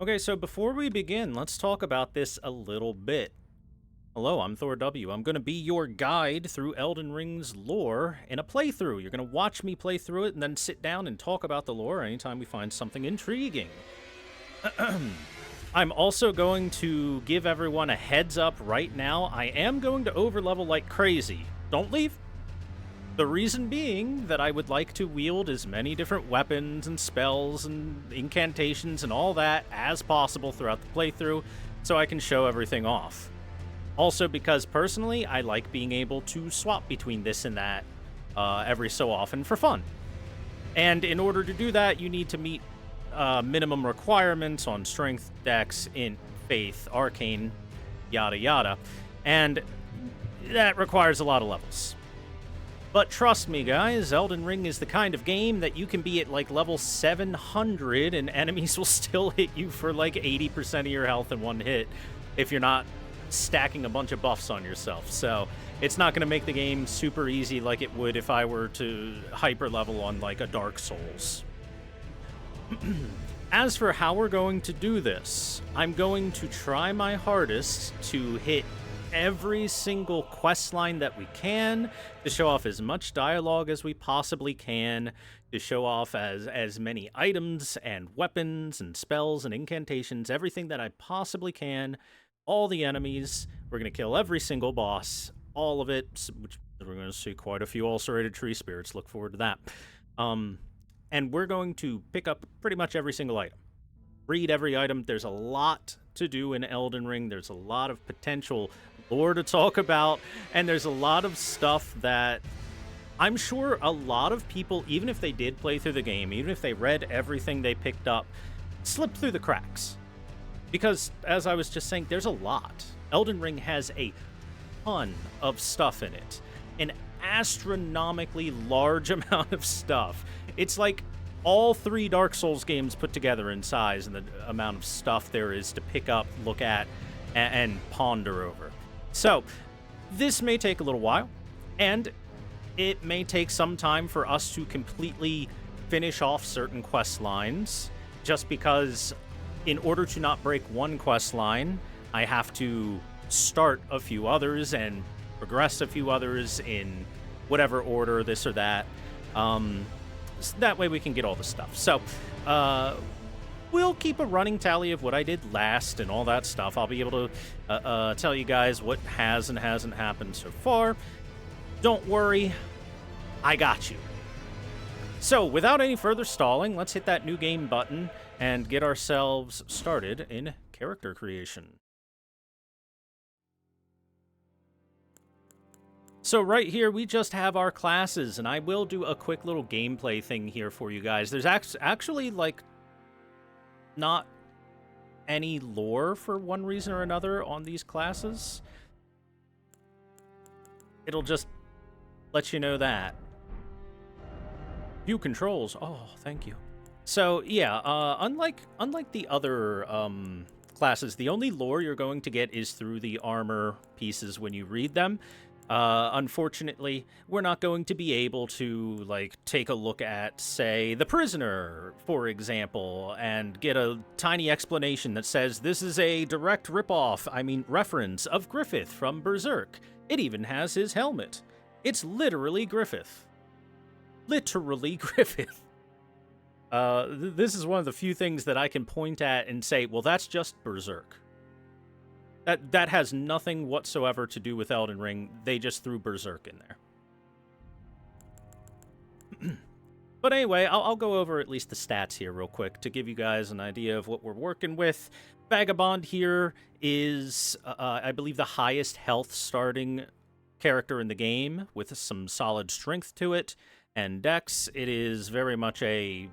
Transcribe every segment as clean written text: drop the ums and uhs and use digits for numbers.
Okay, so before we begin, let's talk about this a little bit. Hello, I'm Thor W. I'm going to be your guide through Elden Ring's lore in a playthrough. You're going to watch me play through it and then sit down and talk about the lore anytime we find something intriguing. I'm also going to give everyone a heads up right now. I am going to overlevel like crazy. Don't leave. The reason being that I would like to wield as many different weapons and spells and incantations and all that as possible throughout the playthrough so I can show everything off. Also because personally, I like being able to swap between this and that every so often for fun. And in order to do that, you need to meet minimum requirements on strength, dex, int, faith, arcane, yada yada. And that requires a lot of levels. But trust me, guys, Elden Ring is the kind of game that you can be at, like, level 700 and enemies will still hit you for, like, 80% of your health in one hit if you're not stacking a bunch of buffs on yourself. So it's not going to make the game super easy like it would if I were to hyper level on, like, a Dark Souls. As for how we're going to do this, I'm going to try my hardest to hit every single quest line that we can, to show off as much dialogue as we possibly can, to show off as many items and weapons and spells and incantations, everything that I possibly can, all the enemies. We're going to kill every single boss, all of it, which we're going to see quite a few ulcerated tree spirits. Look forward to that. And we're going to pick up pretty much every single item. Read every item. There's a lot to do in Elden Ring. There's a lot of potential lore to talk about, and there's a lot of stuff that I'm sure a lot of people, even if they did play through the game, even if they read everything they picked up, slipped through the cracks. Because, as I was just saying, there's a lot. Elden Ring has a ton of stuff in it. An astronomically large amount of stuff. It's like all 3 Dark Souls games put together in size and the amount of stuff there is to pick up, look at, and ponder over. So, this may take a little while, and it may take some time for us to completely finish off certain quest lines, just because in order to not break one quest line, I have to start a few others and progress a few others in whatever order, this or that. So that way we can get all the stuff. So, we'll keep a running tally of what I did last and all that stuff. I'll be able to tell you guys what has and hasn't happened so far. Don't worry, I got you. So, without any further stalling, let's hit that new game button and get ourselves started in character creation. So right here, we just have our classes, and I will do a quick little gameplay thing here for you guys. There's actually, like, not any lore for one reason or another on these classes. It'll just let you know that. View controls. Oh, thank you. So, yeah, unlike the other classes, the only lore you're going to get is through the armor pieces when you read them. Unfortunately, we're not going to be able to, like, take a look at, say, The Prisoner, for example, and get a tiny explanation that says this is a direct reference of Griffith from Berserk. It even has his helmet. It's literally Griffith. Literally Griffith. This is one of the few things that I can point at and say, well, that's just Berserk. That has nothing whatsoever to do with Elden Ring. They just threw Berserk in there. But anyway, I'll go over at least the stats here real quick to give you guys an idea of what we're working with. Vagabond here is, I believe, the highest health starting character in the game with some solid strength to it. And Dex, it is very much a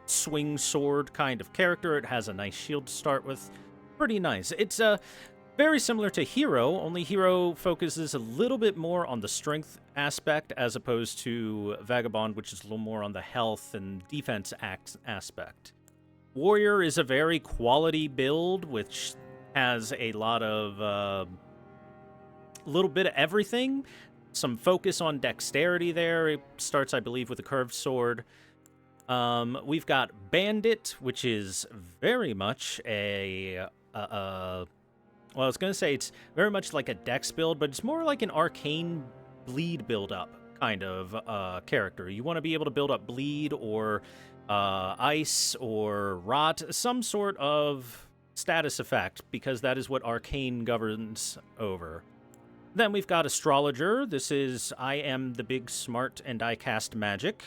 swing sword kind of character. It has a nice shield to start with. Pretty nice. It's very similar to Hero, only Hero focuses a little bit more on the strength aspect as opposed to Vagabond, which is a little more on the health and defense aspect. Warrior is a very quality build, which has a lot of little bit of everything. Some focus on dexterity there. It starts, I believe, with a curved sword. We've got Bandit, which is very much a well, I was gonna say it's very much like a dex build, but it's more like an arcane bleed build-up kind of character. You want to be able to build up bleed or ice or rot, some sort of status effect, because that is what arcane governs over. Then we've got Astrologer. This is I am the big smart and I cast magic.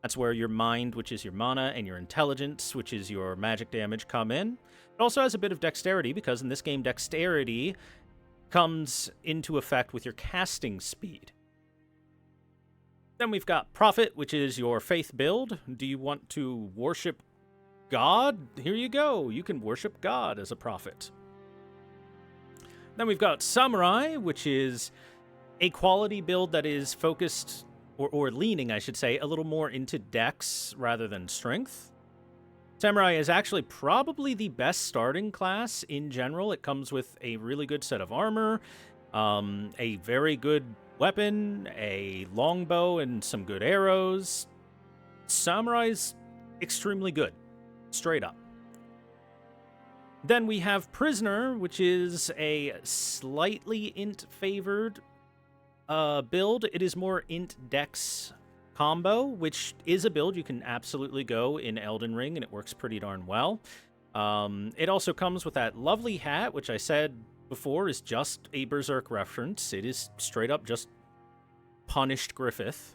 That's where your mind, which is your mana, and your intelligence, which is your magic damage, come in. It also has a bit of dexterity, because in this game, dexterity comes into effect with your casting speed. Then we've got Prophet, which is your faith build. Do you want to worship God? Here you go. You can worship God as a prophet. Then we've got Samurai, which is a quality build that is focused, or leaning, I should say, a little more into dex rather than strength. Samurai is actually probably the best starting class in general. It comes with a really good set of armor, a very good weapon, a longbow, and some good arrows. Samurai's extremely good, straight up. Then we have Prisoner, which is a slightly int-favored build. It is more int-dex combo, which is a build you can absolutely go in Elden Ring, and it works pretty darn well. It also comes with that lovely hat, which I said before is just a Berserk reference. It is straight up just punished Griffith.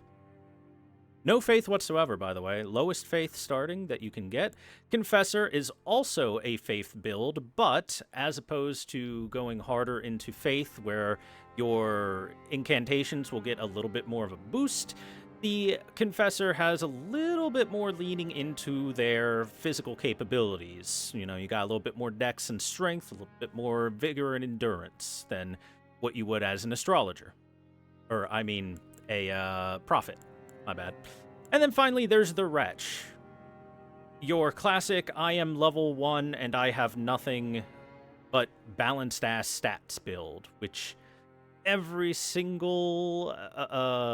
No faith whatsoever, by the way. Lowest faith starting that you can get. Confessor is also a faith build, but as opposed to going harder into faith, where your incantations will get a little bit more of a boost, the Confessor has a little bit more leaning into their physical capabilities. You know, you got a little bit more dex and strength, a little bit more vigor and endurance than what you would as an astrologer. Or, I mean, a prophet. My bad. And then finally, there's the Wretch. Your classic, I am level 1 and I have nothing but balanced-ass stats build, which every single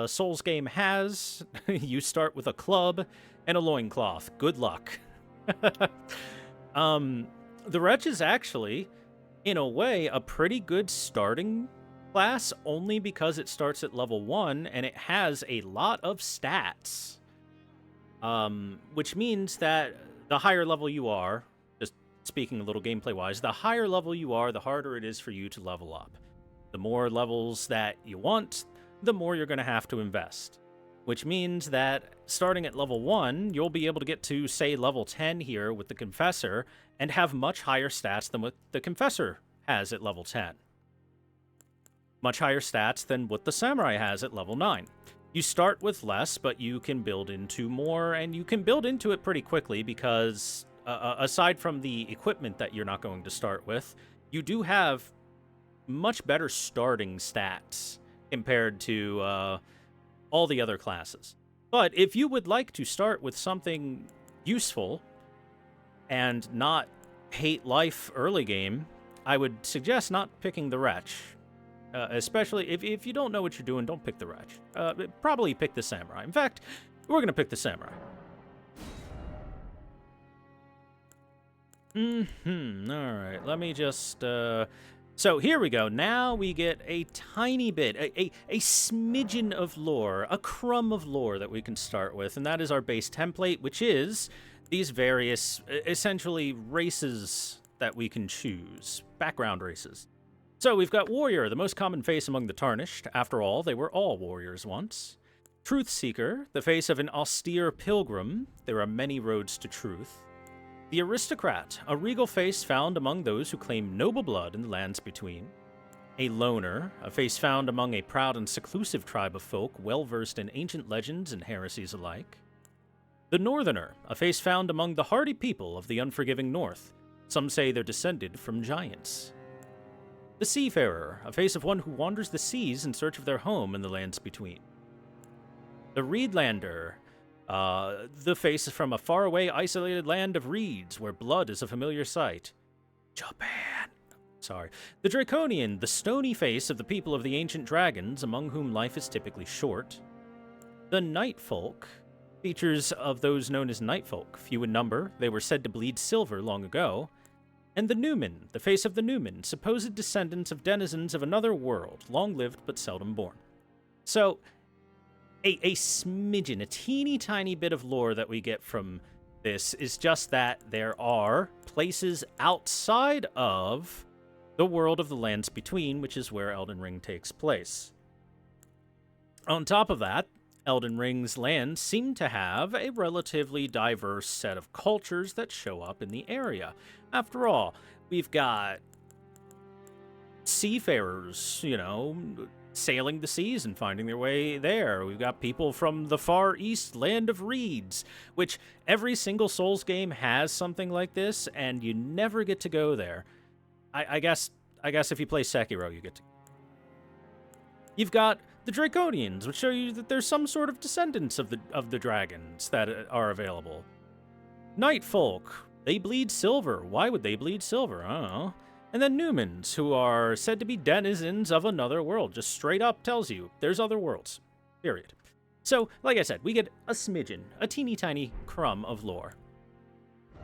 Souls game has. You start with a club and a loincloth. Good luck. The Wretch is actually, in a way, a pretty good starting class, only because it starts at level 1 and it has a lot of stats. Which means that the higher level you are, just speaking a little gameplay-wise, the higher level you are, the harder it is for you to level up. The more levels that you want, the more you're going to have to invest. Which means that starting at level 1, you'll be able to get to, say, level 10 here with the Confessor, and have much higher stats than what the Confessor has at level 10. Much higher stats than what the Samurai has at level 9. You start with less, but you can build into more, and you can build into it pretty quickly because, aside from the equipment that you're not going to start with, you do have much better starting stats compared to all the other classes. But if you would like to start with something useful and not hate life early game, I would suggest not picking the Wretch. Especially if you don't know what you're doing, don't pick the Wretch. Probably pick the Samurai. In fact, we're going to pick the Samurai. Alright, let me just... So here we go. Now we get a tiny bit, a smidgen of lore, a crumb of lore that we can start with, and that is our base template, which is these various, essentially, races that we can choose. Background races. So we've got Warrior, the most common face among the Tarnished. After all, they were all warriors once. Truth Seeker, the face of an austere pilgrim. There are many roads to truth. The Aristocrat, a regal face found among those who claim noble blood in the lands between. A Loner, a face found among a proud and seclusive tribe of folk well-versed in ancient legends and heresies alike. The Northerner, a face found among the hardy people of the unforgiving North. Some say they're descended from giants. The Seafarer, a face of one who wanders the seas in search of their home in the lands between. The Reedlander, the face from a faraway, isolated land of reeds where blood is a familiar sight. Japan. Sorry. The Draconian, the stony face of the people of the ancient dragons, among whom life is typically short. The Night Folk, Features of those known as Nightfolk, few in number, they were said to bleed silver long ago. And the Newman, the face of the Newman, supposed descendants of denizens of another world, long lived but seldom born. So, a smidgen, a teeny tiny bit of lore that we get from this is just that there are places outside of the world of the Lands Between, which is where Elden Ring takes place. On top of that, Elden Ring's lands seem to have a relatively diverse set of cultures that show up in the area. After all, we've got seafarers, sailing the seas and finding their way there. We've got people from the Far East land of reeds, which every single Souls game has something like this, and you never get to go there. I guess if you play Sekiro, you get to. You've got the Draconians, which show you that there's some sort of descendants of the dragons that are available. Nightfolk, they bleed silver. Why would they bleed silver? I don't know. And then Newmans, who are said to be denizens of another world. Just straight up tells you there's other worlds. Period. So, like I said, we get a smidgen, a teeny tiny crumb of lore.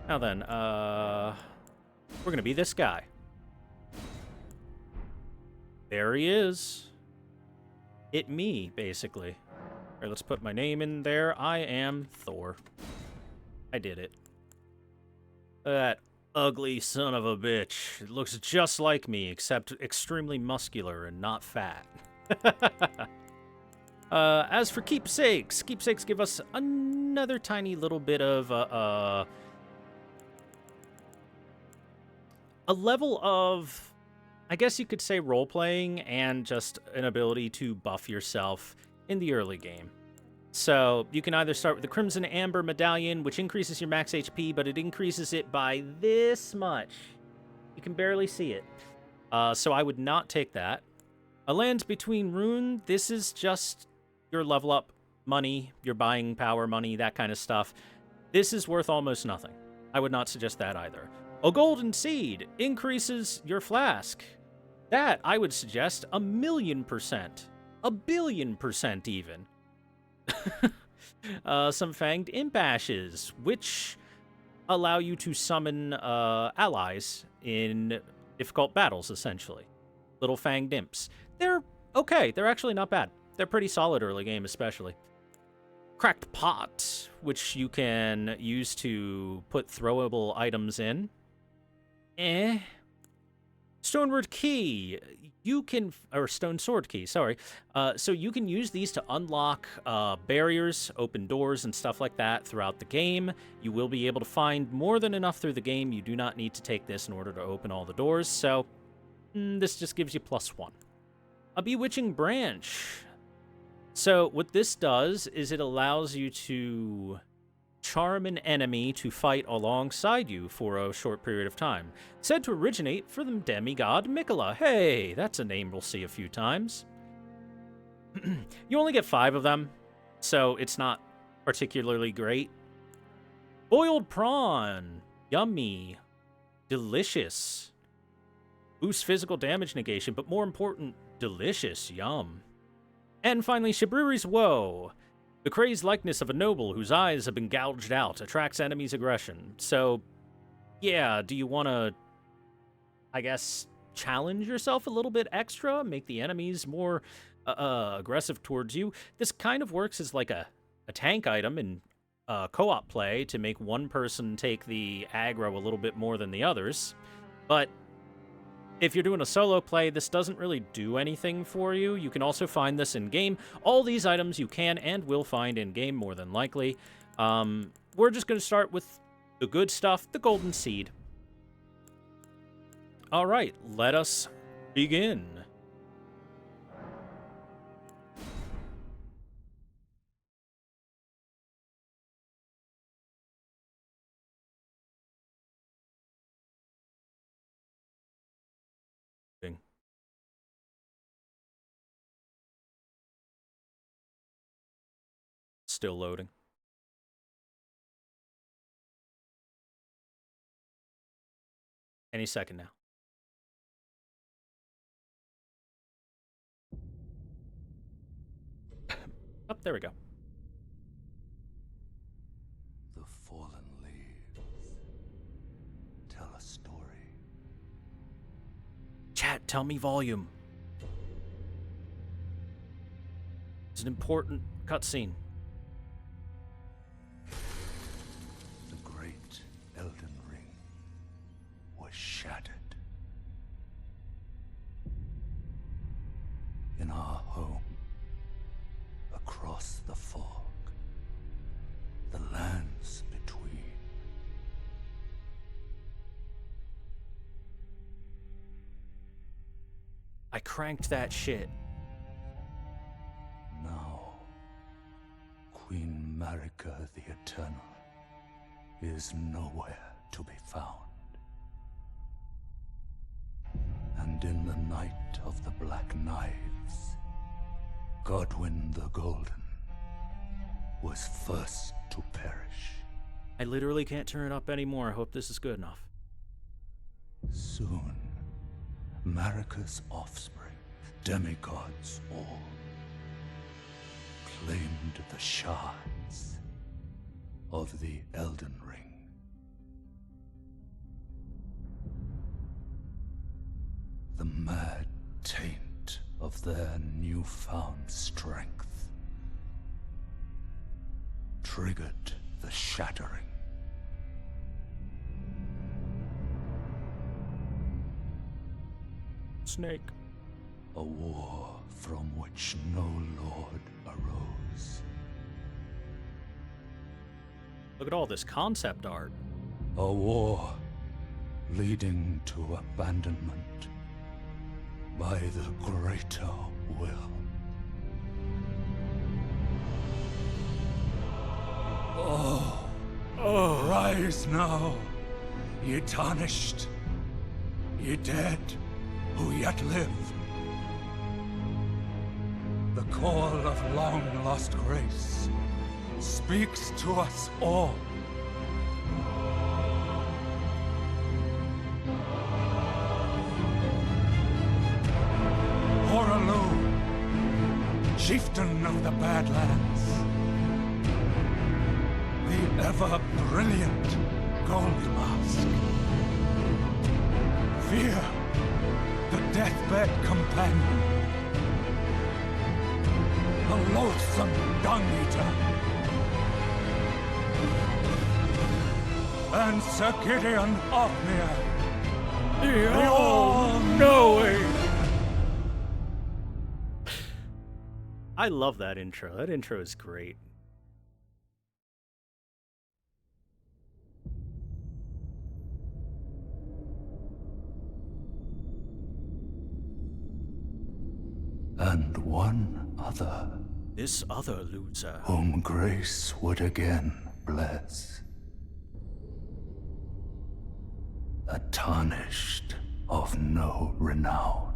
Now then, we're gonna be this guy. There he is. It me, basically. All right, let's put my name in there. I am Thor. I did it. That ugly son of a bitch. It looks just like me, except extremely muscular and not fat. As for keepsakes, keepsakes give us another tiny little bit of a level of, I guess you could say, role-playing and just an ability to buff yourself in the early game. So you can either start with the Crimson Amber Medallion, which increases your max HP, but it increases it by this much. You can barely see it. So I would not take that. A Lands Between Rune, this is just your level up money, your buying power money, that kind of stuff. This is worth almost nothing. I would not suggest that either. A Golden Seed increases your flask. That, I would suggest, 1,000,000%. 1,000,000,000% even. Some Fanged Imp Ashes, which allow you to summon allies in difficult battles, essentially. Little Fanged Imps. They're okay. They're actually not bad. They're pretty solid early game, especially. Cracked Pot, which you can use to put throwable items in. Stoneward Key, you can, or Stone Sword Key, sorry. So you can use these to unlock barriers, open doors, and stuff like that throughout the game. You will be able to find more than enough through the game. You do not need to take this in order to open all the doors, so this just gives you +1. A Bewitching Branch. So what this does is it allows you to charm an enemy to fight alongside you for a short period of time. Said to originate from the demigod Mikola. Hey, that's a name we'll see a few times. You only get 5 of them, so it's not particularly great. Boiled prawn. Yummy. Delicious. Boosts physical damage negation, but more important, delicious. Yum. And finally, Shabriri's Woe. The crazed likeness of a noble whose eyes have been gouged out attracts enemies' aggression. So, yeah, do you want to, I guess, challenge yourself a little bit extra? Make the enemies more aggressive towards you? This kind of works as like a tank item in co-op play to make one person take the aggro a little bit more than the others. But if you're doing a solo play, this doesn't really do anything for you. You can also find this in-game. All these items you can and will find in-game, more than likely. We're just going to start with the good stuff, the Golden Seed. All right, let us begin. Still loading. Any second now. Oh, there we go. a story. Chat, tell me volume. It's an important cutscene. The great Elden Ring was shattered. In our home, across the fog, the lands between. I cranked that shit. Now, Queen Marika the Eternal is nowhere to be found. And in the night of the Black Knives, Godwyn the Golden was first to perish. I literally can't turn it up anymore. I hope this is good enough. Soon, Marika's offspring, demigods all, claimed the shards of the Elden Ring. The mad taint of their newfound strength triggered the shattering. Snake. A war from which no lord arose. Look at all this concept art. A war leading to abandonment by the greater will. Oh, rise now, ye tarnished, ye dead who yet live. The call of long-lost grace speaks to us all. Chieftain of the Badlands, the ever-brilliant Gold Mask, Fear, the deathbed companion, the loathsome dung-eater, and Sir Gideon Ofnir, the all-knowing. I love that intro. That intro is great. And one other. This other loser. Whom grace would again bless. A tarnished of no renown.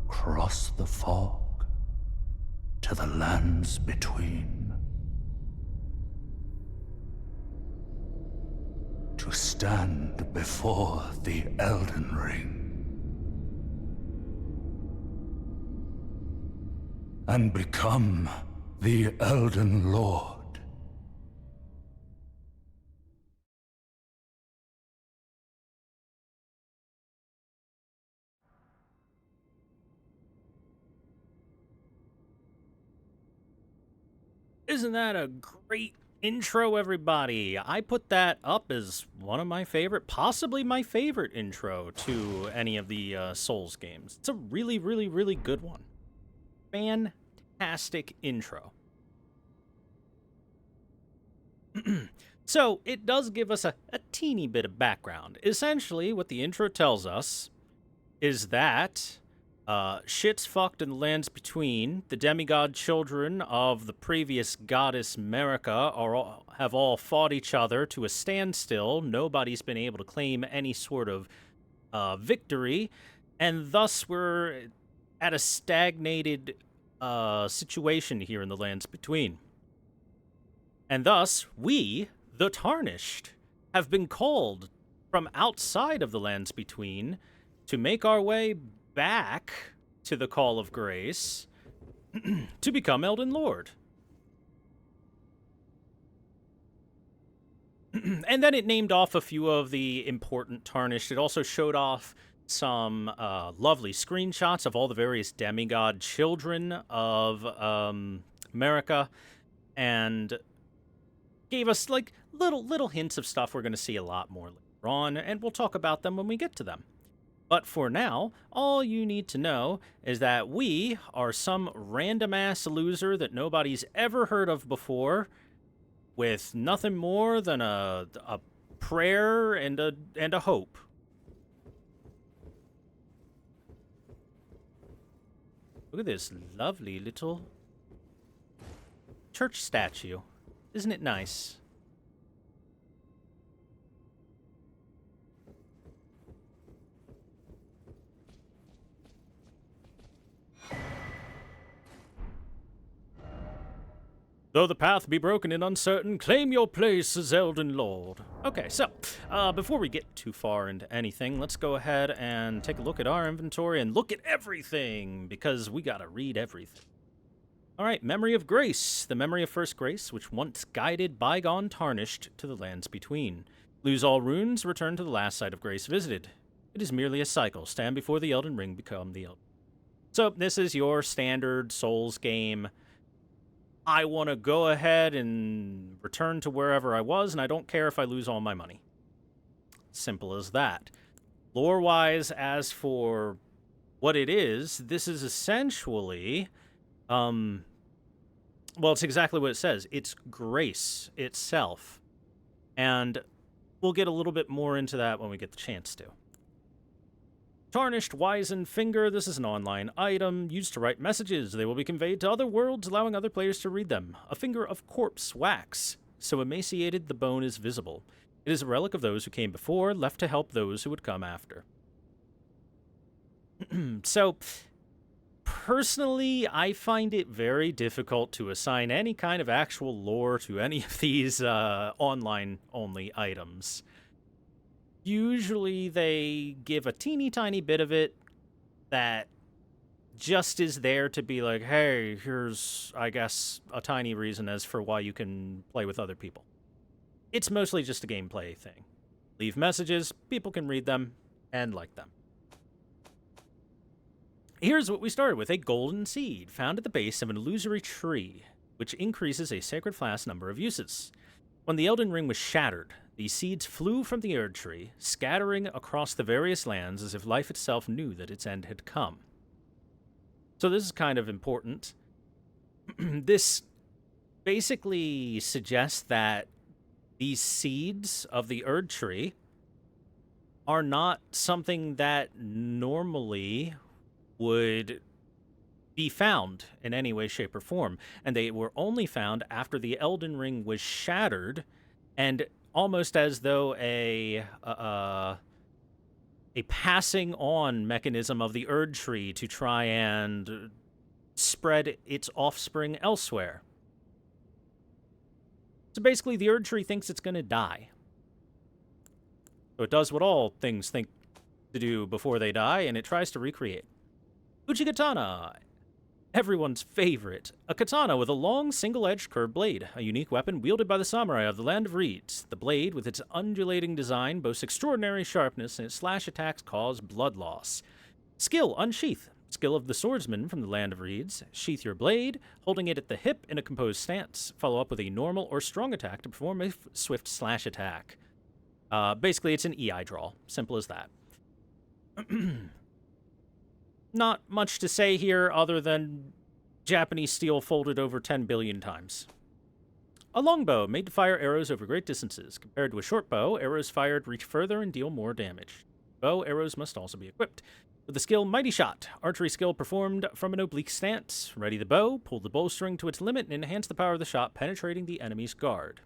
Cross the fog to the lands between, to stand before the Elden Ring and become the Elden Lord. Isn't that a great intro, everybody? I put that up as one of my favorite, possibly my favorite intro to any of the Souls games. It's a really, really, really good one. Fantastic intro. So, it does give us a teeny bit of background. Essentially, what the intro tells us is that shit's fucked in the lands between. The demigod children of the previous goddess Marika have all fought each other to a standstill. Nobody's been able to claim any sort of victory, and thus we're at a stagnated situation here in the lands between. And thus, we, the Tarnished, have been called from outside of the lands between to make our way back to the Call of Grace to become Elden Lord. And then it named off a few of the important tarnished. It also showed off some lovely screenshots of all the various demigod children of America, and gave us like little hints of stuff we're going to see a lot more later on, and we'll talk about them when we get to them. But for now, all you need to know is that we are some random-ass loser that nobody's ever heard of before, with nothing more than a prayer and a hope. Look at this lovely little church statue. Isn't it nice? Though the path be broken and uncertain, claim your place as Elden Lord. Okay, so, before we get too far into anything, let's go ahead and take a look at our inventory and look at everything, because we gotta read everything. Alright, Memory of Grace. The memory of first grace, which once guided bygone tarnished to the lands between. Lose all runes, return to the last site of grace visited. It is merely a cycle. Stand before the Elden Ring, become the Elden. So, this is your standard Souls game. I want to go ahead and return to wherever I was, and I don't care if I lose all my money. Simple as that. Lore-wise, as for what it is, this is essentially, well, it's exactly what it says. It's grace itself. And we'll get a little bit more into that when we get the chance to. Tarnished Wizened Finger. This is an online item used to write messages. They will be conveyed to other worlds, allowing other players to read them. A finger of corpse wax, so emaciated the bone is visible. It is a relic of those who came before, left to help those who would come after. So, personally, I find it very difficult to assign any kind of actual lore to any of these online-only items. Usually they give a teeny tiny bit of it that just is there to be like, hey, here's, I guess, a tiny reason as for why you can play with other people. It's mostly just a gameplay thing. Leave messages, people can read them, and like them. Here's what we started with, a golden seed found at the base of an illusory tree, which increases a sacred flask number of uses. When the Elden Ring was shattered, these seeds flew from the Erd Tree, scattering across the various lands as if life itself knew that its end had come. So this is kind of important. This basically suggests that these seeds of the Erd Tree are not something that normally would be found in any way, shape, or form. And they were only found after the Elden Ring was shattered, and almost as though a passing on mechanism of the Erd Tree to try and spread its offspring elsewhere. So basically, the Erd Tree thinks it's going to die. So it does what all things think to do before they die, and it tries to recreate. Uchigatana. Everyone's favorite. A katana with a long, single-edged curved blade, a unique weapon wielded by the samurai of the Land of Reeds. The blade, with its undulating design, boasts extraordinary sharpness, and its slash attacks cause blood loss. Skill, unsheath. Skill of the swordsman from the Land of Reeds. Sheath your blade, holding it at the hip in a composed stance. Follow up with a normal or strong attack to perform a swift slash attack. Basically, it's an EI draw. Simple as that. Not much to say here other than Japanese steel folded over 10 billion times. A longbow, made to fire arrows over great distances. Compared to a short bow, arrows fired reach further and deal more damage. Bow arrows must also be equipped. With the skill Mighty Shot, archery skill performed from an oblique stance. Ready the bow, pull the bowstring to its limit, and enhance the power of the shot, penetrating the enemy's guard.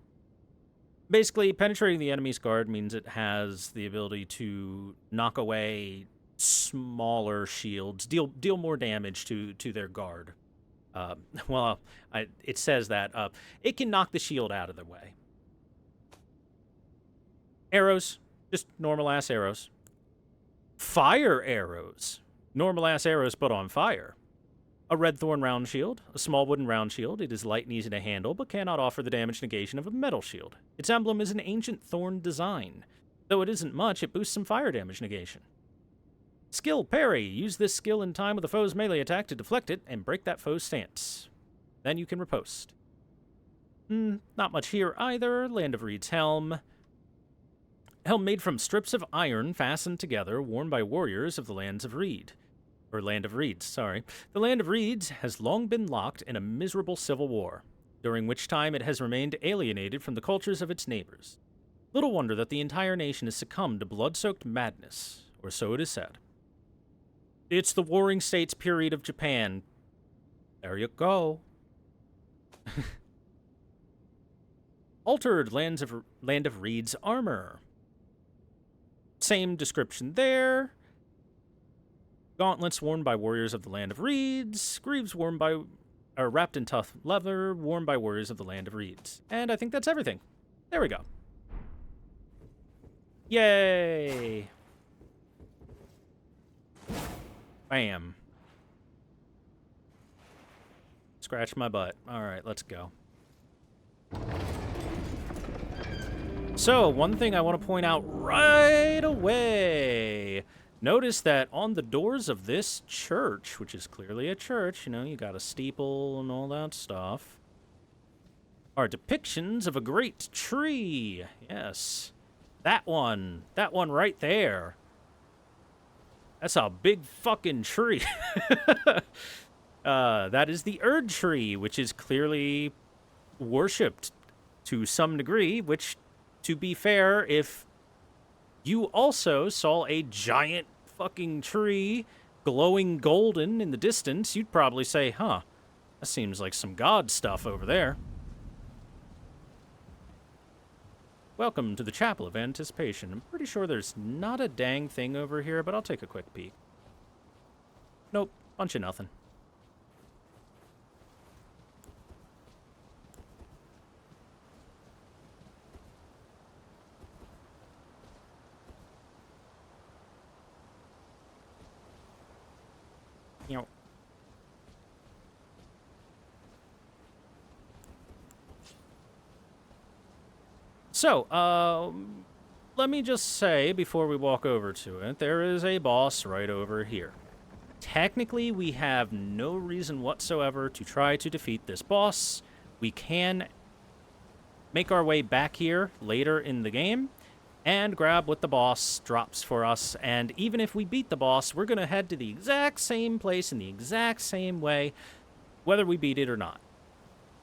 Basically, penetrating the enemy's guard means it has the ability to knock away smaller shields, deal more damage to their guard. It says that it can knock the shield out of the way. Arrows, just normal-ass arrows. Fire arrows. Normal-ass arrows, but on fire. A red thorn round shield, a small wooden round shield. It is light and easy to handle, but cannot offer the damage negation of a metal shield. Its emblem is an ancient thorn design. Though it isn't much, it boosts some fire damage negation. Skill, parry. Use this skill in time with a foe's melee attack to deflect it and break that foe's stance. Then you can riposte. Not much here either. Land of Reed's helm. Helm made from strips of iron fastened together, worn by warriors of the lands of Reed. Or Land of Reeds, sorry. The Land of Reeds has long been locked in a miserable civil war, during which time it has remained alienated from the cultures of its neighbors. Little wonder that the entire nation has succumbed to blood-soaked madness, or so it is said. It's the Warring States period of Japan. There you go. Altered Land of Reed's armor. Same description there. Gauntlets worn by warriors of the Land of Reeds. Greaves wrapped in tough leather, worn by warriors of the Land of Reeds. And I think that's everything. There we go. Yay! Bam. Scratch my butt. Alright, let's go. So, one thing I want to point out right away. Notice that on the doors of this church, which is clearly a church, you know, you got a steeple and all that stuff, are depictions of a great tree. Yes. That one right there. That's a big fucking tree. That is the Erd tree, which is clearly worshipped to some degree, which, to be fair, if you also saw a giant fucking tree glowing golden in the distance, you'd probably say, huh, that seems like some god stuff over there. Welcome to the Chapel of Anticipation. I'm pretty sure there's not a dang thing over here, but I'll take a quick peek. Nope, bunch of nothing. You know. So, let me just say, before we walk over to it, there is a boss right over here. Technically, we have no reason whatsoever to try to defeat this boss. We can make our way back here later in the game and grab what the boss drops for us. And even if we beat the boss, we're going to head to the exact same place in the exact same way, whether we beat it or not.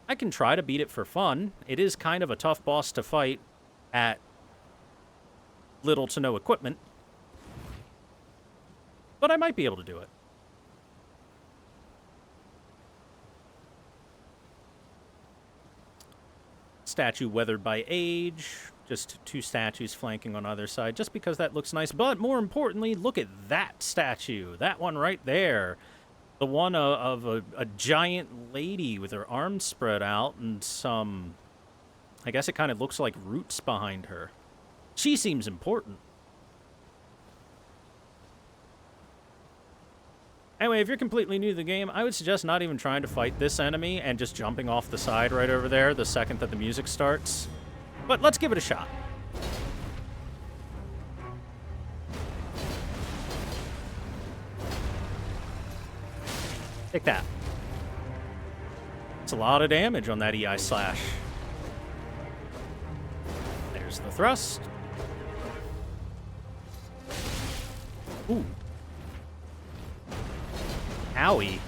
I can try to beat it for fun. It is kind of a tough boss to fight at little to no equipment, but I might be able to do it. Statue weathered by age. Just two statues flanking on either side, just because that looks nice. But more importantly, look at that statue. That one right there. The one of a giant lady with her arms spread out and some, I guess it kind of looks like roots behind her. She seems important. Anyway, if you're completely new to the game, I would suggest not even trying to fight this enemy and just jumping off the side right over there the second that the music starts. But let's give it a shot. Take that. It's a lot of damage on that EI slash. There's the thrust. Ooh. Owie.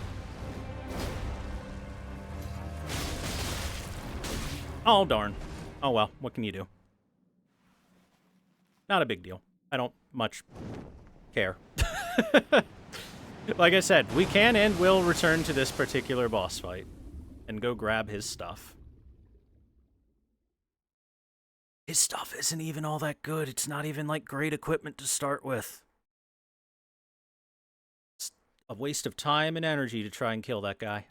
Oh, darn. Oh, well, what can you do? Not a big deal. I don't much care. Like I said, we can and will return to this particular boss fight and go grab his stuff. His stuff isn't even all that good. It's not even, like, great equipment to start with. It's a waste of time and energy to try and kill that guy.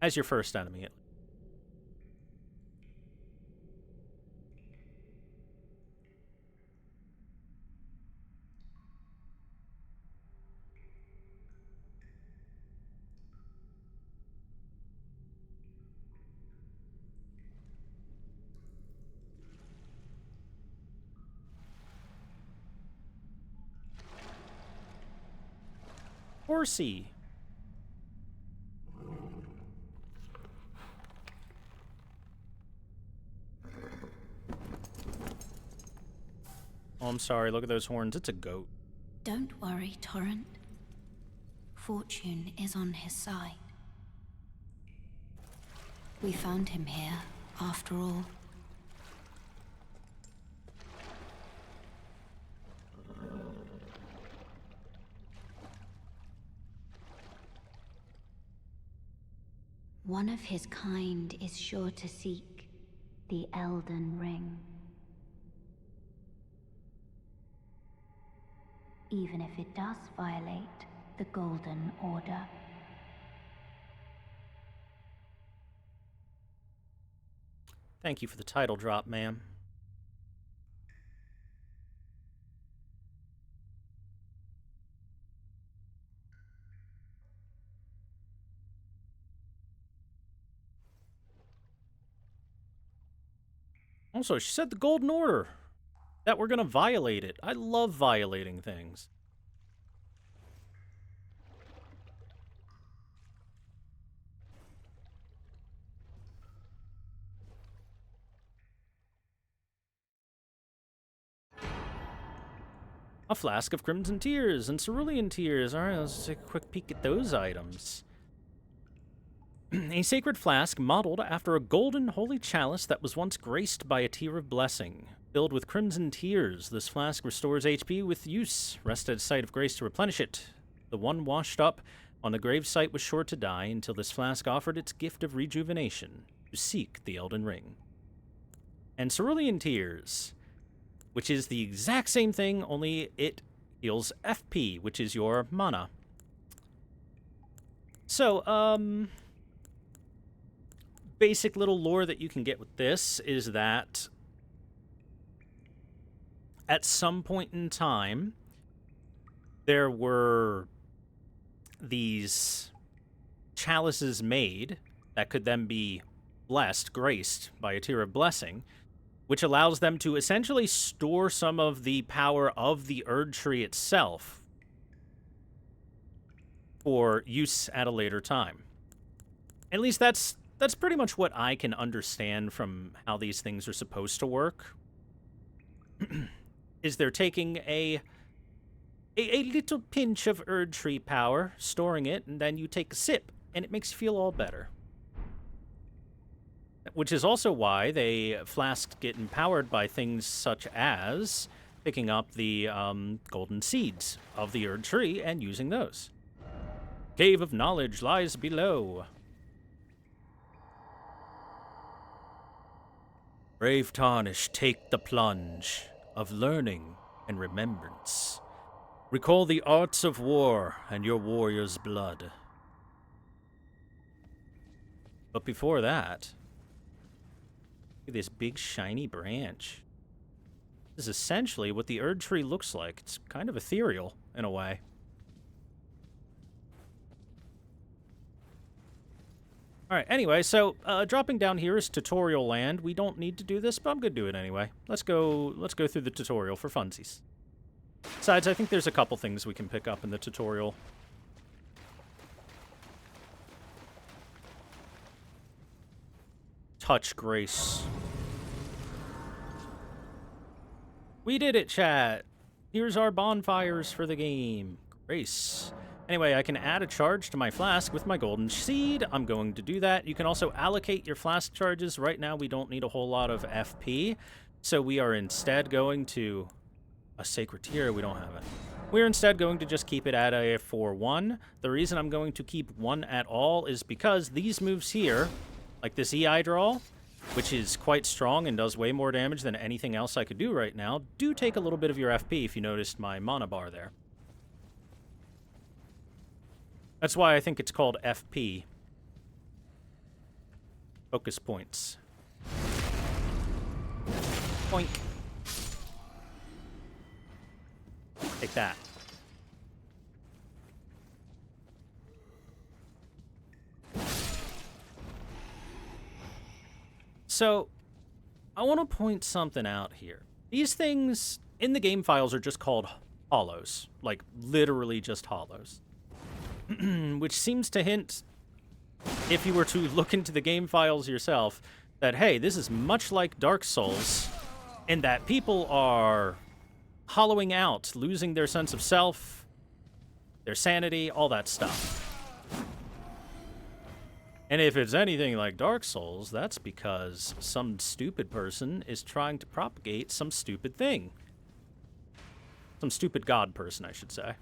As your first enemy. horsey. Oh, I'm sorry. Look at those horns. It's a goat. Don't worry, Torrent. Fortune is on his side. We found him here, after all. One of his kind is sure to seek the Elden Ring. Even if it does violate the Golden Order. Thank you for the title drop, ma'am. Also, she said the Golden Order. That we're gonna violate it. I love violating things. A flask of Crimson Tears and Cerulean Tears. Alright, let's take a quick peek at those items. A sacred flask modeled after a golden holy chalice that was once graced by a tear of blessing. Filled with crimson tears, this flask restores HP with use. Rest at a site of grace to replenish it. The one washed up on the grave site was sure to die until this flask offered its gift of rejuvenation, to seek the Elden Ring. And Cerulean Tears, which is the exact same thing, only it heals FP, which is your mana. So, basic little lore that you can get with this is that at some point in time, there were these chalices made that could then be blessed, graced by a tear of blessing, which allows them to essentially store some of the power of the Erd Tree itself for use at a later time. At least that's pretty much what I can understand from how these things are supposed to work. Is they're taking a little pinch of Erd Tree power, storing it, and then you take a sip, and it makes you feel all better. Which is also why flasks get empowered by things such as picking up the golden seeds of the Erd Tree and using those. Cave of Knowledge lies below. Brave Tarnish, take the plunge of learning and remembrance. Recall the arts of war and your warrior's blood. But before that, look at this big shiny branch. This is essentially what the Erd Tree looks like. It's kind of ethereal in a way. Alright, anyway, so dropping down here is tutorial land. We don't need to do this, but I'm gonna do it anyway. Let's go through the tutorial for funsies. Besides, I think there's a couple things we can pick up in the tutorial. Touch Grace. We did it, chat! Here's our bonfires for the game. Grace. Anyway, I can add a charge to my flask with my golden seed. I'm going to do that. You can also allocate your flask charges. Right now, we don't need a whole lot of FP, so we are instead going to a sacred tear. We don't have it. We're instead going to just keep it at a 4-1. The reason I'm going to keep 1 at all is because these moves here, like this EI draw, which is quite strong and does way more damage than anything else I could do right now, do take a little bit of your FP if you noticed my mana bar there. That's why I think it's called FP. Focus points. Boink. Take that. So, I want to point something out here. These things in the game files are just called hollows. Like, literally just hollows. which seems to hint, if you were to look into the game files yourself, that, hey, this is much like Dark Souls, in that people are hollowing out, losing their sense of self, their sanity, all that stuff. And if it's anything like Dark Souls, that's because some stupid person is trying to propagate some stupid thing. Some stupid god person, I should say.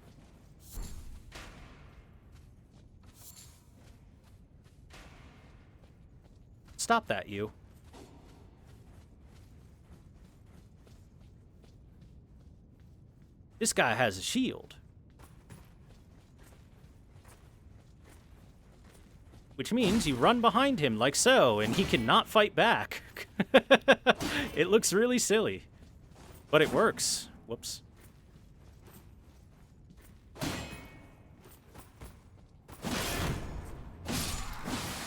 Stop that, you. This guy has a shield. Which means you run behind him like so, and he cannot fight back. It looks really silly. But it works. Whoops.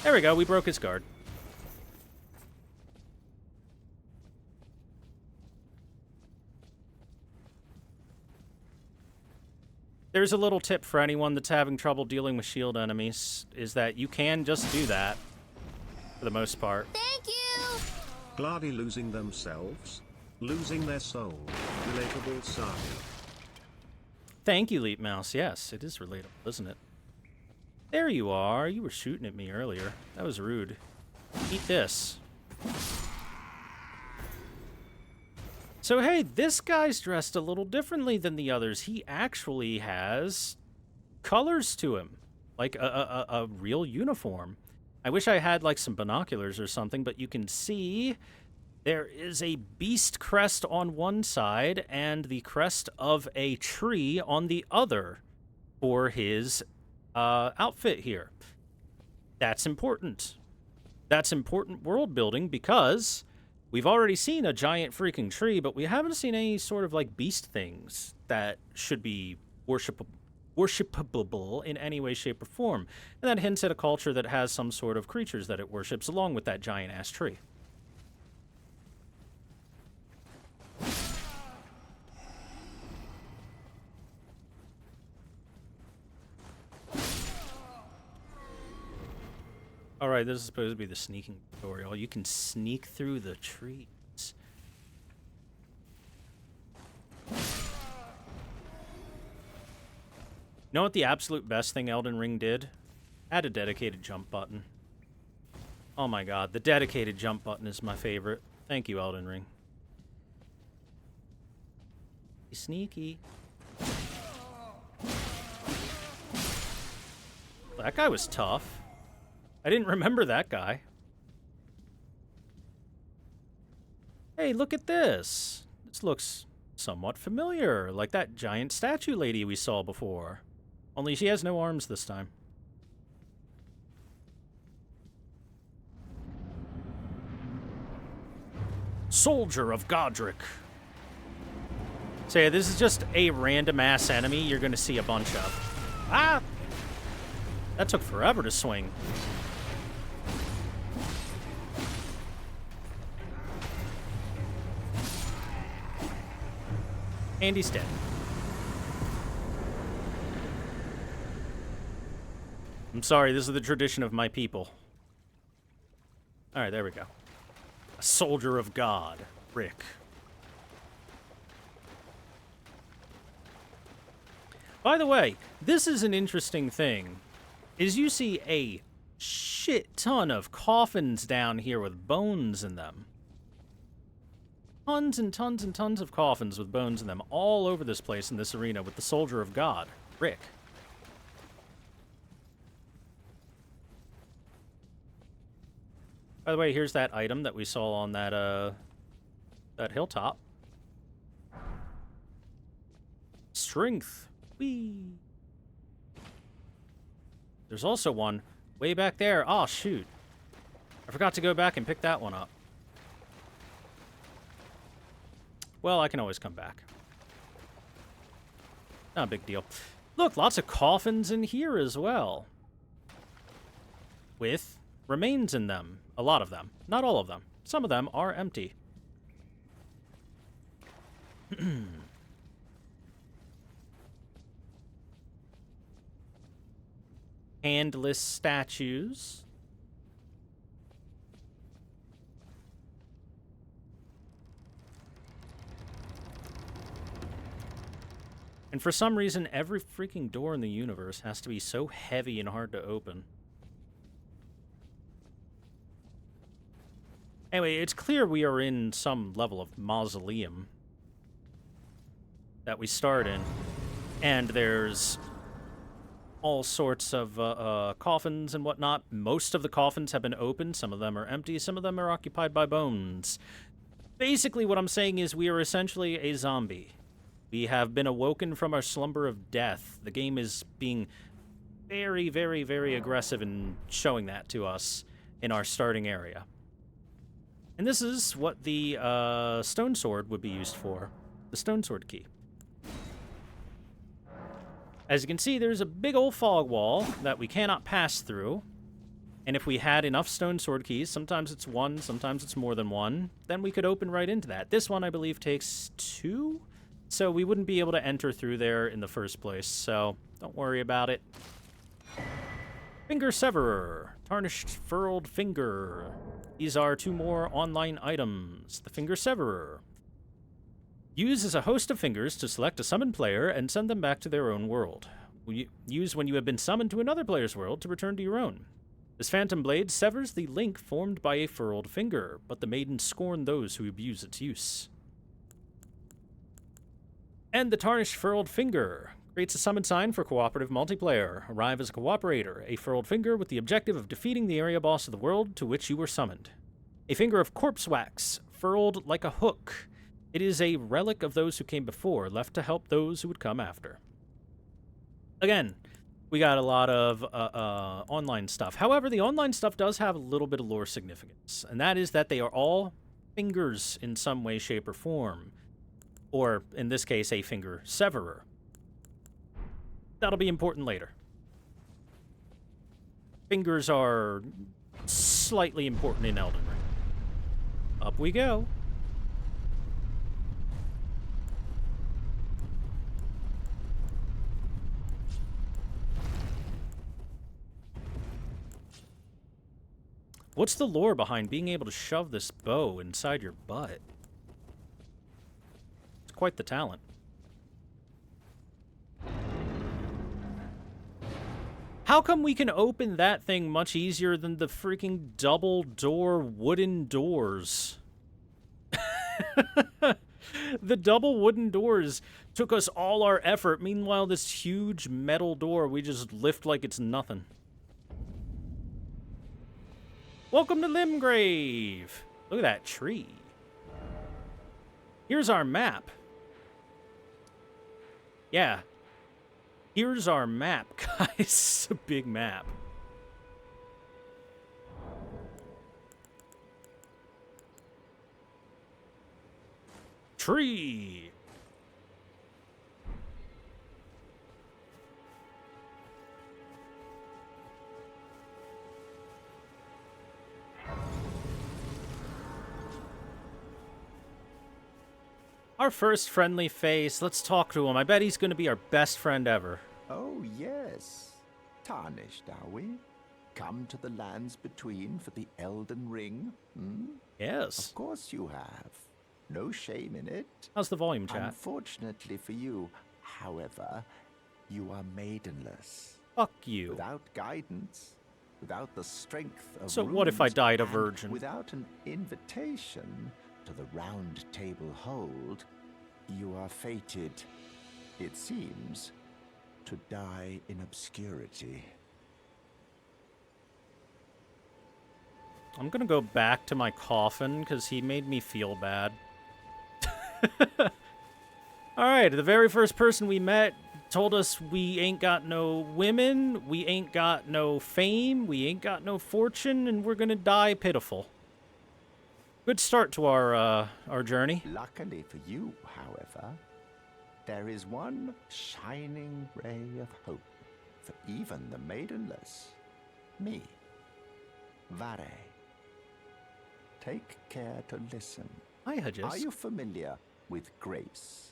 There we go, we broke his guard. There's a little tip for anyone that's having trouble dealing with shield enemies, is that you can just do that, for the most part. Thank you! Gladdy losing themselves, losing their soul, relatable saga. Thank you, Leap Mouse. Yes, it is relatable, isn't it? There you are. You were shooting at me earlier. That was rude. Eat this. So, hey, this guy's dressed a little differently than the others. He actually has colors to him, like a real uniform. I wish I had, like, some binoculars or something, but you can see there is a beast crest on one side and the crest of a tree on the other for his outfit here. That's important. That's important world building because we've already seen a giant freaking tree, but we haven't seen any sort of, like, beast things that should be worshipable in any way, shape, or form. And that hints at a culture that has some sort of creatures that it worships along with that giant-ass tree. Alright, this is supposed to be the sneaking tutorial. You can sneak through the trees. You know what the absolute best thing Elden Ring did? Add a dedicated jump button. Oh my god, the dedicated jump button is my favorite. Thank you, Elden Ring. Be sneaky. That guy was tough. I didn't remember that guy. Hey, look at this. This looks somewhat familiar, like that giant statue lady we saw before. Only she has no arms this time. Soldier of Godric. So yeah, this is just a random-ass enemy you're gonna see a bunch of. Ah! That took forever to swing. And he's dead. I'm sorry, this is the tradition of my people. Alright, there we go. A soldier of God, Rick. By the way, this is an interesting thing, is you see a shit ton of coffins down here with bones in them. Tons and tons and tons of coffins with bones in them all over this place in this arena with the soldier of God, Rick. By the way, here's that item that we saw on that hilltop. Strength. Whee! There's also one way back there. Oh, shoot. I forgot to go back and pick that one up. Well, I can always come back. Not a big deal. Look, lots of coffins in here as well. With remains in them. A lot of them. Not all of them. Some of them are empty. handless statues. And for some reason, every freaking door in the universe has to be so heavy and hard to open. Anyway, it's clear we are in some level of mausoleum that we start in. And there's all sorts of coffins and whatnot. Most of the coffins have been opened. Some of them are empty. Some of them are occupied by bones. Basically, what I'm saying is we are essentially a zombie. We have been awoken from our slumber of death. The game is being very, very, very aggressive in showing that to us in our starting area. And this is what the stone sword would be used for. The stone sword key. As you can see, there's a big old fog wall that we cannot pass through. And if we had enough stone sword keys, sometimes it's one, sometimes it's more than one, then we could open right into that. This one, I believe, takes 2? So we wouldn't be able to enter through there in the first place, so don't worry about it. Finger Severer. Tarnished Furled Finger. These are 2 more online items. The Finger Severer. Use as a host of fingers to select a summoned player and send them back to their own world. Use when you have been summoned to another player's world to return to your own. This phantom blade severs the link formed by a furled finger, but the maiden scorn those who abuse its use. And the Tarnished Furled Finger. Creates a summon sign for cooperative multiplayer. Arrive as a cooperator, a furled finger with the objective of defeating the area boss of the world to which you were summoned. A finger of corpse wax, furled like a hook. It is a relic of those who came before, left to help those who would come after. Again, we got a lot of online stuff. However, the online stuff does have a little bit of lore significance, and that is that they are all fingers in some way, shape, or form. Or, in this case, a finger severer. That'll be important later. Fingers are slightly important in Elden Ring. Up we go. What's the lore behind being able to shove this bow inside your butt? It's quite the talent. How come we can open that thing much easier than the freaking double door wooden doors? The double wooden doors took us all our effort. Meanwhile, this huge metal door we just lift like it's nothing. Welcome to Limgrave! Look at that tree. Here's our map. Yeah. Here's our map, guys. It's a big map. Tree! Our first friendly face. Let's talk to him. I bet he's going to be our best friend ever. Oh, yes. Tarnished, are we? Come to the lands between for the Elden Ring? Hmm? Yes. Of course you have. No shame in it. How's the volume, chat? Unfortunately for you, however, you are maidenless. Fuck you. Without guidance, without the strength of So what if I runes, died a and virgin? without an invitation to the round table hold, you are fated, it seems, to die in obscurity. I'm gonna go back to my coffin because he made me feel bad. Alright, the very first person we met told us we ain't got no women, we ain't got no fame, we ain't got no fortune, and we're gonna die pitiful. Good start to our journey. Luckily for you, however, there is one shining ray of hope for even the maidenless. Me. Vare. Take care to listen. Hi, Hedges. Are you familiar with grace?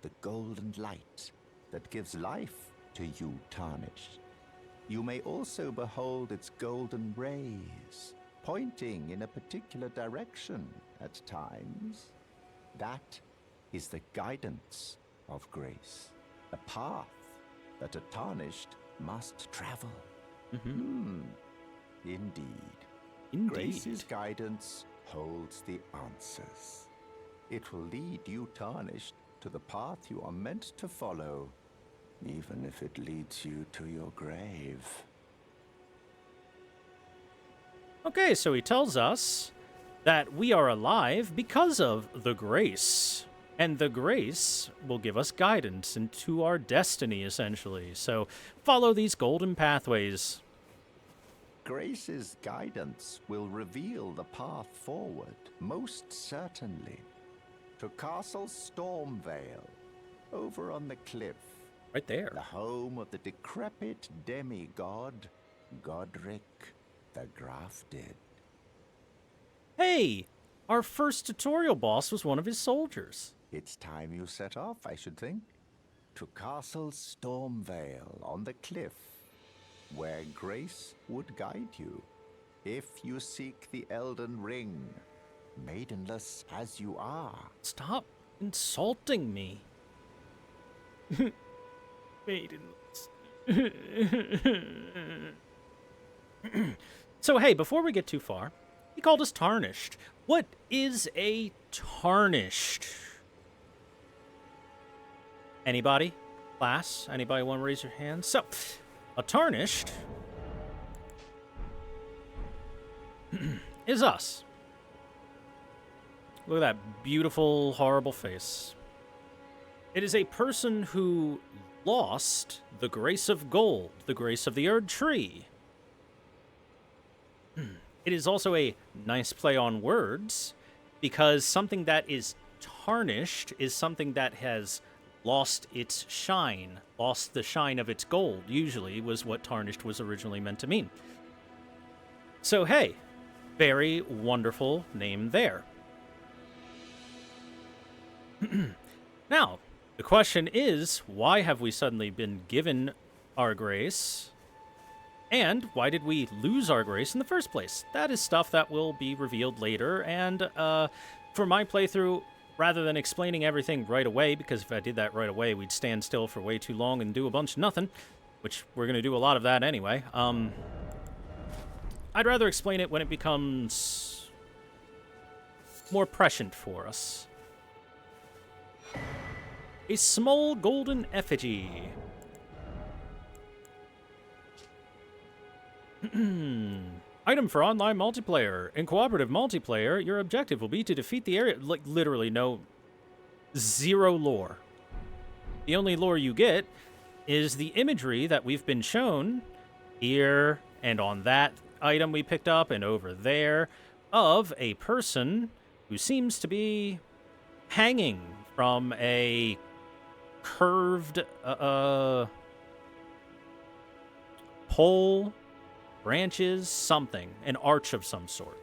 The golden light that gives life to you, tarnished. You may also behold its golden rays, pointing in a particular direction at times. That is the guidance of grace, a path that a tarnished must travel. Indeed. Grace's guidance holds the answers. It will lead you tarnished to the path you are meant to follow, even if it leads you to your grave. Okay, so he tells us that we are alive because of the grace. And the grace will give us guidance into our destiny, essentially. So follow these golden pathways. Grace's guidance will reveal the path forward, most certainly. To Castle Stormvale, over on the cliff. Right there. The home of the decrepit demigod, Godric the Grafted. Hey! Our first tutorial boss was one of his soldiers. It's time you set off, I should think. To Castle Stormvale on the cliff, where Grace would guide you, if you seek the Elden Ring, maidenless as you are. Stop insulting me. Maidenless. So hey, before we get too far, he called us tarnished. What is a tarnished? Anybody? Class? Anybody want to raise your hand? So, a tarnished is us. Look at that beautiful, horrible face. It is a person who lost the grace of gold, the grace of the Erd Tree. It is also a nice play on words, because something that is tarnished is something that has lost its shine, lost the shine of its gold, usually, was what tarnished was originally meant to mean. So, hey, very wonderful name there. Now, the question is, why have we suddenly been given our grace? And why did we lose our grace in the first place? That is stuff that will be revealed later, and for my playthrough, rather than explaining everything right away, because if I did that right away, we'd stand still for way too long and do a bunch of nothing, which we're going to do a lot of that anyway. I'd rather explain it when it becomes more prescient for us. A small golden effigy. Item for online multiplayer. In cooperative multiplayer, your objective will be to defeat the area... Like, literally, zero lore. The only lore you get is the imagery that we've been shown here and on that item we picked up and over there of a person who seems to be hanging from a curved pole, branches, something, an arch of some sort.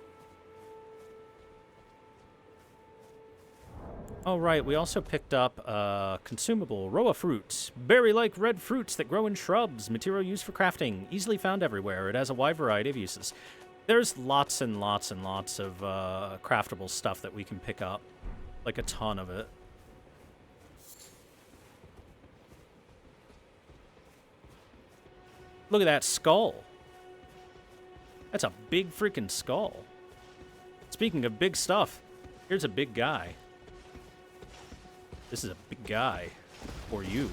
Oh, right, we also picked up a consumable, row of fruits. Berry-like red fruits that grow in shrubs, material used for crafting, easily found everywhere. It has a wide variety of uses. There's lots and lots and lots of craftable stuff that we can pick up. Like a ton of it. Look at that skull. That's a big freaking skull. Speaking of big stuff, here's a big guy. This is a big guy for you.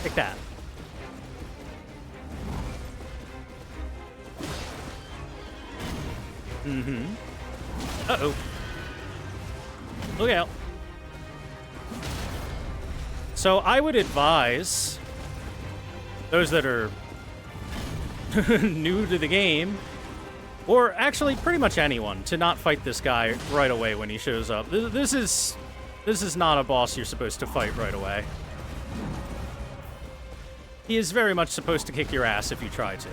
Take that. Uh-oh. Look out. So I would advise those that are new to the game, or actually pretty much anyone, to not fight this guy right away when he shows up. This is not a boss you're supposed to fight right away. He is very much supposed to kick your ass if you try to.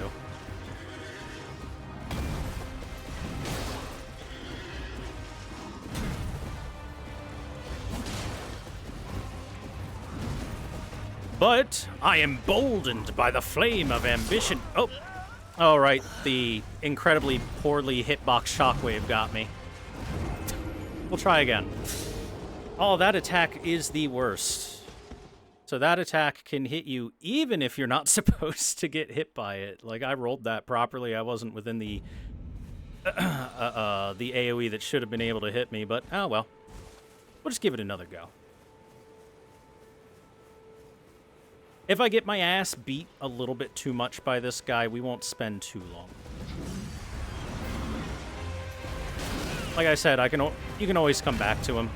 But I am emboldened by the flame of ambition. Oh, all right. The incredibly poorly hitbox shockwave got me. We'll try again. Oh, that attack is the worst. So that attack can hit you even if you're not supposed to get hit by it. Like, I rolled that properly. I wasn't within the the AoE that should have been able to hit me, but oh well. We'll just give it another go. If I get my ass beat a little bit too much by this guy, we won't spend too long. Like I said, you can always come back to him.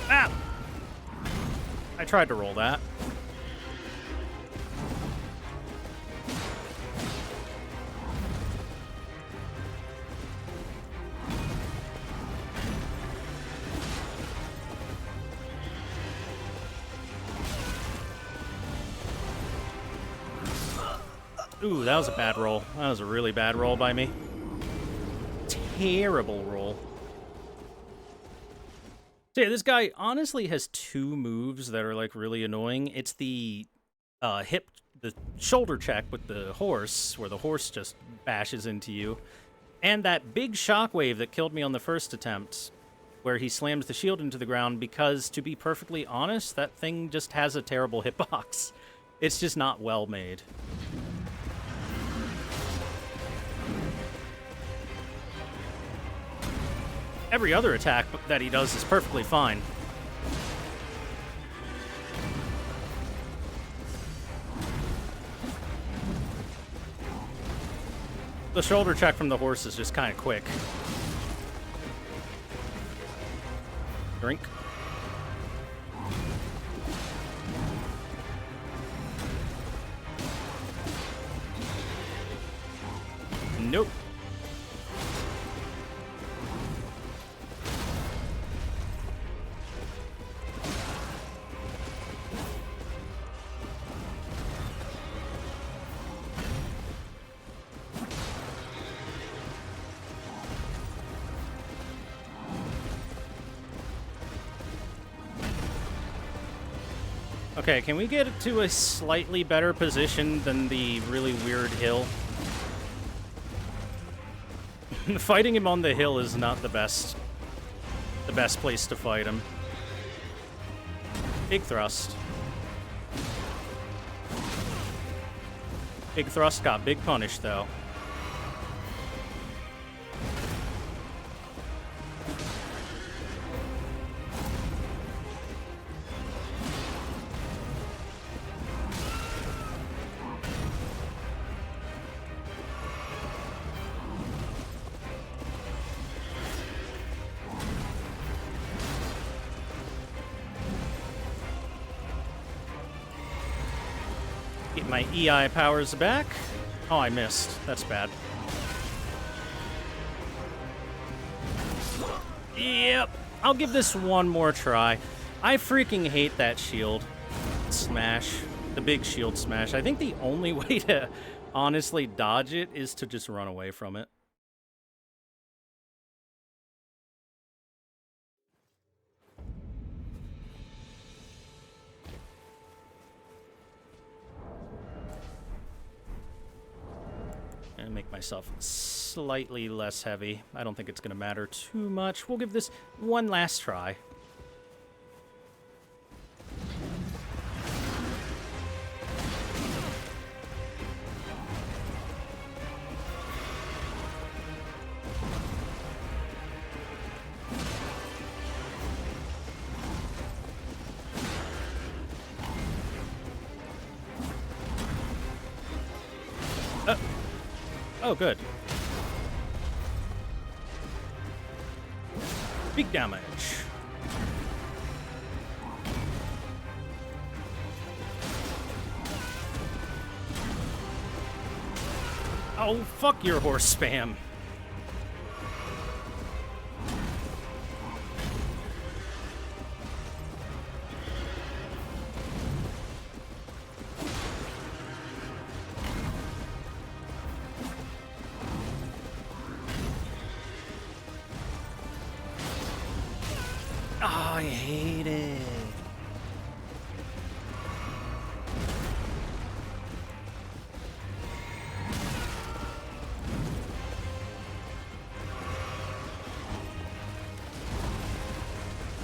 Ah! I tried to roll that. Ooh, that was a bad roll. That was a really bad roll by me. Terrible roll. So yeah, this guy honestly has two moves that are like really annoying. It's the the shoulder check with the horse, where the horse just bashes into you, and that big shockwave that killed me on the first attempt, where he slams the shield into the ground, because, to be perfectly honest, that thing just has a terrible hitbox. It's just not well made. Every other attack that he does is perfectly fine. The shoulder check from the horse is just kind of quick. Drink. Nope. Okay, can we get it to a slightly better position than the really weird hill? Fighting him on the hill is not the best place to fight him. Big thrust. Big thrust got big punish, though. Get my EI powers back. Oh, I missed. That's bad. Yep. I'll give this one more try. I freaking hate that shield smash. The big shield smash. I think the only way to honestly dodge it is to just run away from it. And make myself slightly less heavy. I don't think it's going to matter too much. We'll give this one last try. Oh, good. Big damage. Oh, fuck your horse spam. hate it.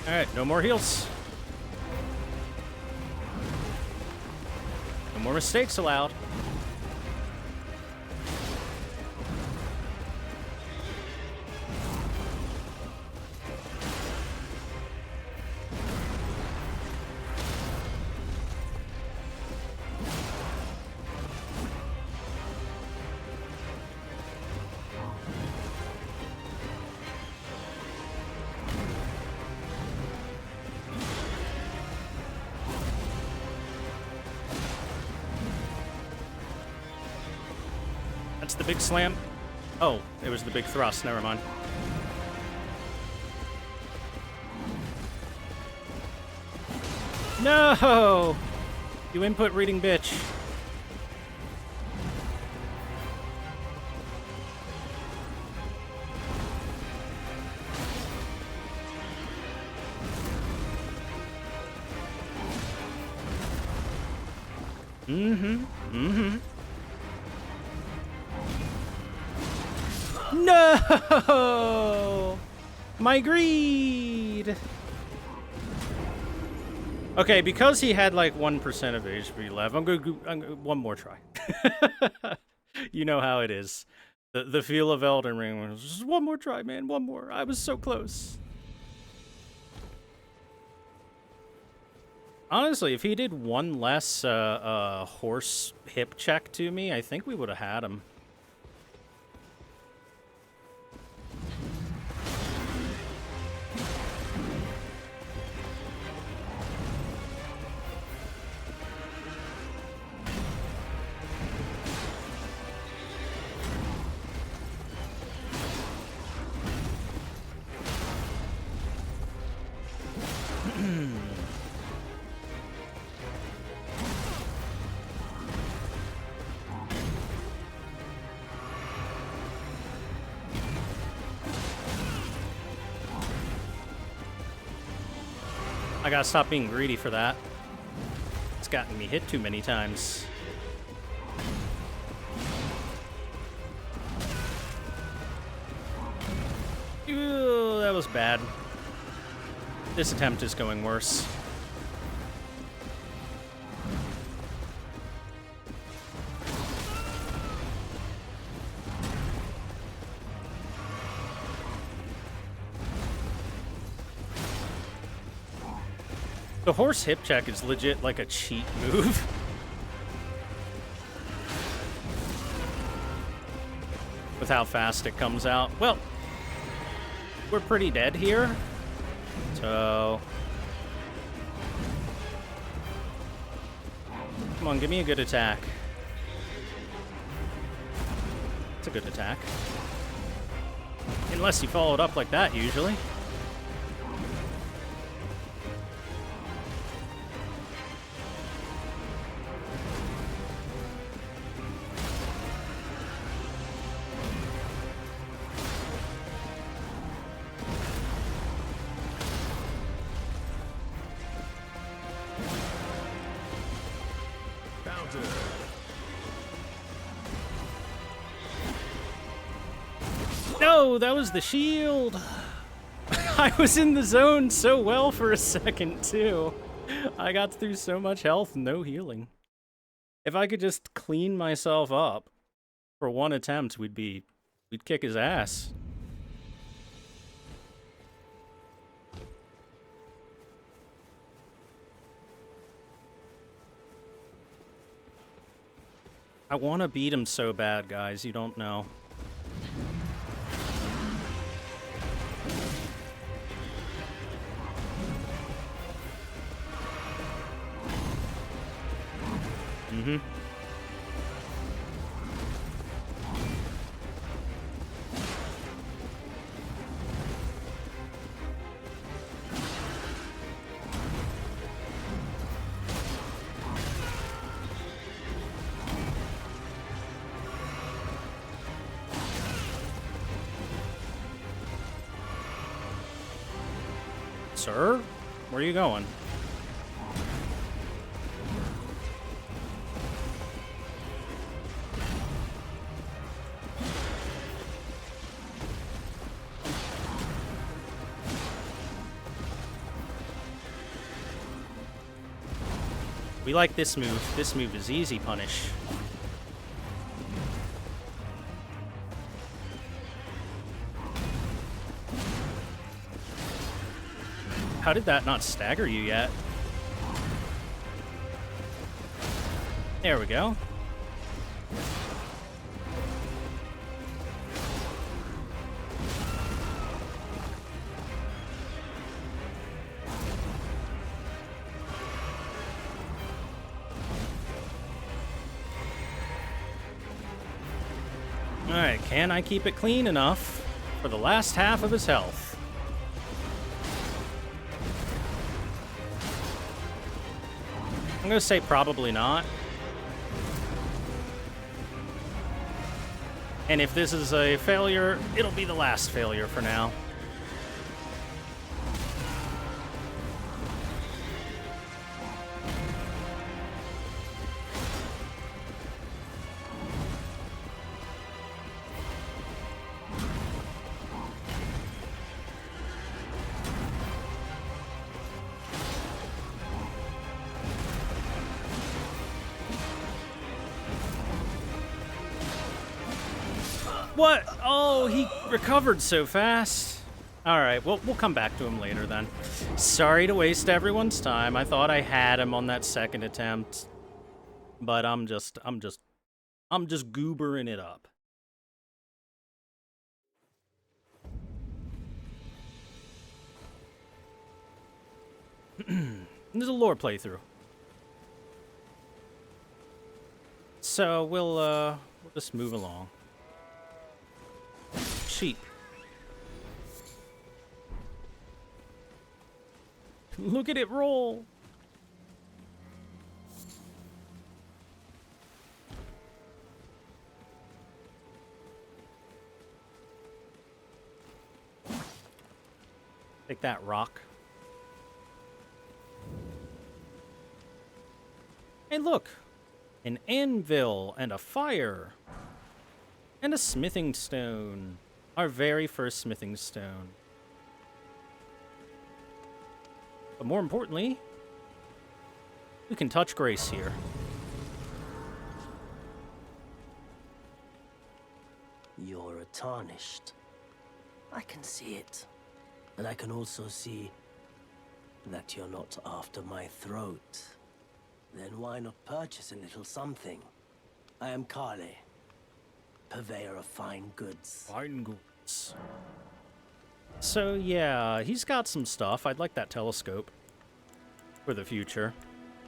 Alright, no more heals. No more mistakes allowed. That's the big slam. Oh, it was the big thrust. Never mind. No! You input reading bitch. No! My greed! Okay, because he had like 1% of HP left, I'm gonna one more try. You know how it is. The feel of Elden Ring was just one more try, man, one more. I was so close. Honestly, if he did one less horse hip check to me, I think we would have had him. I gotta stop being greedy for that. It's gotten me hit too many times. Ooh, that was bad. This attempt is going worse. The horse hip check is legit like a cheat move. With how fast it comes out. Well, we're pretty dead here. So... come on, give me a good attack. It's a good attack. Unless you follow it up like that, usually. No, that was the shield. I was in the zone so well for a second, too. I got through so much health, no healing. If I could just clean myself up for one attempt, we'd kick his ass. I want to beat him so bad, guys. You don't know. Mm-hmm. Sir? Where are you going? We like this move. This move is easy punish. How did that not stagger you yet? There we go. Alright, can I keep it clean enough for the last half of his health? I'm gonna say probably not. And if this is a failure, it'll be the last failure for now. What? Oh, he recovered so fast. All right, well, we'll come back to him later then. Sorry to waste everyone's time. I thought I had him on that second attempt, but I'm just goobering it up. There's a lore playthrough. So we'll just move along. Sheep. Look at it roll. Take that, rock. Hey, look. An anvil and a fire. And a smithing stone. Our very first smithing stone. But more importantly, we can touch grace here. You're tarnished. I can see it. And I can also see that you're not after my throat. Then why not purchase a little something? I am Kale, purveyor of fine goods. Fine goods. So yeah, he's got some stuff. I'd like that telescope for the future,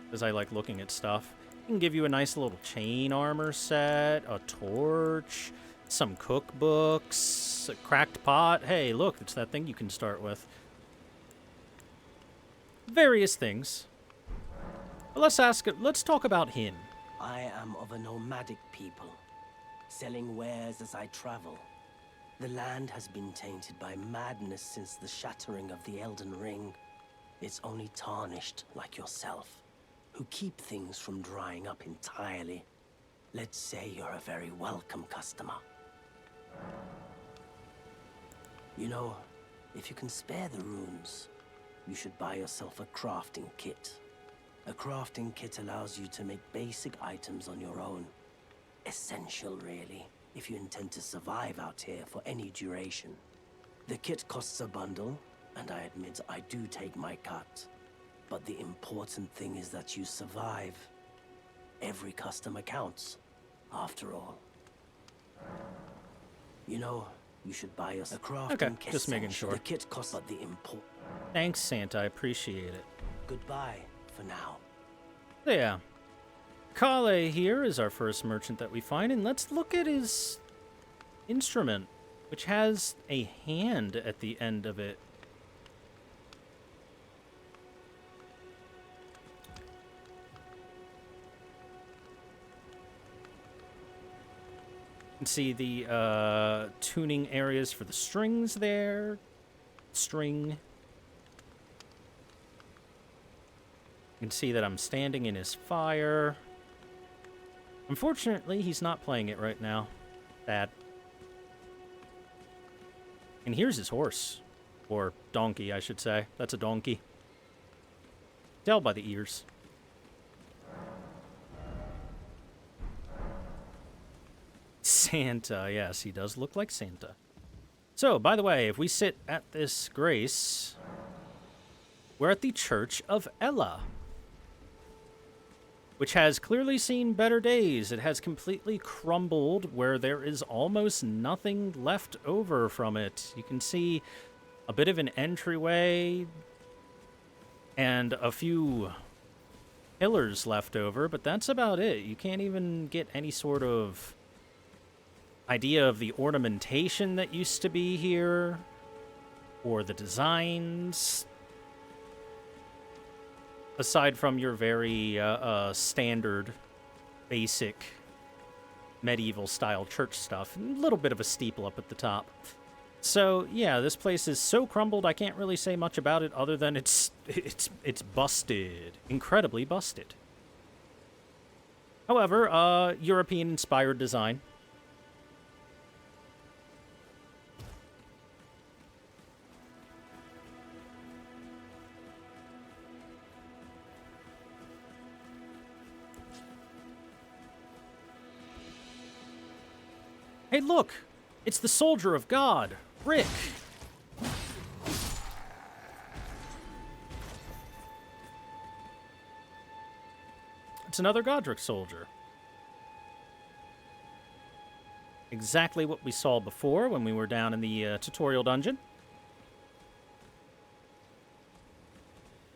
because I like looking at stuff. He can give you a nice little chain armor set, a torch, some cookbooks, a cracked pot. Hey, look, it's that thing you can start with. Various things. But let's talk about him. I am of a nomadic people, selling wares as I travel. The land has been tainted by madness since the shattering of the Elden Ring. It's only tarnished like yourself, who keep things from drying up entirely. Let's say you're a very welcome customer. You know, if you can spare the runes, you should buy yourself a crafting kit. A crafting kit allows you to make basic items on your own. Essential, really, if you intend to survive out here for any duration. The kit costs a bundle, and I admit I do take my cut. But the important thing is that you survive. Every customer counts, after all. You know, you should buy us a crafting kit. Just making sure. The kit costs, but the important... Thanks, Santa. I appreciate it. Goodbye for now. Yeah. Kale here is our first merchant that we find, and let's look at his instrument, which has a hand at the end of it. You can see the tuning areas for the strings there. String. You can see that I'm standing in his fire. Unfortunately, he's not playing it right now. Bad. And here's his horse. Or donkey, I should say. That's a donkey. Tell by the ears. Santa, yes, he does look like Santa. So, by the way, if we sit at this grace, we're at the Church of Ella, which has clearly seen better days. It has completely crumbled where there is almost nothing left over from it. You can see a bit of an entryway and a few pillars left over, but that's about it. You can't even get any sort of idea of the ornamentation that used to be here, or the designs, aside from your very standard, basic, medieval-style church stuff. And a little bit of a steeple up at the top. So, yeah, this place is so crumbled, I can't really say much about it other than it's busted. Incredibly busted. However, European-inspired design. Hey, look! It's the soldier of God, Rick! It's another Godric soldier. Exactly what we saw before when we were down in the tutorial dungeon.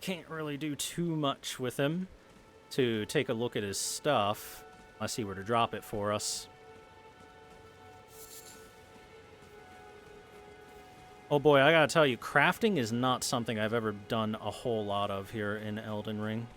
Can't really do too much with him to take a look at his stuff, unless he were to drop it for us. Oh boy, I gotta tell you, crafting is not something I've ever done a whole lot of here in Elden Ring.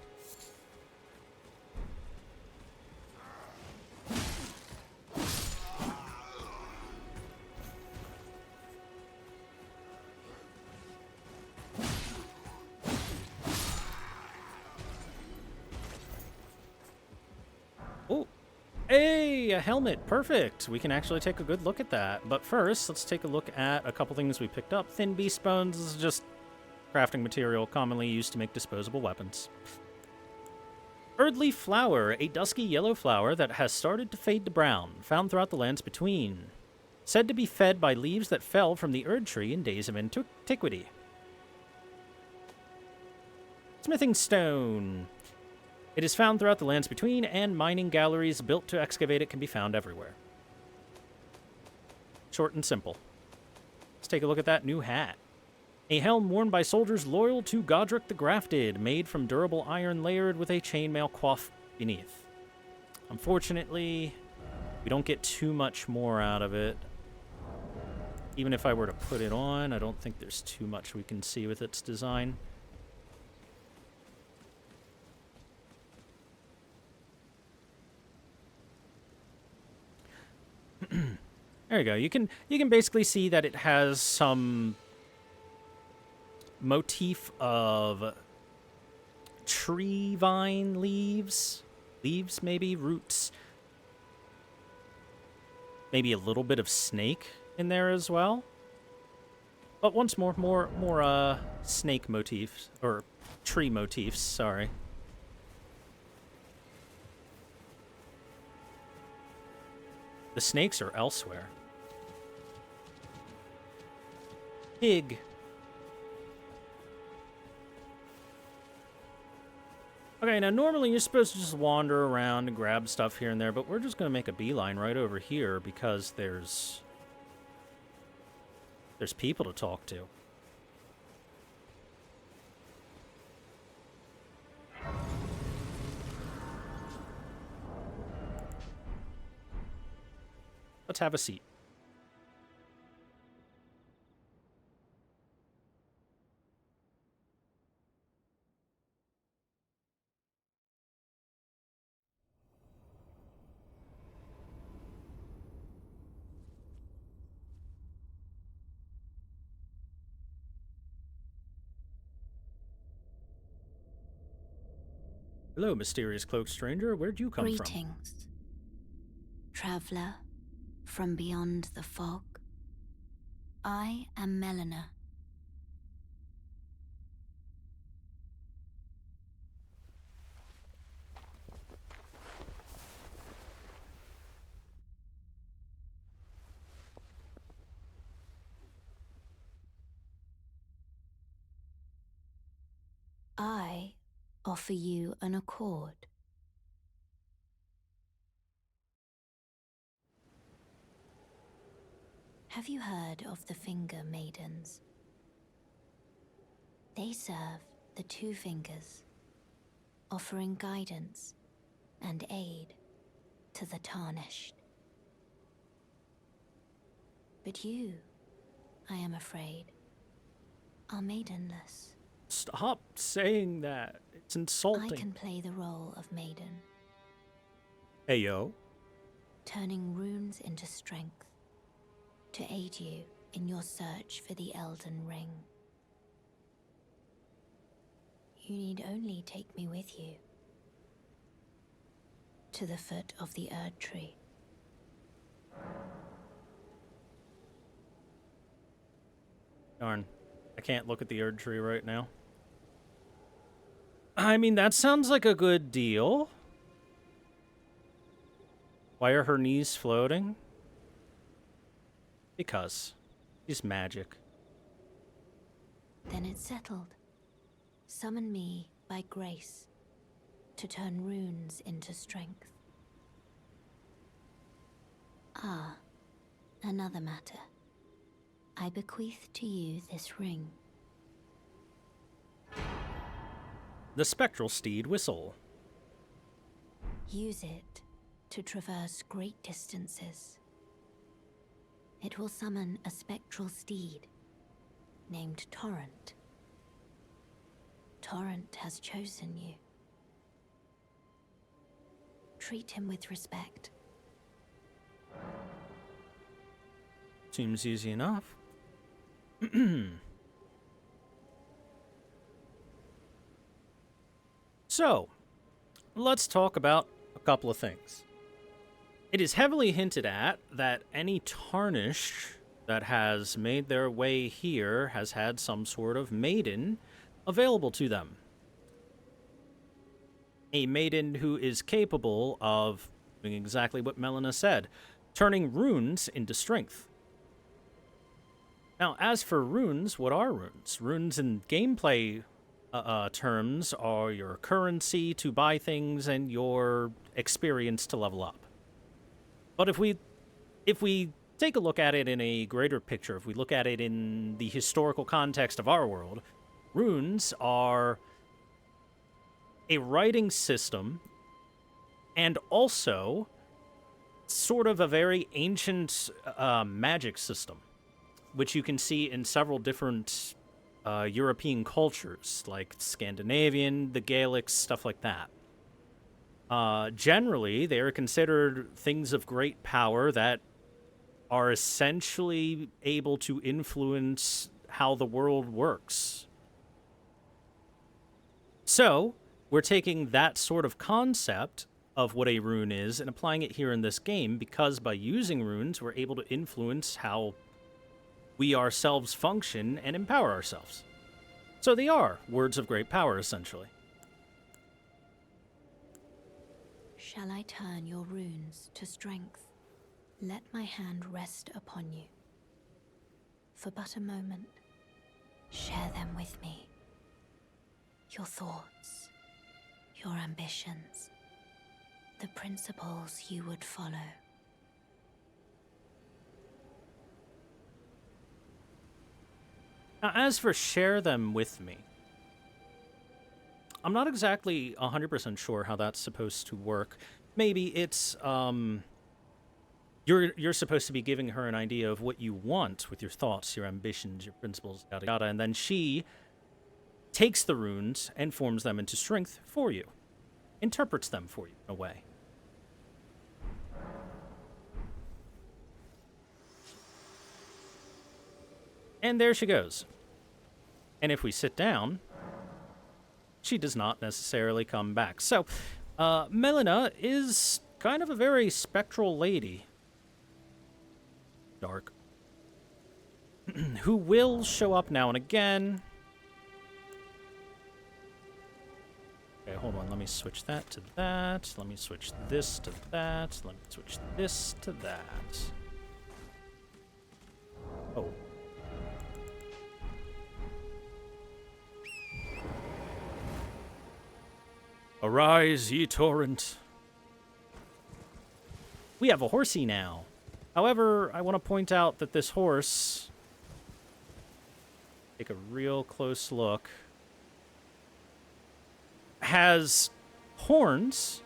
Oh, hey, a helmet, perfect. We can actually take a good look at that. But first, let's take a look at a couple things we picked up. Thin beast bones is just crafting material commonly used to make disposable weapons. Earthly flower, a dusky yellow flower that has started to fade to brown, found throughout the lands between. Said to be fed by leaves that fell from the Erd tree in days of antiquity. Smithing stone. It is found throughout the lands between, and mining galleries built to excavate it can be found everywhere. Short and simple. Let's take a look at that new hat. A helm worn by soldiers loyal to Godric the Grafted, made from durable iron layered with a chainmail coif beneath. Unfortunately, we don't get too much more out of it. Even if I were to put it on, I don't think there's too much we can see with its design. There you go. You can basically see that it has some motif of tree vine leaves, maybe roots, maybe a little bit of snake in there as well. But once more snake motifs or tree motifs. Sorry. The snakes are elsewhere. Pig. Okay, now normally you're supposed to just wander around and grab stuff here and there, but we're just going to make a beeline right over here because there's people to talk to. Let's have a seat. Hello, mysterious cloaked stranger. Where'd you come from? Greetings, traveler from beyond the fog. I am Melina. I offer you an accord. Have you heard of the Finger Maidens? They serve the Two Fingers, offering guidance and aid to the tarnished. But you, I am afraid, are maidenless. Stop saying that. It's insulting. I can play the role of maiden, Hey, yo. turning runes into strength to aid you in your search for the Elden Ring. You need only take me with you to the foot of the Erd Tree. Darn. I can't look at the Erd Tree right now. I mean, that sounds like a good deal. Why are her knees floating? Because she's magic. Then it's settled. Summon me by grace to turn runes into strength. Ah, another matter. I bequeath to you this ring. The spectral steed whistle. Use it to traverse great distances. It will summon a spectral steed named Torrent. Torrent has chosen you. Treat him with respect. Seems easy enough. So, let's talk about a couple of things. It is heavily hinted at that any tarnished that has made their way here has had some sort of maiden available to them. A maiden who is capable of doing exactly what Melina said, turning runes into strength. Now, as for runes, what are runes? Runes in gameplay terms are your currency to buy things and your experience to level up. But if we take a look at it in a greater picture, if we look at it in the historical context of our world, runes are a writing system and also sort of a very ancient magic system, which you can see in several different European cultures, like Scandinavian, the Gaelic, stuff like that. Generally, they are considered things of great power that are essentially able to influence how the world works. So, we're taking that sort of concept of what a rune is and applying it here in this game, because by using runes, we're able to influence how we ourselves function and empower ourselves. So they are words of great power, essentially. Shall I turn your runes to strength? Let my hand rest upon you. For but a moment, share them with me. Your thoughts, your ambitions, the principles you would follow. Now, as for share them with me, I'm not exactly 100% sure how that's supposed to work. Maybe it's, you're supposed to be giving her an idea of what you want with your thoughts, your ambitions, your principles, yada yada, and then she takes the runes and forms them into strength for you. Interprets them for you, in a way. And there she goes. And if we sit down, she does not necessarily come back. So, Melina is kind of a very spectral lady. Dark. Who will show up now and again. Okay, hold on. Let me switch that to that. Let me switch this to that. Let me switch this to that. Oh. Arise, ye torrent. We have a horsey now. However, I want to point out that this horse... Take a real close look. Has horns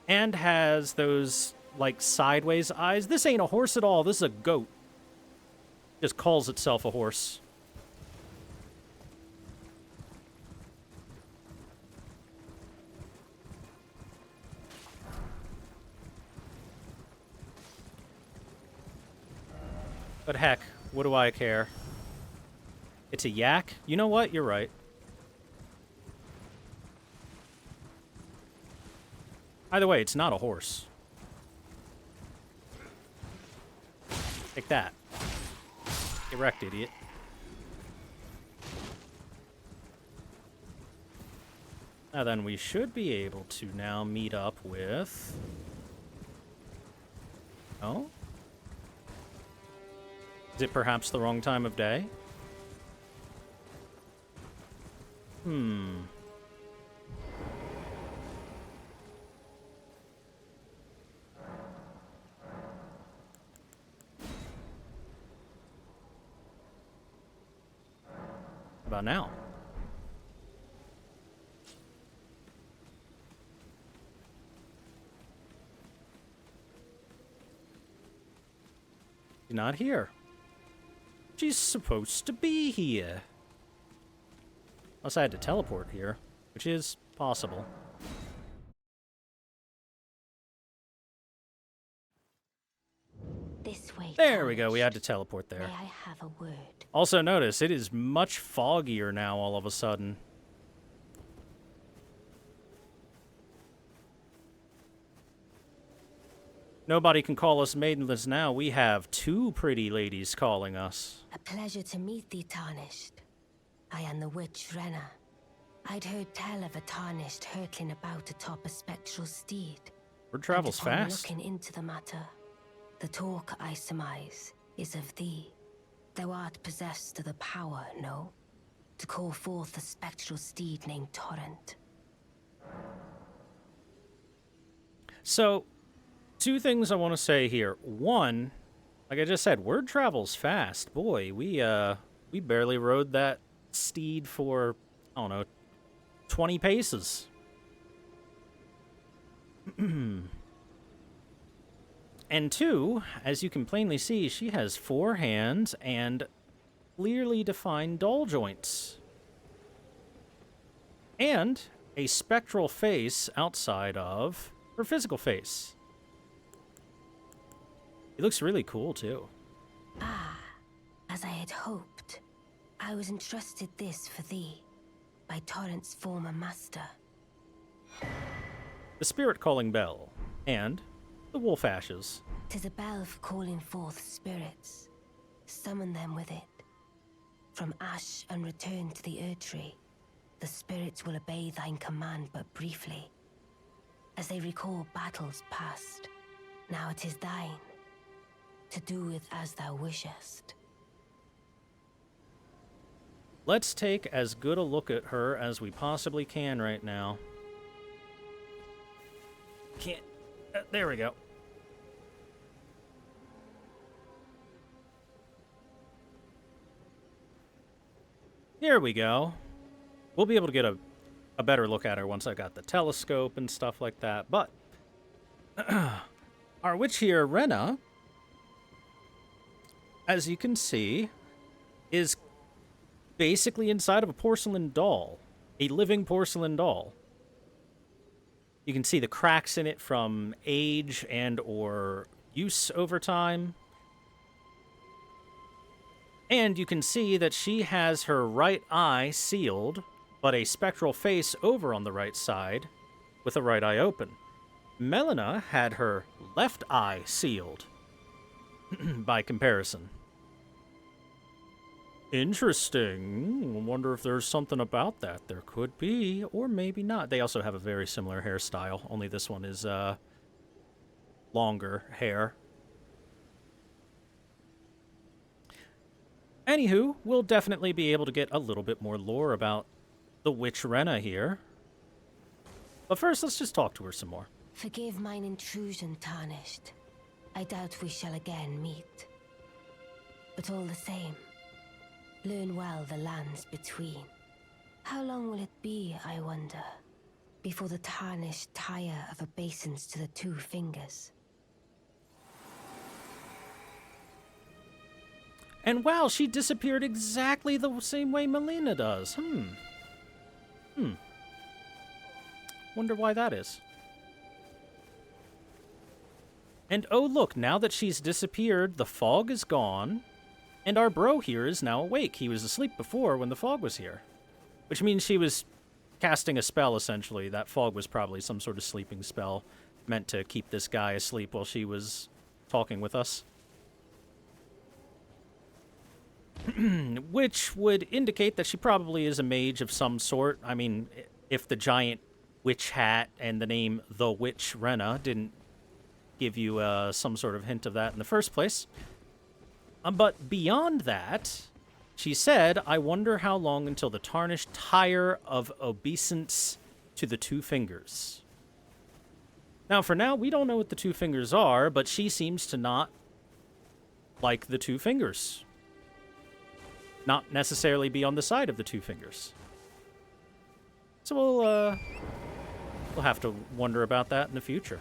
and has those, like, sideways eyes. This ain't a horse at all. This is a goat. Just calls itself a horse. But heck, what do I care? It's a yak? You know what? You're right. Either way, it's not a horse. Take that. Get wrecked, idiot. Now then, we should be able to now meet up with... Oh? Is it perhaps the wrong time of day? How about now? She's not here. She's supposed to be here. Unless I had to teleport here, which is possible. This way. There we go. We had to teleport there. May I have a word? Also notice, it is much foggier now all of a sudden. Nobody can call us maidenless now. We have two pretty ladies calling us. A pleasure to meet thee, Tarnished. I am the witch Ranni. I'd heard tell of a Tarnished hurtling about atop a spectral steed. Word travels And upon fast. looking into the matter, the talk, I surmise, is of thee. Thou art possessed of the power, no? To call forth a spectral steed named Torrent. So, two things I want to say here. One, like I just said, word travels fast. Boy, we barely rode that steed for, I don't know, 20 paces. And two, as you can plainly see, she has 4 hands and clearly defined doll joints. And a spectral face outside of her physical face. He looks really cool, too. Ah, as I had hoped, I was entrusted this for thee, by Torrent's former master. The spirit calling bell, and the wolf ashes. 'Tis a bell for calling forth spirits. Summon them with it. From ash and return to the Erdtree, the spirits will obey thine command but briefly. As they recall battles past, now it is thine, to do with as thou wishest. Let's take as good a look at her as we possibly can right now. Can't... there we go. Here we go. We'll be able to get a better look at her once I got the telescope and stuff like that. But our witch here, Ranni, as you can see, is basically inside of a porcelain doll. A living porcelain doll. You can see the cracks in it from age and or use over time. And you can see that she has her right eye sealed but a spectral face over on the right side with the right eye open. Melina had her left eye sealed, by comparison. Interesting. I wonder if there's something about that. There could be, or maybe not. They also have a very similar hairstyle, only this one is longer hair. Anywho, we'll definitely be able to get a little bit more lore about the witch Ranni here. But first, let's just talk to her some more. Forgive mine intrusion, Tarnished. I doubt we shall again meet. But all the same, learn well the lands between. How long will it be, I wonder, before the Tarnished tire of obeisance to the two fingers? And wow, she disappeared exactly the same way Melina does. Wonder why that is. And oh look, now that she's disappeared, the fog is gone, and our bro here is now awake. He was asleep before when the fog was here. Which means she was casting a spell, essentially. That fog was probably some sort of sleeping spell meant to keep this guy asleep while she was talking with us. Which would indicate that she probably is a mage of some sort. I mean, if the giant witch hat and the name The Witch Ranni didn't give you some sort of hint of that in the first place. But beyond that, she said, I wonder how long until the Tarnished tire of obeisance to the two fingers. Now, for now, we don't know what the two fingers are, but she seems to not like the two fingers. Not necessarily be on the side of the two fingers. So we'll have to wonder about that in the future.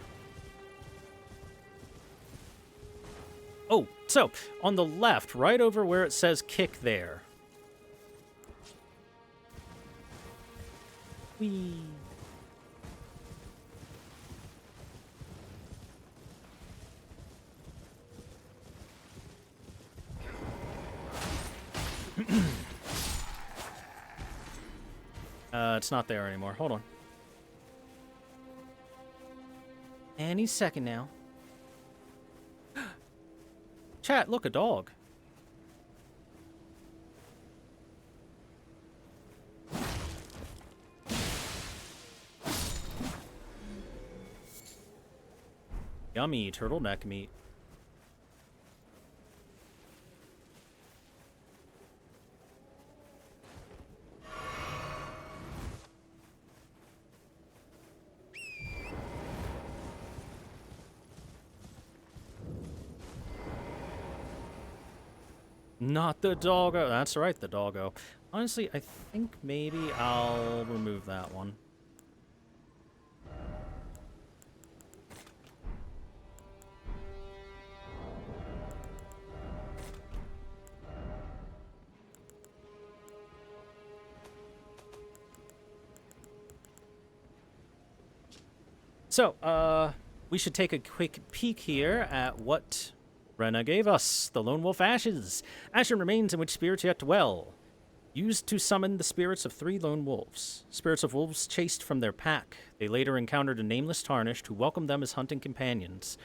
Oh, so, on the left, right over where it says kick there. Whee. It's not there anymore. Hold on. Any second now. Chat, look, a dog. Yummy turtleneck meat. Not the doggo. That's right, the doggo. Honestly, I think maybe I'll remove that one. So, we should take a quick peek here at what Ranni gave us. The Lone Wolf Ashes. Ashen remains in which spirits yet dwell. Used to summon the spirits of 3 lone wolves. Spirits of wolves chased from their pack. They later encountered a nameless Tarnished who welcomed them as hunting companions.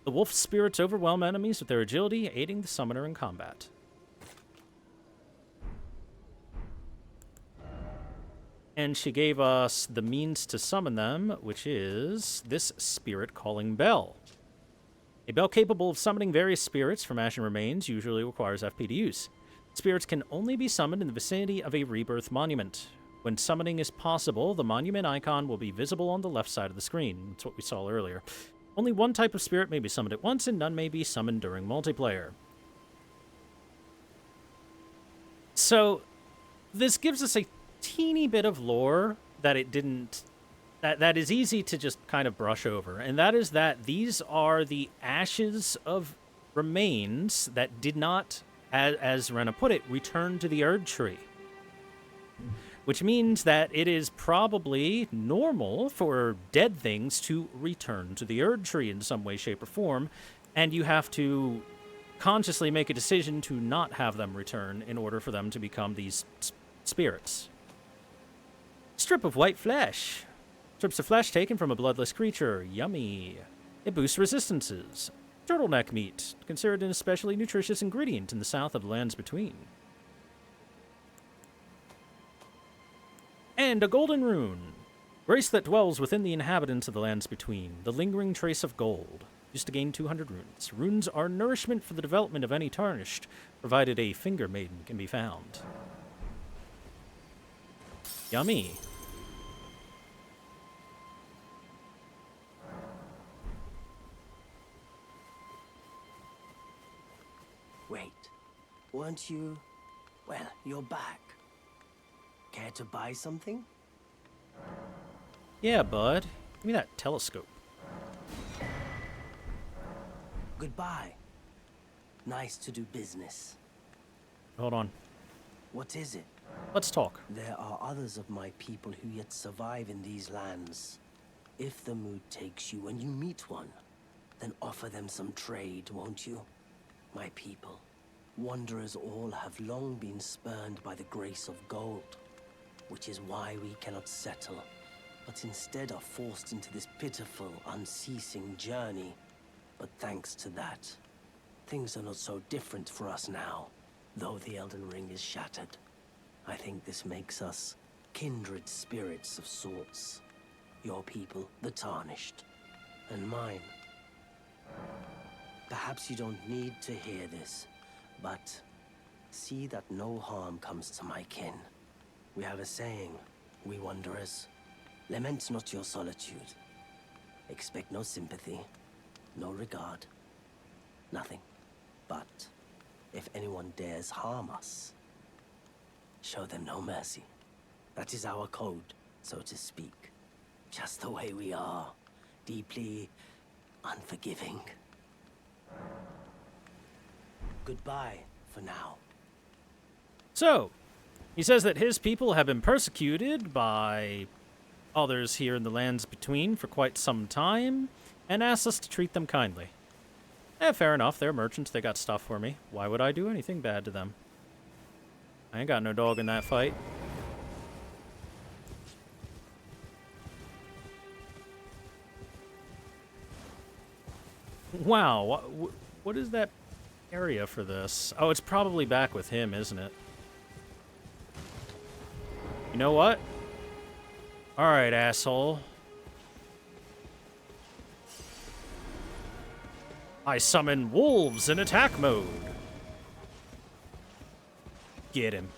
The wolf spirits overwhelm enemies with their agility, aiding the summoner in combat. And she gave us the means to summon them, which is this spirit calling bell. A bell capable of summoning various spirits from Ashen Remains usually requires FP to use. Spirits can only be summoned in the vicinity of a rebirth monument. When summoning is possible, the monument icon will be visible on the left side of the screen. That's what we saw earlier. Only one type of spirit may be summoned at once, and none may be summoned during multiplayer. So, this gives us a teeny bit of lore that it didn't... That is easy to just kind of brush over, and that is that these are the ashes of remains that did not, as Ranni put it, return to the Erd Tree. Which means that it is probably normal for dead things to return to the Erd Tree in some way, shape, or form, and you have to consciously make a decision to not have them return in order for them to become these spirits. Strip of white flesh. Strips of flesh taken from a bloodless creature. Yummy. It boosts resistances. Turtleneck meat, considered an especially nutritious ingredient in the south of the lands between. And a golden rune. Grace that dwells within the inhabitants of the lands between. The lingering trace of gold. Used to gain 200 runes. Runes are nourishment for the development of any tarnished, provided a finger maiden can be found. Yummy. Wait, weren't you... Well, you're back. Care to buy something? Yeah, bud. Give me that telescope. Goodbye. Nice to do business. Hold on. What is it? Let's talk. There are others of my people who yet survive in these lands. If the mood takes you and you meet one, then offer them some trade, won't you? My people, wanderers all have long been spurned by the grace of gold, which is why we cannot settle, but instead are forced into this pitiful, unceasing journey. But thanks to that, things are not so different for us now, though the Elden Ring is shattered. I think this makes us kindred spirits of sorts. Your people, the Tarnished, and mine. Perhaps you don't need to hear this, but see that no harm comes to my kin. We have a saying, we wanderers. Lament not your solitude. Expect no sympathy, no regard, nothing. But if anyone dares harm us, show them no mercy. That is our code, so to speak. Just the way we are, deeply unforgiving. Goodbye for now. So, he says that his people have been persecuted by others here in the lands between for quite some time, and asks us to treat them kindly. Fair enough, they're merchants, they got stuff for me. Why would I do anything bad to them? I ain't got no dog in that fight. Wow, what is that area for this? Oh, it's probably back with him, isn't it? You know what? Alright, asshole. I summon wolves in attack mode. Get him.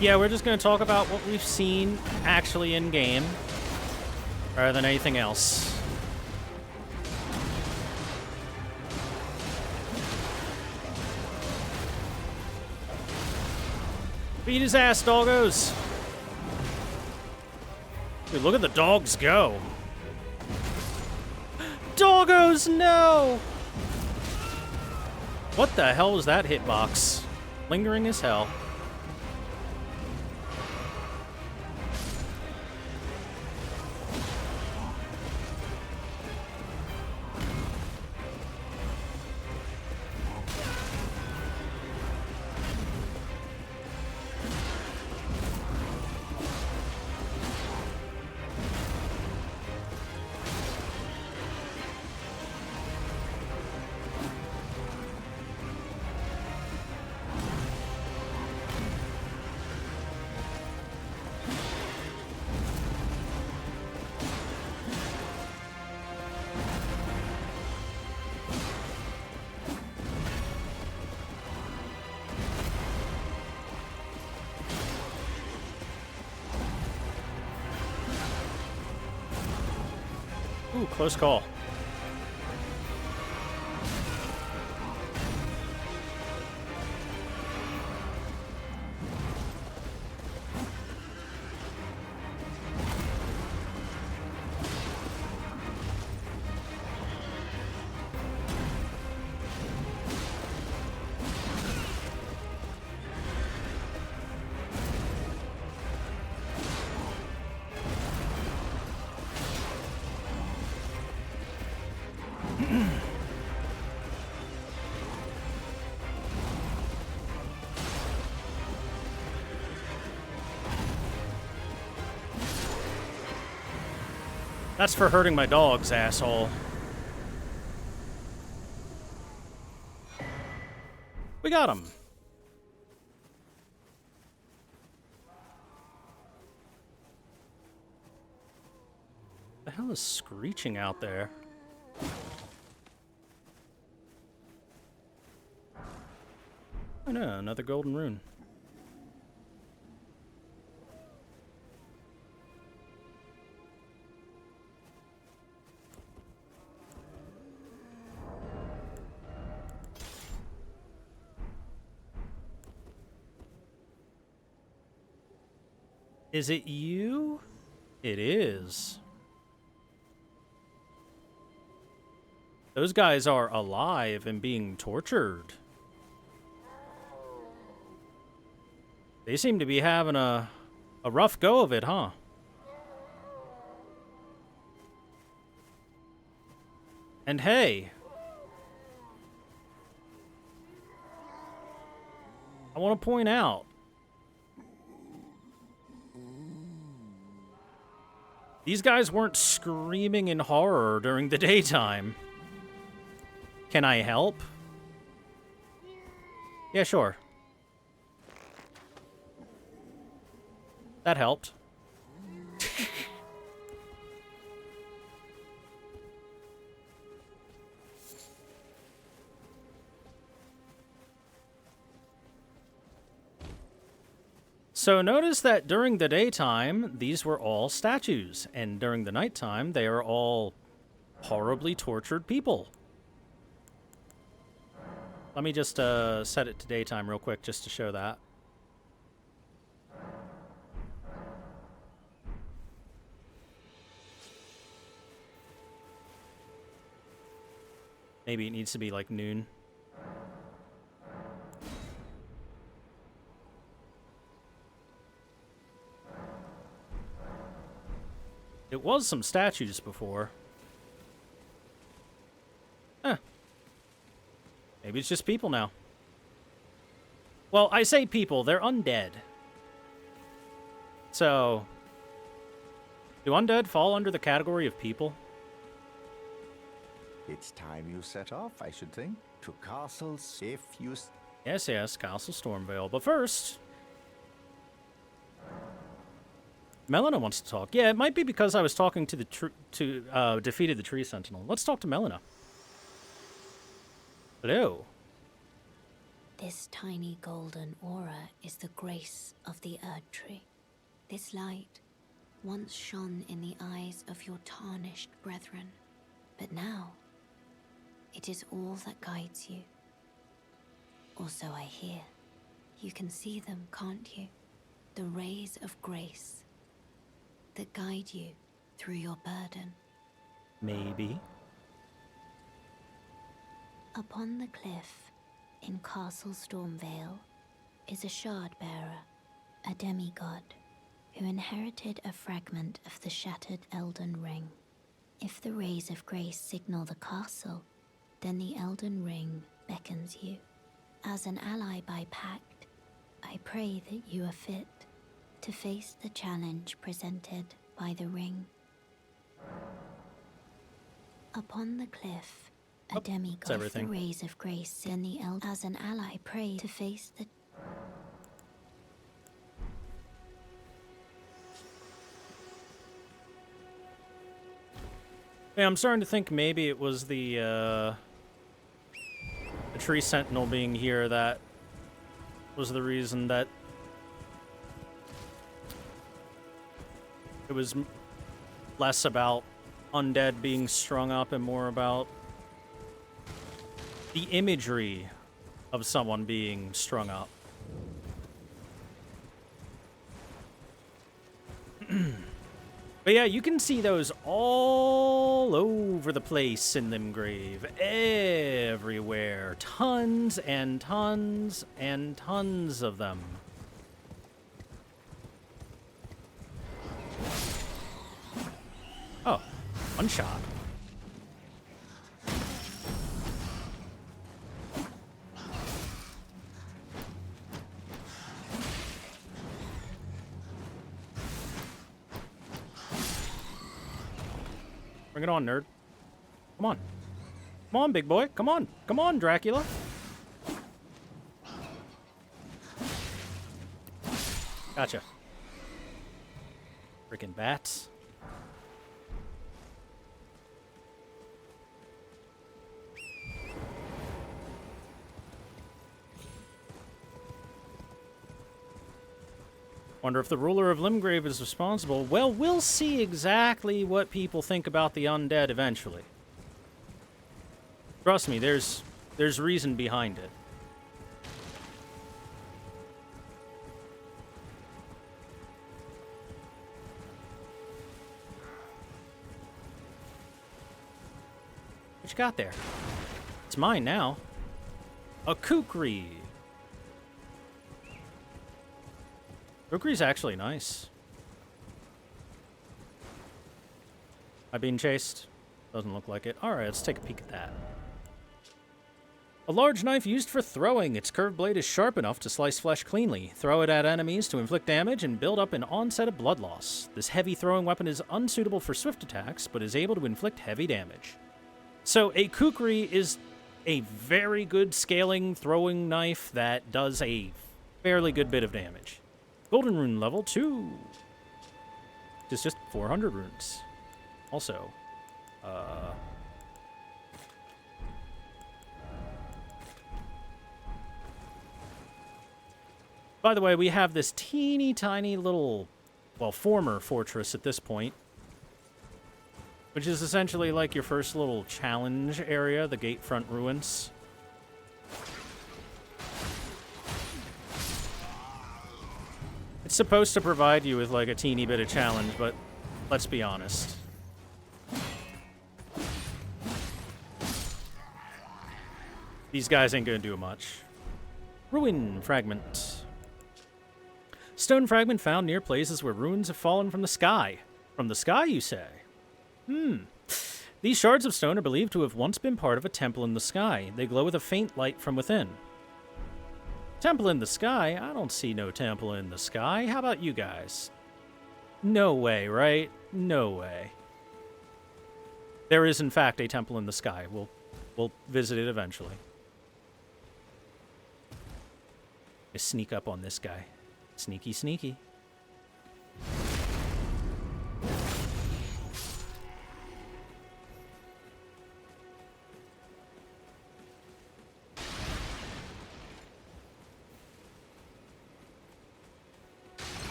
Yeah, we're just going to talk about what we've seen actually in-game, rather than anything else. Beat his ass, doggos! Dude, look at the dogs go. Doggos, no! What the hell was that hitbox? Lingering as hell. Ooh, close call. That's for hurting my dogs, asshole. We got him. The hell is screeching out there? Oh no, another golden rune. Is it you? It is. Those guys are alive and being tortured. They seem to be having a rough go of it, huh? And hey, I want to point out, these guys weren't screaming in horror during the daytime. Can I help? Yeah, sure. That helped. So notice that during the daytime, these were all statues, and during the nighttime, they are all horribly tortured people. Let me just set it to daytime real quick just to show that. Maybe it needs to be like noon. It was some statues before. Huh. Maybe it's just people now. Well, I say people, they're undead. So, do undead fall under the category of people? It's time you set off, I should think, to castles if you... Yes, yes, Castle Stormvale. But first, Melina wants to talk. Yeah, it might be because I was talking to the defeated the tree sentinel. Let's talk to Melina. Hello. This tiny golden aura is the grace of the Erd Tree. This light once shone in the eyes of your tarnished brethren, but now it is all that guides you. Or so I hear. You can see them, can't you? The rays of grace that guide you through your burden. Maybe. Upon the cliff in Castle Stormvale is a shard-bearer, a demigod, who inherited a fragment of the shattered Elden Ring. If the rays of grace signal the castle, then the Elden Ring beckons you. As an ally by pact, I pray that you are fit to face the challenge presented by the ring. Upon the cliff, a demigod with the rays of grace in the as an ally pray to face the... Yeah, I'm starting to think maybe it was the tree sentinel being here that was the reason that it was less about undead being strung up and more about the imagery of someone being strung up. But yeah, you can see those all over the place in Limgrave. Everywhere. Tons and tons and tons of them. Oh, one shot. Bring it on, nerd. Come on. Come on, big boy. Come on. Come on, Dracula. Gotcha. Freaking bats. Wonder if the ruler of Limgrave is responsible. Well, we'll see exactly what people think about the undead eventually. Trust me, there's reason behind it. What you got there? It's mine now. A kukri. Kukri's actually nice. Am I being chased? Doesn't look like it. Alright, let's take a peek at that. A large knife used for throwing. Its curved blade is sharp enough to slice flesh cleanly. Throw it at enemies to inflict damage and build up an onset of blood loss. This heavy throwing weapon is unsuitable for swift attacks, but is able to inflict heavy damage. So a kukri is a very good scaling throwing knife that does a fairly good bit of damage. Golden rune level 2. It's just 400 runes. Also, by the way, we have this teeny tiny little, well, former fortress at this point, which is essentially like your first little challenge area, the Gatefront ruins. It's supposed to provide you with like a teeny bit of challenge, but let's be honest. These guys ain't gonna do much. Ruin fragment. Stone fragment found near places where ruins have fallen from the sky. From the sky, you say? These shards of stone are believed to have once been part of a temple in the sky. They glow with a faint light from within. Temple in the sky? I don't see no temple in the sky. How about you guys? No way, right? No way. There is, in fact, a temple in the sky. We'll visit it eventually. Just sneak up on this guy. Sneaky, sneaky.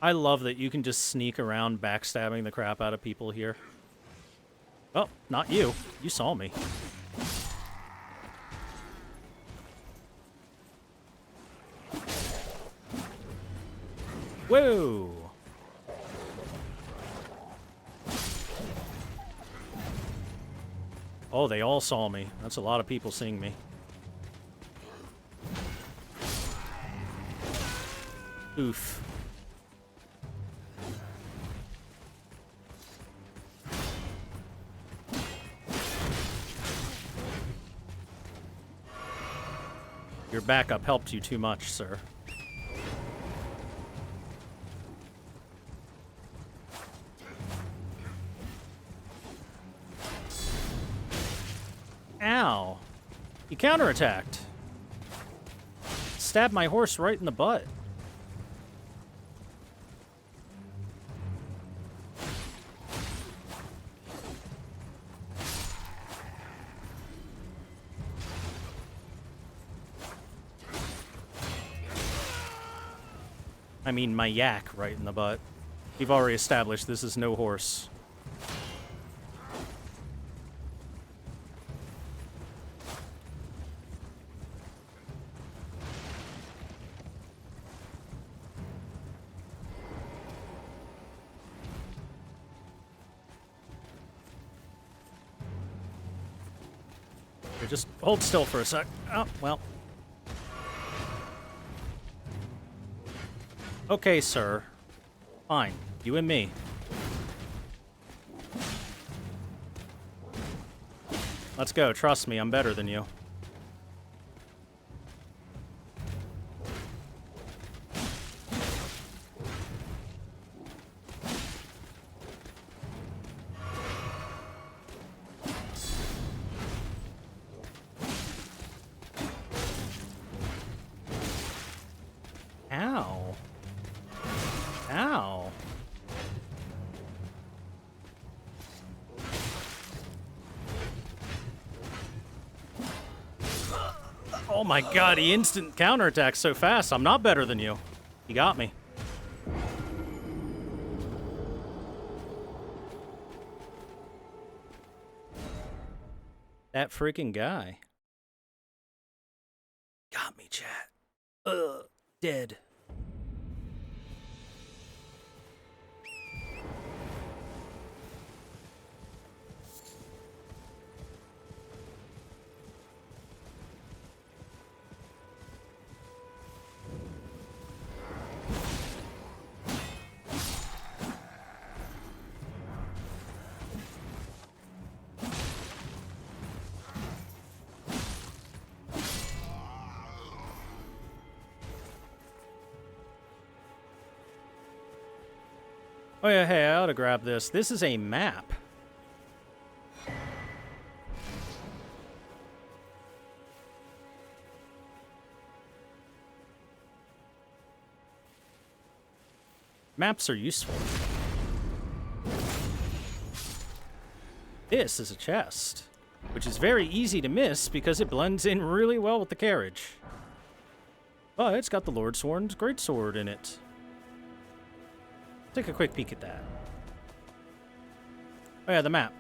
I love that you can just sneak around backstabbing the crap out of people here. Oh, not you. You saw me. Whoa! Oh, they all saw me. That's a lot of people seeing me. Oof. Your backup helped you too much, sir. Ow. He counterattacked. Stabbed my horse right in the butt. I mean, my yak right in the butt. We've already established this is no horse. Here, just hold still for a sec. Oh, well. Okay, sir. Fine. You and me. Let's go. Trust me, I'm better than you. Oh my god, he instant counterattacks so fast. I'm not better than you. You got me. That freaking guy. Got me, chat. Dead. Oh yeah, hey, I ought to grab this. This is a map. Maps are useful. This is a chest, which is very easy to miss because it blends in really well with the carriage. But it's got the Lord Sworn's greatsword in it. Take a quick peek at that. Oh yeah, the map.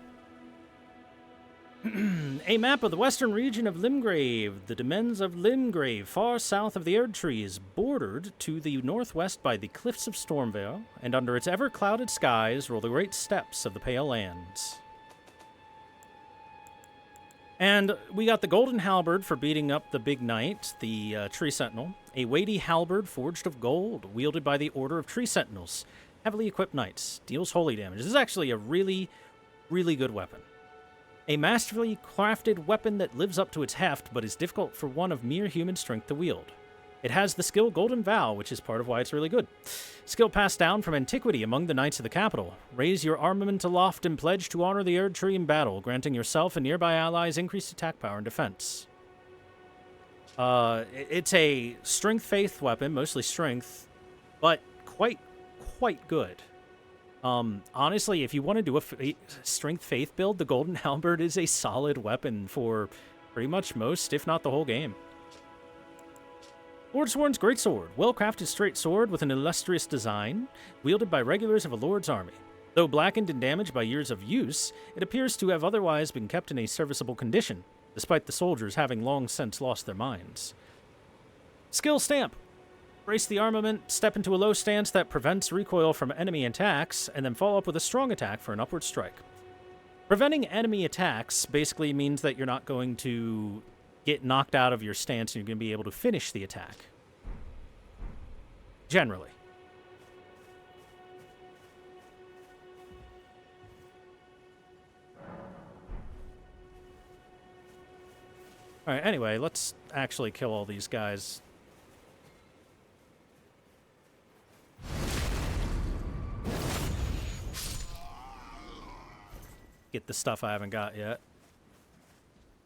A map of the western region of Limgrave, the demesnes of Limgrave, far south of the Erd Trees, bordered to the northwest by the cliffs of Stormvale, and under its ever-clouded skies roll the great steppes of the Pale Lands. And we got the Golden Halberd for beating up the Big Knight, the Tree Sentinel, a weighty halberd forged of gold, wielded by the Order of Tree Sentinels. Heavily equipped knights, deals holy damage. This is actually a really, really good weapon. A masterfully crafted weapon that lives up to its heft, but is difficult for one of mere human strength to wield. It has the skill Golden Vow, which is part of why it's really good. Skill passed down from antiquity among the knights of the capital. Raise your armament aloft and pledge to honor the Erd Tree in battle, granting yourself and nearby allies increased attack power and defense. It's a strength faith weapon, mostly strength, but quite good. Honestly, if you want to do a strength faith build, the Golden Halberd is a solid weapon for pretty much most, if not the whole game. Lord Sworn's greatsword, well-crafted straight sword with an illustrious design, wielded by regulars of a lord's army. Though blackened and damaged by years of use, it appears to have otherwise been kept in a serviceable condition, despite the soldiers having long since lost their minds. Skill stamp. Brace the armament, step into a low stance that prevents recoil from enemy attacks, and then follow up with a strong attack for an upward strike. Preventing enemy attacks basically means that you're not going to get knocked out of your stance and you're going to be able to finish the attack. Generally. Alright, anyway, let's actually kill all these guys. Get the stuff I haven't got yet.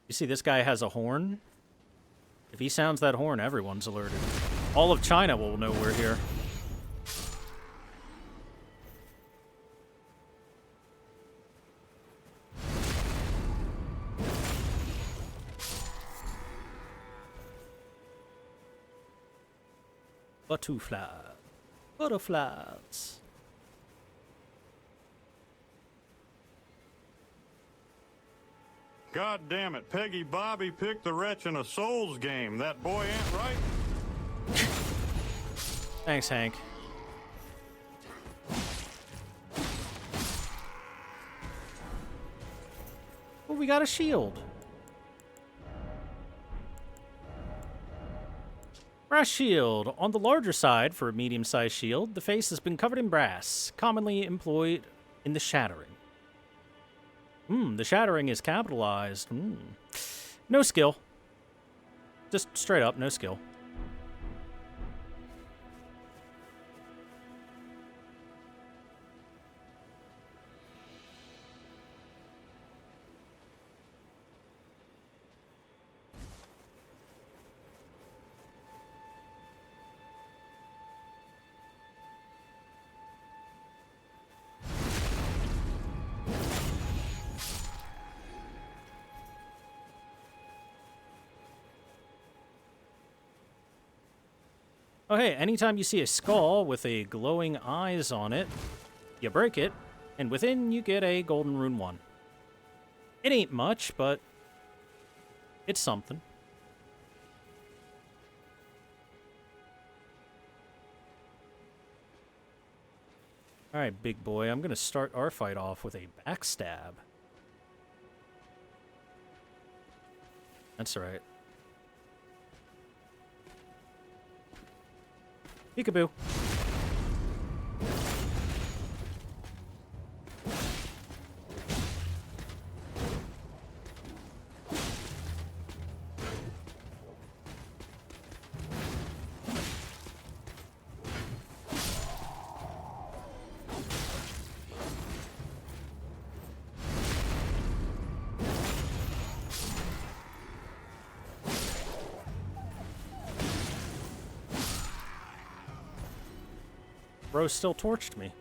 You see, this guy has a horn. If he sounds that horn, everyone's alerted. All of China will know we're here. Butterflies. God damn it, Peggy Bobby picked the wretch in a Souls game. That boy ain't right. Thanks, Hank. Oh, we got a shield. Brass shield. On the larger side, for a medium-sized shield, the face has been covered in brass, commonly employed in the shattering. The shattering is capitalized. No skill. Just straight up, no skill. Oh hey, anytime you see a skull with a glowing eyes on it, you break it, and within you get a golden rune 1. It ain't much, but it's something. Alright, big boy, I'm gonna start our fight off with a backstab. That's right. Peekaboo. Bro still torched me.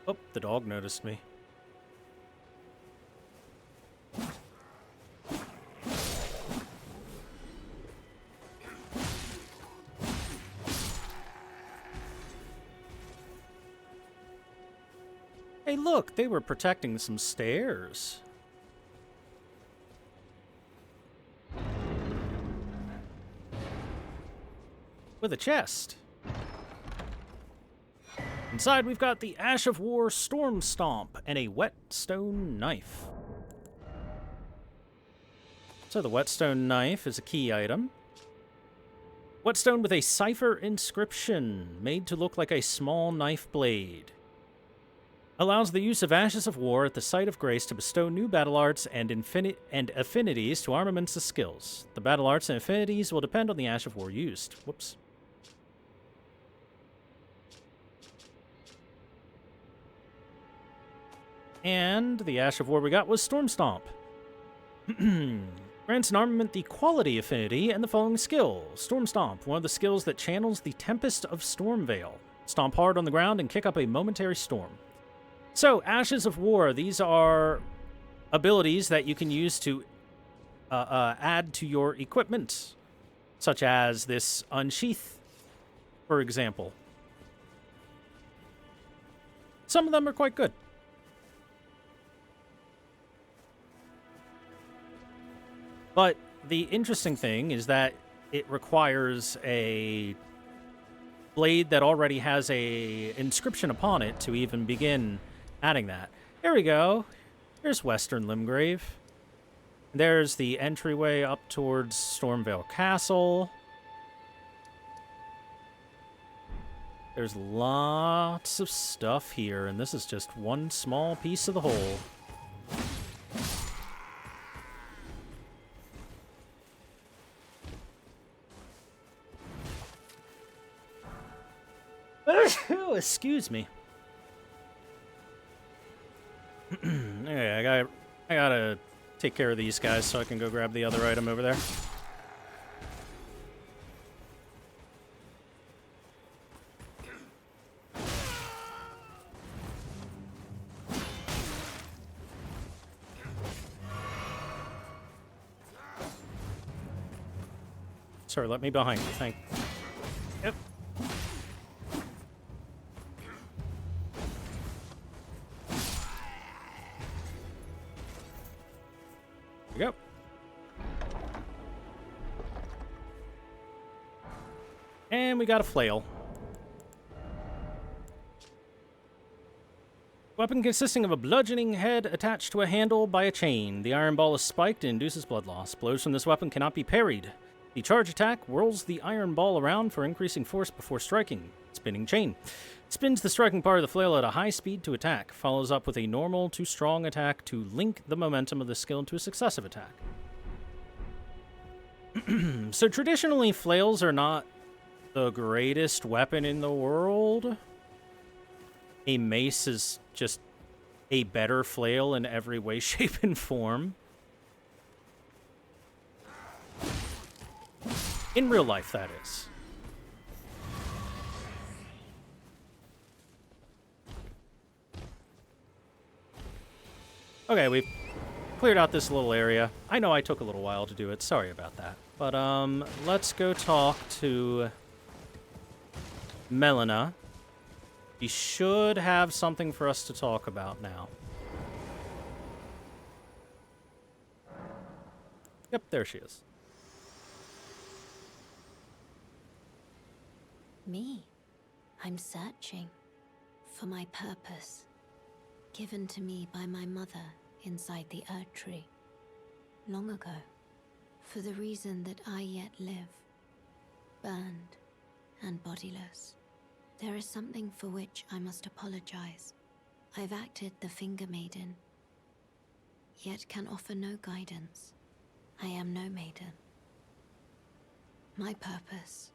Oh, the dog noticed me. Hey, look, they were protecting some stairs. With a chest. Inside, we've got the Ash of War Storm Stomp and a whetstone knife. So the whetstone knife is a key item. Whetstone with a cipher inscription, made to look like a small knife blade. Allows the use of Ashes of War at the site of grace to bestow new battle arts and affinities to armaments and skills. The battle arts and affinities will depend on the Ash of War used. Whoops. And the Ash of War we got was Storm Stomp. Grants an armament the quality affinity and the following skill. Storm Stomp, one of the skills that channels the Tempest of Stormveil. Stomp hard on the ground and kick up a momentary storm. So, Ashes of War, these are abilities that you can use to add to your equipment, such as this Unsheath, for example. Some of them are quite good. But the interesting thing is that it requires a blade that already has a inscription upon it to even begin adding that. There we go. Here's Western Limgrave. There's the entryway up towards Stormveil Castle. There's lots of stuff here, and this is just one small piece of the whole. Oh, excuse me. Okay, I gotta take care of these guys so I can go grab the other item over there. Sir, let me behind you, thank you. Yep. There we go. And we got a flail. Weapon consisting of a bludgeoning head attached to a handle by a chain. The iron ball is spiked and induces blood loss. Blows from this weapon cannot be parried. The charge attack whirls the iron ball around for increasing force before striking. Spinning chain. Spins the striking part of the flail at a high speed to attack. Follows up with a normal to strong attack to link the momentum of the skill into a successive attack. So traditionally, flails are not the greatest weapon in the world. A mace is just a better flail in every way, shape, and form. In real life, that is. Okay, we've cleared out this little area. I know I took a little while to do it. Sorry about that. But, let's go talk to Melina. She should have something for us to talk about now. Yep, there she is. Me. I'm searching for my purpose, given to me by my mother inside the Erd Tree, long ago, for the reason that I yet live, burned and bodiless. There is something for which I must apologize. I've acted the Finger Maiden, yet can offer no guidance. I am no maiden. My purpose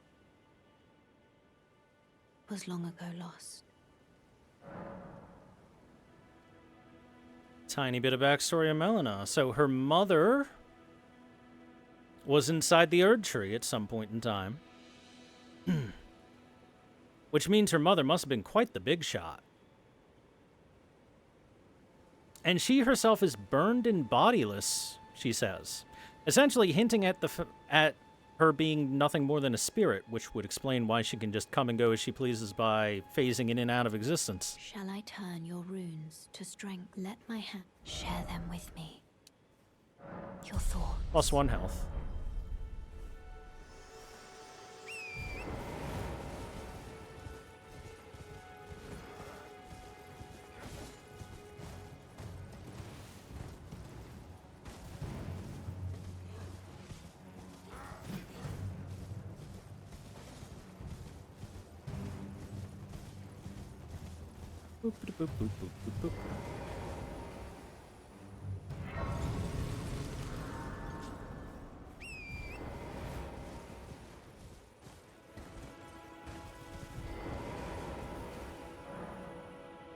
was long ago lost. Tiny bit of backstory of Melina. So her mother was inside the Erd Tree at some point in time. Which means her mother must have been quite the big shot. And she herself is burned and bodiless, she says. Essentially hinting at at her being nothing more than a spirit, which would explain why she can just come and go as she pleases by phasing in and out of existence. Shall I turn your runes to strength? Let my hand share them with me. Your thoughts. +1 health. Boop, boop, boop, boop, boop, boop.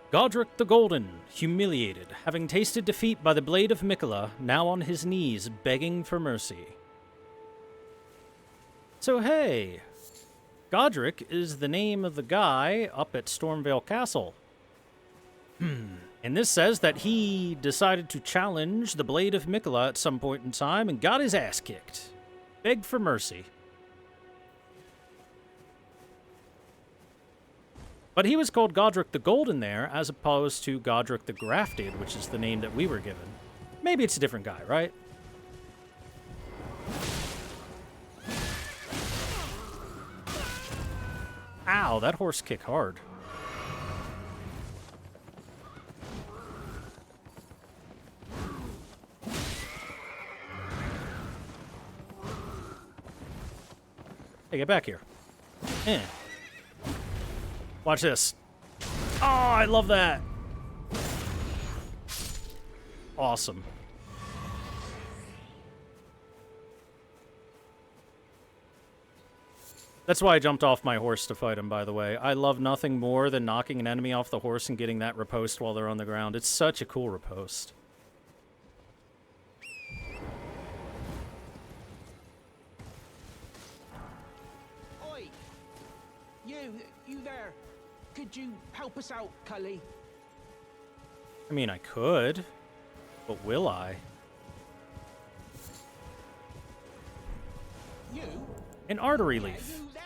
Godric the Golden, humiliated, having tasted defeat by the Blade of Mikola, now on his knees begging for mercy. So hey, Godric is the name of the guy up at Stormvale Castle. And this says that he decided to challenge the Blade of Mikola at some point in time and got his ass kicked. Begged for mercy. But he was called Godric the Golden there, as opposed to Godric the Grafted, which is the name that we were given. Maybe it's a different guy, right? Ow, that horse kicked hard. Hey, get back here. Eh. Watch this. Oh, I love that. Awesome. That's why I jumped off my horse to fight him, by the way. I love nothing more than knocking an enemy off the horse and getting that riposte while they're on the ground. It's such a cool riposte. Oi! You there? Could you help us out, Cully? I mean, I could, but will I? You? An artery Yeah, leaf. you there?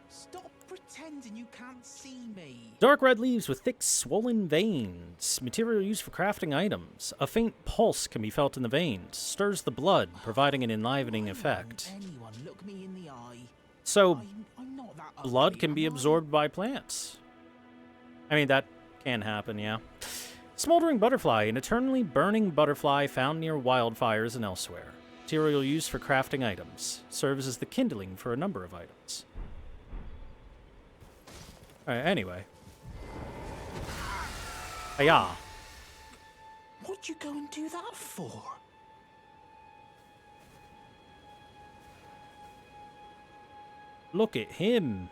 Stop pretending you can't see me. Dark red leaves with thick, swollen veins. Material used for crafting items. A faint pulse can be felt in the veins. Stirs the blood, providing an enlivening effect. Anyone look me in the eye. So, I'm not that blood ugly, can be am I? absorbed by plants. I mean, that can happen, yeah. Smoldering butterfly, an eternally burning butterfly found near wildfires and elsewhere. Material used for crafting items. Serves as the kindling for a number of items. Alright, anyway. Hiya. What'd you go and do that for? Look at him.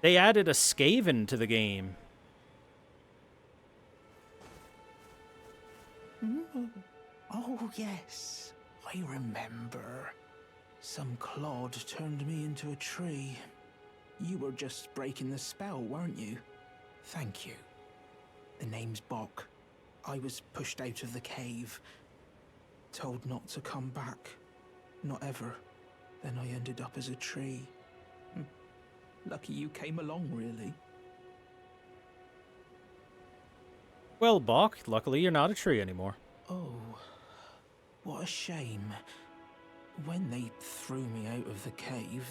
They added a Skaven to the game. Oh, yes. I remember. Some clod turned me into a tree. You were just breaking the spell, weren't you? Thank you. The name's Bock. I was pushed out of the cave. Told not to come back. Not ever. Then I ended up as a tree. Lucky you came along, really. Well, Bach, luckily you're not a tree anymore. Oh, what a shame. When they threw me out of the cave,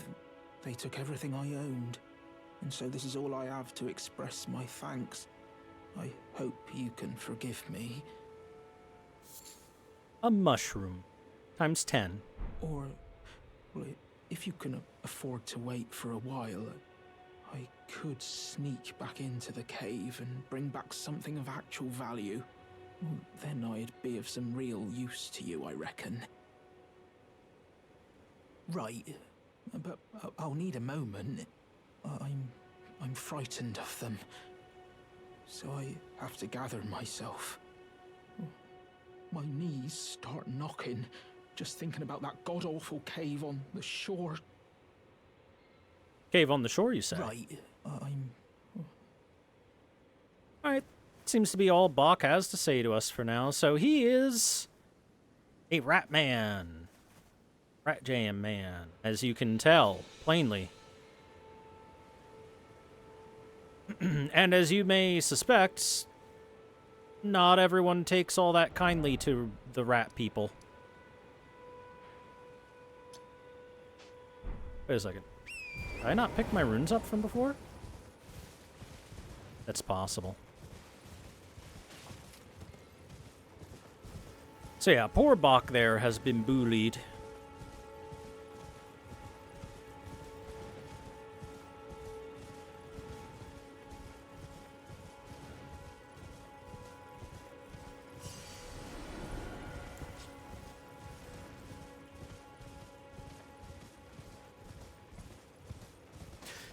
they took everything I owned. And so this is all I have to express my thanks. I hope you can forgive me. A mushroom. Times 10. Or, well, if you can afford to wait for a while, I could sneak back into the cave and bring back something of actual value. Then I'd be of some real use to you, I reckon. Right, but I'll need a moment. I'm frightened of them, so I have to gather myself. My knees start knocking, just thinking about that god-awful cave on the shore. Cave on the shore, you say? Right, Alright, seems to be all Bach has to say to us for now. So he is a rat man. Rat jam man, as you can tell, plainly. And as you may suspect, not everyone takes all that kindly to the rat people. Wait a second. Did I not pick my runes up from before? That's possible. So yeah, poor Bach there has been bullied.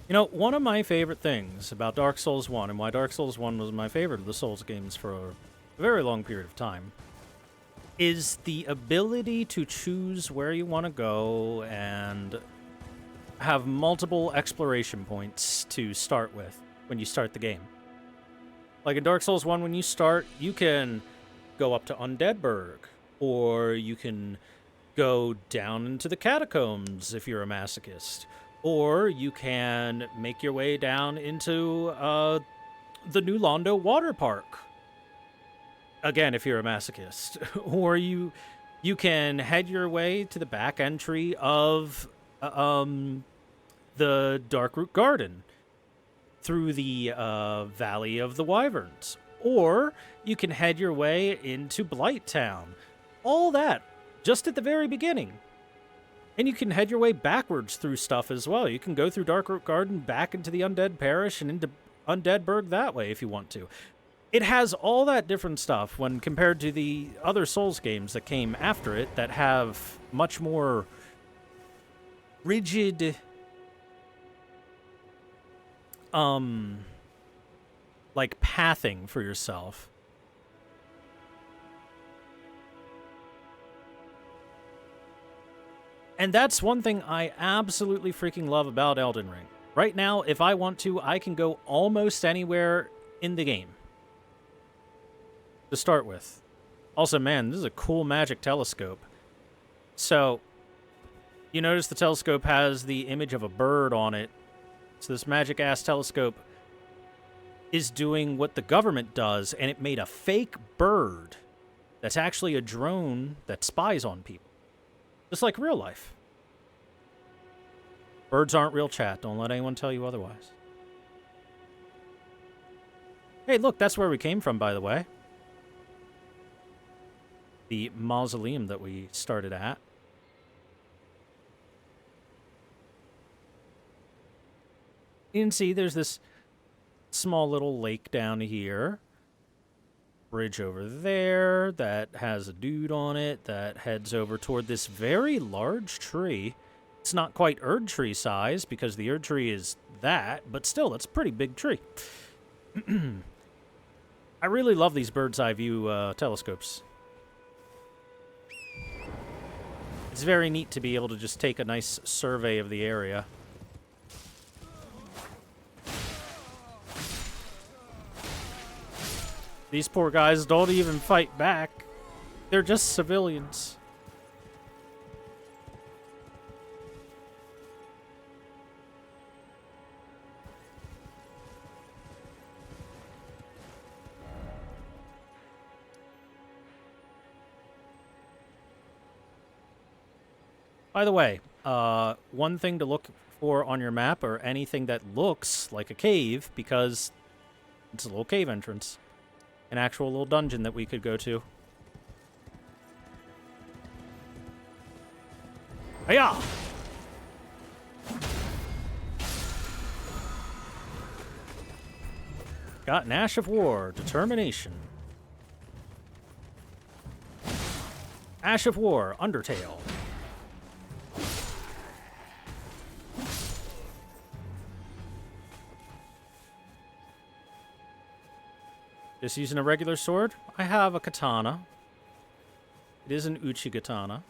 You know, one of my favorite things about Dark Souls 1, and why Dark Souls 1 was my favorite of the Souls games for a very long period of time, is the ability to choose where you want to go and have multiple exploration points to start with when you start the game. Like in Dark Souls 1, when you start, you can go up to Undeadburg, or you can go down into the catacombs if you're a masochist. Or you can make your way down into the New Londo Water Park. Again, if you're a masochist. Or you can head your way to the back entry of the Darkroot Garden through the Valley of the Wyverns. Or you can head your way into Blighttown. All that just at the very beginning. And you can head your way backwards through stuff as well. You can go through Darkroot Garden, back into the Undead Parish, and into Undeadburg that way if you want to. It has all that different stuff when compared to the other Souls games that came after it that have much more rigid, like pathing for yourself. And that's one thing I absolutely freaking love about Elden Ring. Right now, if I want to, I can go almost anywhere in the game to start with. Also, man, this is a cool magic telescope. So, you notice the telescope has the image of a bird on it. So this magic-ass telescope is doing what the government does, and it made a fake bird that's actually a drone that spies on people. Just like real life. Birds aren't real, chat. Don't let anyone tell you otherwise. Hey, look, that's where we came from, by the way. The mausoleum that we started at. You can see there's this small little lake down here. Bridge over there that has a dude on it that heads over toward this very large tree. It's not quite Erd tree size because the Erd tree is that, but still, it's a pretty big tree. I really love these bird's eye view telescopes. It's very neat to be able to just take a nice survey of the area. These poor guys don't even fight back. They're just civilians. By the way, one thing to look for on your map, or anything that looks like a cave, because it's a little cave entrance. An actual little dungeon that we could go to. Hiya! Got an Ash of War, Determination. Ash of War, Undertale. Just using a regular sword? I have a katana. It is an uchi katana.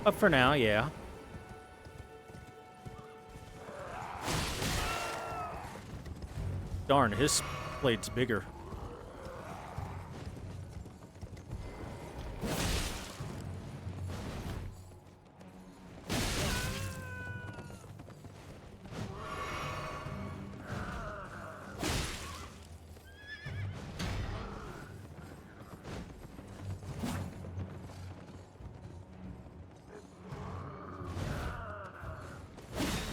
But for now, yeah. Darn, his blade's bigger.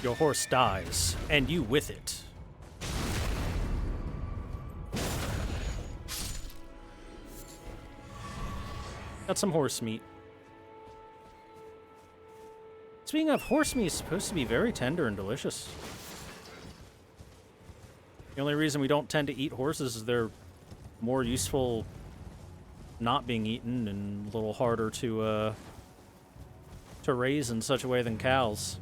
Your horse dies, and you with it. Got some horse meat. Speaking of, horse meat is supposed to be very tender and delicious. The only reason we don't tend to eat horses is they're more useful not being eaten and a little harder to raise in such a way than cows.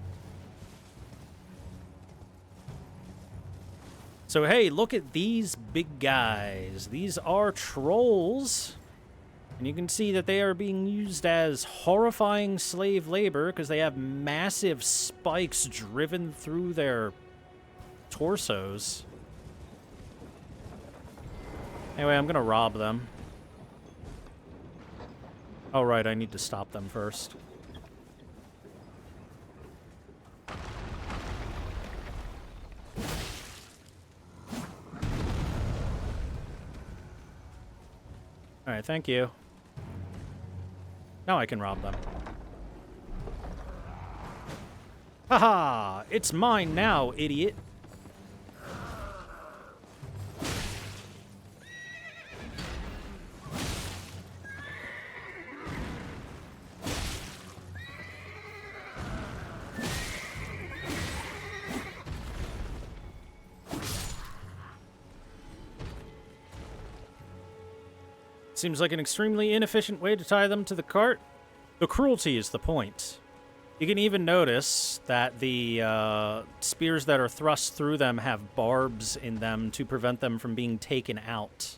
So hey, look at these big guys. These are trolls. And you can see that they are being used as horrifying slave labor because they have massive spikes driven through their torsos. Anyway, I'm gonna rob them. Oh, right, I need to stop them first. Alright, thank you. Now I can rob them. Haha! It's mine now, idiot! Seems like an extremely inefficient way to tie them to the cart. The cruelty is the point. You can even notice that the spears that are thrust through them have barbs in them to prevent them from being taken out.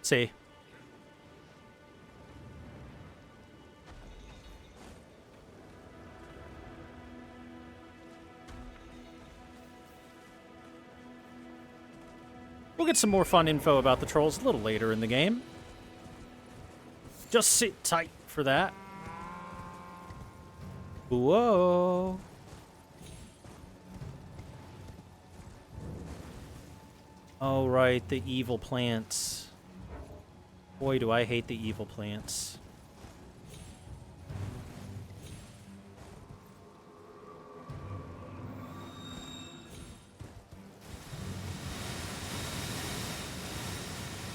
See? We'll get some more fun info about the trolls a little later in the game. Just sit tight for that. Whoa. Oh, right, the evil plants. Boy, do I hate the evil plants.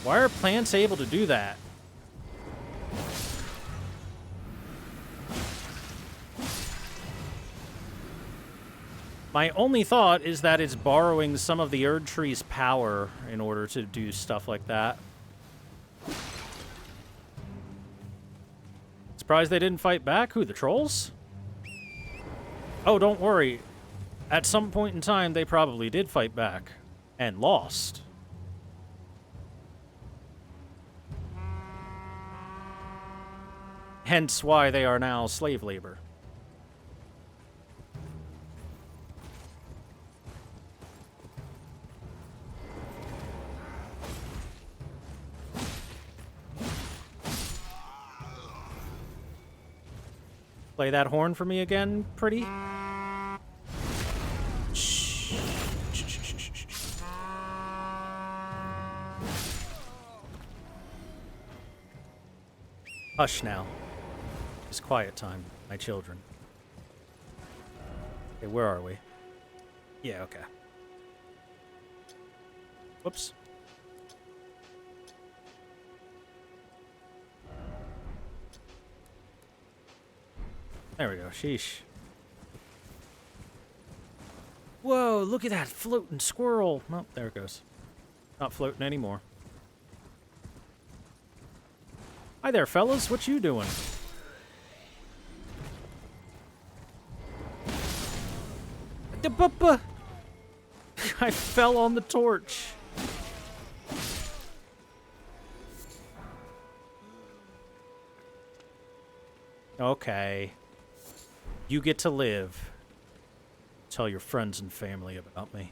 Why are plants able to do that? My only thought is that it's borrowing some of the Erd Tree's power in order to do stuff like that. Surprised they didn't fight back? Who, the trolls? Oh, don't worry. At some point in time, they probably did fight back. And lost. Hence why they are now slave labor. Play that horn for me again, pretty. Hush now. It's quiet time, my children. Okay, where are we? Yeah, okay. Whoops. There we go. Sheesh. Whoa, look at that floating squirrel. Oh, there it goes. Not floating anymore. Hi there, fellas. What you doing? I fell on the torch. Okay. You get to live. Tell your friends and family about me.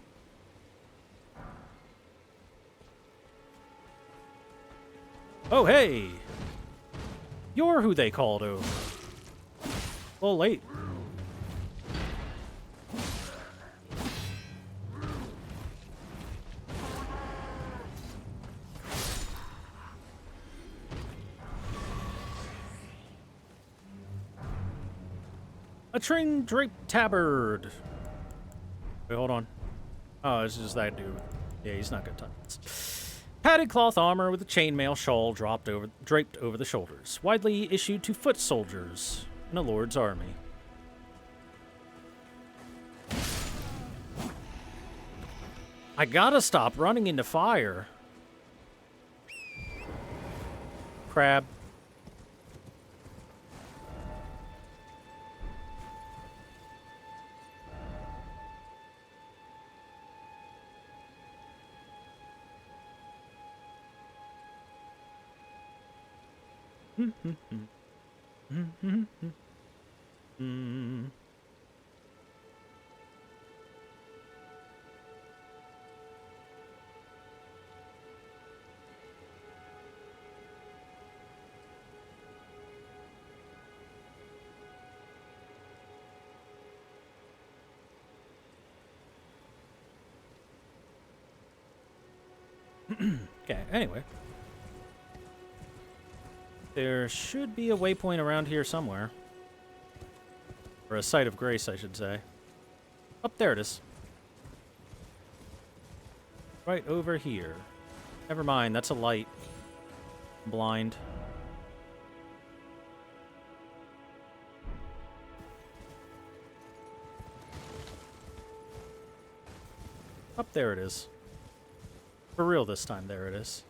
Oh, hey! You're who they called over. A little late. A train draped tabard. Wait, hold on. Oh, it's just that dude. Yeah, he's not gonna touch this. Padded cloth armor with a chainmail shawl draped over the shoulders. Widely issued to foot soldiers in a lord's army. I gotta stop running into fire. Crab. Okay, anyway. There should be a waypoint around here somewhere. Or a site of grace, I should say. Up there it is. Right over here. Never mind, that's a light. I'm blind. Up there it is. For real this time, there it is.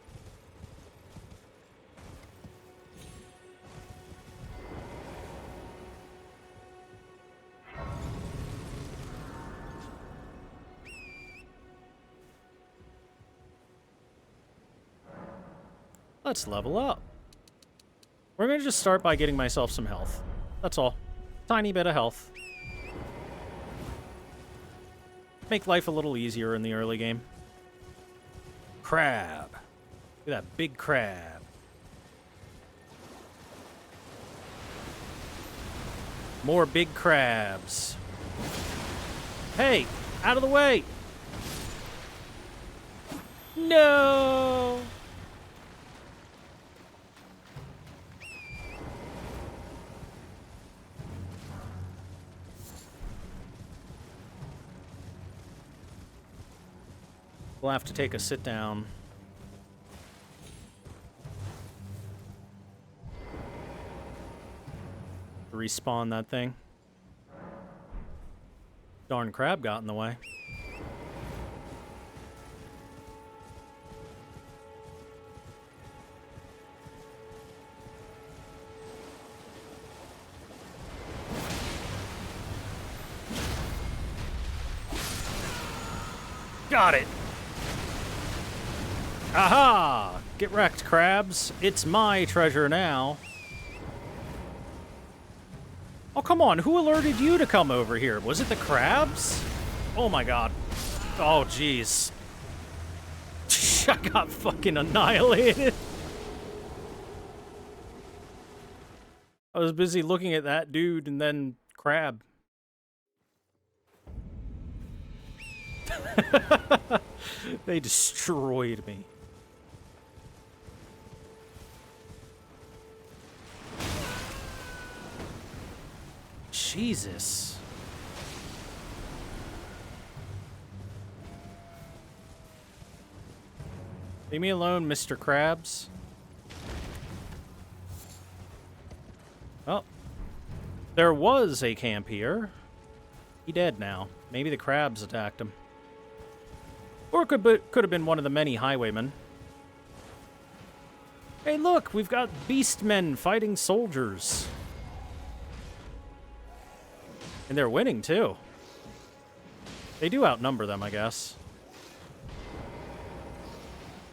Let's level up. We're going to just start by getting myself some health. That's all. Tiny bit of health. Make life a little easier in the early game. Crab. Look at that big crab. More big crabs. Hey, out of the way. No. We'll have to take a sit down. Respawn that thing. Darn crab got in the way. Got it! Aha! Get wrecked, crabs. It's my treasure now. Oh, come on. Who alerted you to come over here? Was it the crabs? Oh, my God. Oh, jeez. I got fucking annihilated. I was busy looking at that dude and then crab. They destroyed me. Jesus. Leave me alone, Mr. Krabs. Oh. There was a camp here. He dead now. Maybe the crabs attacked him. Or could have been one of the many highwaymen. Hey, look! We've got beastmen fighting soldiers. And they're winning, too. They do outnumber them, I guess.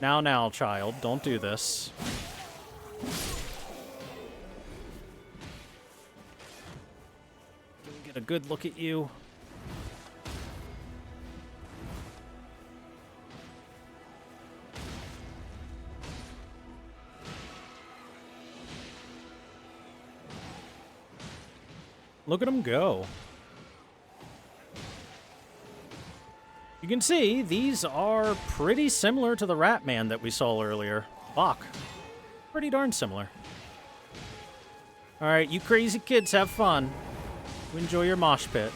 Now, child. Don't do this. Get a good look at you. Look at him go. You can see these are pretty similar to the rat man that we saw earlier. Bach. Pretty darn similar. Alright, you crazy kids have fun. You enjoy your mosh pit.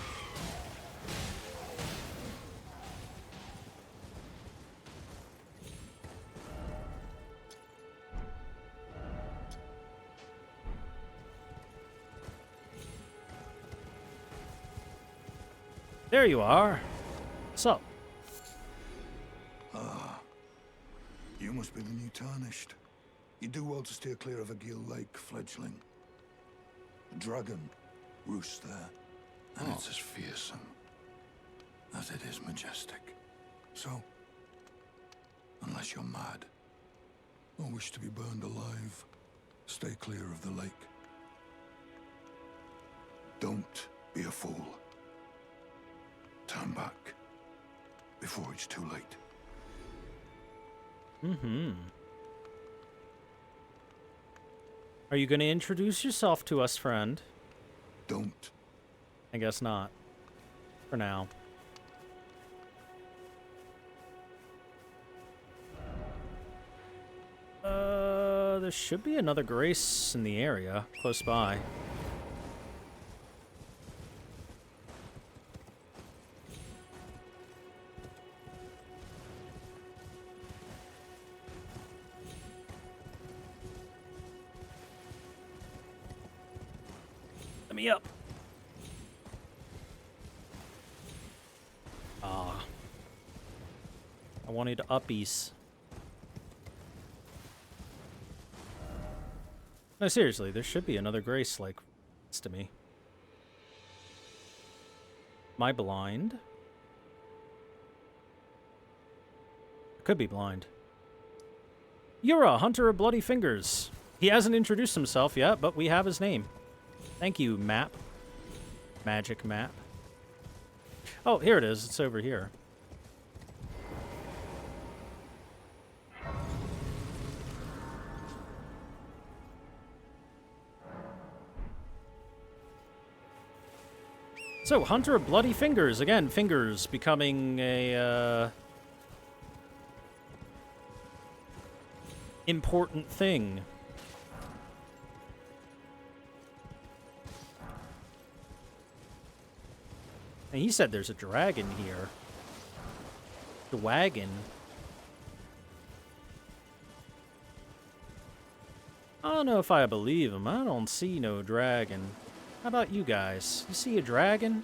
There you are. What's up? You must be the new Tarnished. You do well to steer clear of a Gill Lake fledgling. A dragon roosts there, and it's as fearsome as it is majestic. So, unless you're mad or wish to be burned alive, stay clear of the lake. Don't be a fool. Turn back before it's too late. Are you going to introduce yourself to us, friend? Don't. I guess not. For now. There should be another grace in the area, close by. Let me up. Ah. I wanted uppies. No, seriously, there should be another grace, like, next to me. Am I blind? I could be blind. Yura, Hunter of Bloody Fingers. He hasn't introduced himself yet, but we have his name. Thank you, map. Magic map. Oh, here it is. It's over here. So, Hunter of Bloody Fingers. Again, fingers becoming a, important thing. And he said there's a dragon here. The wagon. I don't know if I believe him. I don't see no dragon. How about you guys? You see a dragon?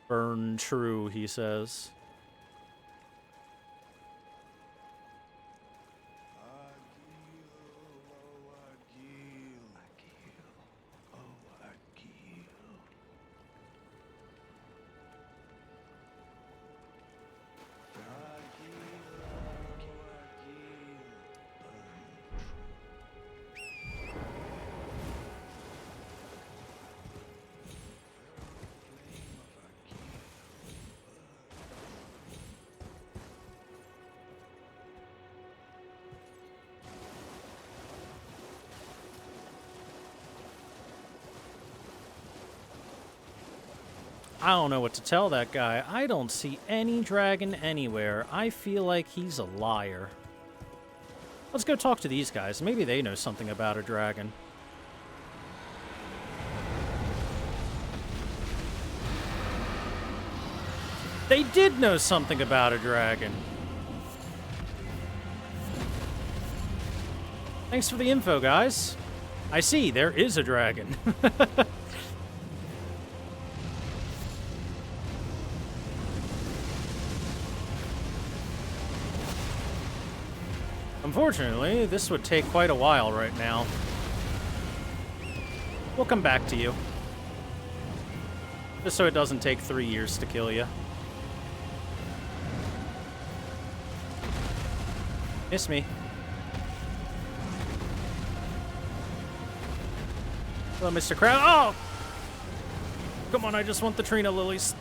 Burn true, he says. I don't know what to tell that guy. I don't see any dragon anywhere. I feel like he's a liar. Let's go talk to these guys. Maybe they know something about a dragon. They did know something about a dragon. Thanks for the info, guys. I see, there is a dragon. Unfortunately, this would take quite a while right now. We'll come back to you. Just so it doesn't take 3 years to kill you. Miss me. Hello, Mr. Crab. Oh! Come on, I just want the Trina lilies.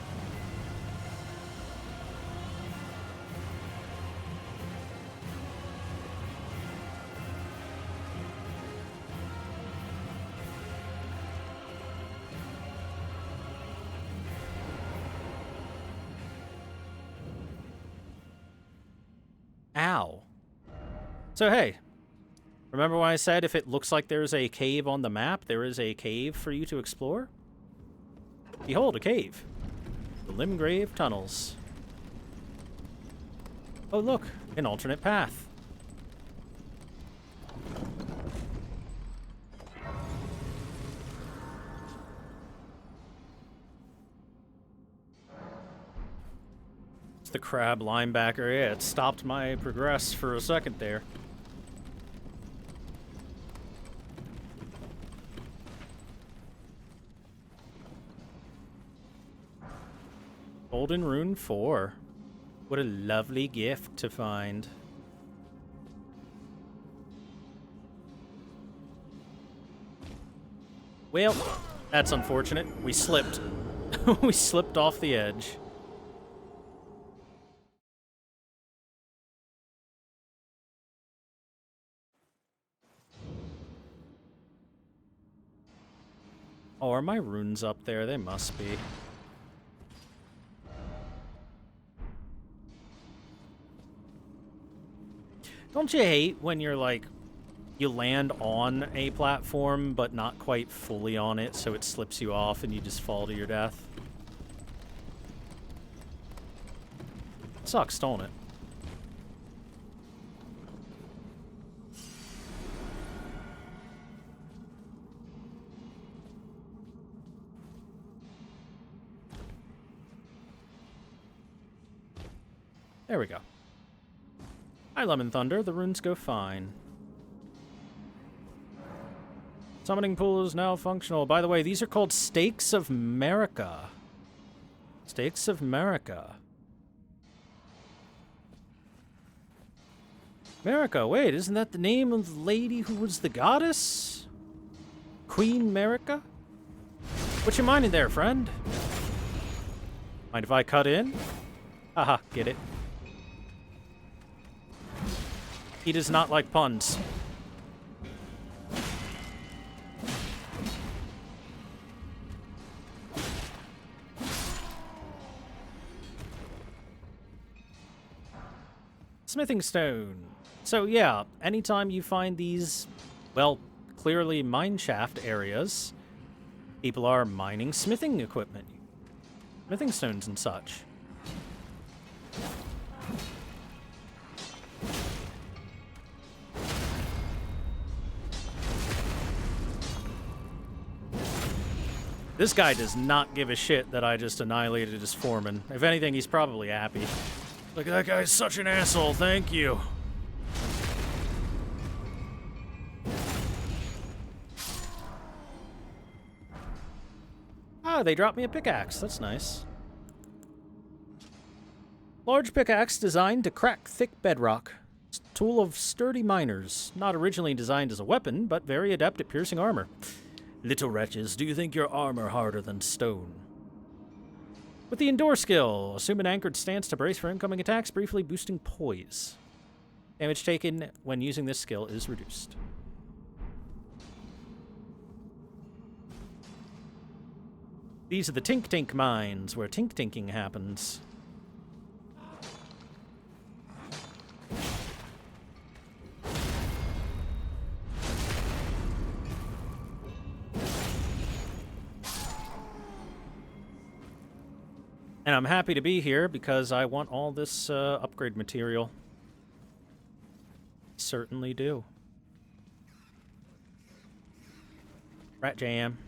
Ow. So, hey. Remember when I said if it looks like there's a cave on the map, there is a cave for you to explore? Behold, a cave. The Limgrave tunnels. Oh, look. An alternate path. It's the crab linebacker. Yeah, it stopped my progress for a second there. Golden Rune 4. What a lovely gift to find. Well, that's unfortunate. We slipped. We slipped off the edge. Oh, are my runes up there? They must be. Don't you hate when you're like, you land on a platform, but not quite fully on it, so it slips you off and you just fall to your death? It sucks, don't it? There we go. Hi, Lemon Thunder. The runes go fine. Summoning pool is now functional. By the way, these are called Stakes of America. Stakes of America. America, wait, isn't that the name of the lady who was the goddess? Queen America? What you minding there, friend? Mind if I cut in? Haha, get it. He does not like puns. Smithing stone. So yeah, anytime you find these, well, clearly mineshaft areas, people are mining smithing equipment. Smithing stones and such. This guy does not give a shit that I just annihilated his foreman. If anything, he's probably happy. Look, that guy's such an asshole, thank you. Ah, they dropped me a pickaxe, that's nice. Large pickaxe designed to crack thick bedrock. Tool of sturdy miners. Not originally designed as a weapon, but very adept at piercing armor. Little wretches, do you think your armor harder than stone? With the Endure skill, assume an anchored stance to brace for incoming attacks, briefly boosting poise. Damage taken when using this skill is reduced. These are the Tink mines, where tinking happens. And I'm happy to be here because I want all this upgrade material. Certainly do. Rat jam.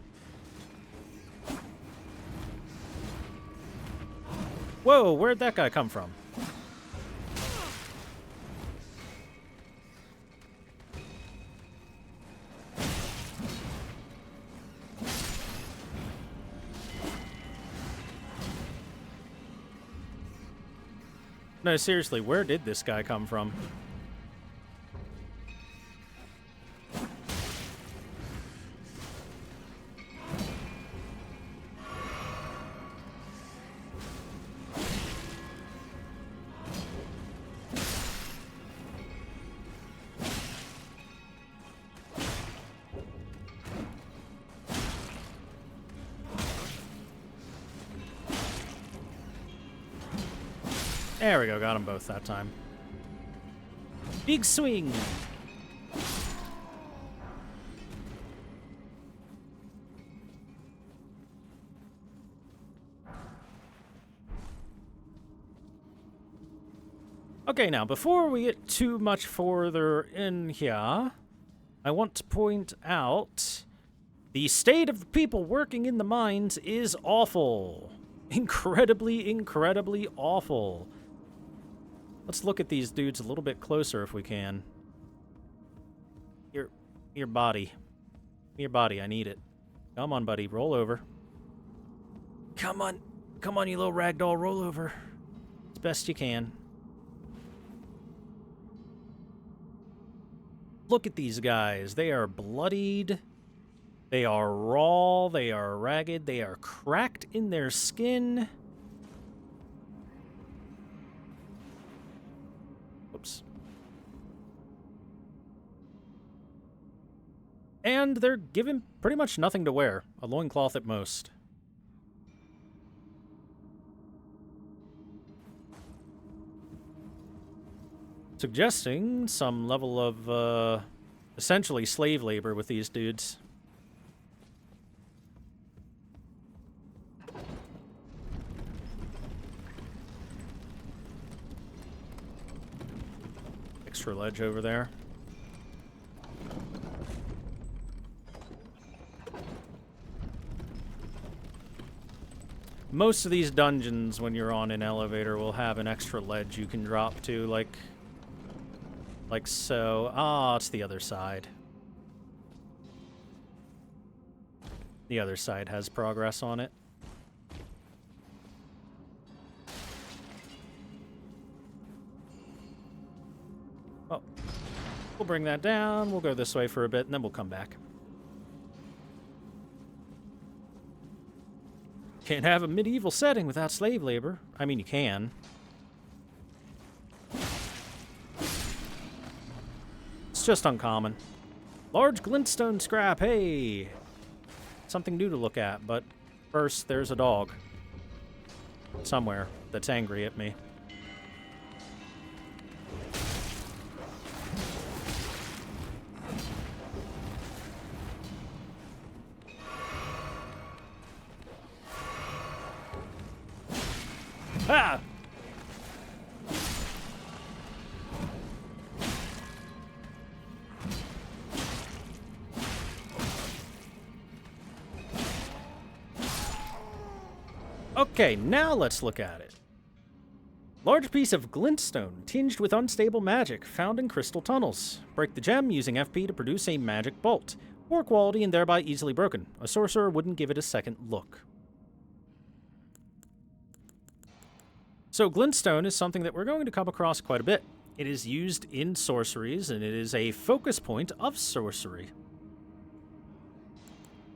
Whoa, where'd that guy come from? No, seriously, where did this guy come from? There we go, got them both that time. Big swing! Okay, now, before we get too much further in here, I want to point out the state of the people working in the mines is awful. Incredibly, incredibly awful. Let's look at these dudes a little bit closer if we can. Your body. Your body, I need it. Come on, buddy, roll over. Come on. Come on, you little ragdoll, roll over. As best you can. Look at these guys. They are bloodied. They are raw. They are ragged. They are cracked in their skin. Oops. And they're given pretty much nothing to wear. A loincloth at most. Suggesting some level of, essentially slave labor with these dudes. Extra ledge over there. Most of these dungeons, when you're on an elevator, will have an extra ledge you can drop to, like so. Ah, it's the other side. The other side has progress on it. Oh. We'll bring that down. We'll go this way for a bit, and then we'll come back. Can't have a medieval setting without slave labor. I mean, you can. It's just uncommon. Large glintstone scrap, hey! Something new to look at, but first there's a dog. Somewhere that's angry at me. Ah! Okay, now let's look at it. Large piece of glintstone tinged with unstable magic found in crystal tunnels. Break the gem using FP to produce a magic bolt. Poor quality and thereby easily broken. A sorcerer wouldn't give it a second look. So glintstone is something that we're going to come across quite a bit. It is used in sorceries, and it is a focus point of sorcery.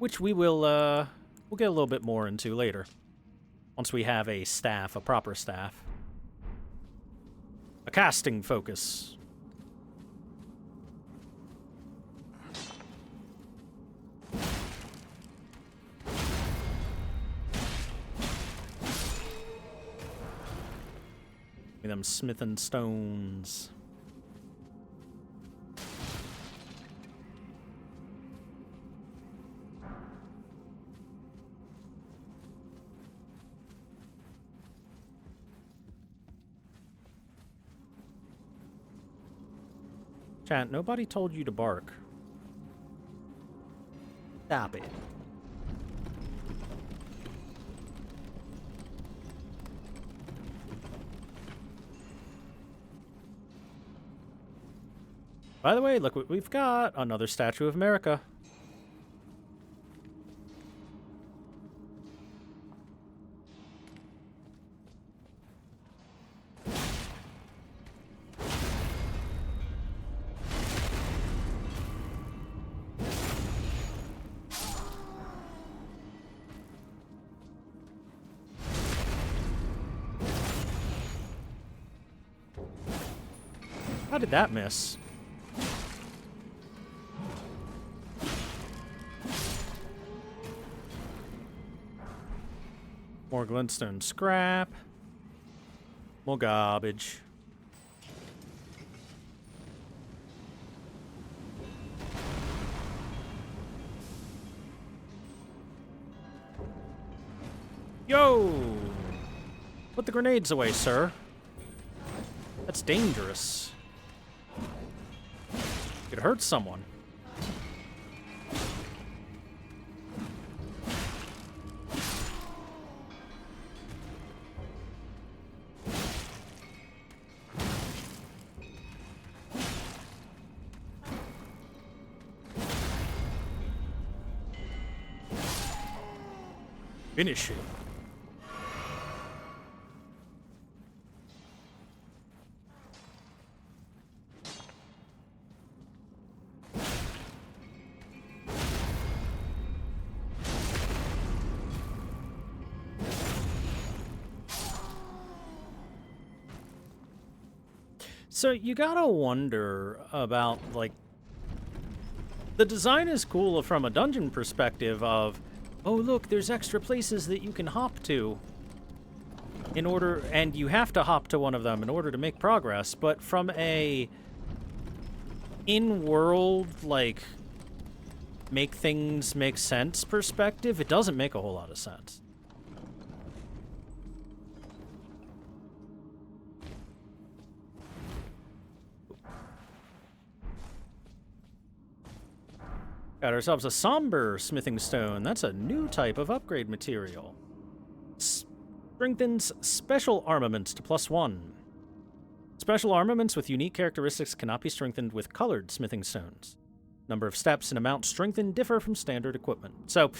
Which we will, we'll get a little bit more into later. Once we have a staff, a proper staff. A casting focus. them smithing stones. Chat, nobody told you to bark. Stop it. By the way, look what we've got. Another statue of America. How did that miss? More glintstone scrap. More garbage. Yo! Put the grenades away, sir. That's dangerous. It hurts someone. Finish it. So you gotta wonder about, like, the design is cool from a dungeon perspective of, oh look, there's extra places that you can hop to in order, and you have to hop to one of them in order to make progress, but from a in-world, like, make things make sense perspective, it doesn't make a whole lot of sense. Got ourselves a somber smithing stone. That's a new type of upgrade material. Strengthens special armaments to +1. Special armaments with unique characteristics cannot be strengthened with colored smithing stones. Number of steps and amount strengthened differ from standard equipment. So,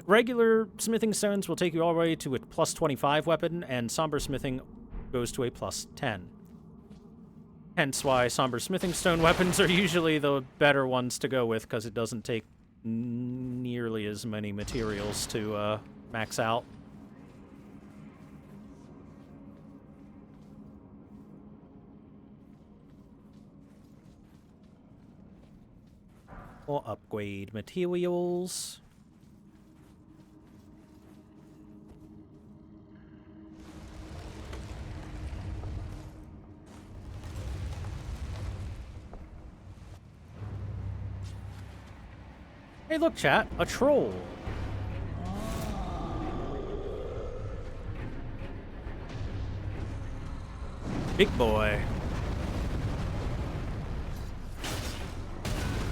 regular smithing stones will take you all the way to a +25 weapon, and somber smithing goes to a +10. Hence why somber smithing stone weapons are usually the better ones to go with, because it doesn't take nearly as many materials to max out. Or upgrade materials. Hey, look, chat, a troll. Big boy.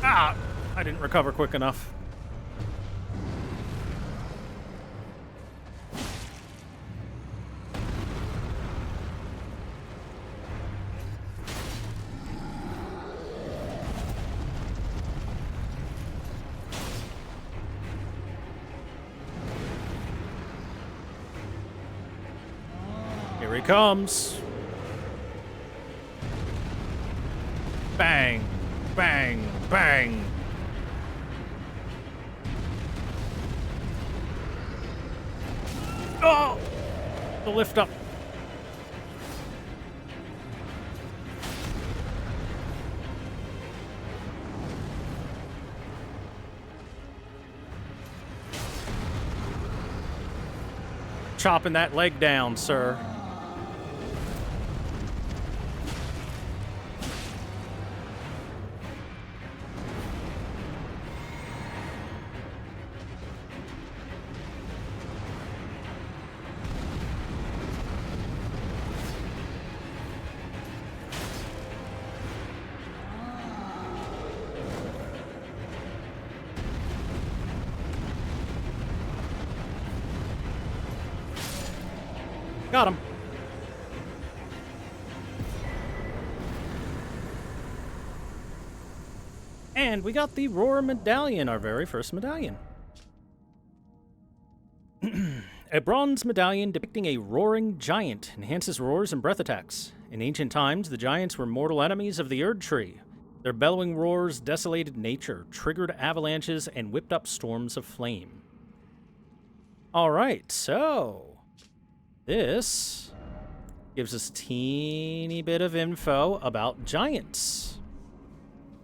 Ah! I didn't recover quick enough. Here he comes. Bang, bang, bang. Oh! The lift up. Chopping that leg down, sir. Got him. And we got the Roar Medallion, our very first medallion. A bronze medallion depicting a roaring giant enhances roars and breath attacks. In ancient times, the giants were mortal enemies of the Erd Tree. Their bellowing roars desolated nature, triggered avalanches, and whipped up storms of flame. Alright, so this gives us a teeny bit of info about giants.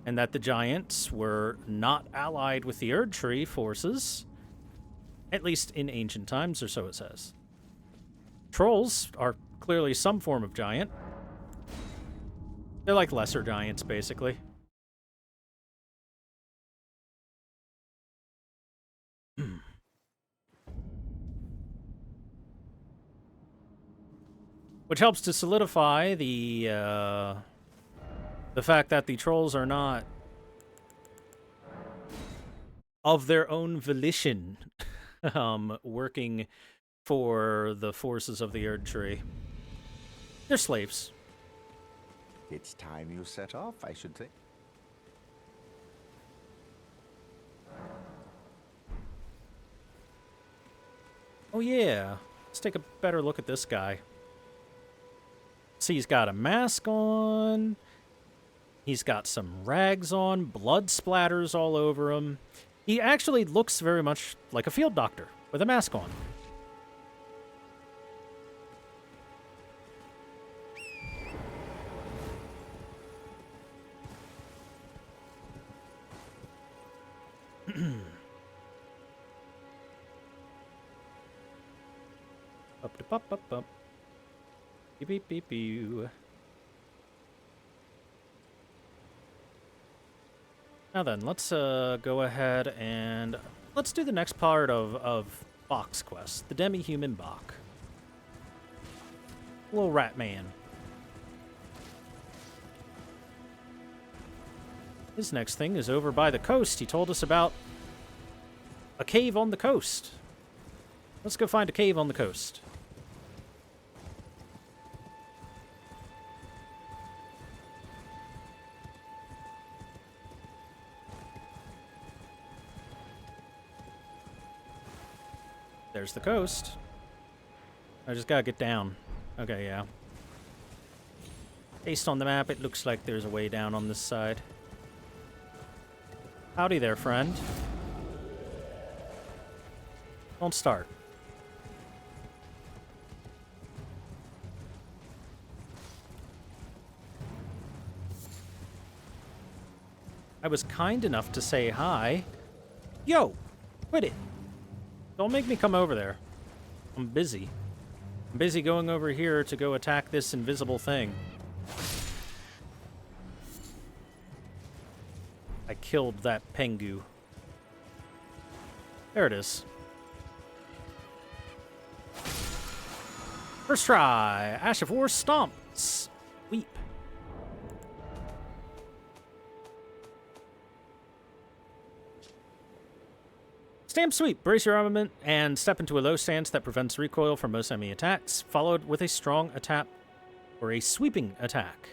And that the giants were not allied with the Erd Tree forces, at least in ancient times, or so it says. Trolls are clearly some form of giant. They're like lesser giants, basically. Which helps to solidify the fact that the trolls are not of their own volition working for the forces of the Erd Tree. They're slaves. It's time you set off, I should think. Oh yeah, let's take a better look at this guy. See, he's got a mask on. He's got some rags on, blood splatters all over him. He actually looks very much like a field doctor with a mask on. Up. Beep, beep, beep, beep. Now then, let's go ahead and let's do the next part of Bach's quest, the demi-human Bach. Little rat man. His next thing is over by the coast. He told us about a cave on the coast. Let's go find a cave on the coast. There's the coast. I just gotta get down. Okay, yeah. Based on the map, it looks like there's a way down on this side. Howdy there, friend. Don't start. I was kind enough to say hi. Yo, quit it. Don't make me come over there. I'm busy. I'm busy going over here to go attack this invisible thing. I killed that pengu. There it is. First try. Ash of War Stomp. Sweep. Stamp Sweep. Brace your armament and step into a low stance that prevents recoil from most enemy attacks, followed with a strong attack or a sweeping attack.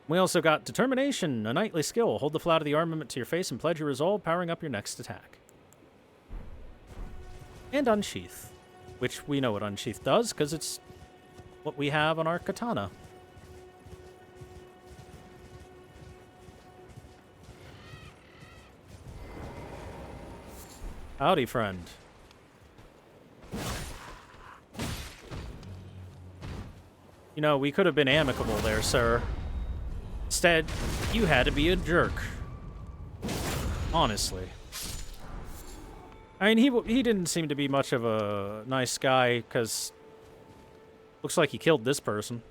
We also got Determination, a knightly skill. Hold the flat of the armament to your face and pledge your resolve, powering up your next attack. And Unsheath, which we know what Unsheath does, because it's what we have on our katana. Howdy, friend. You know, we could have been amicable there, sir. Instead, you had to be a jerk. Honestly. I mean, he didn't seem to be much of a nice guy, because looks like he killed this person.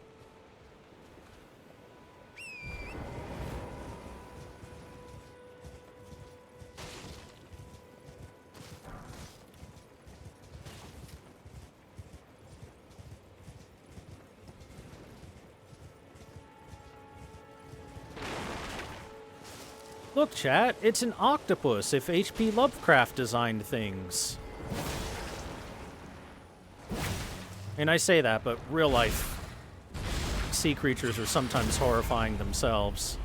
Look, chat, it's an octopus if H.P. Lovecraft designed things. And I say that, but real life sea creatures are sometimes horrifying themselves.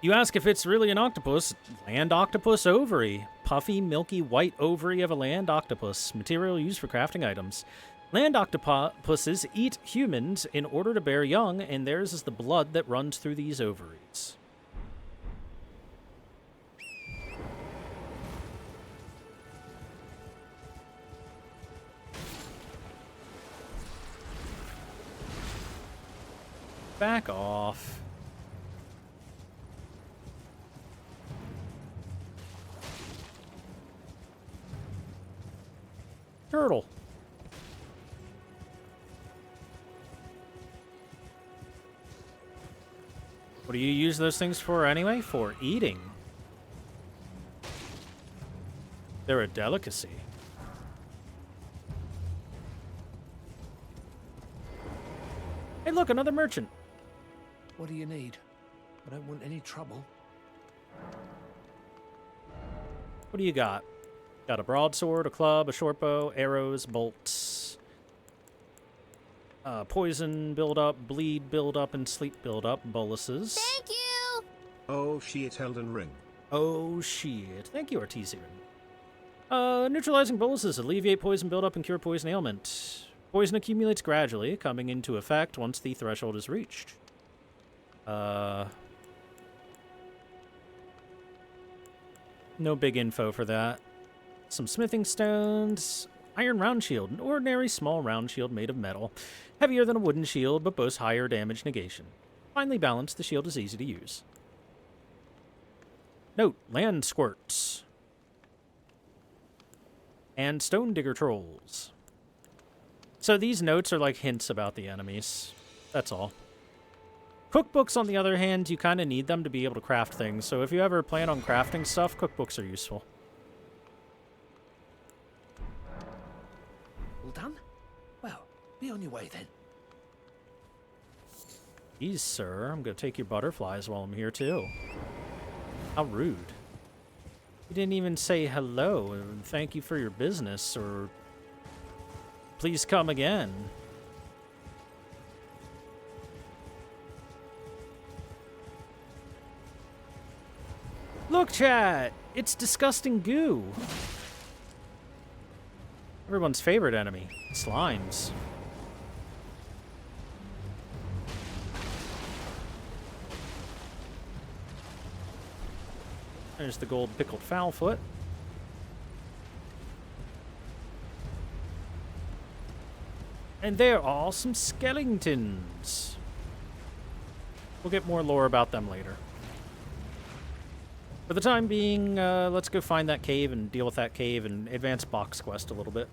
You ask if it's really an octopus. Land octopus ovary. Puffy, milky, white ovary of a land octopus. Material used for crafting items. Land octopuses eat humans in order to bear young, and theirs is the blood that runs through these ovaries. Back off. Turtle. What do you use those things for anyway? For eating. They're a delicacy. Hey, look, another merchant. What do you need? I don't want any trouble. What do you got? Got a broadsword, a club, a short bow, arrows, bolts. Poison build-up, bleed build-up, and sleep build-up, boluses. Thank you! Oh shit, Elden Ring. Oh shit. Thank you, Artesian. Neutralizing boluses alleviate poison build-up and cure poison ailment. Poison accumulates gradually, coming into effect once the threshold is reached. No big info for that. Some smithing stones. Iron round shield, an ordinary small round shield made of metal. Heavier than a wooden shield, but boasts higher damage negation. Finely balanced, the shield is easy to use. Note, land squirts. And stone digger trolls. So these notes are like hints about the enemies. That's all. Cookbooks, on the other hand, you kind of need them to be able to craft things. So if you ever plan on crafting stuff, cookbooks are useful. All done? Well, be on your way then. Geez, sir, I'm going to take your butterflies while I'm here, too. How rude. You didn't even say hello and thank you for your business, or please come again. Look, chat! It's disgusting goo. Everyone's favorite enemy, slimes. There's the gold pickled foulfoot. And there are some skeletons. We'll get more lore about them later. For the time being, let's go find that cave and deal with that cave and advance box quest a little bit.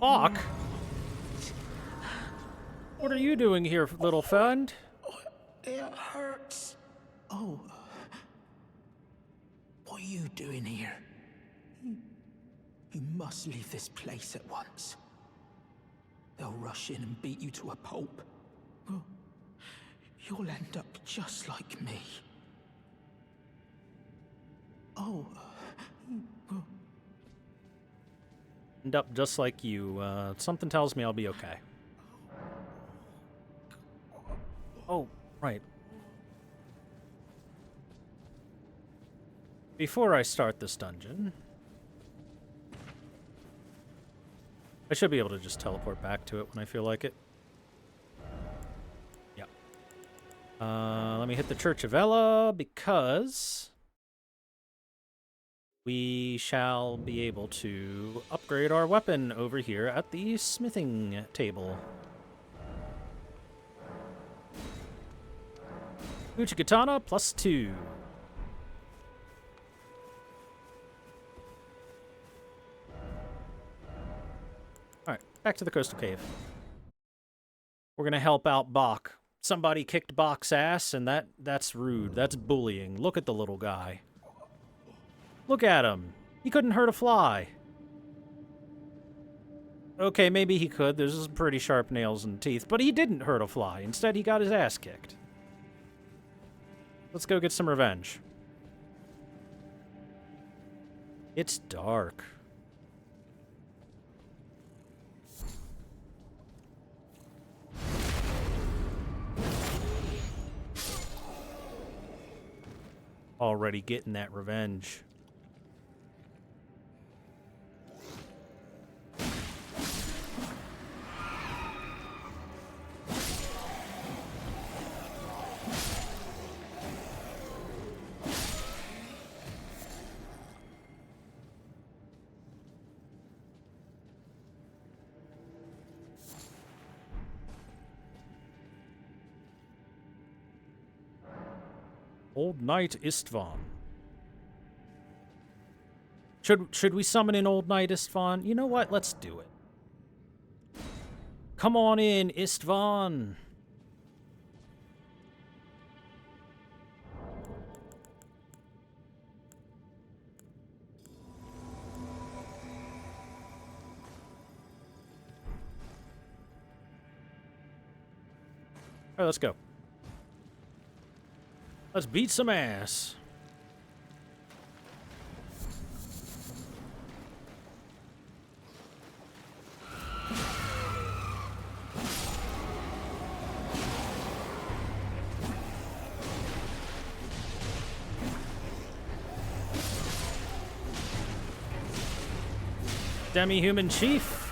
Hawk? What are you doing here, little friend? It hurts. Oh. What are you doing here? You must leave this place at once. They'll rush in and beat you to a pulp. You'll end up just like me. Oh. End up just like you. Something tells me I'll be okay. Oh, right. before I start this dungeon, I should be able to just teleport back to it when I feel like it. Yeah. Let me hit the Church of Ella, because we shall be able to upgrade our weapon over here at the smithing table. Uchikatana +2. Alright, back to the coastal cave. We're gonna help out Bach. Somebody kicked Bach's ass, and that's rude. That's bullying. Look at the little guy. Look at him. He couldn't hurt a fly. Okay, maybe he could. There's some pretty sharp nails and teeth, but he didn't hurt a fly. Instead, he got his ass kicked. Let's go get some revenge. It's dark. Already getting that revenge. Old Knight Istvan. Should we summon in Old Knight Istvan? You know what? Let's do it. Come on in, Istvan. All right, let's go. Let's beat some ass. Demi-human chief.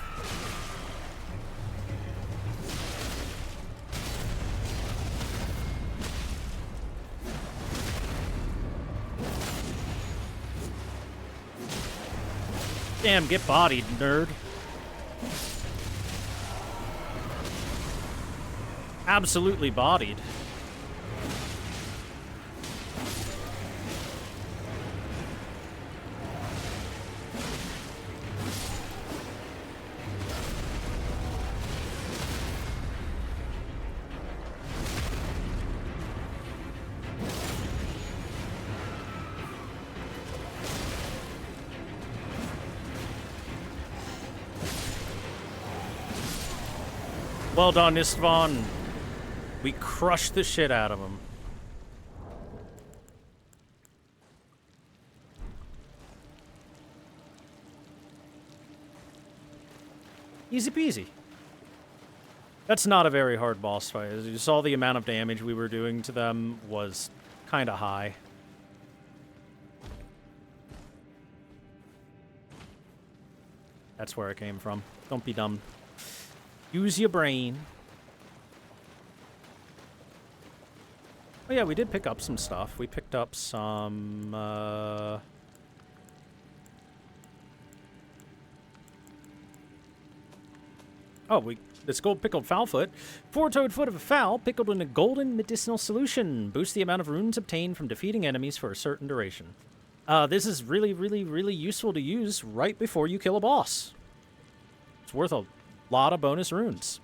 Damn, get bodied, nerd. Absolutely bodied. Well done, Istvan. We crushed the shit out of him. Easy peasy. That's not a very hard boss fight. As you saw, the amount of damage we were doing to them was kind of high. That's where it came from. Don't be dumb. Use your brain. Oh yeah, we did pick up some stuff. We picked up some, oh, this gold pickled fowl foot. 4-toed foot of a fowl pickled in a golden medicinal solution. Boosts the amount of runes obtained from defeating enemies for a certain duration. This is really, really, really useful to use right before you kill a boss. It's worth a lot of bonus runes.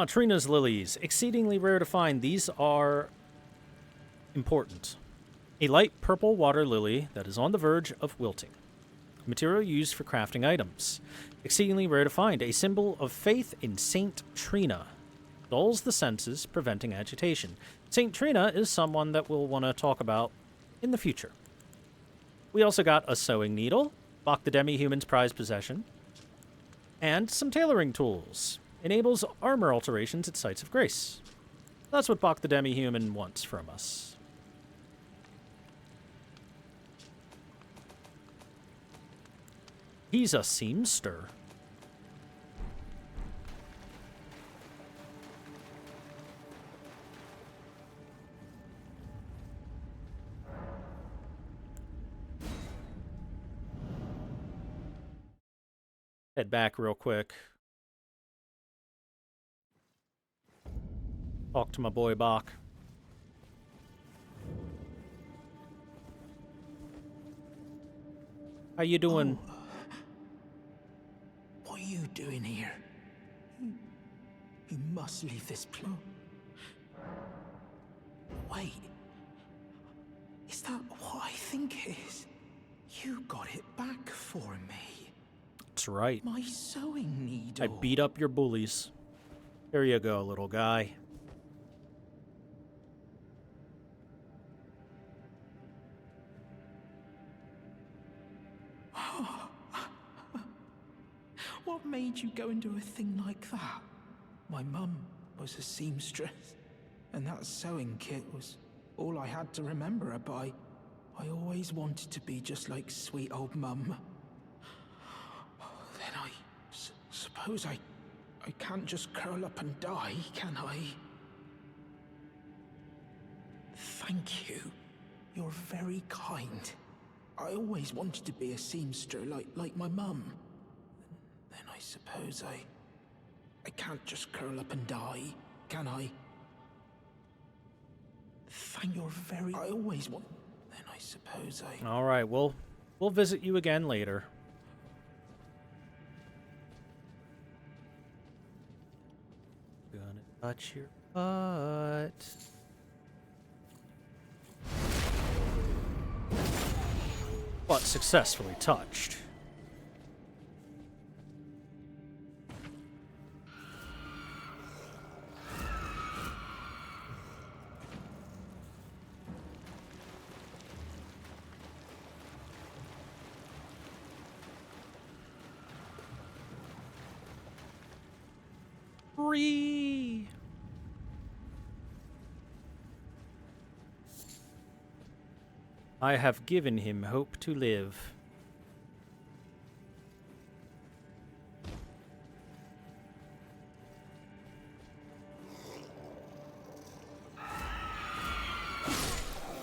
Trina's lilies. Exceedingly rare to find. These are important. A light purple water lily that is on the verge of wilting. Material used for crafting items. Exceedingly rare to find. A symbol of faith in Saint Trina. Dulls the senses, preventing agitation. Saint Trina is someone that we'll want to talk about in the future. We also got a sewing needle, Bach the Demi-Human's prized possession. And some tailoring tools. Enables armor alterations at sites of grace. That's what Bach the Demi-Human wants from us. He's a seamster. Head back real quick. Talk to my boy Bach. How you doing? Oh. What are you doing here? You must leave this place. Wait. Is that what I think it is? You got it back for me. That's right. My sewing needle. I beat up your bullies. Here you go, little guy. What made you go and do a thing like that? My mum was a seamstress, and that sewing kit was all I had to remember her by. I always wanted to be just like sweet old mum. Then I suppose I can't just curl up and die, can I? Thank you. You're very kind. I always wanted to be a seamster like my mum. Then I suppose I can't just curl up and die, can I? Thank you're very... I always want... Then I suppose All right, we'll visit you again later. Gonna touch your butt. But successfully touched. Free. I have given him hope to live.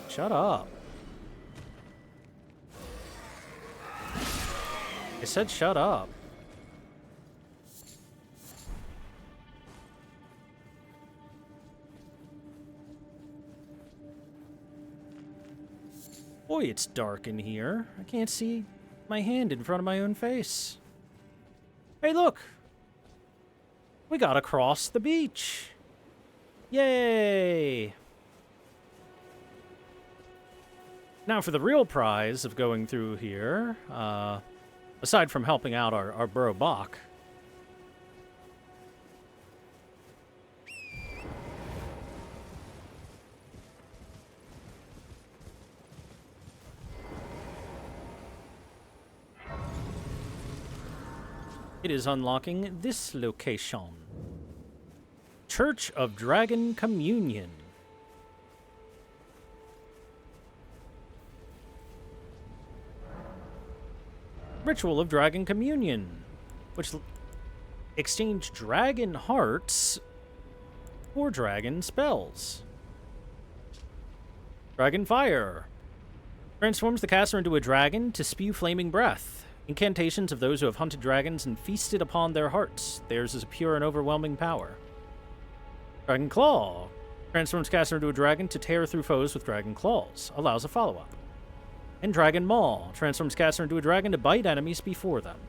Shut up. I said shut up. Boy, it's dark in here. I can't see my hand in front of my own face. Hey, look! We got across the beach! Yay! Now for the real prize of going through here, aside from helping out our bro Bach, it is unlocking this location. Church of Dragon Communion. Ritual of Dragon Communion, which exchange dragon hearts for dragon spells. Dragon Fire. Transforms the caster into a dragon to spew flaming breath. Incantations of those who have hunted dragons and feasted upon their hearts. Theirs is a pure and overwhelming power. Dragon Claw. Transforms caster into a dragon to tear through foes with dragon claws. Allows a follow-up. And Dragon Maw. Transforms caster into a dragon to bite enemies before them.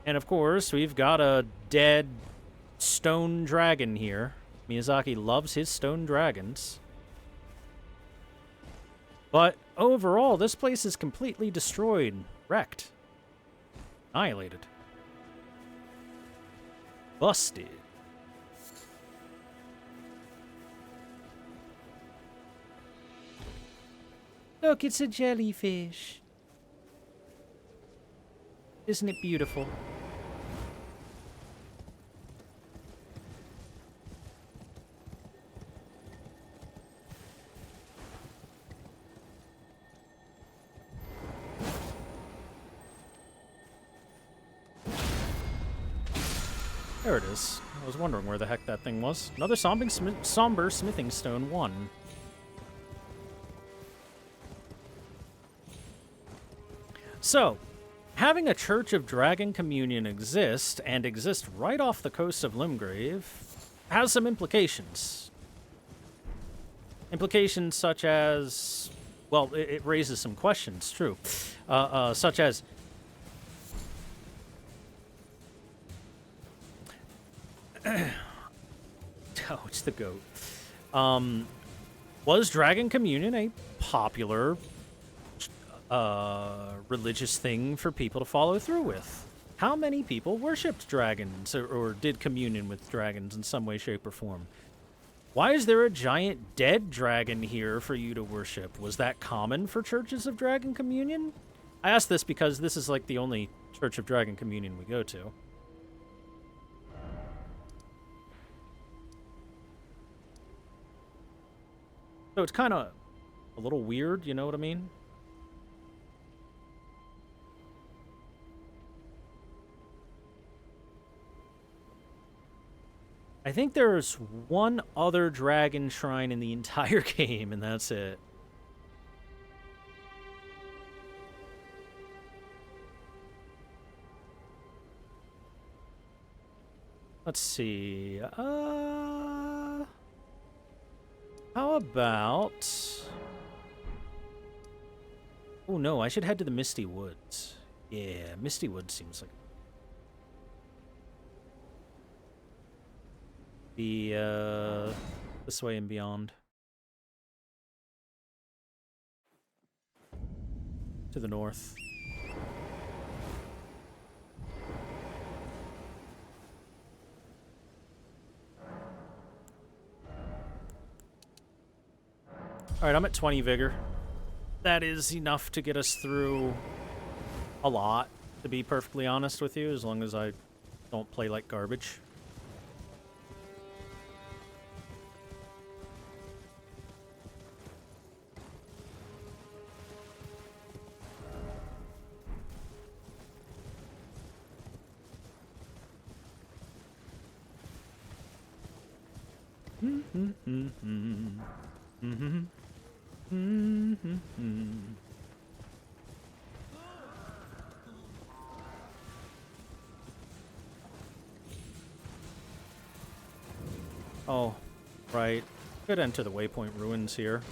And of course, we've got a dead stone dragon here. Miyazaki loves his stone dragons. But overall, this place is completely destroyed, wrecked, annihilated, busted. Look, it's a jellyfish. Isn't it beautiful? There it is. I was wondering where the heck that thing was. Another somber smithing stone 1. So, having a Church of Dragon Communion exist, and exist right off the coast of Limgrave, has some implications. Implications such as... Well, it raises some questions, true. Such as... Oh, it's the goat. Was Dragon Communion a popular religious thing for people to follow through with? How many people worshipped dragons or did communion with dragons in some way, shape, or form? Why is there a giant dead dragon here for you to worship? Was that common for churches of Dragon Communion? I ask this because this is like the only Church of Dragon Communion we go to. So it's kind of a little weird, you know what I mean? I think there's one other dragon shrine in the entire game, and that's it. Let's see. How about... Oh no, I should head to the Misty Woods. Yeah, Misty Woods seems like... this way and beyond. To the north. Alright, I'm at 20 vigor. That is enough to get us through a lot, to be perfectly honest with you, as long as I don't play like garbage. Oh, right. Could enter the Waypoint Ruins here.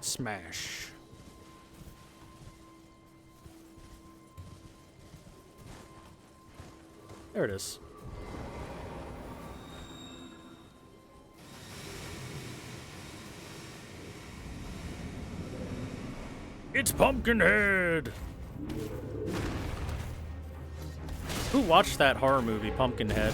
Smash. There it is. It's Pumpkinhead! Who watched that horror movie, Pumpkinhead?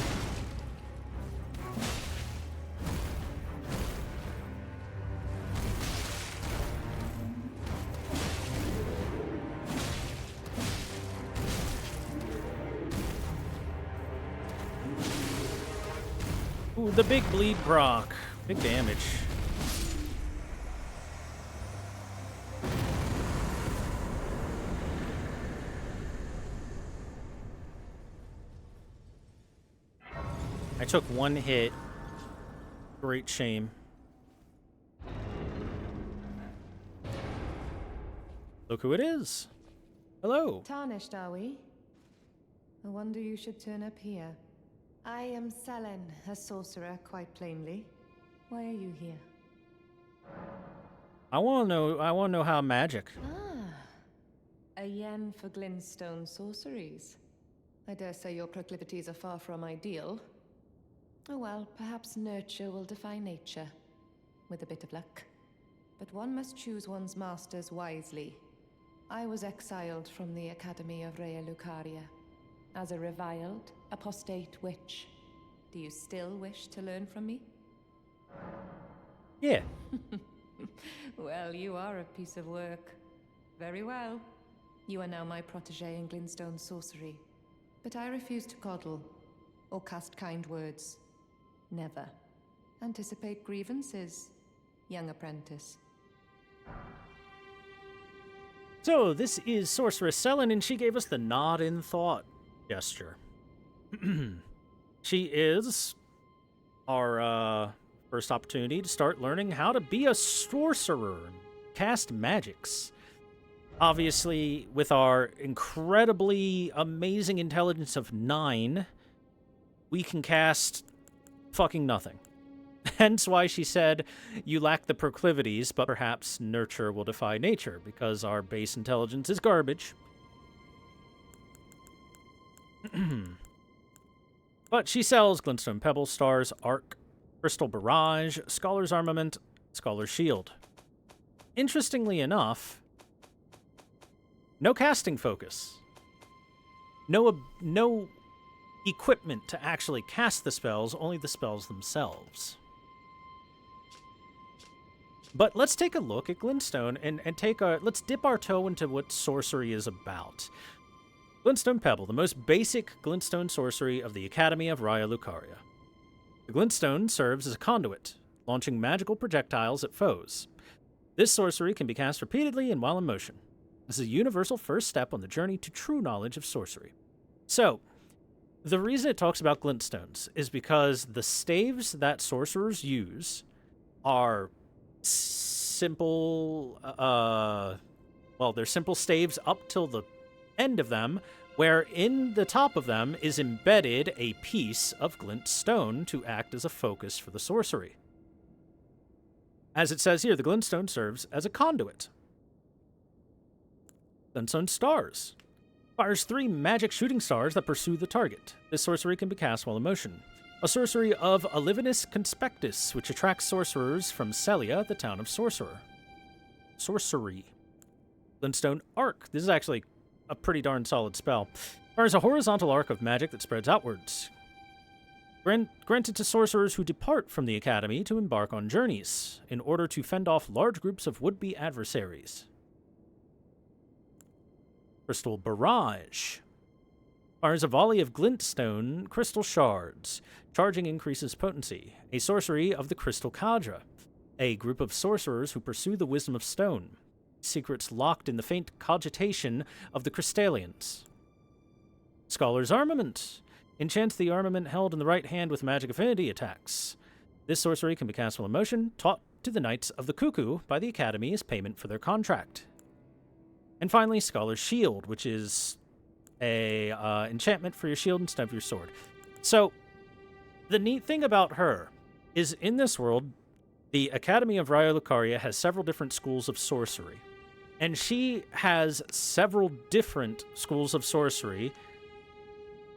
Ooh, the big bleed proc. Big damage. I took one hit. Great shame. Look who it is. Hello. Tarnished, are we? I wonder you should turn up here. I am Selen, a sorcerer, quite plainly. Why are you here? I want to know how magic. Ah, a yen for glintstone sorceries. I dare say your proclivities are far from ideal. Oh well, perhaps nurture will defy nature, with a bit of luck. but one must choose one's masters wisely. I was exiled from the Academy of Rea Lucaria as a reviled, apostate witch. Do you still wish to learn from me? Yeah. Well, you are a piece of work. Very well. You are now my protege in Glintstone sorcery. But I refuse to coddle or cast kind words. Never. Anticipate grievances, young apprentice. So, this is Sorceress Selen, and she gave us the nod in thought gesture. She is our first opportunity to start learning how to be a sorcerer and cast magics. Obviously, with our incredibly amazing intelligence of 9, we can cast fucking nothing. Hence why she said, you lack the proclivities, but perhaps nurture will defy nature, because our base intelligence is garbage. But she sells Glintstone Pebble, Stars, Arc, Crystal Barrage, Scholar's Armament, Scholar's Shield. Interestingly enough, no casting focus. No equipment to actually cast the spells, only the spells themselves. But let's take a look at Glintstone and let's dip our toe into what sorcery is about. Glintstone Pebble, the most basic Glintstone sorcery of the Academy of Rea Lucaria. The Glintstone serves as a conduit, launching magical projectiles at foes. This sorcery can be cast repeatedly and while in motion. This is a universal first step on the journey to true knowledge of sorcery. So, the reason it talks about glintstones is because the staves that sorcerers use are simple, they're simple staves up till the end of them, where in the top of them is embedded a piece of glintstone to act as a focus for the sorcery. As it says here, the glintstone serves as a conduit. Glintstone Stars. Fires 3 magic shooting stars that pursue the target. This sorcery can be cast while in motion. A sorcery of Invading Nerijus, which attracts sorcerers from Celia, the town of Sorcery. Glintstone Arc. This is actually a pretty darn solid spell. Fires a horizontal arc of magic that spreads outwards. Granted to sorcerers who depart from the academy to embark on journeys, in order to fend off large groups of would-be adversaries. Crystal Barrage. Fires a volley of glintstone crystal shards. Charging increases potency. A sorcery of the Crystal Cadre. A group of sorcerers who pursue the wisdom of stone. Secrets locked in the faint cogitation of the chrysalids. Scholar's Armament. Enchants the armament held in the right hand with magic affinity attacks. This sorcery can be cast while in motion, taught to the Knights of the Cuckoo by the Academy as payment for their contract. And finally, Scholar's Shield, which is a enchantment for your shield instead of your sword. So, the neat thing about her is in this world, the Academy of Rea Lucaria has several different schools of sorcery. And she has several different schools of sorcery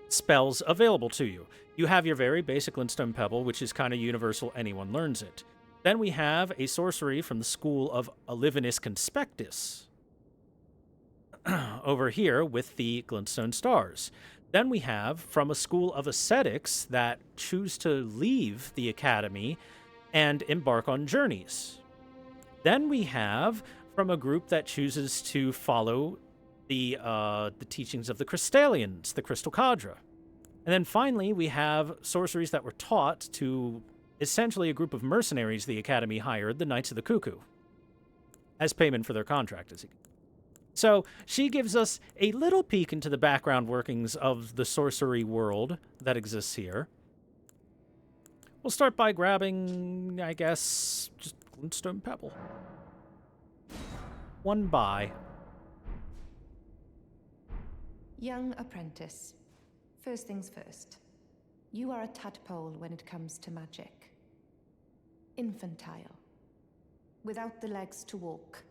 spells available to you. You have your very basic Glintstone Pebble, which is kind of universal, anyone learns it. Then we have a sorcery from the school of Invading Nerijus over here with the Glintstone Stars. Then we have from a school of ascetics that choose to leave the academy and embark on journeys. Then we have from a group that chooses to follow the teachings of the chrysalids, the Crystal Cadre. And then finally, we have sorceries that were taught to essentially a group of mercenaries the Academy hired, the Knights of the Cuckoo, as payment for their contract. So she gives us a little peek into the background workings of the sorcery world that exists here. We'll start by grabbing, I guess, just Glintstone Pebble. One buy. Young apprentice. First things first. You are a tadpole when it comes to magic. Infantile. Without the legs to walk.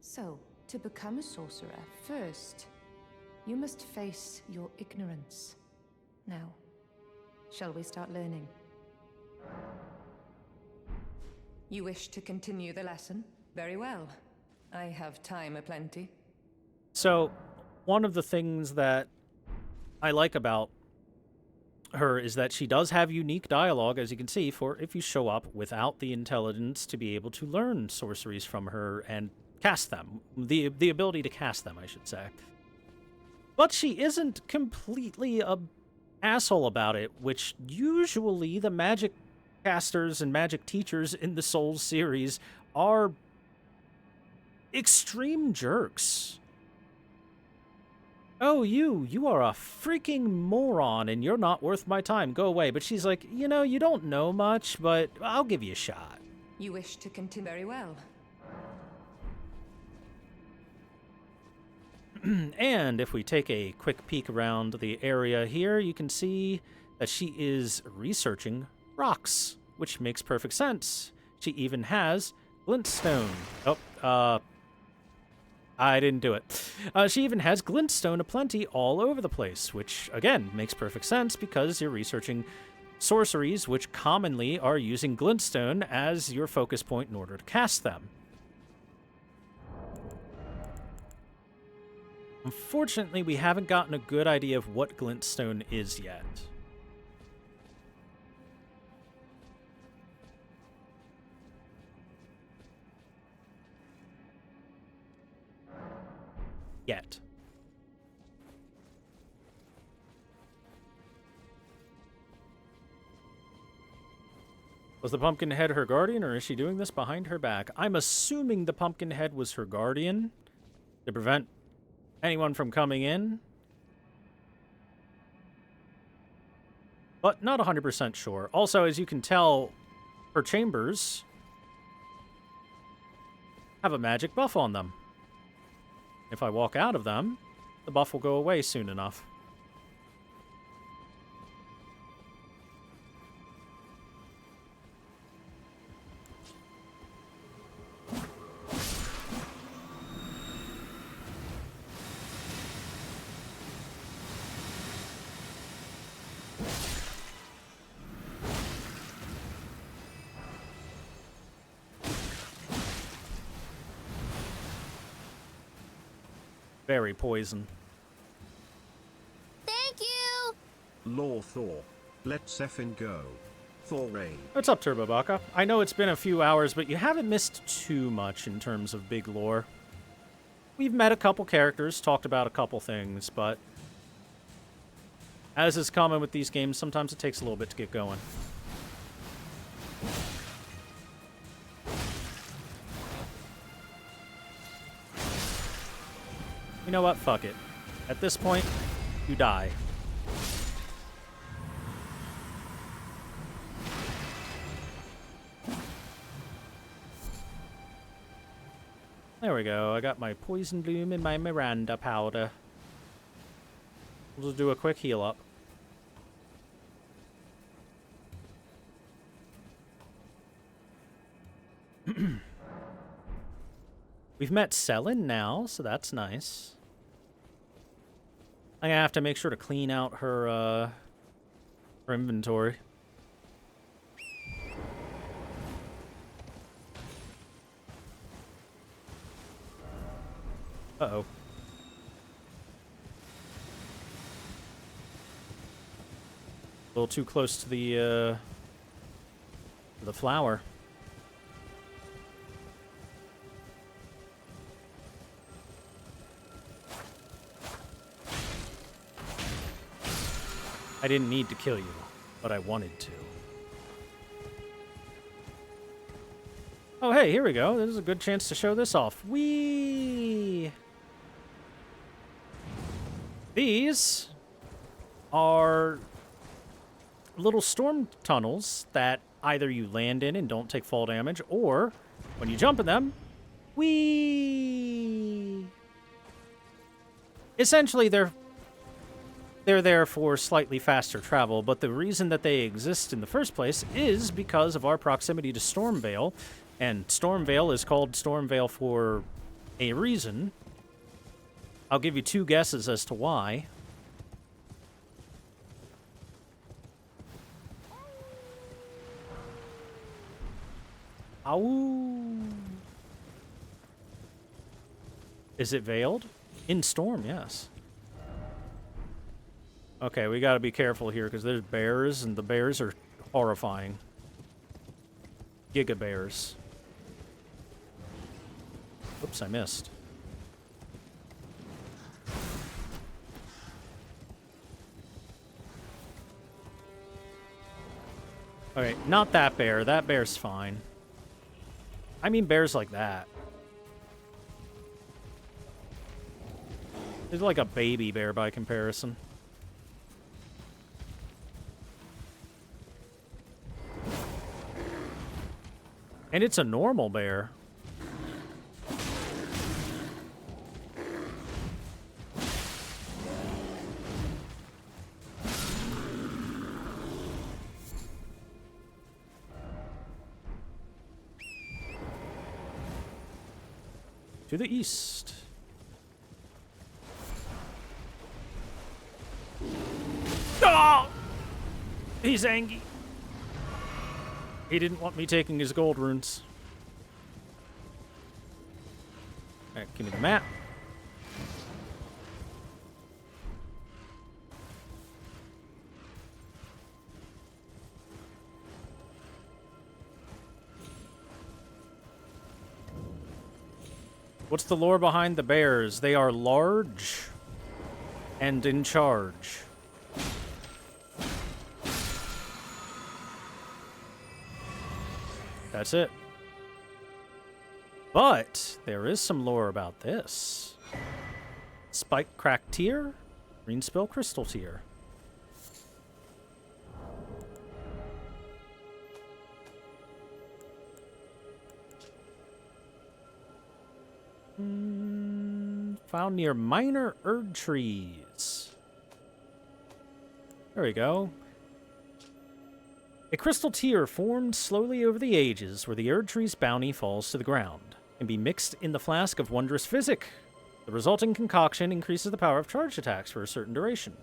So, to become a sorcerer, first, you must face your ignorance. Now, shall we start learning? You wish to continue the lesson? Very well. I have time aplenty. So, one of the things that I like about her is that she does have unique dialogue, as you can see, for if you show up without the intelligence to be able to learn sorceries from her and cast them. The ability to cast them, I should say. But she isn't completely a asshole about it, which usually the magic casters and magic teachers in the Souls series are extreme jerks. Oh, you are a freaking moron and you're not worth my time. Go away. But she's like, you know, you don't know much, but I'll give you a shot. You wish to continue very well. And if we take a quick peek around the area here, you can see that she is researching rocks, which makes perfect sense. She even has glintstone. Oh, I didn't do it. She even has glintstone aplenty all over the place, which, again, makes perfect sense because you're researching sorceries, which commonly are using glintstone as your focus point in order to cast them. Unfortunately, we haven't gotten a good idea of what glintstone is yet. Was the Pumpkinhead her guardian, or is she doing this behind her back? I'm assuming the Pumpkinhead was her guardian to prevent anyone from coming in, but not 100% sure. Also, as you can tell, her chambers have a magic buff on them. If I walk out of them, the buff will go away soon enough. Very poison. Thank you! Lore Thor. Let's effing go. Thor Rain. What's up, Turbo Baka? I know it's been a few hours, but you haven't missed too much in terms of big lore. We've met a couple characters, talked about a couple things, but as is common with these games, sometimes it takes a little bit to get going. You know what? Fuck it. At this point, you die. There we go. I got my Poison Bloom and my Miranda powder. We'll just do a quick heal up. We've met Selin now, so that's nice. I'm gonna have to make sure to clean out her inventory. Uh-oh. A little too close to the flower. I didn't need to kill you, but I wanted to. Oh, hey, here we go. This is a good chance to show this off. Whee! These are little storm tunnels that either you land in and don't take fall damage, or when you jump in them, whee! Essentially, they're there for slightly faster travel, but the reason that they exist in the first place is because of our proximity to Stormvale, and Stormvale is called Stormvale for a reason. I'll give you two guesses as to why. Ow! Is it veiled? In storm, yes. Okay, we gotta be careful here because there's bears, and the bears are horrifying. Giga bears. Oops, I missed. Okay, not that bear. That bear's fine. I mean bears like that. It's like a baby bear by comparison. And it's a normal bear. To the east. Oh! He's angry. He didn't want me taking his gold runes. Alright, give me the map. What's the lore behind the bears? They are large and in charge. That's it. But there is some lore about this. Spike crack tier, green spell crystal tier. Found near minor Erd trees. There we go. A crystal tear formed slowly over the ages where the Erd tree's bounty falls to the ground and be mixed in the flask of wondrous physic. The resulting concoction increases the power of charged attacks for a certain duration.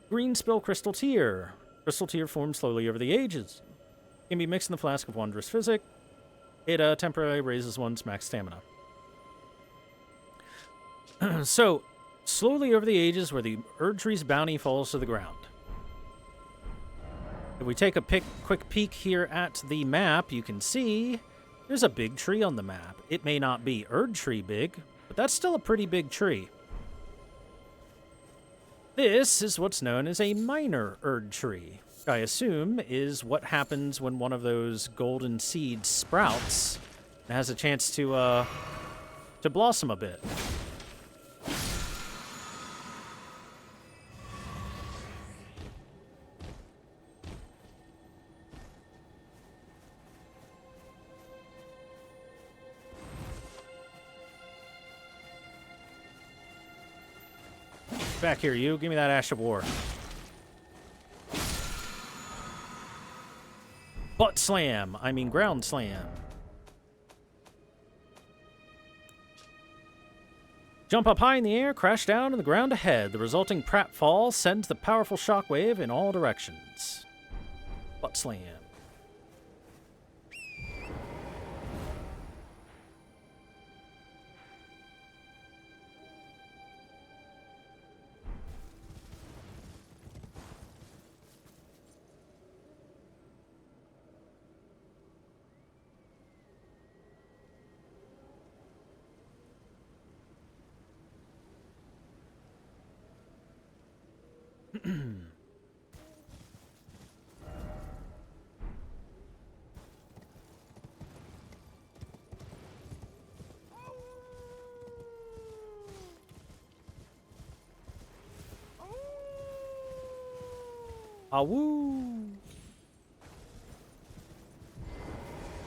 Green spell crystal tear. Crystal tear formed slowly over the ages. Can be mixed in the flask of wondrous physic. It temporarily raises one's max stamina. So, slowly over the ages where the Erd tree's bounty falls to the ground. If we take a quick peek here at the map, you can see there's a big tree on the map. It may not be Erd tree big, but that's still a pretty big tree. This is what's known as a minor Erd tree. I assume is what happens when one of those golden seeds sprouts and has a chance to blossom a bit. Back here, you. Give me that Ash of War. Butt slam. I mean ground slam. Jump up high in the air, crash down on the ground ahead. The resulting pratfall sends the powerful shockwave in all directions. Butt slam. Awoo!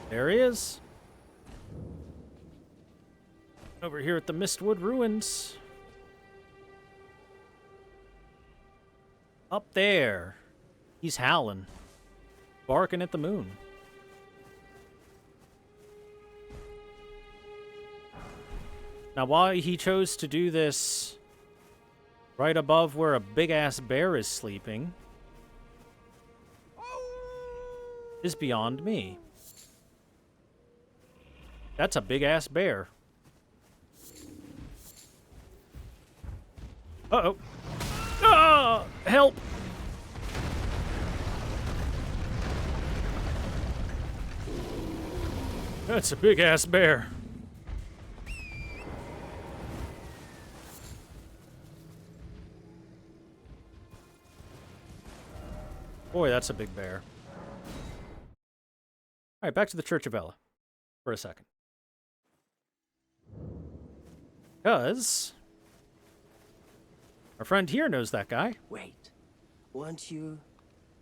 There he is. Over here at the Mistwood ruins. Up there. He's howling. Barking at the moon. Now, why he chose to do this right above where a big-ass bear is sleeping is beyond me. That's a big-ass bear. Uh-oh. Ah! Help! That's a big-ass bear. Boy, that's a big bear. All right, back to the Church of Ella for a second. Because our friend here knows that guy. Wait, weren't you?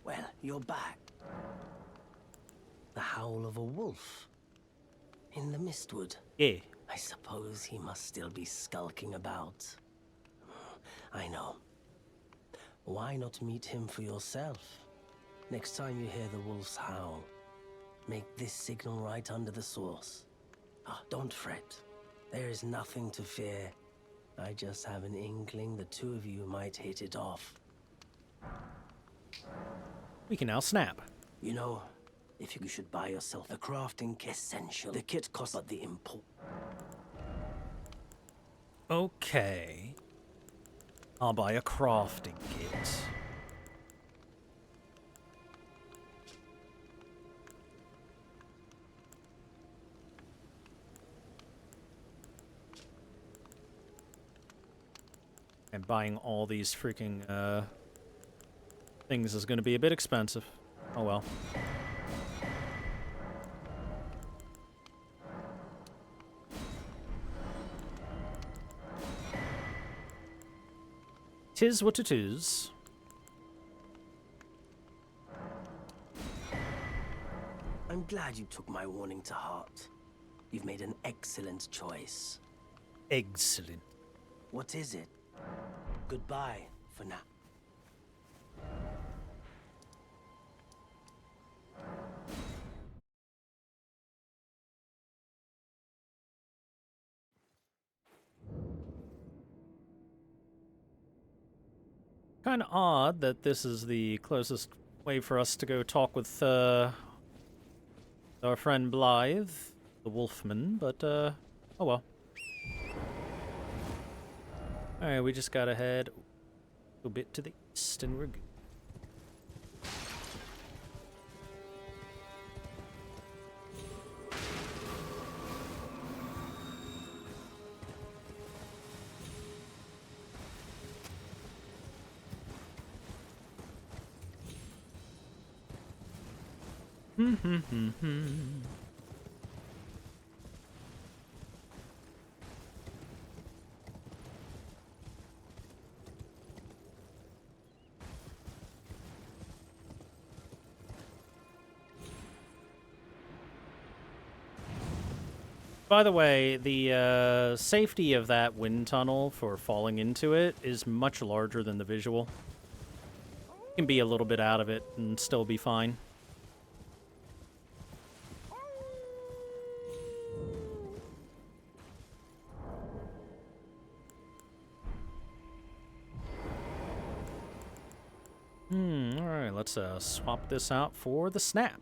Well, you're back. The howl of a wolf in the Mistwood. Yeah. I suppose he must still be skulking about. I know. Why not meet him for yourself? Next time you hear the wolf's howl, make this signal right under the source. Ah, don't fret. There is nothing to fear. I just have an inkling the two of you might hit it off. We can now snap. You know, if you should buy yourself a crafting kit, essential. The kit costs but the import. Okay. I'll buy a crafting kit. And buying all these freaking things is going to be a bit expensive. Oh well. Tis what it is. I'm glad you took my warning to heart. You've made an excellent choice. Excellent. What is it? Goodbye for now. Kind of odd that this is the closest way for us to go talk with our friend Blaidd, the Wolfman, but oh well. Alright, we just gotta head a bit to the east and we're good. By the way, the safety of that wind tunnel for falling into it is much larger than the visual. You can be a little bit out of it and still be fine. Alright, let's swap this out for the snap.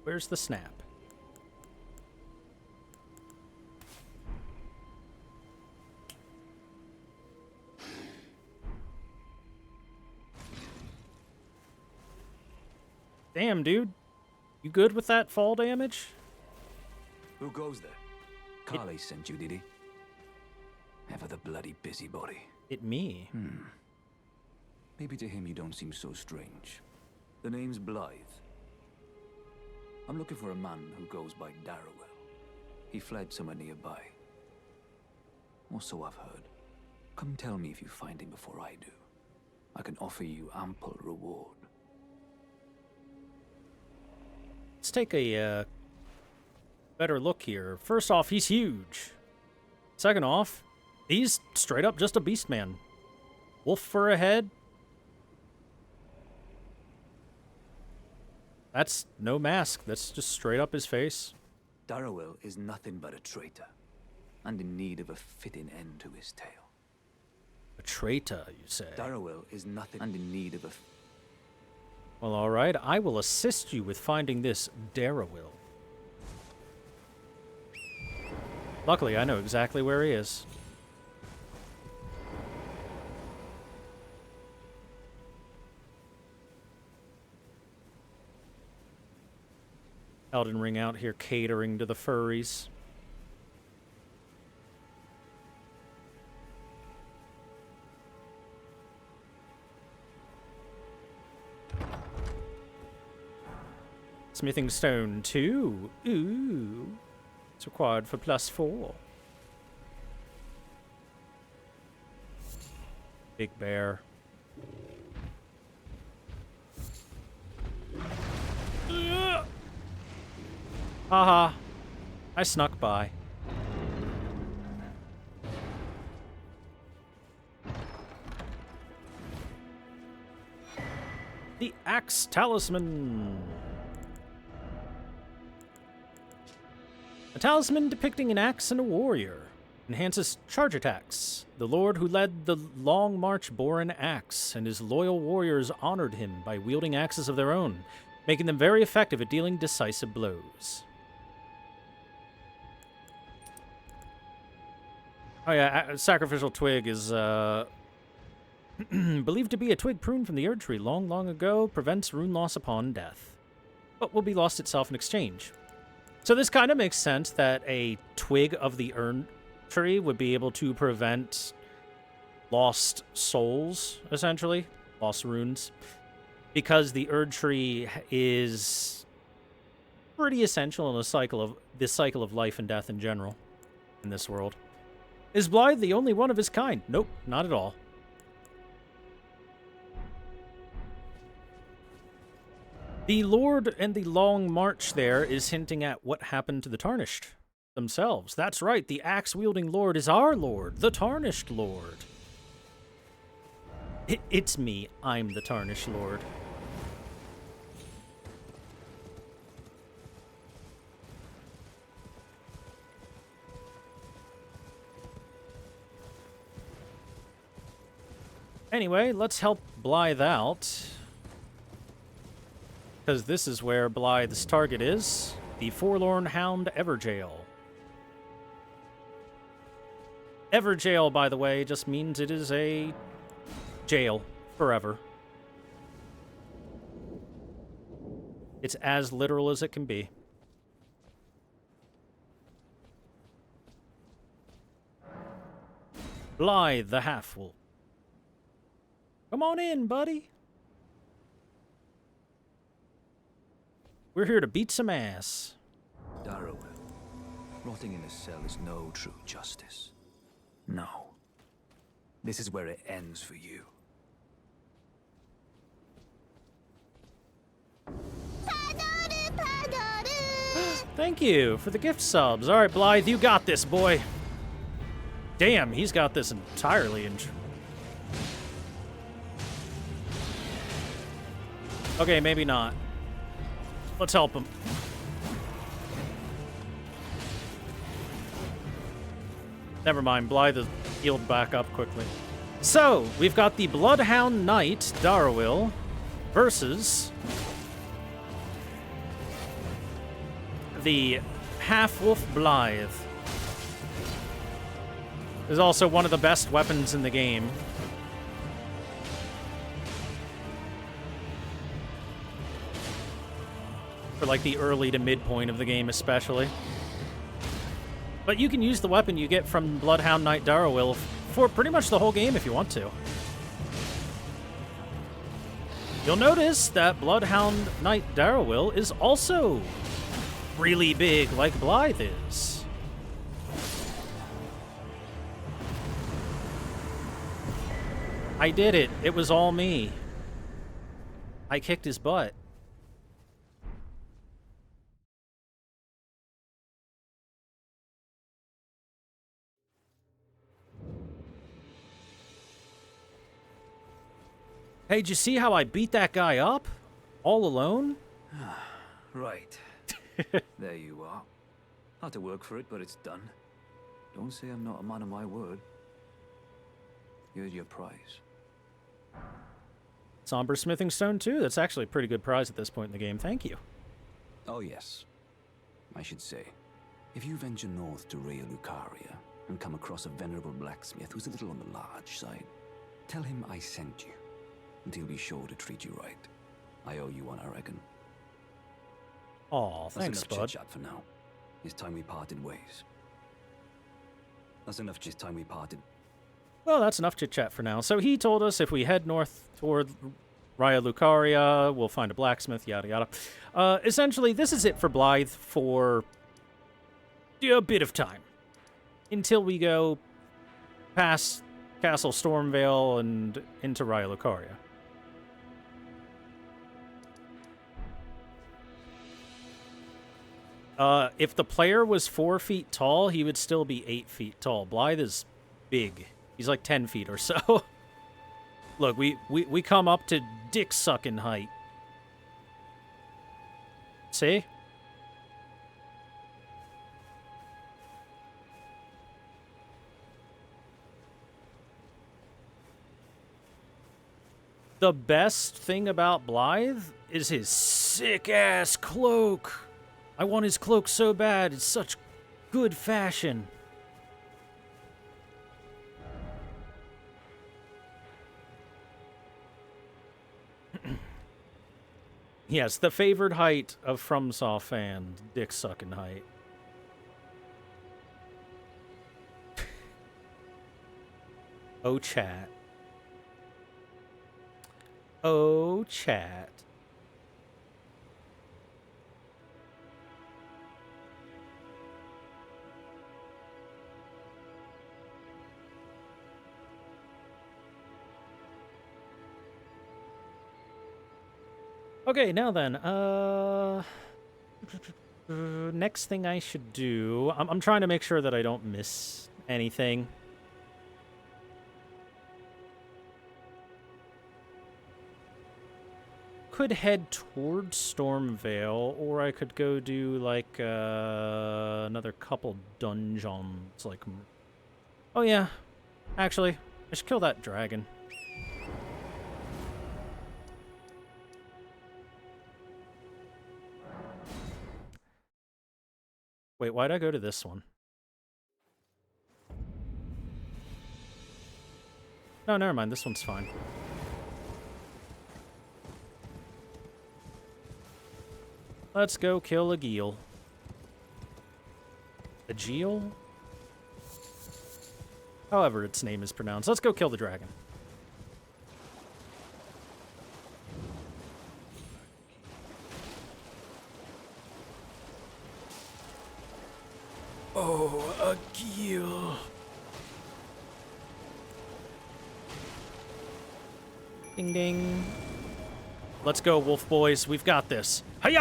Where's the snap? Damn, dude. You good with that fall damage? Who goes there? Carly sent you, did he? Ever the bloody busybody. It me. Maybe to him you don't seem so strange. The name's Blaidd. I'm looking for a man who goes by Darrowell. He fled somewhere nearby. Or so I've heard. Come tell me if you find him before I do. I can offer you ample reward. Let's take a better look here. First off, he's huge. Second off, he's straight up just a beast man. Wolf for a head. That's no mask. That's just straight up his face. Darrowell is nothing but a traitor, and in need of a fitting end to his tale. A traitor, you say? Darrowell is nothing and in need of a... Well, alright. I will assist you with finding this Darrowell. Luckily, I know exactly where he is. Elden Ring out here catering to the furries. Smithing stone 2. Ooh. It's required for +4. Big bear. Haha. I snuck by. The Axe Talisman. A talisman depicting an axe and a warrior. Enhances charge attacks. The lord who led the long march bore an axe, and his loyal warriors honored him by wielding axes of their own, making them very effective at dealing decisive blows. Oh yeah, sacrificial twig is believed to be a twig pruned from the Erd tree long, long ago, prevents rune loss upon death, but will be lost itself in exchange. So this kind of makes sense that a twig of the Erd tree would be able to prevent lost souls, essentially, lost runes, because the Erd tree is pretty essential in this cycle of life and death in general in this world. Is Blaidd the only one of his kind? Nope, not at all. The Lord and the Long March there is hinting at what happened to the Tarnished themselves. That's right, the axe-wielding Lord is our Lord, the Tarnished Lord. It's me, I'm the Tarnished Lord. Anyway, let's help Blaidd out. Because this is where Blaidd's target is. The Forlorn Hound Evergaol. Evergaol, by the way, just means it is a jail forever. It's as literal as it can be. Blaidd the Half-Wolf. Come on in, buddy. We're here to beat some ass. Darrowell, rotting in a cell is no true justice. No. This is where it ends for you. Thank you for the gift subs. All right, Blaidd, you got this, boy. Damn, he's got this entirely in... Okay, maybe not. Let's help him. Never mind, Blaidd is healed back up quickly. So, we've got the Bloodhound Knight, Darrowil, versus the Half-Wolf Blaidd. Is also one of the best weapons in the game. For like the early to midpoint of the game especially. But you can use the weapon you get from Bloodhound Knight Darrowil for pretty much the whole game if you want to. You'll notice that Bloodhound Knight Darrowil is also really big like Blaidd is. I did it. It was all me. I kicked his butt. Hey, did you see how I beat that guy up? All alone? Right. There you are. Had to work for it, but it's done. Don't say I'm not a man of my word. Here's your prize. Somber Smithing Stone 2. That's actually a pretty good prize at this point in the game. Thank you. Oh, yes. I should say, if you venture north to Rea Lucaria and come across a venerable blacksmith who's a little on the large side, tell him I sent you, and he'll be sure to treat you right. I owe you one, I reckon. Aw, That's thanks, enough bud. chit-chat for now. It's time we parted ways. That's enough just time we parted. Well, that's enough chit-chat for now. So he told us if we head north toward Raya Lucaria, we'll find a blacksmith, yada yada. Essentially, this is it for Blaidd for a bit of time. Until we go past Castle Stormvale and into Raya Lucaria. If the player was 4 feet tall, he would still be 8 feet tall. Blaidd is big. He's like 10 feet or so. Look, we come up to dick-sucking height. See? The best thing about Blaidd is his sick-ass cloak. I want his cloak so bad. It's such good fashion. Yes, the favored height of FromSoft fan, dick-sucking height. Oh, chat. Oh, chat. Okay, now then, next thing I should do, I'm trying to make sure that I don't miss anything. Could head towards Stormvale, or I could go do, like, another couple dungeons, like... Oh, yeah. Actually, I should kill that dragon. Wait, why'd I go to this one? No, never mind. This one's fine. Let's go kill a Geel. A Geel? However its name is pronounced. Let's go kill the dragon. Oh, a Geel. Ding ding. Let's go, wolf boys. We've got this. Hiya!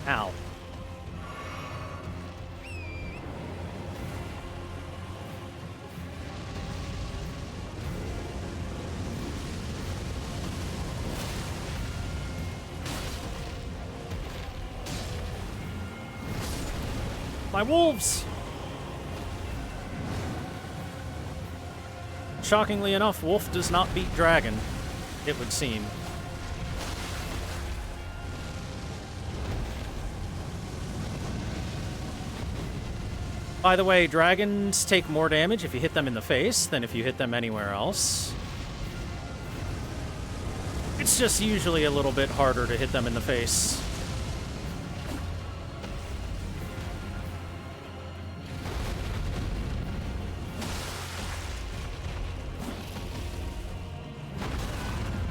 Ow. My wolves! Shockingly enough, wolf does not beat dragon, it would seem. By the way, dragons take more damage if you hit them in the face than if you hit them anywhere else. It's just usually a little bit harder to hit them in the face.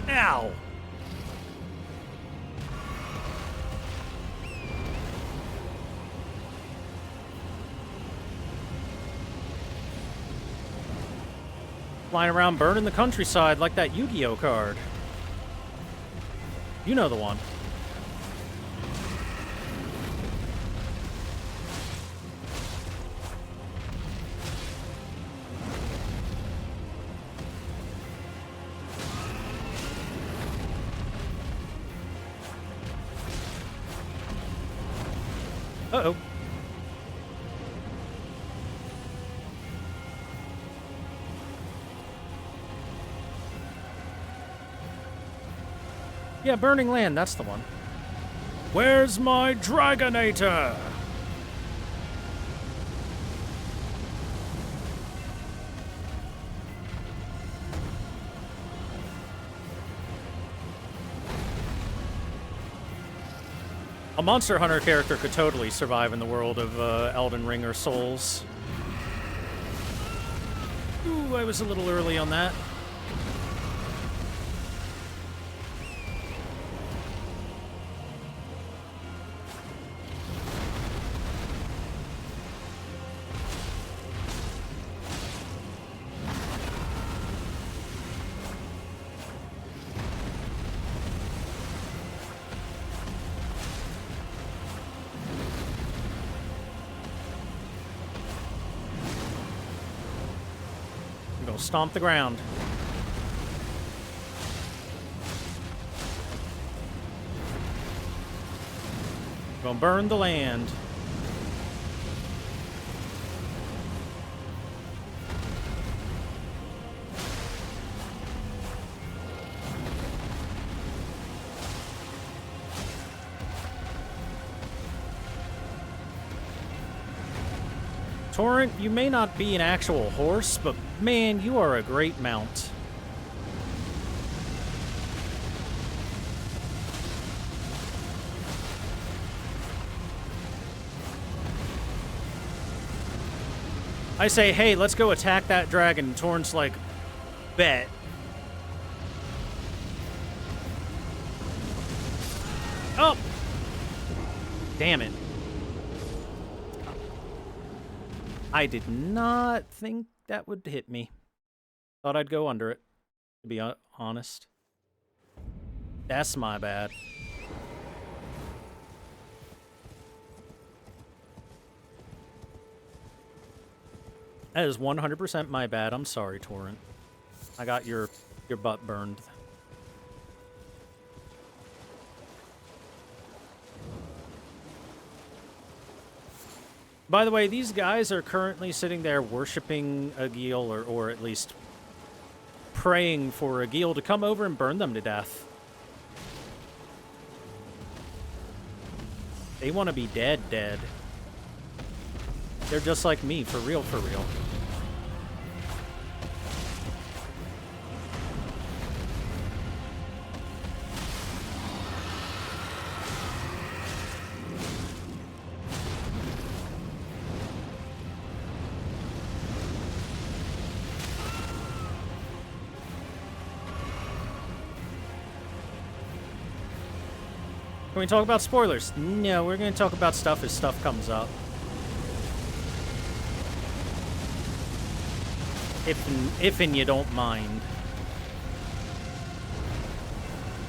Ow! Flying around burning the countryside like that Yu-Gi-Oh card. You know the one. Uh-oh. Yeah, Burning Land, that's the one. Where's my Dragonator? A Monster Hunter character could totally survive in the world of Elden Ring or Souls. Ooh, I was a little early on that. Stomp the ground. Gonna burn the land. Torrent, you may not be an actual horse, but man, you are a great mount. I say, hey, let's go attack that dragon. Torrent's like, bet. Oh! Damn it. I did not think that would hit me. Thought I'd go under it, to be honest. That's my bad. That is 100% my bad. I'm sorry, Torrent. I got your butt burned. By the way, these guys are currently sitting there worshiping Agil, or at least praying for Agil to come over and burn them to death. They want to be dead. They're just like me, for real. Can we talk about spoilers? No, we're going to talk about stuff as stuff comes up. If and you don't mind.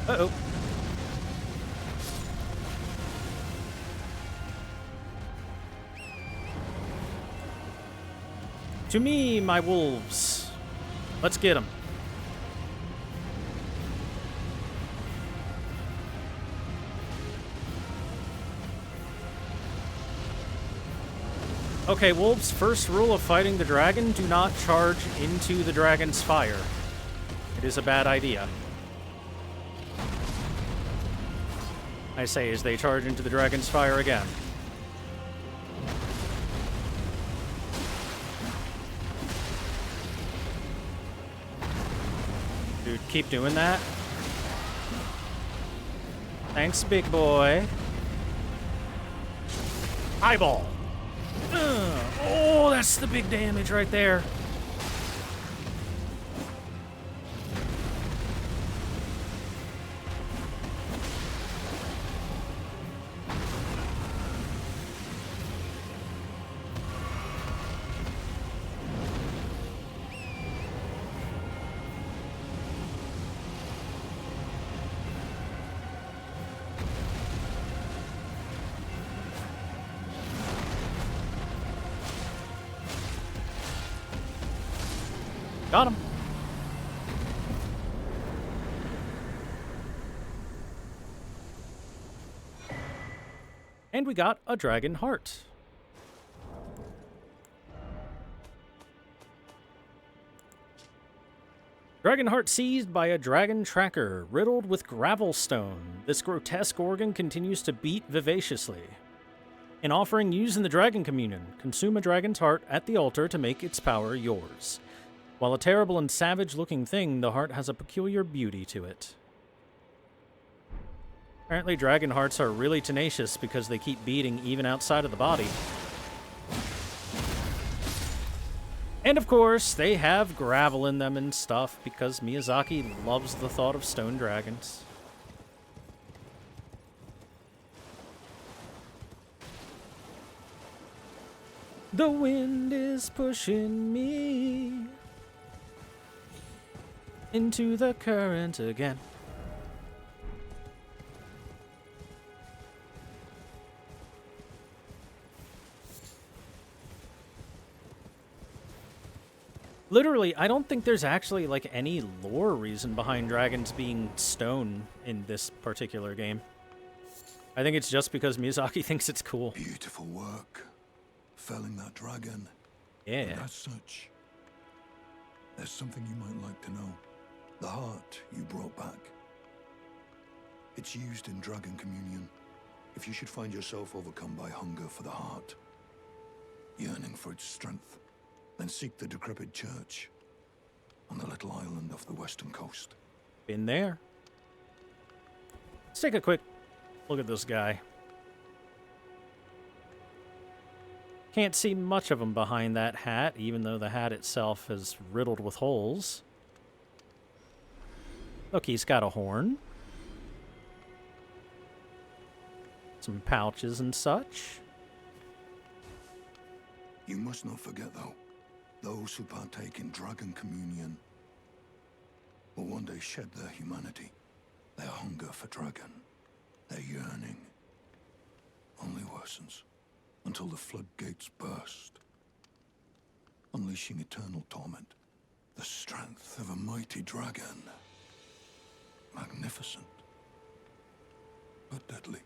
Uh-oh. To me, my wolves. Let's get them. Okay, wolves, first rule of fighting the dragon, do not charge into the dragon's fire. It is a bad idea. I say as they charge into the dragon's fire again. Dude, keep doing that. Thanks, big boy. Eyeball. Oh, that's the big damage right there. Got him. And we got a dragon heart. Dragonheart seized by a dragon tracker, riddled with gravelstone. This grotesque organ continues to beat vivaciously. An offering used in the Dragon Communion. Consume a dragon's heart at the altar to make its power yours. While a terrible and savage-looking thing, the heart has a peculiar beauty to it. Apparently, dragon hearts are really tenacious because they keep beating even outside of the body. And of course, they have gravel in them and stuff because Miyazaki loves the thought of stone dragons. The wind is pushing me into the current again. Literally, I don't think there's actually, like, any lore reason behind dragons being stone in this particular game. I think it's just because Miyazaki thinks it's cool. Beautiful work. Felling that dragon. Yeah. But as such, there's something you might like to know. The heart you brought back. It's used in Dragon Communion. If you should find yourself overcome by hunger for the heart, yearning for its strength, then seek the decrepit church on the little island off the western coast. Been there. Let's take a quick look at this guy. Can't see much of him behind that hat, even though the hat itself is riddled with holes. Look, he's got a horn. Some pouches and such. You must not forget, though, those who partake in Dragon Communion will one day shed their humanity, their hunger for dragon, their yearning only worsens until the floodgates burst, unleashing eternal torment, the strength of a mighty dragon. Magnificent, but deadly.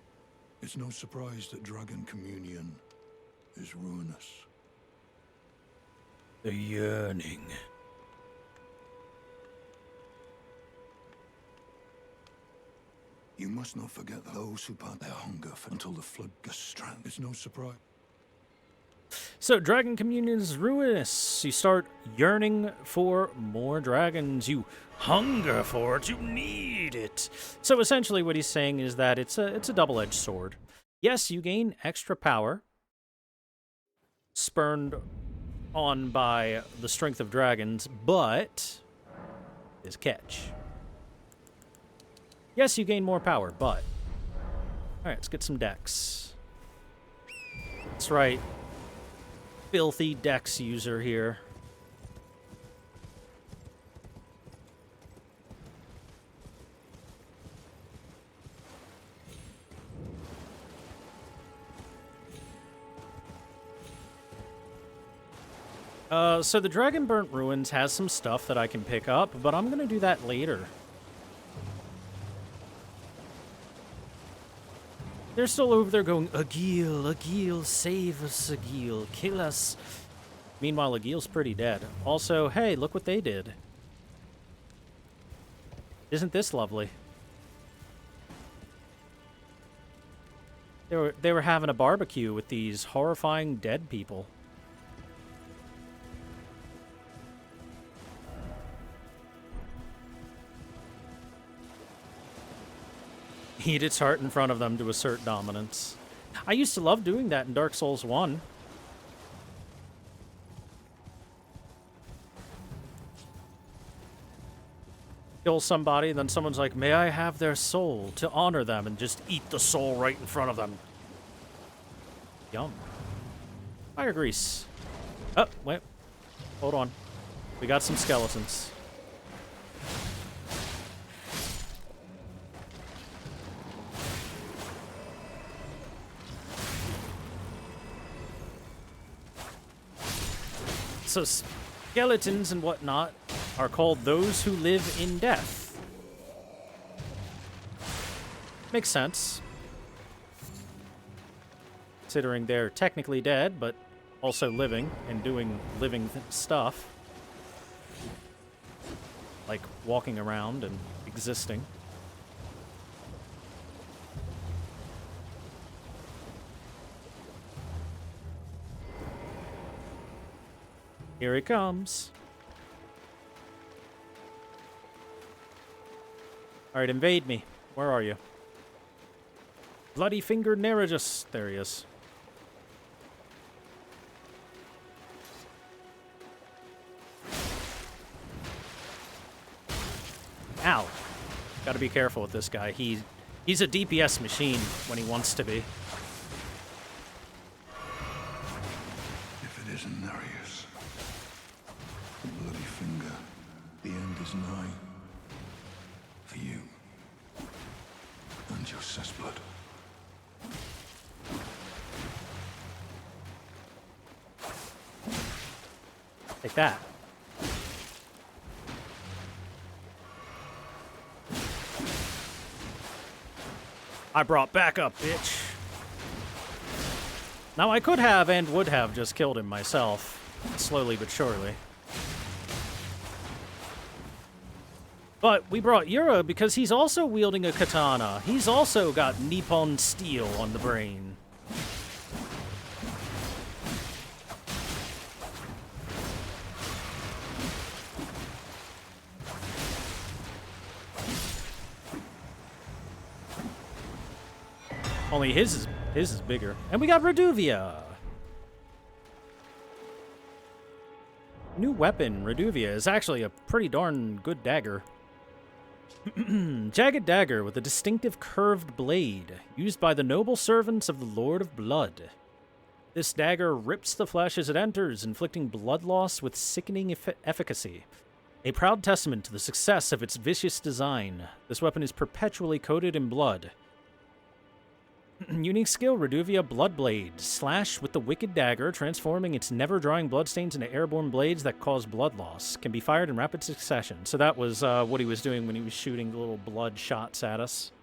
It's no surprise that Dragon Communion is ruinous. The yearning. You must not forget those who part their hunger for until the floodgates strand. It's no surprise. So, Dragon Communion is ruinous. You start yearning for more dragons. You hunger for it. You need it. So, essentially, what he's saying is that it's a double-edged sword. Yes, you gain extra power, spurned on by the strength of dragons, but is catch. Yes, you gain more power, but... Alright, let's get some dex. That's right. Filthy dex user here. So the Dragonburnt Ruins has some stuff that I can pick up, but I'm gonna do that later. They're still over there going, Agil, save us, Agil, kill us. Meanwhile, Agil's pretty dead. Also, hey, look what they did. Isn't this lovely? They were having a barbecue with these horrifying dead people. Eat its heart in front of them to assert dominance. I used to love doing that in Dark Souls 1. Kill somebody, then someone's like, may I have their soul to honor them, and just eat the soul right in front of them. Yum. Fire grease. Oh, wait. Hold on. We got some skeletons. So skeletons and whatnot are called those who live in death. Makes sense. Considering they're technically dead, but also living and doing living stuff. like walking around and existing. Here he comes. Alright, invade me. Where are you? Bloody fingered Nerijus. There he is. Ow. Gotta be careful with this guy. He's a DPS machine when he wants to be. If it isn't Nerijus, the bloody finger, the end is nigh. For you. And your cessblood. Take that. I brought backup, bitch. Now I could have and would have just killed him myself, slowly but surely. But we brought Yura because he's also wielding a katana. He's also got Nippon steel on the brain. Only his is bigger. And we got Reduvia. New weapon, Reduvia, is actually a pretty darn good dagger. Jagged dagger with a distinctive curved blade, used by the noble servants of the Lord of Blood. This dagger rips the flesh as it enters, inflicting blood loss with sickening efficacy. A proud testament to the success of its vicious design, this weapon is perpetually coated in blood. Unique skill, Reduvia Bloodblade. Slash with the wicked dagger, transforming its never-drying bloodstains into airborne blades that cause blood loss. Can be fired in rapid succession. So that was what he was doing when he was shooting little blood shots at us.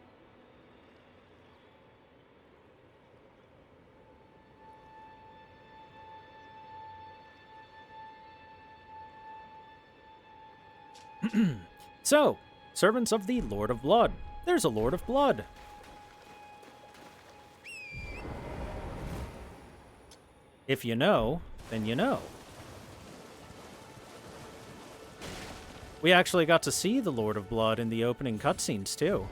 So, servants of the Lord of Blood. There's a Lord of Blood. If you know, then you know. We actually got to see the Lord of Blood in the opening cutscenes, too.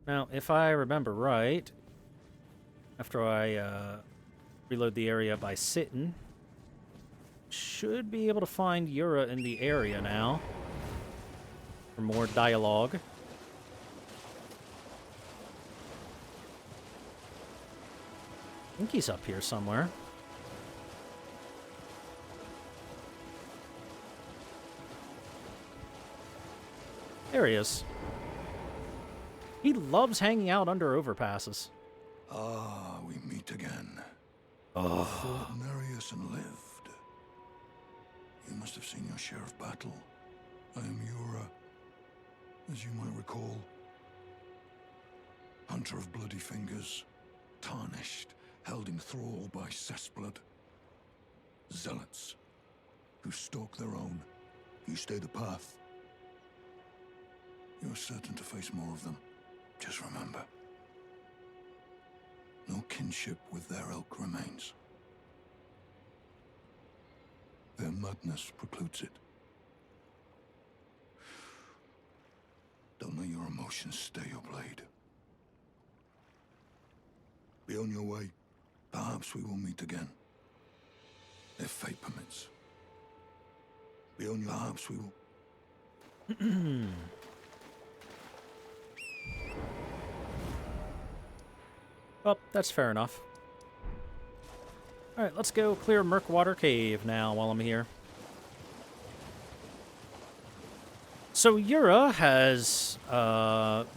Now, if I remember right, after I reload the area by sitting, should be able to find Yura in the area now for more dialogue. I think he's up here somewhere. There he is. He loves hanging out under overpasses. Ah, we meet again. Oh. Fought Nerijus and lived. You must have seen your share of battle. I am Yura, as you might recall. Hunter of bloody fingers, tarnished, held in thrall by cessblood. Zealots, who stalk their own. You stay the path. You're certain to face more of them. Just remember, no kinship with their ilk remains. Their madness precludes it. Don't let your emotions stay your blade. Be on your way. Perhaps we will meet again. If fate permits. Be on your perhaps we will. Oh, that's fair enough. Alright, let's go clear Murkwater Cave now while I'm here. So Yura has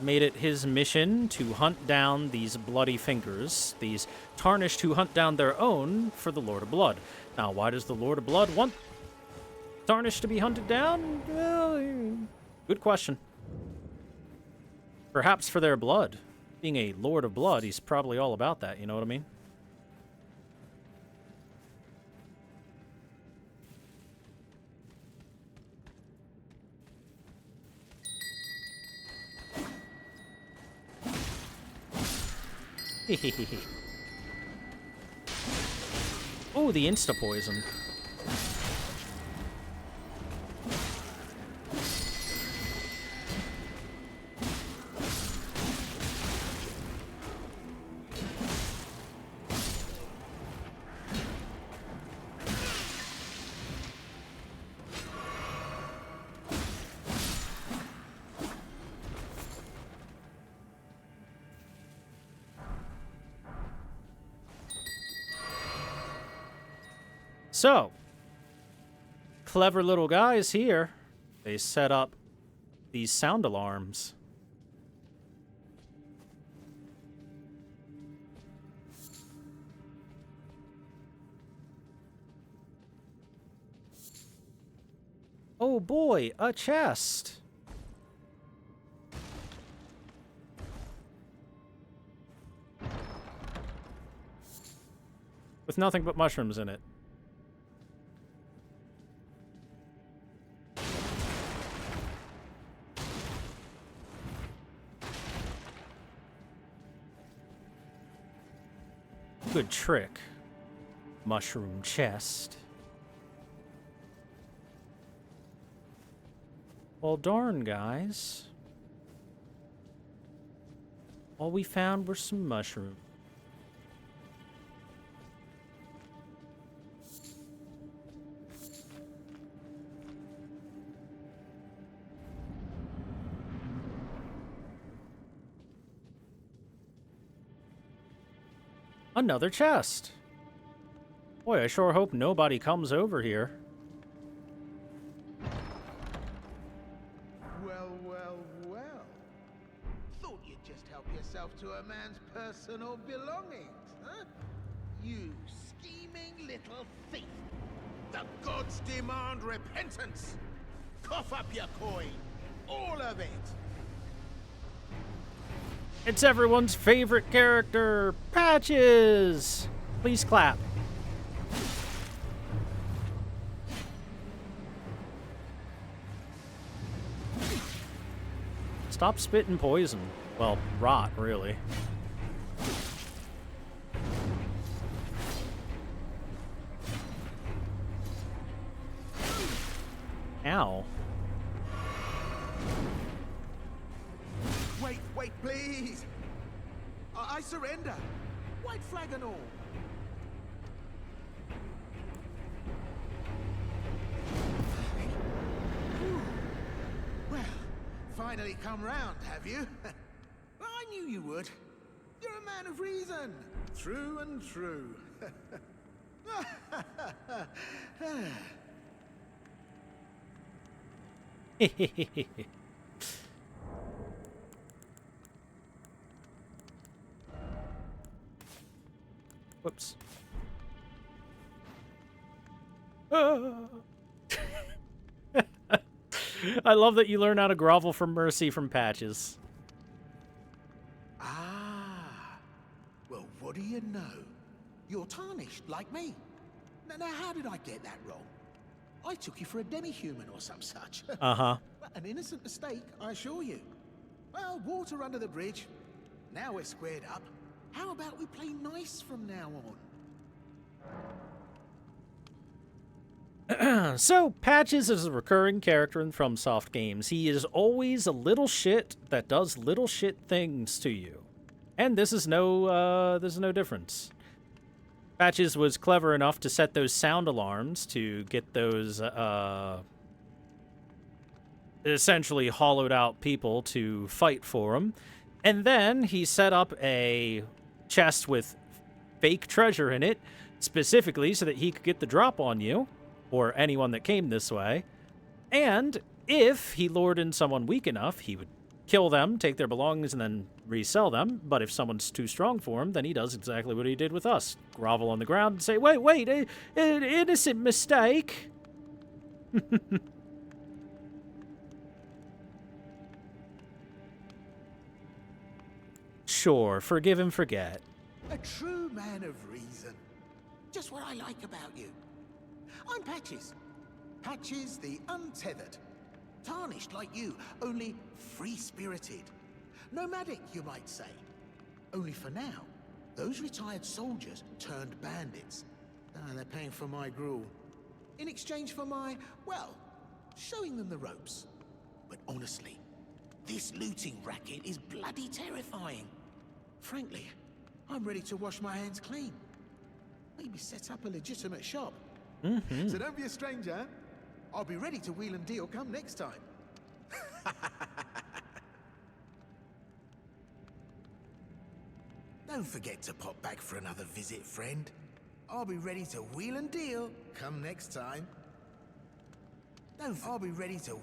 made it his mission to hunt down these bloody fingers, these tarnished who hunt down their own for the Lord of Blood. Now, why does the Lord of Blood want tarnished to be hunted down? Well, good question. Perhaps for their blood. Being a Lord of Blood, he's probably all about that, you know what I mean? Oh, the insta-poison. So, clever little guys here. They set up these sound alarms. Oh boy, a chest. With nothing but mushrooms in it. Good trick. Mushroom chest. Well, darn, guys. All we found were some mushrooms. Another chest. Boy, I sure hope nobody comes over here. Well, well, well. Thought you'd just help yourself to a man's personal belongings, huh? You scheming little thief. The gods demand repentance. Cough up your coin. All of it. It's everyone's favorite character, Patches! Please clap. Stop spitting poison. Well, rot, really. Ow. Wait, please! I surrender! White flag and all! Well, finally come round, have you? I knew you would. You're a man of reason. True and true. Whoops. I love that you learn how to grovel for mercy from Patches. Ah. Well, what do you know? You're tarnished, like me. Now, how did I get that wrong? I took you for a demi-human or some such. Uh-huh. An innocent mistake, I assure you. Well, water under the bridge. Now we're squared up. How about we play nice from now on? So, Patches is a recurring character in FromSoft games. He is always a little shit that does little shit things to you. And this is no difference. Patches was clever enough to set those sound alarms to get those, essentially hollowed out people to fight for him. And then he set up a chest with fake treasure in it, specifically so that he could get the drop on you, or anyone that came this way. And if he lured in someone weak enough, he would kill them, take their belongings, and then resell them. But if someone's too strong for him, then he does exactly what he did with us. Grovel on the ground and say, wait, an innocent mistake. Sure, forgive and forget. A true man of reason. Just what I like about you. I'm Patches. Patches the Untethered. Tarnished like you, only free-spirited. Nomadic, you might say. Only for now, those retired soldiers turned bandits. They're paying for my gruel. In exchange for my, well, showing them the ropes. But honestly, this looting racket is bloody terrifying. Frankly, I'm ready to wash my hands clean. Maybe set up a legitimate shop. So don't be a stranger. I'll be ready to wheel and deal come next time. Don't forget to pop back for another visit, friend. I'll be ready to wheel and deal come next time. I'll be ready to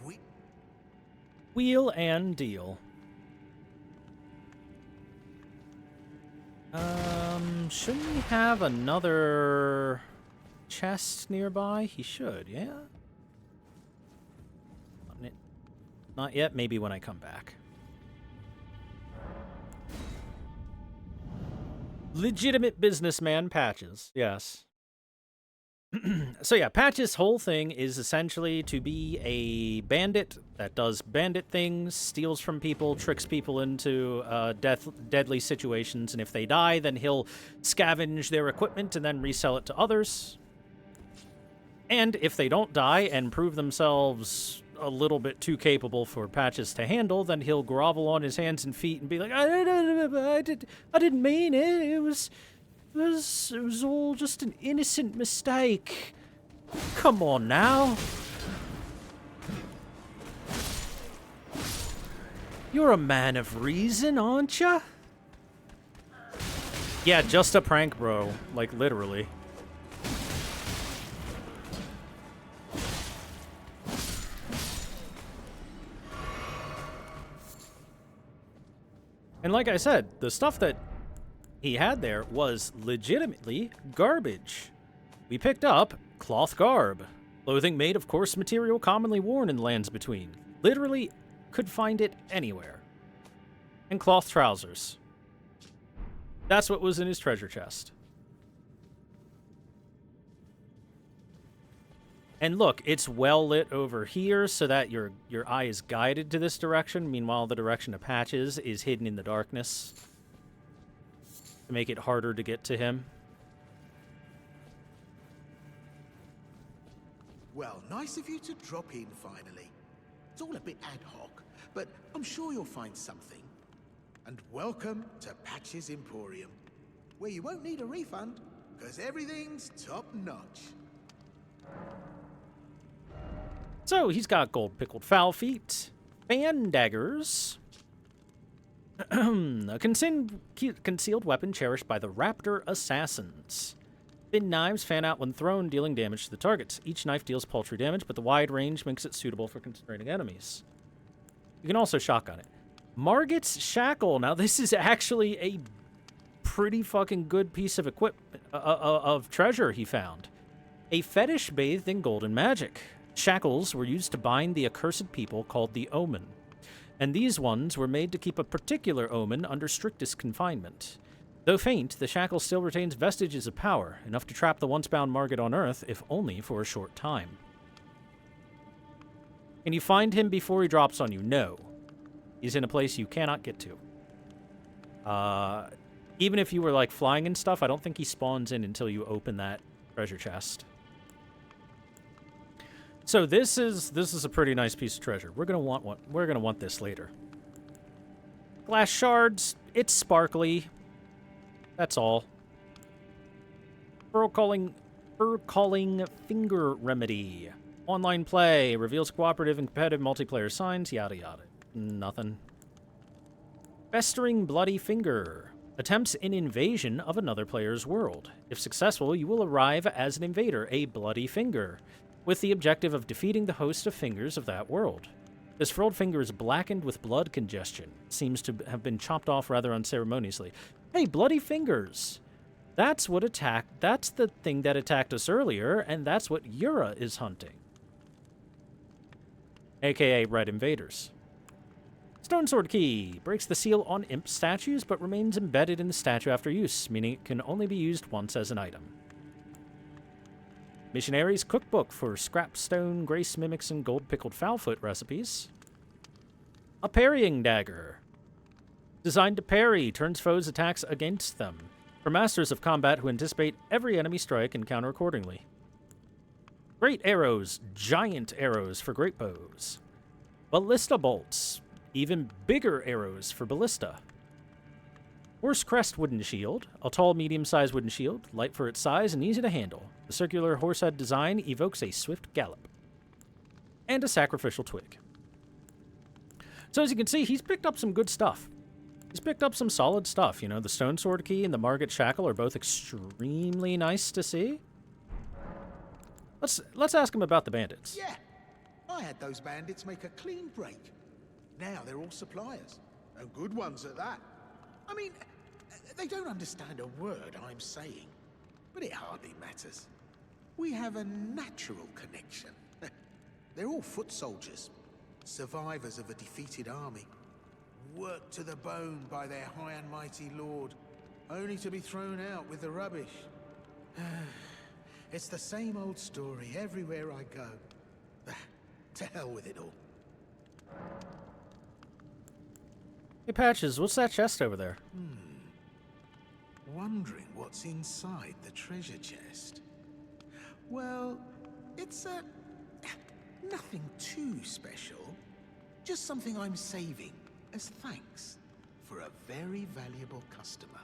wheel and deal. Shouldn't we have another chest nearby? He should, yeah? Not yet, maybe when I come back. Legitimate businessman Patches, yes. So yeah, Patches' whole thing is essentially to be a bandit that does bandit things, steals from people, tricks people into deadly situations, and if they die, then he'll scavenge their equipment and then resell it to others. And if they don't die and prove themselves a little bit too capable for Patches to handle, then he'll grovel on his hands and feet and be like, I didn't mean it. It was all just an innocent mistake. Come on now. You're a man of reason, aren't ya? Yeah, just a prank, bro. Like, literally. And like I said, the stuff that he had there was legitimately garbage. We picked up cloth garb, clothing made of coarse material commonly worn in lands between. Literally could find it anywhere. And cloth trousers. That's what was in his treasure chest. And look, it's well lit over here so that your eye is guided to this direction. Meanwhile, the direction of Patches is hidden in the darkness to make it harder to get to him. Well, nice of you to drop in finally. It's all a bit ad hoc, but I'm sure you'll find something. And welcome to Patches Emporium, where you won't need a refund, because everything's top-notch. So, he's got gold pickled fowl feet, fan daggers, a concealed weapon cherished by the Raptor Assassins. Thin knives fan out when thrown, dealing damage to the targets. Each knife deals paltry damage, but the wide range makes it suitable for constraining enemies. You can also shotgun it. Margit's Shackle. Now, this is actually a pretty fucking good piece of equipment, of treasure he found. A fetish bathed in golden magic. Shackles were used to bind the accursed people called the Omen, and these ones were made to keep a particular omen under strictest confinement. Though faint, the shackle still retains vestiges of power, enough to trap the once-bound Margit on Earth, if only for a short time. Can you find him before he drops on you? No. He's in a place you cannot get to. Even if you were, like, flying and stuff, I don't think he spawns in until you open that treasure chest. So this is a pretty nice piece of treasure. We're gonna want this later. Glass shards. It's sparkly. That's all. Fur calling finger remedy. Online play reveals cooperative and competitive multiplayer signs. Yada yada. Nothing. Festering bloody finger. Attempts an invasion of another player's world. If successful, you will arrive as an invader, a bloody finger, with the objective of defeating the host of fingers of that world. This furrowed finger is blackened with blood congestion. It seems to have been chopped off rather unceremoniously. Hey, bloody fingers! That's the thing that attacked us earlier, and that's what Yura is hunting. AKA Red Invaders. Stone Sword Key breaks the seal on imp statues, but remains embedded in the statue after use, meaning it can only be used once as an item. Missionary's Cookbook for scrap stone, grace mimics, and gold pickled fowlfoot recipes. A Parrying Dagger. Designed to parry, turns foes' attacks against them. For masters of combat who anticipate every enemy strike and counter accordingly. Great Arrows. Giant arrows for great bows. Ballista Bolts. Even bigger arrows for ballista. Horse Crest Wooden Shield. A tall, medium-sized wooden shield, light for its size and easy to handle. The circular horsehead design evokes a swift gallop. And a Sacrificial Twig. So as you can see, he's picked up some good stuff. He's picked up some solid stuff. You know, the Stone Sword Key and the Margit Shackle are both extremely nice to see. Let's ask him about the bandits. Yeah, I had those bandits make a clean break. Now they're all suppliers, and good ones at that. I mean, they don't understand a word I'm saying, but it hardly matters. We have a natural connection. They're all foot soldiers, survivors of a defeated army, worked to the bone by their high and mighty lord, only to be thrown out with the rubbish. It's the same old story everywhere I go. To hell with it all. Hey, Patches, what's that chest over there? Wondering what's inside the treasure chest. Well, it's nothing too special. Just something I'm saving as thanks for a very valuable customer.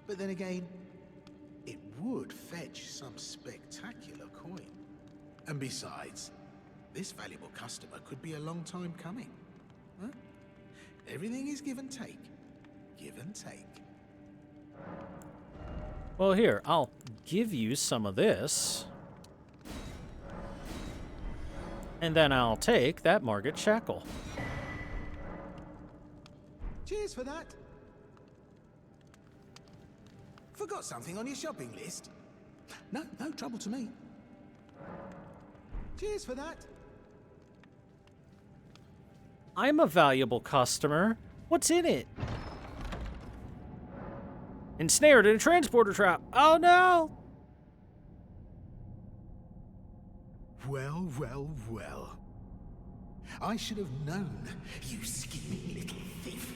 But then again, it would fetch some spectacular coin. And besides, this valuable customer could be a long time coming. Huh? Everything is give and take. Give and take. Well, here, I'll give you some of this. And then I'll take that Margit Shackle. Cheers for that. Forgot something on your shopping list? No trouble to me. Cheers for that. I'm a valuable customer. What's in it? Ensnared in a transporter trap. Oh no! Well. I should have known, you scheming little thief.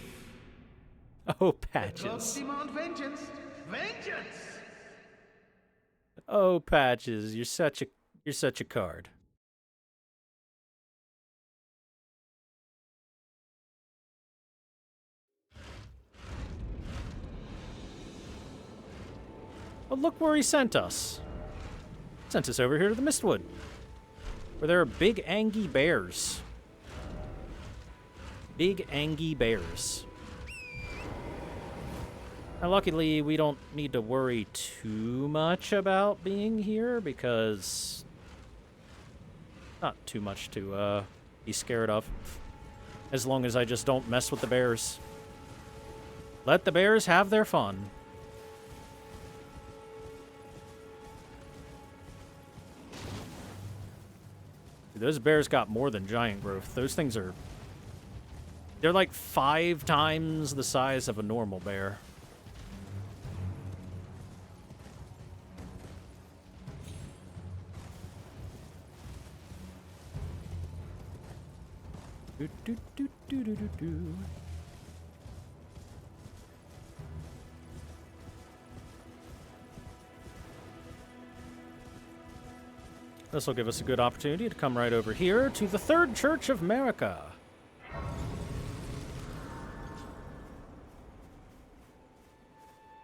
Oh, The Patches. gods demand vengeance. Vengeance! Oh, Patches, you're such a card. Well, look where he sent us. Sent us over here to the Mistwood, where there are big angy bears. Big angy bears. Now, luckily, we don't need to worry too much about being here, because not too much to be scared of, as long as I just don't mess with the bears. Let the bears have their fun. Those bears got more than giant growth. Those things are... They're like 5 times the size of a normal bear. Do. This will give us a good opportunity to come right over here to the Third Church of America.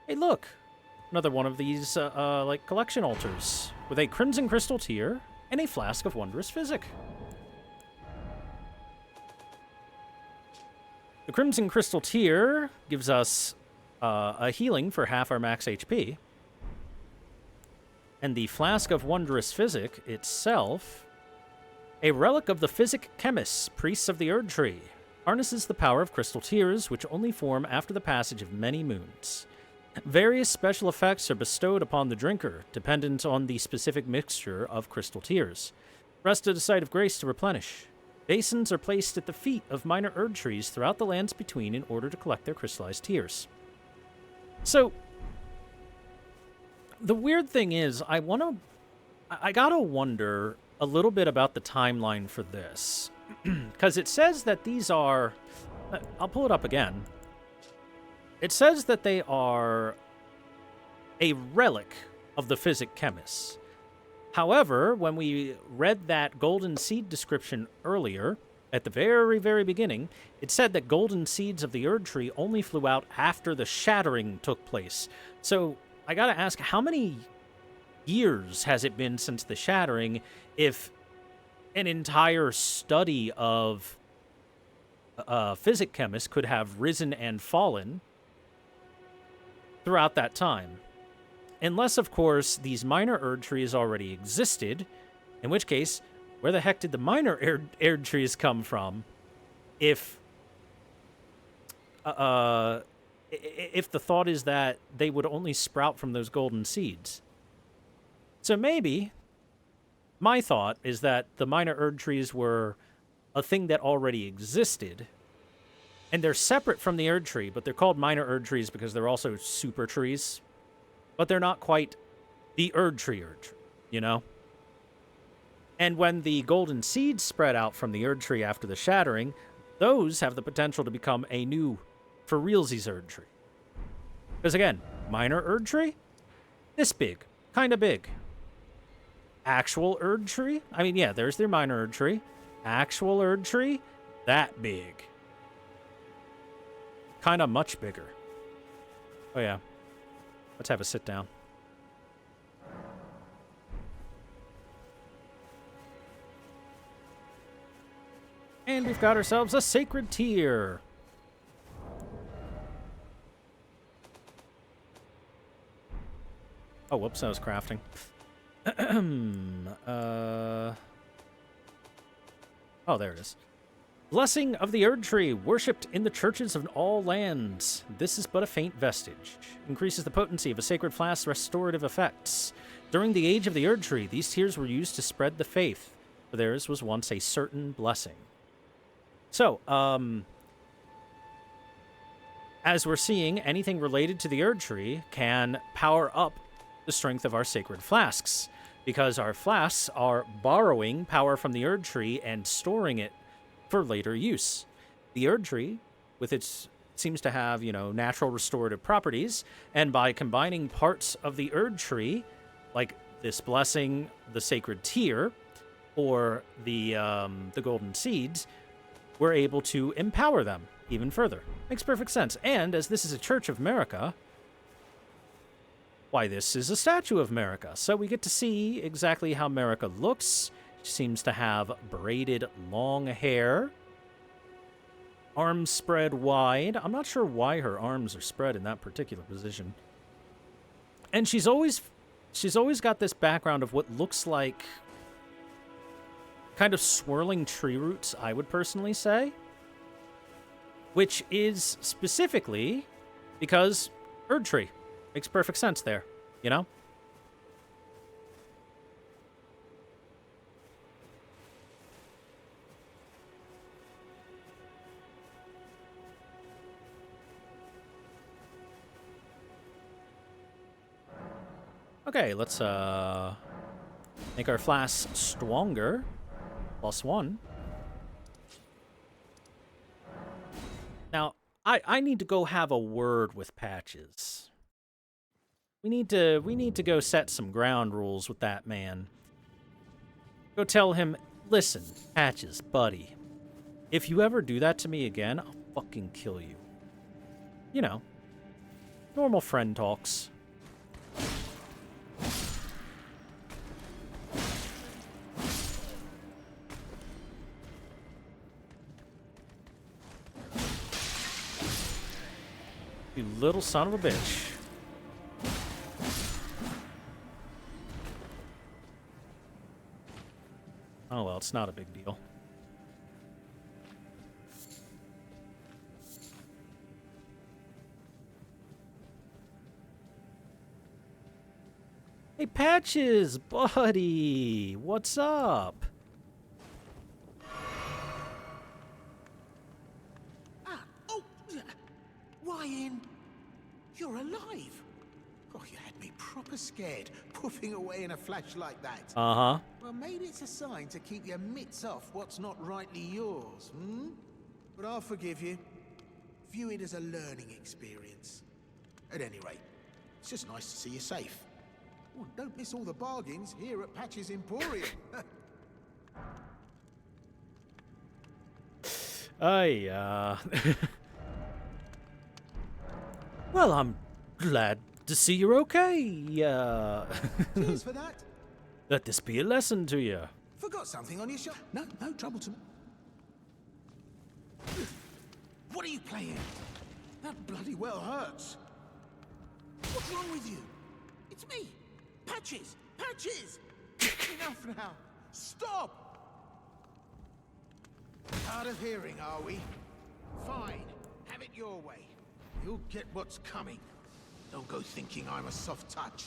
Hey, look! Another one of these, like, collection altars, with a crimson crystal tear and a flask of wondrous physic. The crimson crystal tear gives us a healing for half our max HP. And the flask of wondrous physic itself, a relic of the physic chemists, priests of the Erd Tree, harnesses the power of crystal tears, which only form after the passage of many moons. Various special effects are bestowed upon the drinker, dependent on the specific mixture of crystal tears. Rest at a site of grace to replenish. Basins are placed at the feet of minor erd trees throughout the lands between in order to collect their crystallized tears. So, the weird thing is, I gotta wonder a little bit about the timeline for this. Because it says that these are... I'll pull it up again. It says that they are a relic of the physic chemists. However, when we read that golden seed description earlier, at the very, very beginning, it said that golden seeds of the Erd tree only flew out after the shattering took place. So, I gotta ask, how many years has it been since the shattering if an entire study of physic chemists could have risen and fallen throughout that time? Unless, of course, these minor Erd trees already existed, in which case, where the heck did the minor Erd trees come from? If the thought is that they would only sprout from those golden seeds. So maybe, my thought is that the minor Erd trees were a thing that already existed, and they're separate from the Erd tree, but they're called minor Erd trees because they're also super trees. But they're not quite the Erd tree, you know? And when the golden seeds spread out from the Erd tree after the shattering, those have the potential to become a new, for realsies, Erd tree. Because again, minor Erd tree? This big. Kind of big. Actual Erd tree? I mean, yeah, there's their minor Erd tree. Actual Erd tree? That big. Kind of much bigger. Oh, yeah. Let's have a sit down. And we've got ourselves a sacred tier. Oh, whoops, I was crafting. Oh, there it is. Blessing of the Erd Tree, worshipped in the churches of all lands. This is but a faint vestige. Increases the potency of a sacred flask's restorative effects. During the age of the Erd Tree, these tears were used to spread the faith, for theirs was once a certain blessing. So, as we're seeing, anything related to the Erd Tree can power up the strength of our sacred flasks, because our flasks are borrowing power from the Erd Tree and storing it for later use. The Erd Tree, with its, seems to have, you know, natural restorative properties, and by combining parts of the Erd Tree, like this blessing, the sacred tear, or the golden seeds, we're able to empower them even further. Makes perfect sense. And as this is a Church of America, why, this is a statue of America. So we get to see exactly how America looks. She seems to have braided long hair. Arms spread wide. I'm not sure why her arms are spread in that particular position. And she's always got this background of what looks like kind of swirling tree roots, I would personally say. Which is specifically because Erd Tree. Makes perfect sense there, you know? Okay, let's make our flasks stronger. +1. Now, I need to go have a word with Patches. We need to go set some ground rules with that man. Go tell him, listen, Patches, buddy, if you ever do that to me again, I'll fucking kill you. You know, normal friend talks. You little son of a bitch. Oh, well, it's not a big deal. Hey, Patches, buddy! What's up? Dying? You're alive? Oh, you had me proper scared, puffing away in a flash like that. Uh-huh. Well, maybe it's a sign to keep your mitts off what's not rightly yours, hmm? But I'll forgive you. View it as a learning experience. At any rate, it's just nice to see you safe. Oh, don't miss all the bargains here at Patch's Emporium. Well, I'm glad to see you're okay. Cheers for that. Let this be a lesson to you. Forgot something on your shoulder. No, no trouble to me. What are you playing? That bloody well hurts. What's wrong with you? It's me. Patches! Patches! Enough now. Stop! Hard of hearing, are we? Fine. Have it your way. You'll get what's coming. Don't go thinking I'm a soft touch.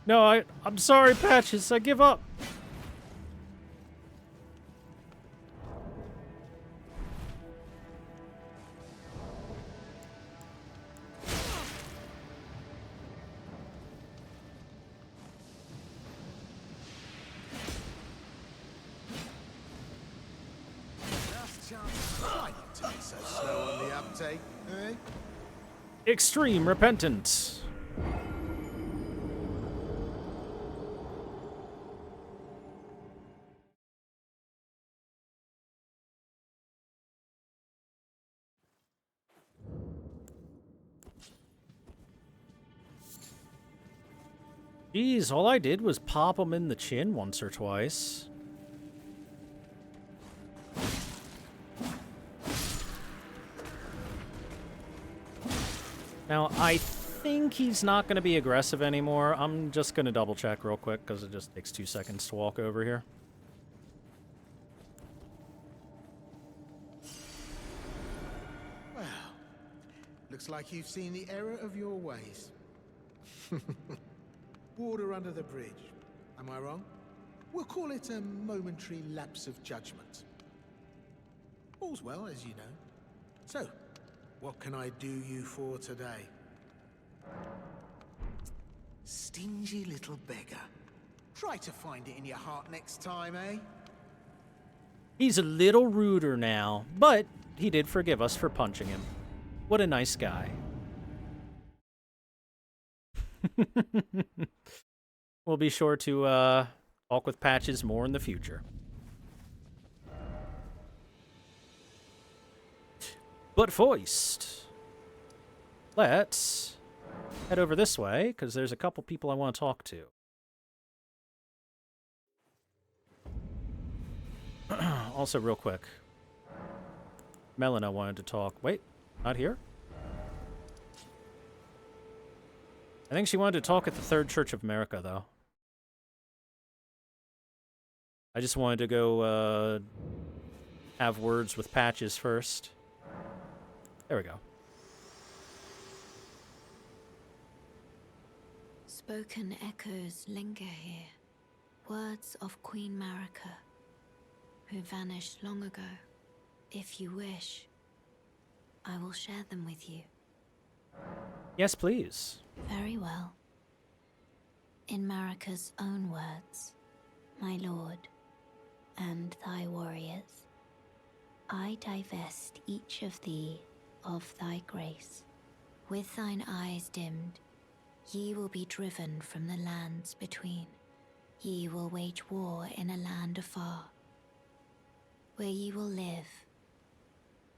No, I'm sorry, Patches. I give up. Extreme repentance. Geez, all I did was pop him in the chin once or twice. Now, I think he's not going to be aggressive anymore. I'm just going to double check real quick because it just takes 2 seconds to walk over here. Well, looks like you've seen the error of your ways. Water under the bridge. Am I wrong? We'll call it a momentary lapse of judgment. All's well, as you know. So, what can I do you for today? Stingy little beggar. Try to find it in your heart next time, eh? He's a little ruder now, but he did forgive us for punching him. What a nice guy. We'll be sure to talk with Patches more in the future. But first, let's head over this way, because there's a couple people I want to talk to. Also, real quick, Melina wanted to talk. Wait, not here? I think she wanted to talk at the Third Church of America, though. I just wanted to go have words with Patches first. There we go. Spoken echoes linger here. Words of Queen Marika, who vanished long ago. If you wish, I will share them with you. Yes, please. Very well. In Marika's own words, my lord, and thy warriors, I divest each of thee of thy grace. With thine eyes dimmed, ye will be driven from the lands between. Ye will wage war in a land afar, where ye will live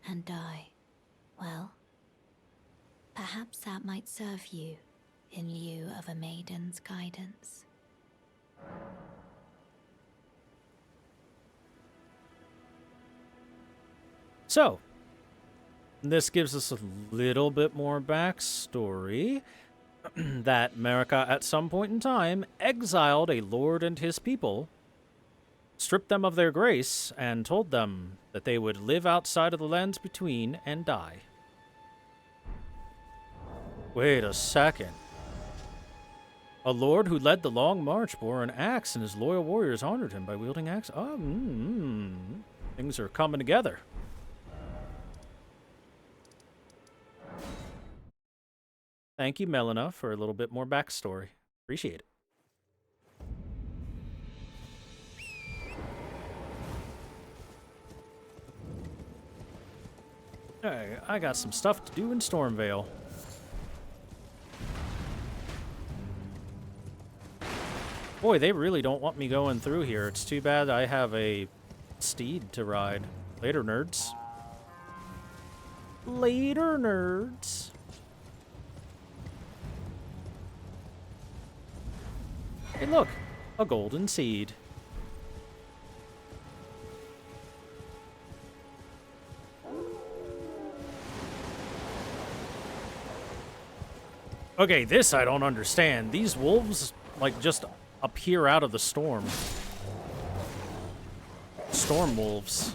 and die. Well, perhaps that might serve you in lieu of a maiden's guidance. So, this gives us a little bit more backstory. That Marika, at some point in time, exiled a lord and his people, stripped them of their grace, and told them that they would live outside of the lands between and die. Wait a second. A lord who led the long march bore an axe, and his loyal warriors honored him by wielding axe. Things are coming together. Thank you, Melina, for a little bit more backstory. Appreciate it. Alright, I got some stuff to do in Stormvale. Boy, they really don't want me going through here. It's too bad I have a steed to ride. Later, nerds. Later, nerds. Hey, look. A golden seed. Okay, this I don't understand. These wolves, like, just appear out of the storm. Storm wolves.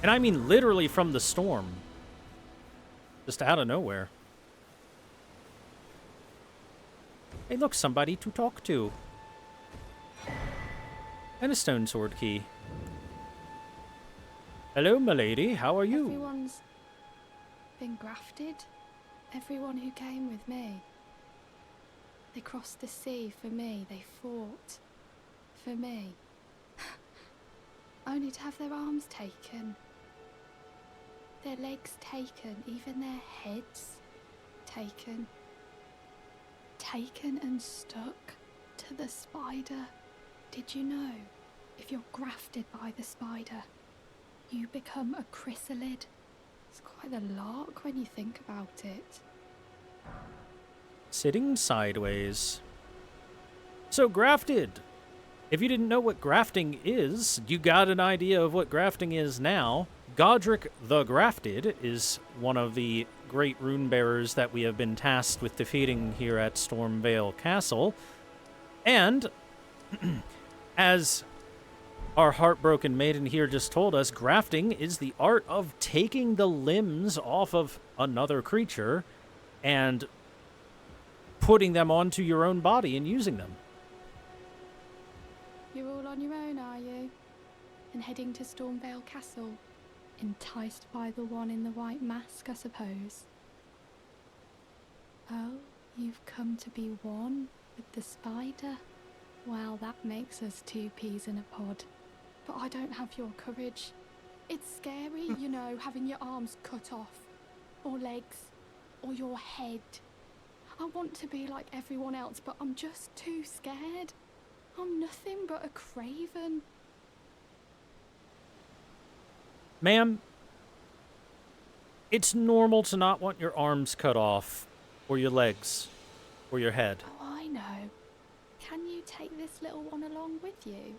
And I mean literally from the storm. Just out of nowhere. Hey, look, somebody to talk to. And a stone sword key. Hello, milady. How are you? Everyone's been grafted. Everyone who came with me. They crossed the sea for me. They fought for me. Only to have their arms taken. Their legs taken, even their heads taken. Taken and stuck to the spider. Did you know, if you're grafted by the spider, you become a chrysalid? It's quite a lark when you think about it. Sitting sideways. So, grafted. If you didn't know what grafting is, you got an idea of what grafting is now. Godric the Grafted is one of the great rune bearers that we have been tasked with defeating here at Stormvale Castle. And, as our heartbroken maiden here just told us, grafting is the art of taking the limbs off of another creature and putting them onto your own body and using them. You're all on your own, are you? And heading to Stormvale Castle? Enticed by the one in the white mask, I suppose. Oh, you've come to be one with the spider? Well, that makes us two peas in a pod. But I don't have your courage. It's scary, you know, having your arms cut off. Or legs. Or your head. I want to be like everyone else, but I'm just too scared. I'm nothing but a craven. Ma'am, it's normal to not want your arms cut off, or your legs, or your head. Oh, I know. Can you take this little one along with you?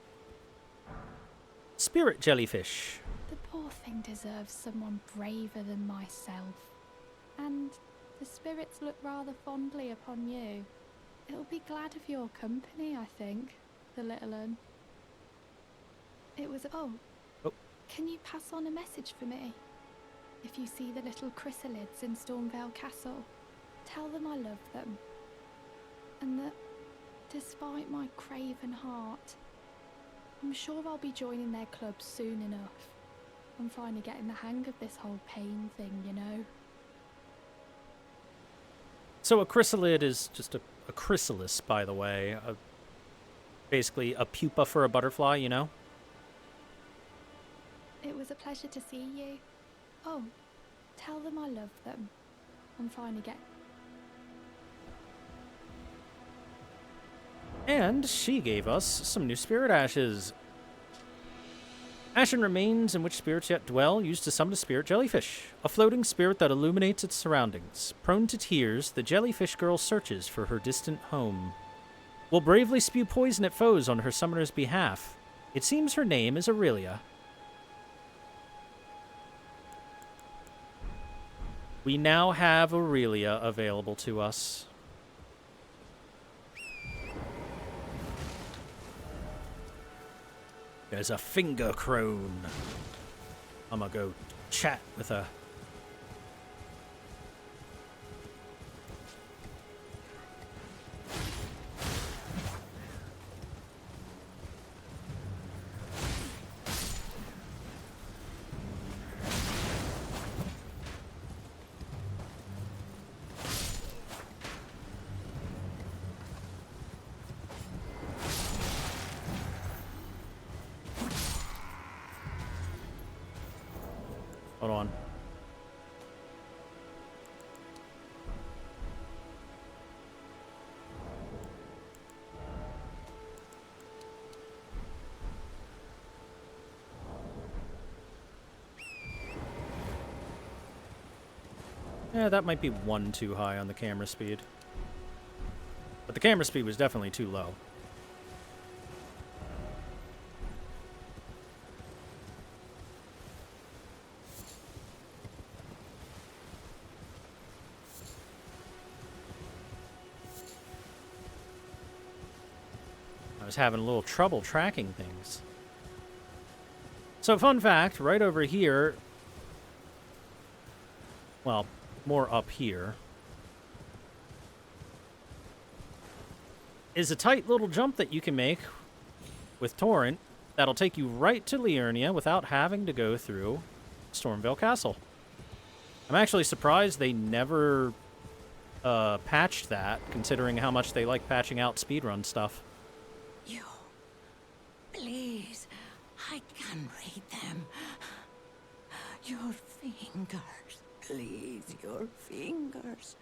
Spirit jellyfish. The poor thing deserves someone braver than myself. And the spirits look rather fondly upon you. It'll be glad of your company, I think, the little one. It was... Oh. Can you pass on a message for me? If you see the little chrysalids in Stormvale Castle, tell them I love them. And that, despite my craven heart, I'm sure I'll be joining their club soon enough. I'm finally getting the hang of this whole pain thing, you know? So a chrysalid is just a chrysalis, by the way. Basically a pupa for a butterfly, you know? It was a pleasure to see you. Oh, tell them I love them. I'm finally getting... And she gave us some new spirit ashes. Ashen remains in which spirits yet dwell, used to summon a spirit jellyfish, a floating spirit that illuminates its surroundings. Prone to tears, the jellyfish girl searches for her distant home. Will bravely spew poison at foes on her summoner's behalf. It seems her name is Aurelia. We now have Aurelia available to us. There's a finger crone. I'm gonna go chat with her. Hold on. Yeah, that might be one too high on the camera speed. But the camera speed was definitely too low. I was having a little trouble tracking things. So, fun fact, right over here, well, more up here, is a tight little jump that you can make with Torrent that'll take you right to Liurnia without having to go through Stormveil Castle. I'm actually surprised they never patched that, considering how much they like patching out speedrun stuff. You, please, I can read them. Your fingers, please, your fingers.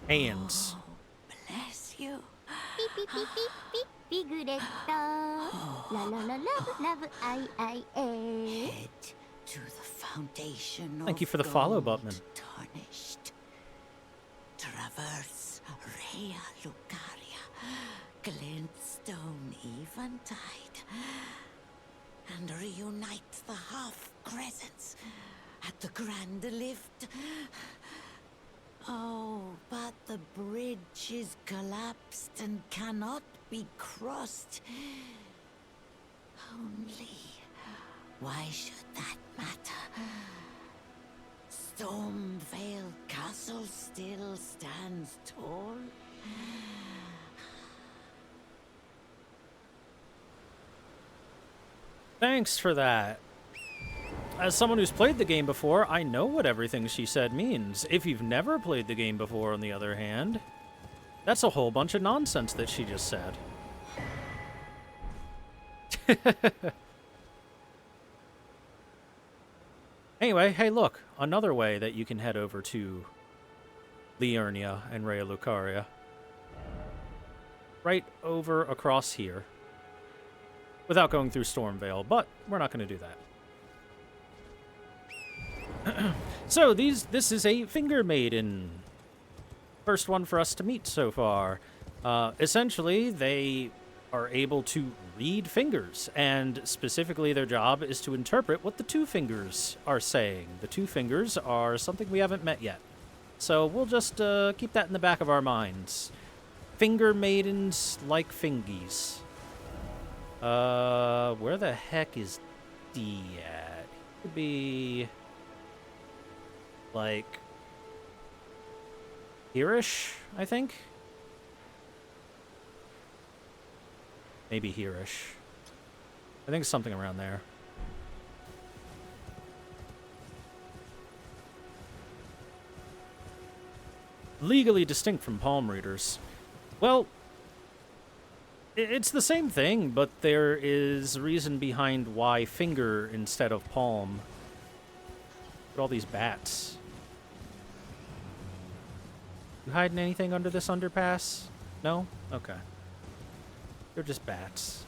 Hands. Oh, bless you. Beep, beep, beep, beep, beep, Biguretto. La la la, love, I. Head to the foundation. Thank you for the follow, Butman. Tarnished. Traverse Rea Lucaria, glintstone eventide, and reunite the half crescents at the grand lift. Oh, but the bridge is collapsed and cannot be crossed. Only, why should that matter? Stormveil Castle still stands tall. Thanks for that. As someone who's played the game before, I know what everything she said means. If you've never played the game before, on the other hand, that's a whole bunch of nonsense that she just said. Anyway, hey look, another way that you can head over to Liurnia and Rea Lucaria. Right over across here. Without going through Stormveil, but we're not going to do that. So, this is a finger maiden. First one for us to meet so far. Essentially, they are able to read fingers, and specifically their job is to interpret what the two fingers are saying. The two fingers are something we haven't met yet. So we'll just keep that in the back of our minds. Finger maidens like fingies. Where the heck is D at? Could be like here-ish, I think. Maybe here-ish. I think something around there. Legally distinct from palm readers. Well, it's the same thing, but there is reason behind why finger instead of palm. Look at all these bats. You hiding anything under this underpass? No? Okay. They're just bats.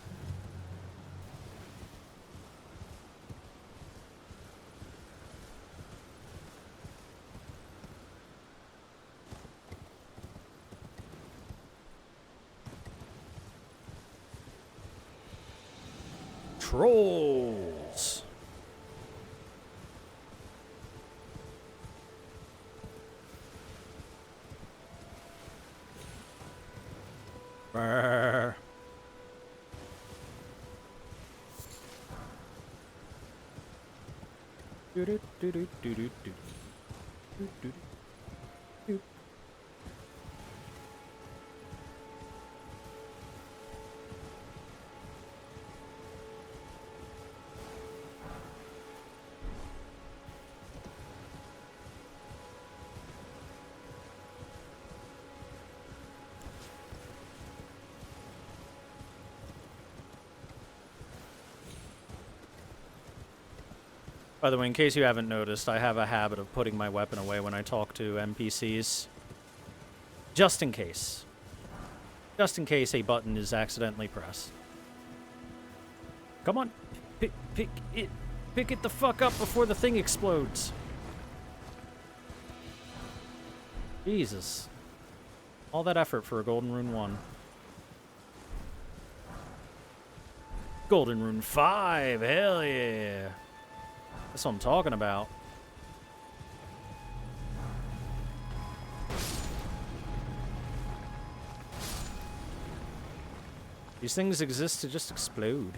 Trolls. Brr. Do do do do do do do do do do. By the way, in case you haven't noticed, I have a habit of putting my weapon away when I talk to NPCs. Just in case. Just in case a button is accidentally pressed. Come on. Pick it. Pick it the fuck up before the thing explodes. Jesus. All that effort for a Golden Rune 1. Golden Rune 5. Hell yeah. That's what I'm talking about. These things exist to just explode.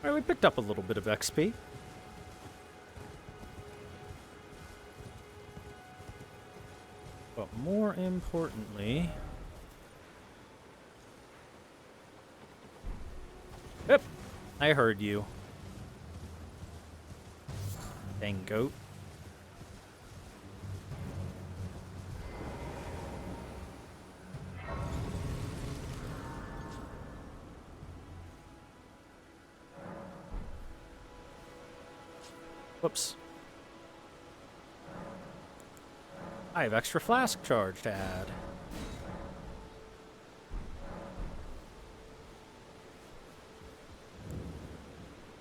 Alright, we picked up a little bit of XP. But more importantly... Yep, I heard you. Dang goat. Whoops. I have extra flask charge to add.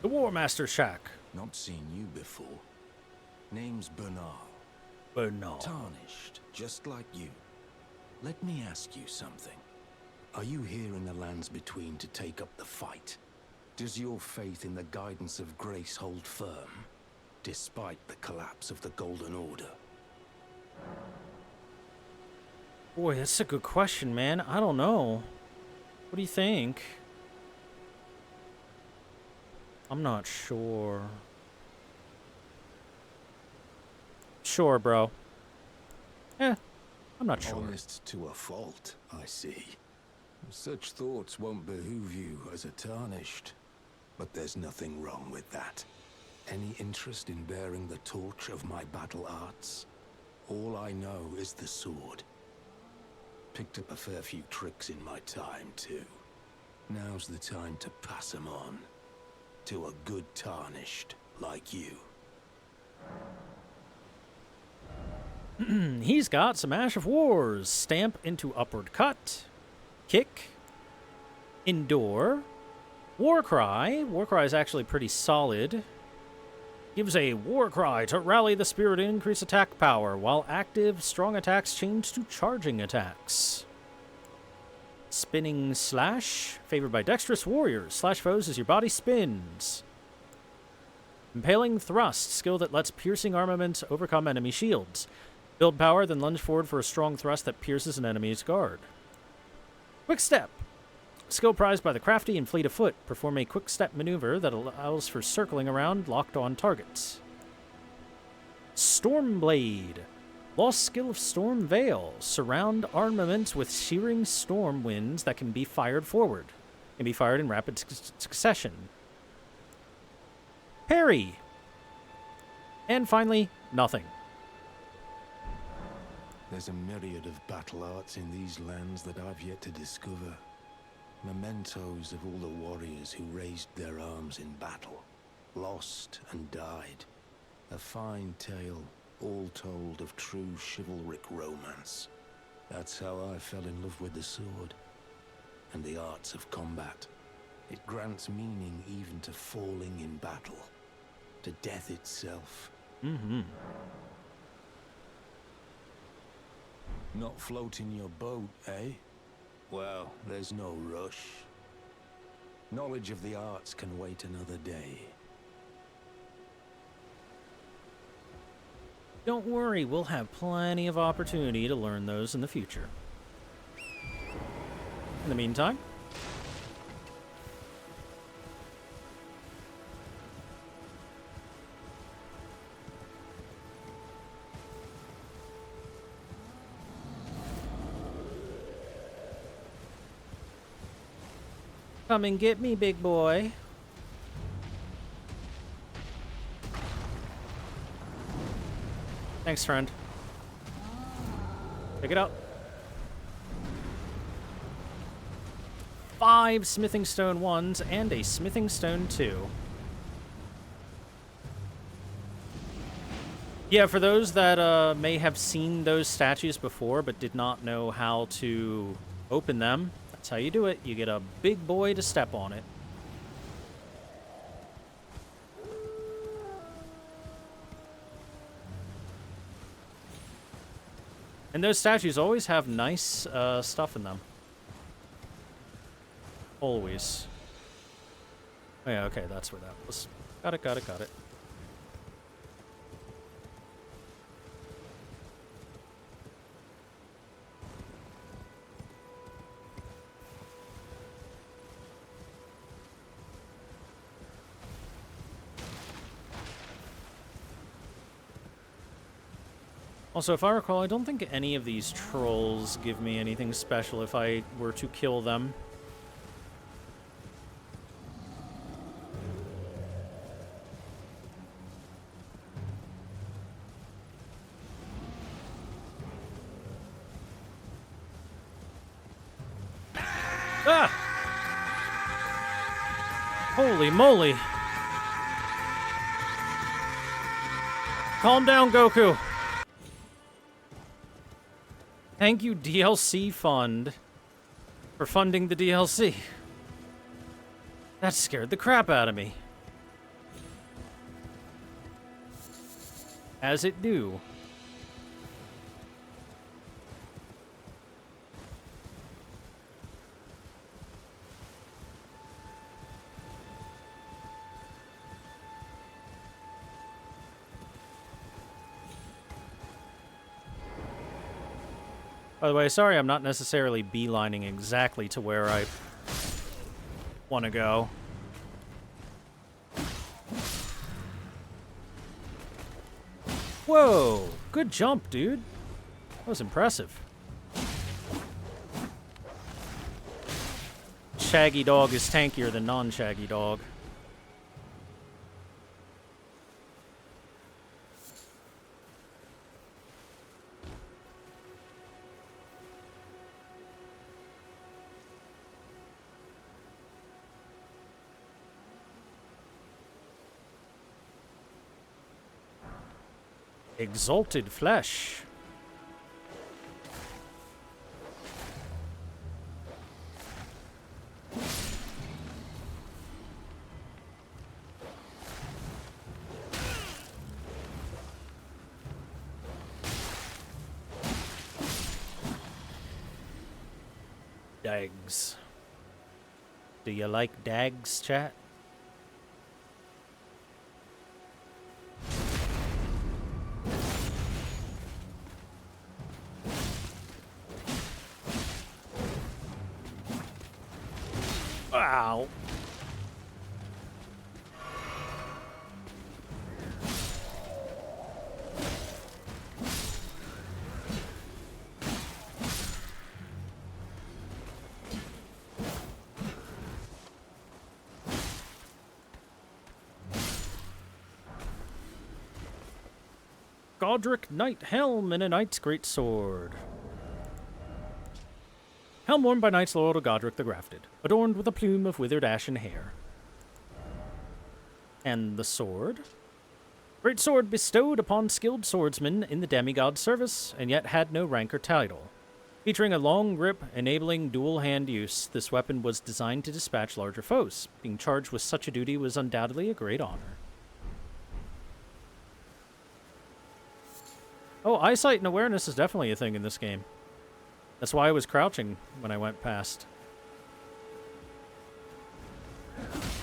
The War Master Shack. Not seen you before. Name's Bernal. Bernal. Tarnished, just like you. Let me ask you something. Are you here in the lands between to take up the fight? Does your faith in the guidance of grace hold firm, despite the collapse of the Golden Order? Boy, that's a good question, man. I don't know. What do you think? I'm not sure. Sure, bro. I'm not sure. Honest to a fault, I see. Such thoughts won't behoove you as a tarnished. But there's nothing wrong with that. Any interest in bearing the torch of my battle arts? All I know is the sword. Picked up a fair few tricks in my time, too. Now's the time to pass them on. To a good tarnished like you. He's got some Ash of Wars. Stamp into upward cut. Kick. Endure. Warcry. Warcry is actually pretty solid. Gives a Warcry to rally the spirit and increase attack power. While active, strong attacks change to charging attacks. Spinning Slash. Favored by dexterous warriors. Slash foes as your body spins. Impaling Thrust. Skill that lets piercing armaments overcome enemy shields. Build power, then lunge forward for a strong thrust that pierces an enemy's guard. Quick Step. Skill prized by the crafty and fleet of foot. Perform a quick step maneuver that allows for circling around locked-on targets. Stormblade. Lost skill of Storm Veil. Surround armaments with searing storm winds that can be fired forward. Can be fired in rapid succession. Parry. And finally, nothing. There's a myriad of battle arts in these lands that I've yet to discover. Mementos of all the warriors who raised their arms in battle, lost and died. A fine tale, all told of true chivalric romance. That's how I fell in love with the sword and the arts of combat. It grants meaning even to falling in battle, to death itself. Mm-hmm. Not floating your boat, eh? Well, there's no rush. Knowledge of the arts can wait another day. Don't worry, we'll have plenty of opportunity to learn those in the future. In the meantime, come and get me, big boy. Thanks, friend. Pick it up. 5 smithing stone 1s and a smithing stone 2. Yeah, for those that may have seen those statues before but did not know how to open them, that's how you do it. You get a big boy to step on it. And those statues always have nice stuff in them. Always. Oh yeah, okay, that's where that was. Got it, got it, got it. Also, if I recall, I don't think any of these trolls give me anything special if I were to kill them. Ah! Holy moly! Calm down, Goku! Thank you, DLC Fund, for funding the DLC. That scared the crap out of me. As it do. By the way, sorry I'm not necessarily beelining exactly to where I want to go. Whoa! Good jump, dude. That was impressive. Shaggy dog is tankier than non-shaggy dog. Exalted flesh. Dags. Do you like dags, chat? Wow. Godric Knight Helm and a Knight's Great Sword. Helm worn by knights loyal to Godric the Grafted, adorned with a plume of withered ashen hair. And the sword? Great sword bestowed upon skilled swordsmen in the demigod's service, and yet had no rank or title. Featuring a long grip enabling dual-hand use, this weapon was designed to dispatch larger foes. Being charged with such a duty was undoubtedly a great honor. Oh, eyesight and awareness is definitely a thing in this game. That's why I was crouching when I went past.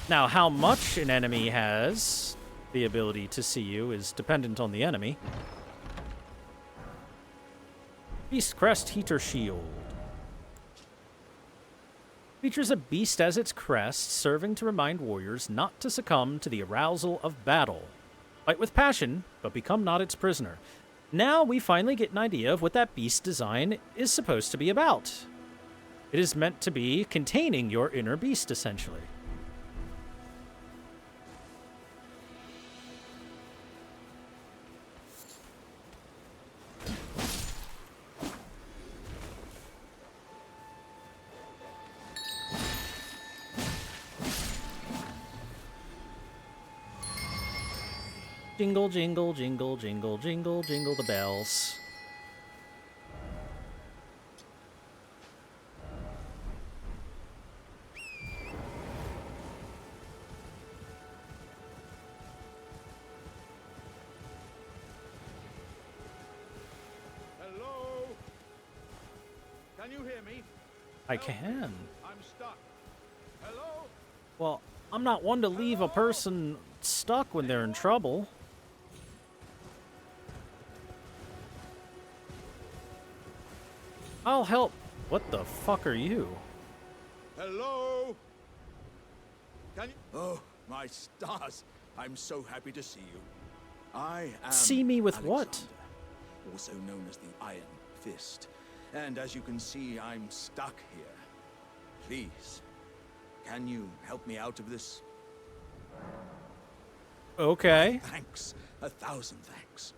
Now, how much an enemy has the ability to see you is dependent on the enemy. Beast Crest Heater Shield. Features a beast as its crest, serving to remind warriors not to succumb to the arousal of battle. Fight with passion, but become not its prisoner. Now we finally get an idea of what that beast design is supposed to be about. It is meant to be containing your inner beast, essentially. Jingle, jingle, jingle, jingle, jingle, jingle the bells. Hello? Can you hear me? I can. I'm stuck. Hello? Well, I'm not one to leave a person stuck when they're in trouble. I'll help. What the fuck are you? Hello? Can you? Oh, my stars. I'm so happy to see you. I am See me with Alexander, what? also known as the Iron Fist. And as you can see, I'm stuck here. Please, can you help me out of this? Okay. Thanks. 1,000 thanks.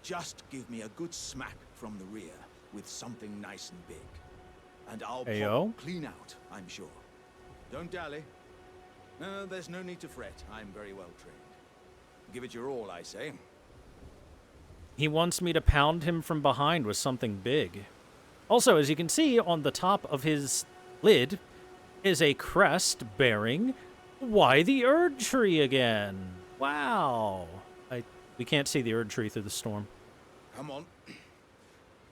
Just give me a good smack from the rear with something nice and big. And I'll Ayo. pop clean out, I'm sure. Don't dally. No, there's no need to fret. I'm very well trained. Give it your all, I say. He wants me to pound him from behind with something big. Also, as you can see, on the top of his lid is a crest bearing Why the Erd Tree again. Wow. We can't see the Erd Tree through the storm. Come on.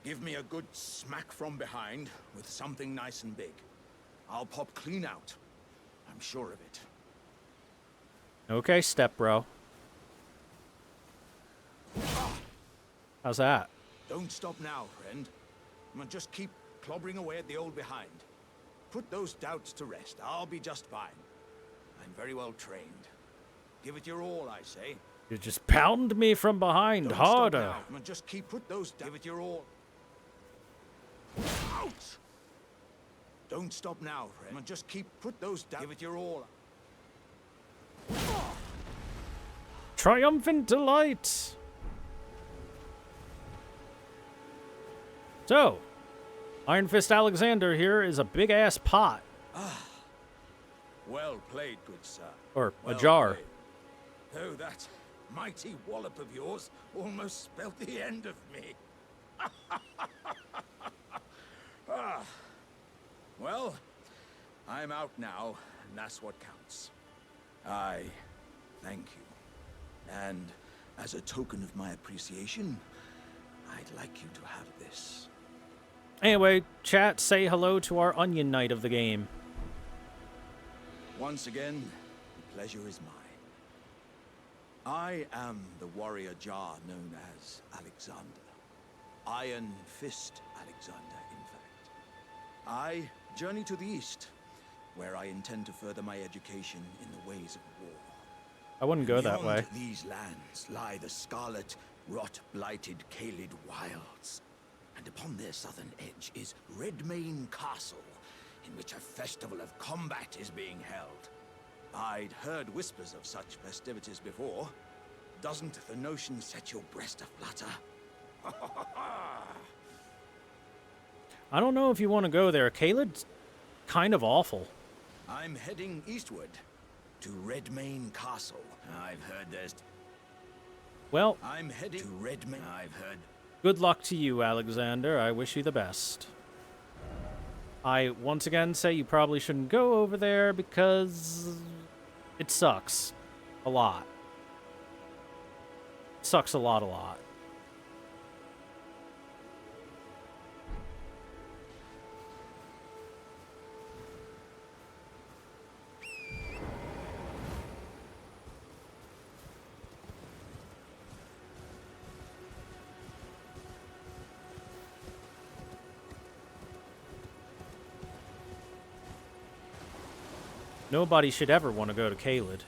Give me a good smack from behind with something nice and big. I'll pop clean out. I'm sure of it. Okay, step bro. How's that? Don't stop now, friend. Just keep clobbering away at the old behind. Put those doubts to rest. I'll be just fine. I'm very well trained. Give it your all, I say. You just pound me from behind Don't harder. stop now. Just keep put those. Give it your all. Ouch! Don't stop now, friend. Just keep put those down. Give it your all. Triumphant delight. So, Iron Fist Alexander here is a big-ass pot. Well played, good sir. Or Well a jar. played. Though that mighty wallop of yours almost spelt the end of me. Well, I'm out now, and that's what counts. I thank you. And as a token of my appreciation, I'd like you to have this. Anyway, chat, say hello to our Onion Knight of the game. Once again, the pleasure is mine. I am the warrior jar known as Alexander. Iron Fist Alexander, in fact. I journey to the east, where I intend to further my education in the ways of war. I wouldn't go that way. Beyond these lands lie the scarlet, rot-blighted Caelid wilds. And upon their southern edge is Redmane Castle, in which a festival of combat is being held. I'd heard whispers of such festivities before. Doesn't the notion set your breast aflutter? I don't know if you want to go there. Caelid's kind of awful. I'm heading eastward to Redmane Castle. I've heard there's... Well, I'm heading to Redmane. I've heard... good luck to you, Alexander. I wish you the best. I once again say you probably shouldn't go over there because it sucks a lot. Sucks a lot. Nobody should ever want to go to Caelid.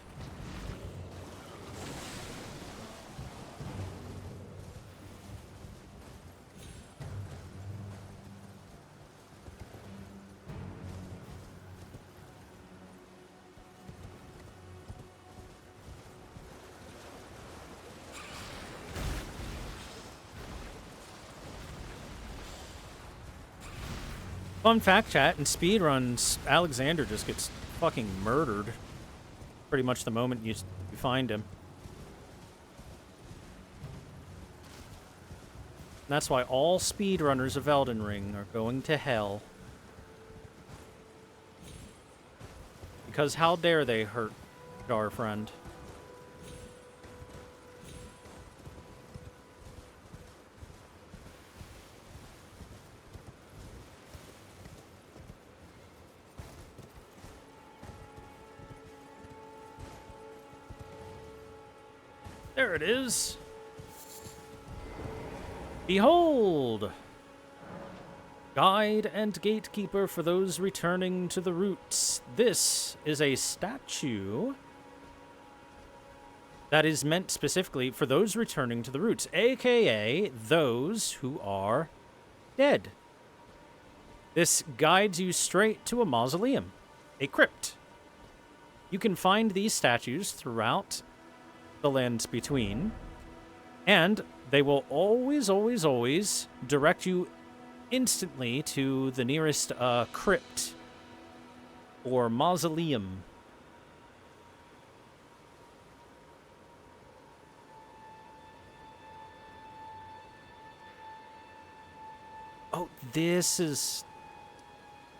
Fun fact, chat, in speedruns, Alexander just gets fucking murdered pretty much the moment you find him. that's why all speedrunners of Elden Ring are going to hell. Because how dare they hurt our friend? There it is. Behold! Guide and gatekeeper for those returning to the roots. This is a statue that is meant specifically for those returning to the roots, aka those who are dead. This guides you straight to a mausoleum, a crypt. You can find these statues throughout the lands between, and they will always, always, always direct you instantly to the nearest crypt or mausoleum. Oh, this is...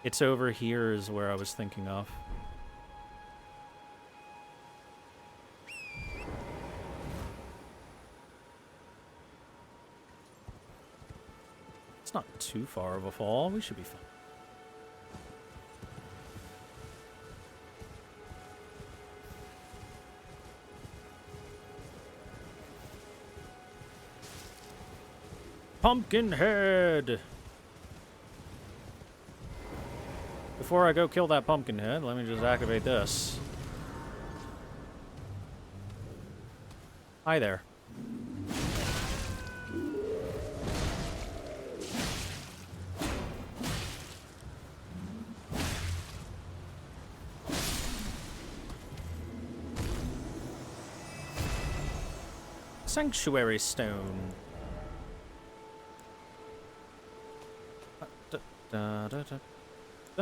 It's over here is where I was thinking of. It's not too far of a fall. We should be fine. Pumpkinhead! Before I go kill that pumpkinhead, let me just activate this. Hi there. Sanctuary stone.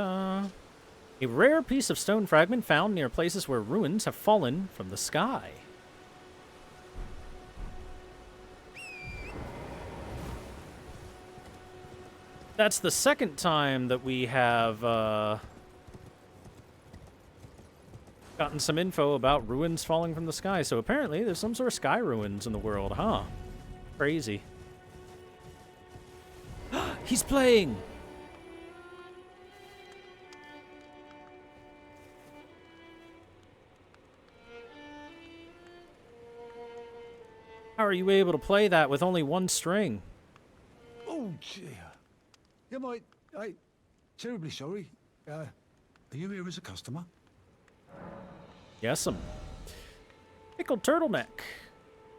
A rare piece of stone fragment found near places where ruins have fallen from the sky. That's the second time that we have gotten some info about ruins falling from the sky. So apparently there's some sort of sky ruins in the world, huh? Crazy. He's playing! How are you able to play that with only one string? Oh, dear. Yeah, I'm terribly sorry. Are you here as a customer? Yes'm. Pickled turtleneck.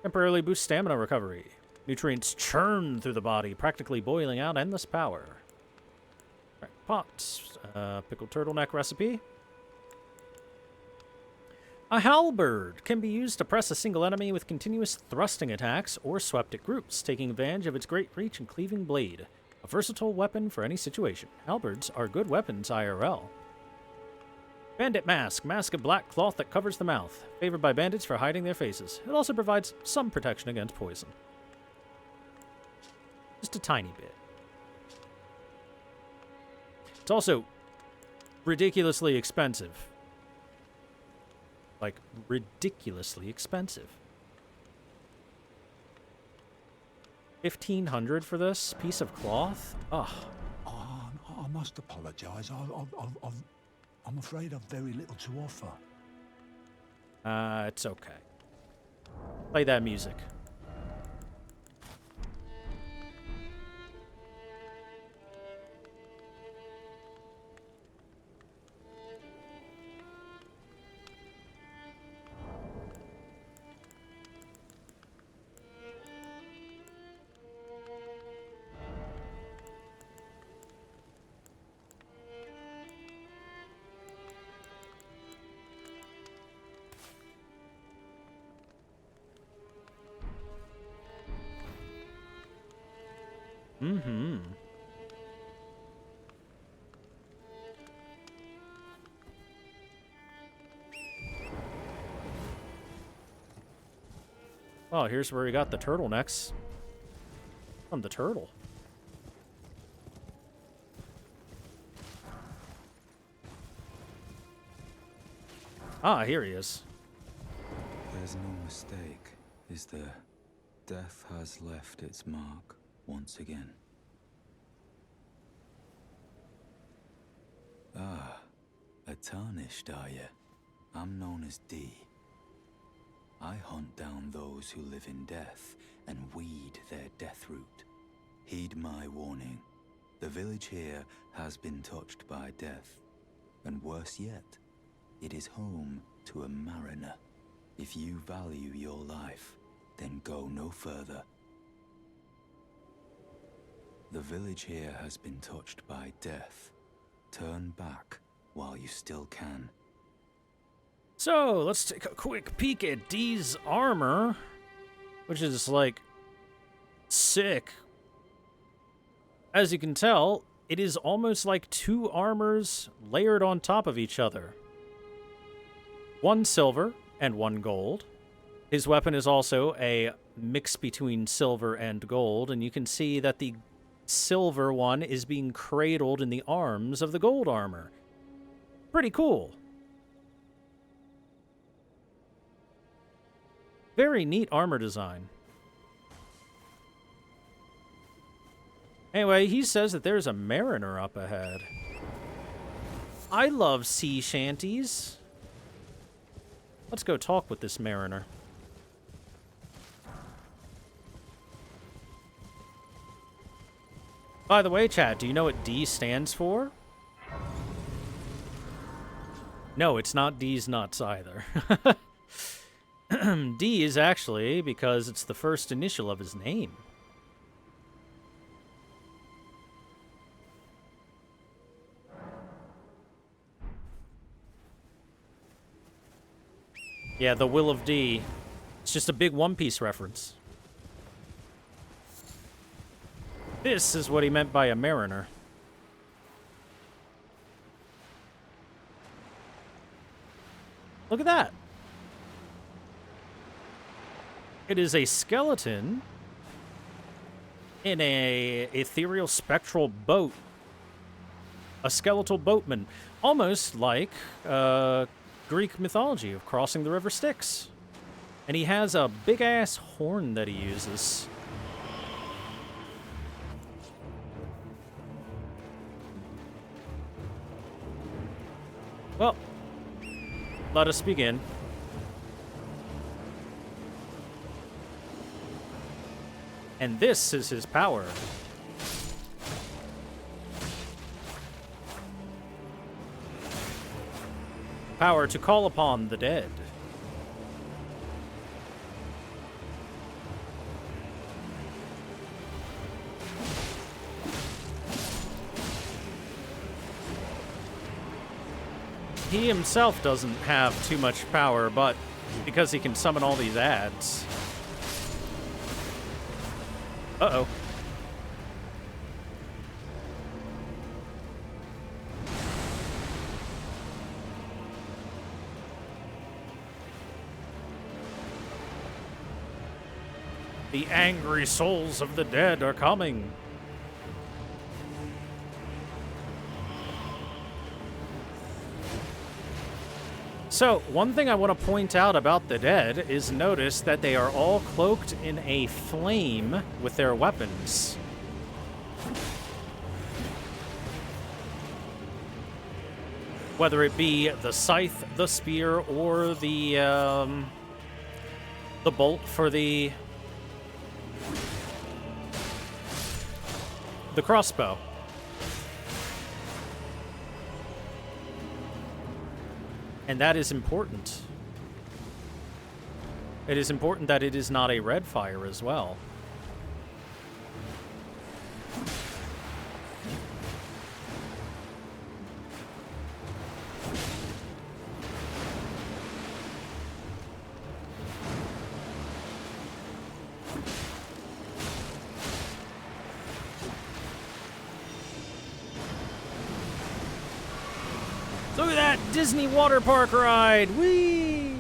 Temporarily boosts stamina recovery. Nutrients churn through the body, practically boiling out endless power. Pots. Pickled turtleneck recipe. A halberd can be used to press a single enemy with continuous thrusting attacks or swept at groups, taking advantage of its great reach and cleaving blade. A versatile weapon for any situation. Halberds are good weapons IRL. Bandit mask. Mask of black cloth that covers the mouth. Favored by bandits for hiding their faces. It also provides some protection against poison. Just a tiny bit. It's also ridiculously expensive. Like, ridiculously expensive. 1,500 for this piece of cloth? Ugh. I must apologise. I'm afraid I've very little to offer. It's okay. Play that music. Mm-hmm. Well, here's where we got the turtlenecks. On the turtle. Ah, here he is. There's no mistake, is there? Death has left its mark once again. Ah, a tarnished, are you? I'm known as D. I hunt down those who live in death and weed their death root. Heed my warning. The village here has been touched by death. And worse yet, it is home to a mariner. If you value your life, then go no further. The village here has been touched by death. Turn back while you still can. So, let's take a quick peek at D's armor, which is, like, sick. As you can tell, it is almost like two armors layered on top of each other. One silver and one gold. His weapon is also a mix between silver and gold, and you can see that the silver one is being cradled in the arms of the gold armor. Pretty cool. Very neat armor design. Anyway, he says that there's a mariner up ahead. I love sea shanties. Let's go talk with this mariner. By the way, chat, do you know what D stands for? No, it's not D's nuts either. D is actually because it's the first initial of his name. Yeah, the Will of D. It's just a big One Piece reference. This is what he meant by a mariner. Look at that. It is a skeleton in a ethereal spectral boat. A skeletal boatman. Almost like Greek mythology of crossing the river Styx. And he has a big-ass horn that he uses. Well, let us begin. And this is his power. Power to call upon the dead. He himself doesn't have too much power, but because he can summon all these ads. Uh-oh. The angry souls of the dead are coming. So, one thing I want to point out about the dead is notice that they are all cloaked in a flame with their weapons. Whether it be the scythe, the spear, or the bolt for the crossbow. And that is important. It is important that it is not a red fire as well. Look at that Disney water park ride! Whee!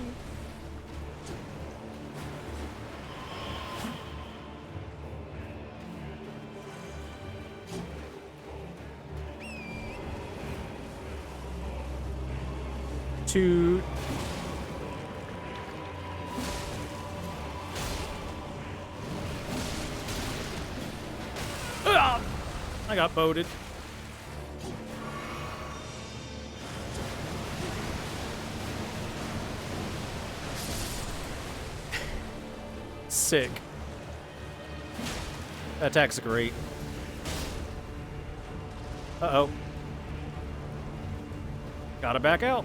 toot. Ah! I got boated. Sick. That attack's great. Uh-oh. Gotta back out.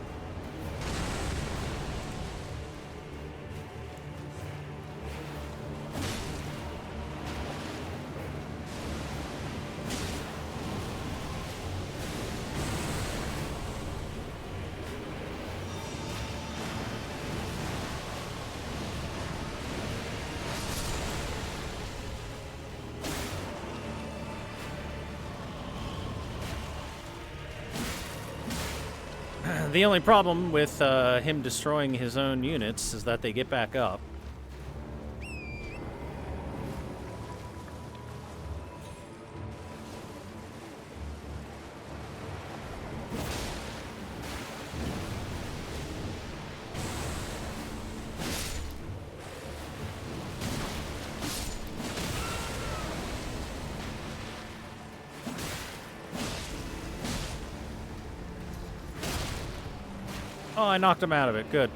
The only problem with him destroying his own units is that they get back up. Oh, I knocked him out of it. Good.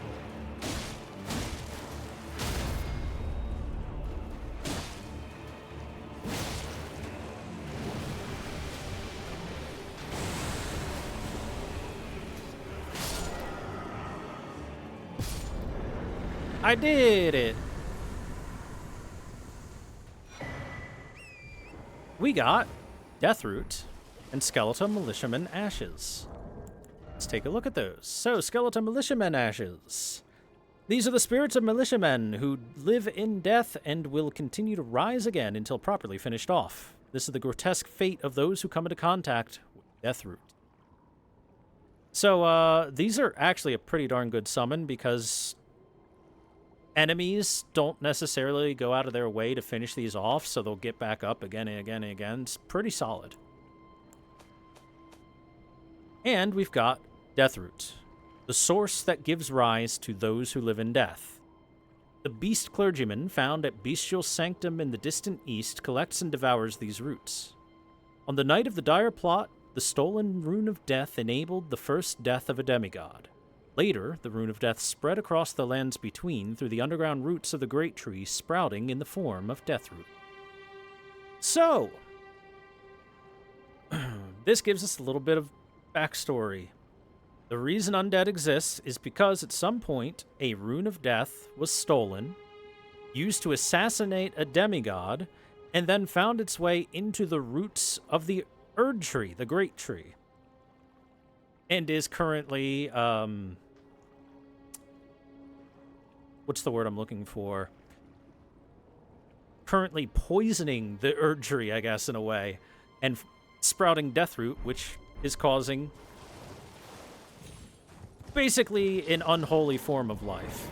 I did it. We got Deathroot and Skeletal Militiaman Ashes. Let's take a look at those. So, Skeletal Militiamen Ashes. These are the spirits of militiamen who live in death and will continue to rise again until properly finished off. This is the grotesque fate of those who come into contact with Deathroot. So, these are actually a pretty darn good summon because enemies don't necessarily go out of their way to finish these off, so they'll get back up again and again and again. It's pretty solid. And we've got Deathroot, the source that gives rise to those who live in death. The beast clergyman found at Bestial Sanctum in the distant east collects and devours these roots. On the night of the dire plot, the stolen Rune of Death enabled the first death of a demigod. Later, the Rune of Death spread across the lands between through the underground roots of the great tree sprouting in the form of Deathroot. So, this gives us a little bit of backstory. The reason undead exists is because at some point a Rune of Death was stolen, used to assassinate a demigod, and then found its way into the roots of the Erd Tree, the Great Tree, and is currently, what's the word I'm looking for? Currently poisoning the Erd Tree, I guess, in a way, and sprouting Deathroot, which is causing basically an unholy form of life.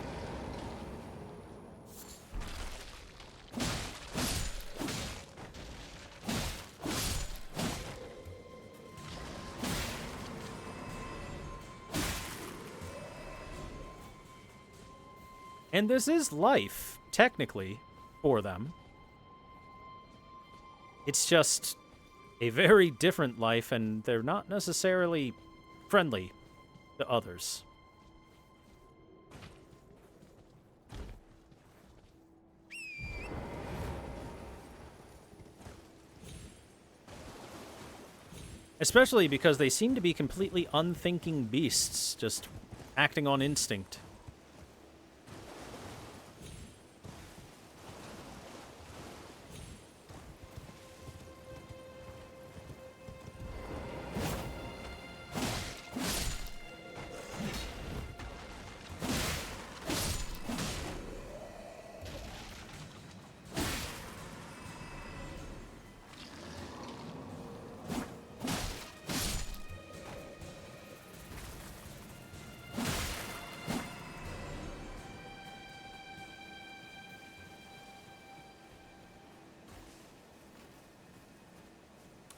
And this is life, technically, for them. It's just a very different life, and they're not necessarily friendly to others. Especially because they seem to be completely unthinking beasts, just acting on instinct.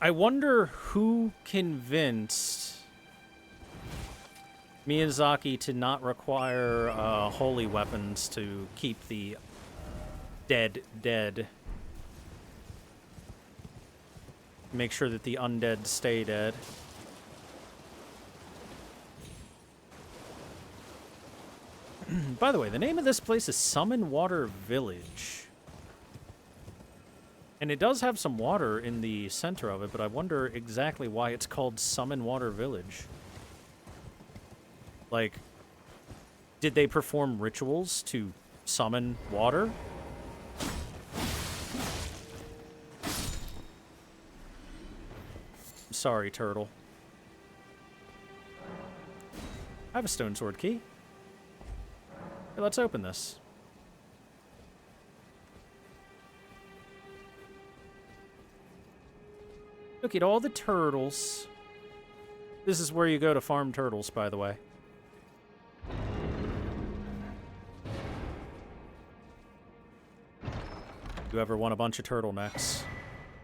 I wonder who convinced Miyazaki to not require holy weapons to keep the dead dead. Make sure that the undead stay dead. By the way, the name of this place is Summon Water Village. And it does have some water in the center of it, but I wonder exactly why it's called Summon Water Village. Like, did they perform rituals to summon water? Sorry, turtle. I have a stone sword key. Hey, let's open this. Look at all the turtles. This is where you go to farm turtles, by the way. You ever want a bunch of turtlenecks?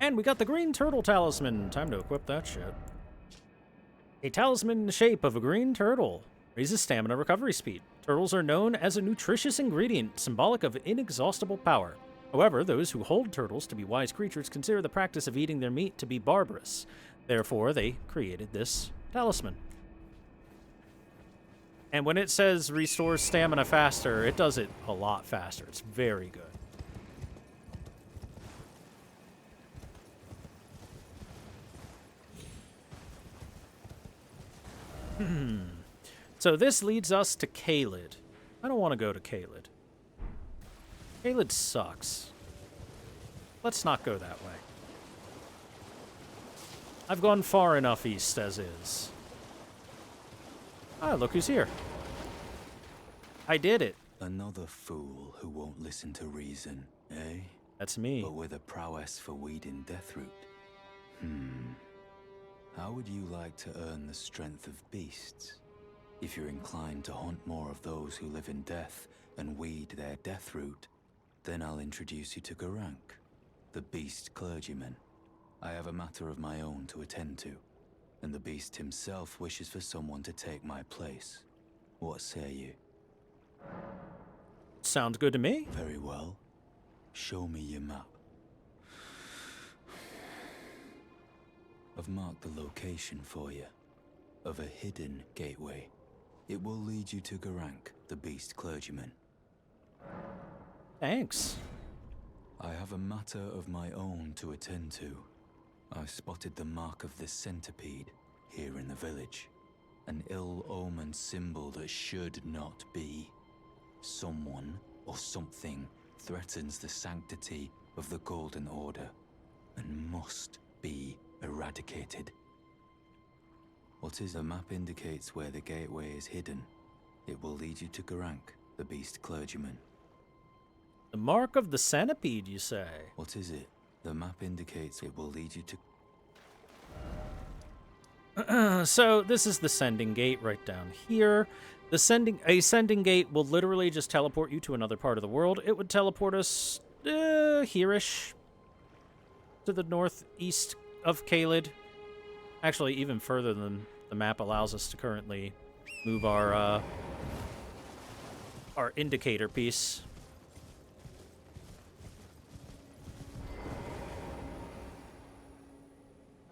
And we got the green turtle talisman. Time to equip that shit. A talisman in the shape of a green turtle. Raises stamina recovery speed. Turtles are known as a nutritious ingredient, symbolic of inexhaustible power. However, those who hold turtles to be wise creatures consider the practice of eating their meat to be barbarous. Therefore, they created this talisman. And when it says restores stamina faster, it does it a lot faster. It's very good. So this leads us to Caelid. I don't want to go to Caelid. Caelid sucks. Let's not go that way. I've gone far enough east as is. Ah, look who's here. I did it. Another fool who won't listen to reason, eh? That's me. But with a prowess for weeding Deathroot. How would you like to earn the strength of beasts? If you're inclined to hunt more of those who live in death and weed their Deathroot, then I'll introduce you to Garank, the beast clergyman. I have a matter of my own to attend to, and the beast himself wishes for someone to take my place. What say you? Sounds good to me. Very well. Show me your map. I've marked the location for you, of a hidden gateway. It will lead you to Garank, the beast clergyman. Thanks. I have a matter of my own to attend to. I spotted the mark of the centipede here in the village. An ill-omened symbol that should not be. Someone or something threatens the sanctity of the Golden Order and must be eradicated. What is the map indicates where the gateway is hidden. It will lead you to Garank, the beast clergyman. The mark of the centipede, you say? What is it? The map indicates it will lead you to... So this is the sending gate right down here. A sending gate will literally just teleport you to another part of the world. It would teleport us here-ish to the northeast of Caelid. Actually, even further than the map allows us to currently move our indicator piece.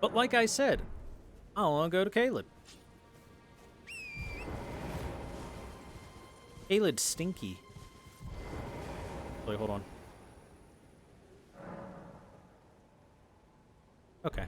But like I said, I want to go to Caelid. Caelid's stinky. Wait, hold on. Okay.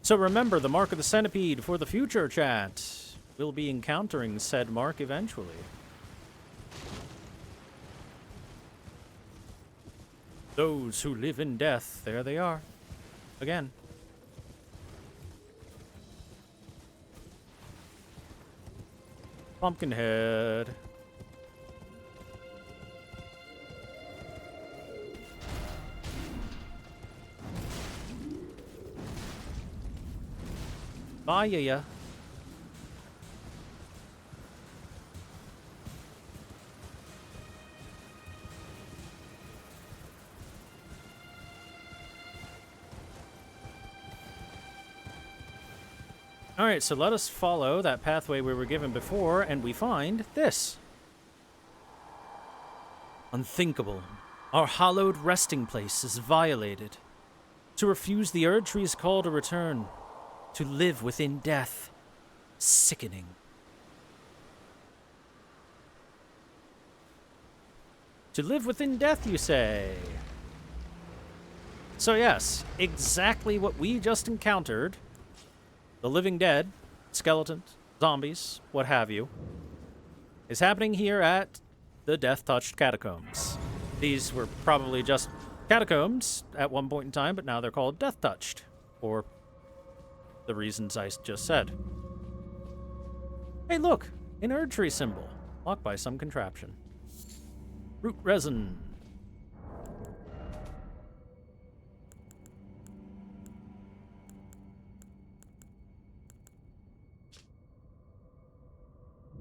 So remember, the mark of the centipede for the future, chat. We'll be encountering said mark eventually. Those who live in death, there they are. Again. Pumpkinhead. Bye, ya. Alright, so let us follow that pathway we were given before, and we find this. Unthinkable. Our hallowed resting place is violated. To refuse the Erd Tree's call to return. To live within death. Sickening. To live within death, you say? So yes, exactly what we just encountered. The living dead, skeletons, zombies, what have you, is happening here at the Death-Touched Catacombs. These were probably just catacombs at one point in time, but now they're called Death-Touched, for the reasons I just said. Hey, look, an Erd Tree symbol, locked by some contraption. Root resin.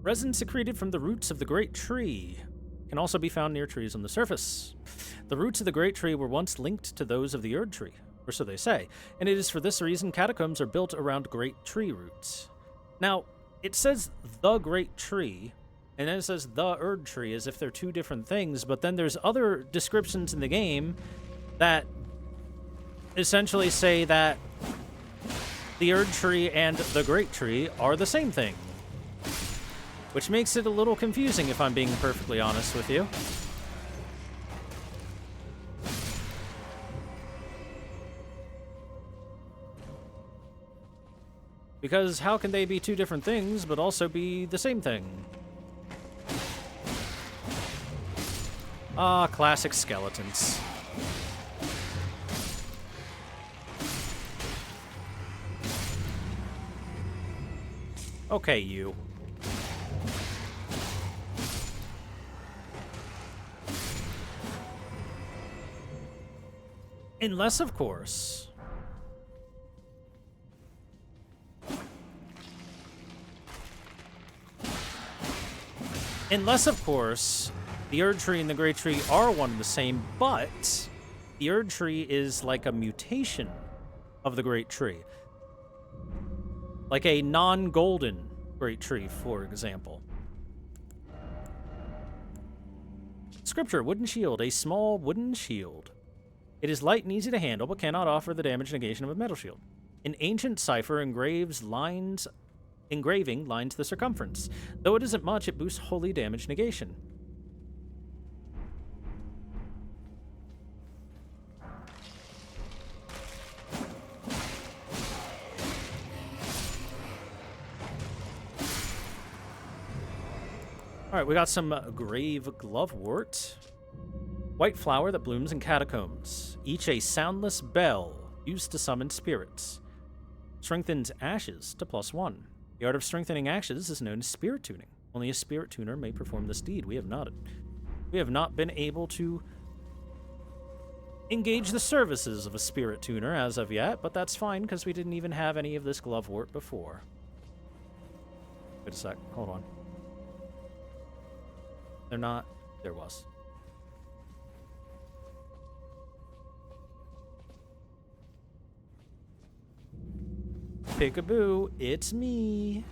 Resin secreted from the roots of the great tree can also be found near trees on the surface. The roots of the great tree were once linked to those of the Erd Tree, or so they say, and it is for this reason catacombs are built around great tree roots. Now, it says the great tree, and then it says the Erd Tree as if they're two different things, but then there's other descriptions in the game that essentially say that the Erd Tree and the great tree are the same thing. Which makes it a little confusing, if I'm being perfectly honest with you. Because how can they be two different things, but also be the same thing? Ah, classic skeletons. Okay, you. Unless, of course, the Erd Tree and the Great Tree are one and the same, but the Erd Tree is like a mutation of the Great Tree. Like a non-golden Great Tree, for example. Scripture, wooden shield, a small wooden shield. It is light and easy to handle, but cannot offer the damage negation of a metal shield. An ancient cipher engraving lines the circumference. Though it isn't much, it boosts holy damage negation. Alright, we got some grave glovewort. White flower that blooms in catacombs. Each a soundless bell used to summon spirits. Strengthens ashes to +1. The art of strengthening ashes is known as spirit tuning. Only a spirit tuner may perform this deed. We have not been able to engage the services of a spirit tuner as of yet, but that's fine because we didn't even have any of this glovewort before. Wait a sec. Hold on. They're not. There was. Peekaboo, it's me.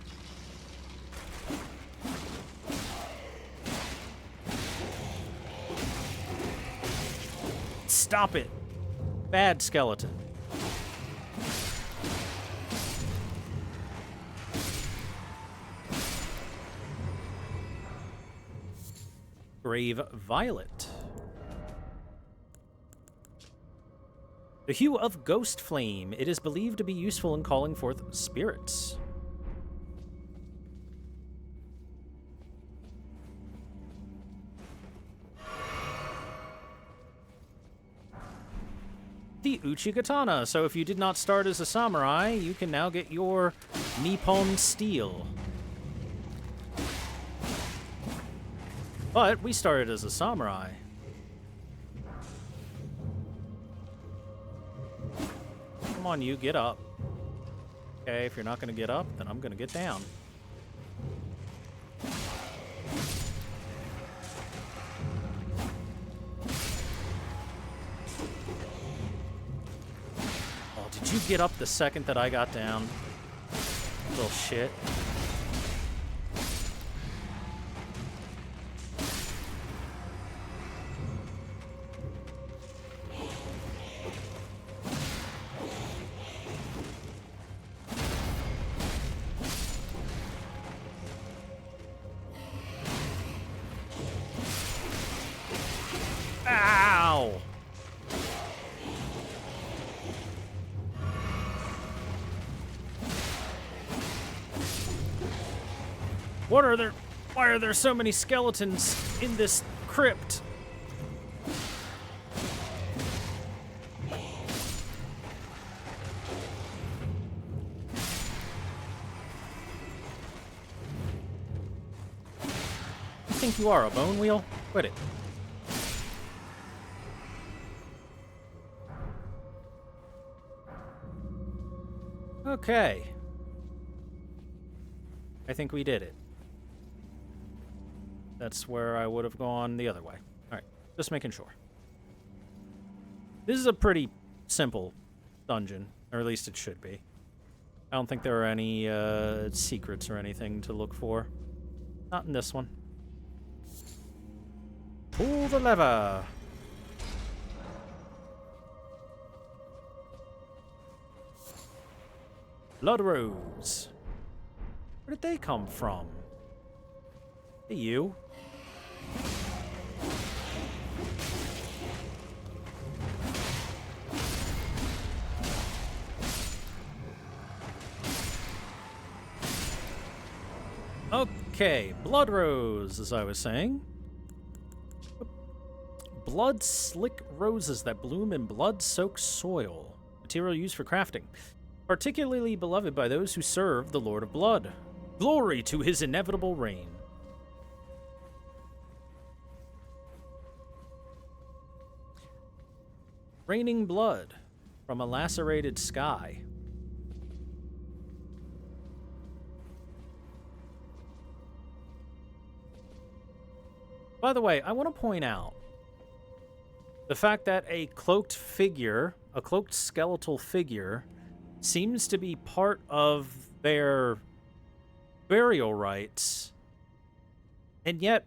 Stop it. Bad skeleton. Grave violet. The hue of ghost flame. It is believed to be useful in calling forth spirits. The Uchi Katana. So if you did not start as a samurai, you can now get your Nippon Steel. But we started as a samurai. Come on, you, get up. Okay, if you're not gonna get up, then I'm gonna get down. Oh, did you get up the second that I got down? Little shit. Ow! What are there? Why are there so many skeletons in this crypt? You think you are a bone wheel? Quit it. Okay. I think we did it. That's where I would have gone the other way. Alright, just making sure. This is a pretty simple dungeon, or at least it should be. I don't think there are any secrets or anything to look for. Not in this one. Pull the lever! Blood rose. Where did they come from? Hey, you. Okay, blood rose, as I was saying. Blood slick roses that bloom in blood-soaked soil. Material used for crafting. Particularly beloved by those who serve the Lord of Blood. Glory to his inevitable reign. Raining blood from a lacerated sky. By the way, I want to point out the fact that a cloaked figure, a cloaked skeletal figure, seems to be part of their burial rites, and yet,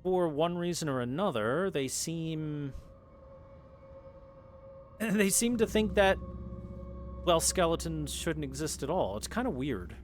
for one reason or another, they seem to think that, well, skeletons shouldn't exist at all. It's kind of weird.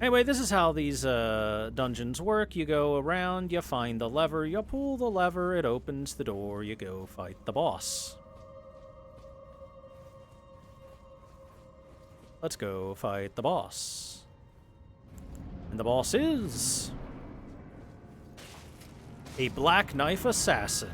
Anyway, this is how these dungeons work. You go around, you find the lever, you pull the lever, it opens the door, you go fight the boss. Let's go fight the boss. And the boss is a Black Knife Assassin.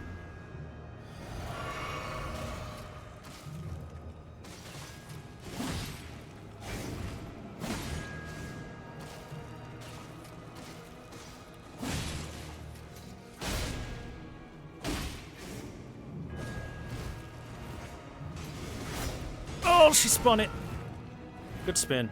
Oh, she spun it. Good spin.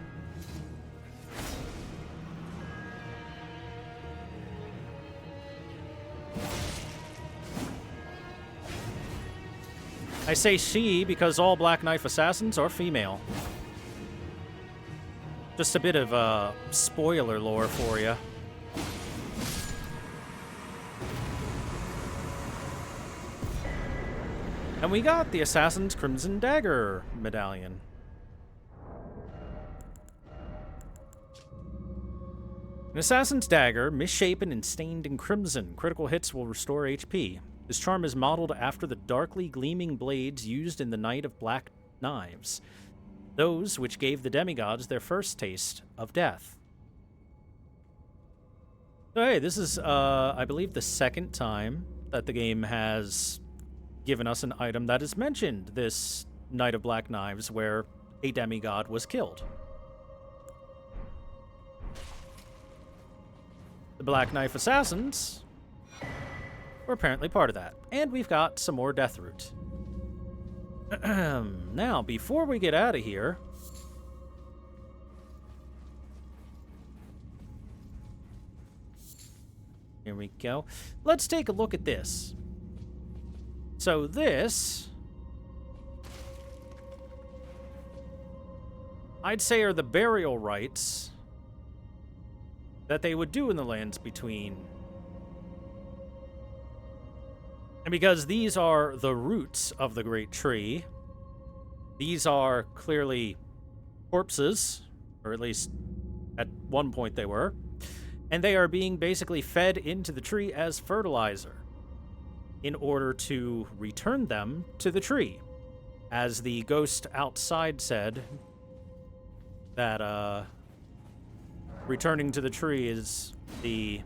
I say she because all Black Knife Assassins are female. Just a bit of spoiler lore for you. And we got the Assassin's Crimson Dagger medallion. An Assassin's Dagger, misshapen and stained in crimson. Critical hits will restore HP. This charm is modeled after the darkly gleaming blades used in the Night of Black Knives, those which gave the demigods their first taste of death. So, hey, this is, I believe, the second time that the game has given us an item that is mentioned this Night of Black Knives, where a demigod was killed. The Black Knife Assassins were apparently part of that. And we've got some more Death Root. Now, before we get out of here... Here we go. Let's take a look at this. So this... I'd say are the burial rites that they would do in the lands between. And because these are the roots of the great tree, these are clearly corpses, or at least at one point they were, and they are being basically fed into the tree as fertilizer in order to return them to the tree. As the ghost outside said, that returning to the tree is the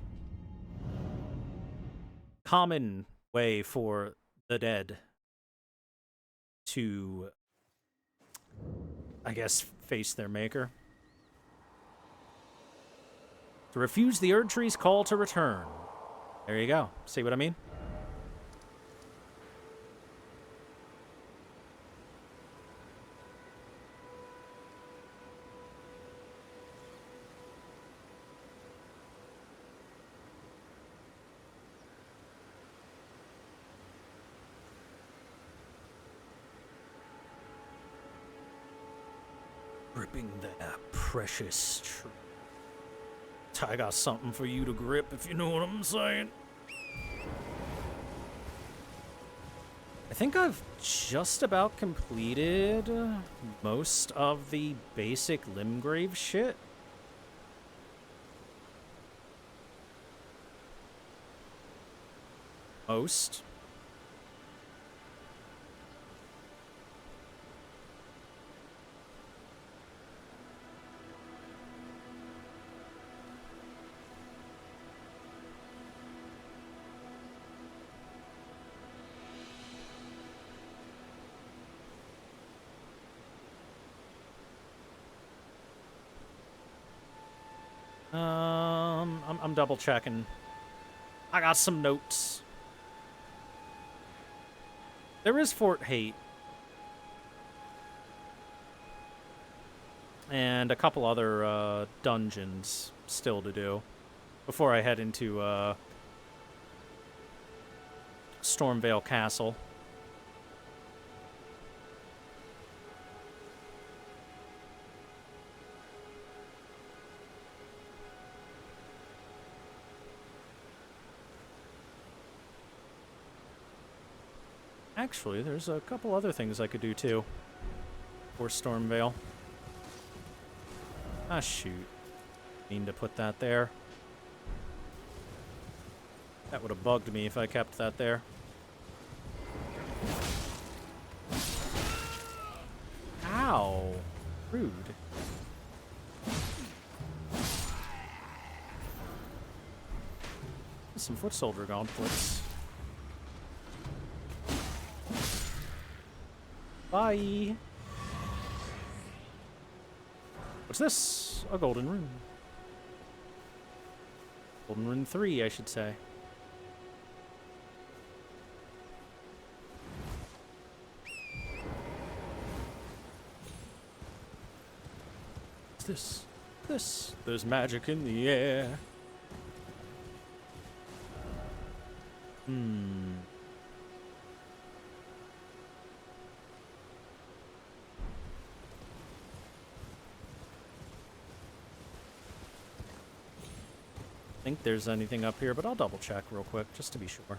common way for the dead to, I guess, face their maker. To refuse the Erd Tree's call to return. There you go. See what I mean? Gripping that precious tree. I got something for you to grip, if you know what I'm saying. I think I've just about completed most of the basic Limgrave shit. Most. I'm double checking. I got some notes. There is Fort Hate. And a couple other dungeons still to do before I head into Stormvale Castle. Actually, there's a couple other things I could do too for Stormvale. Ah, shoot. Mean to put that there. That would have bugged me if I kept that there. Ow. Rude. Some foot soldier gauntlets. Bye. What's this? A golden rune. Golden rune 3, I should say. What's this? This. There's magic in the air. Think there's anything up here, but I'll double check real quick just to be sure.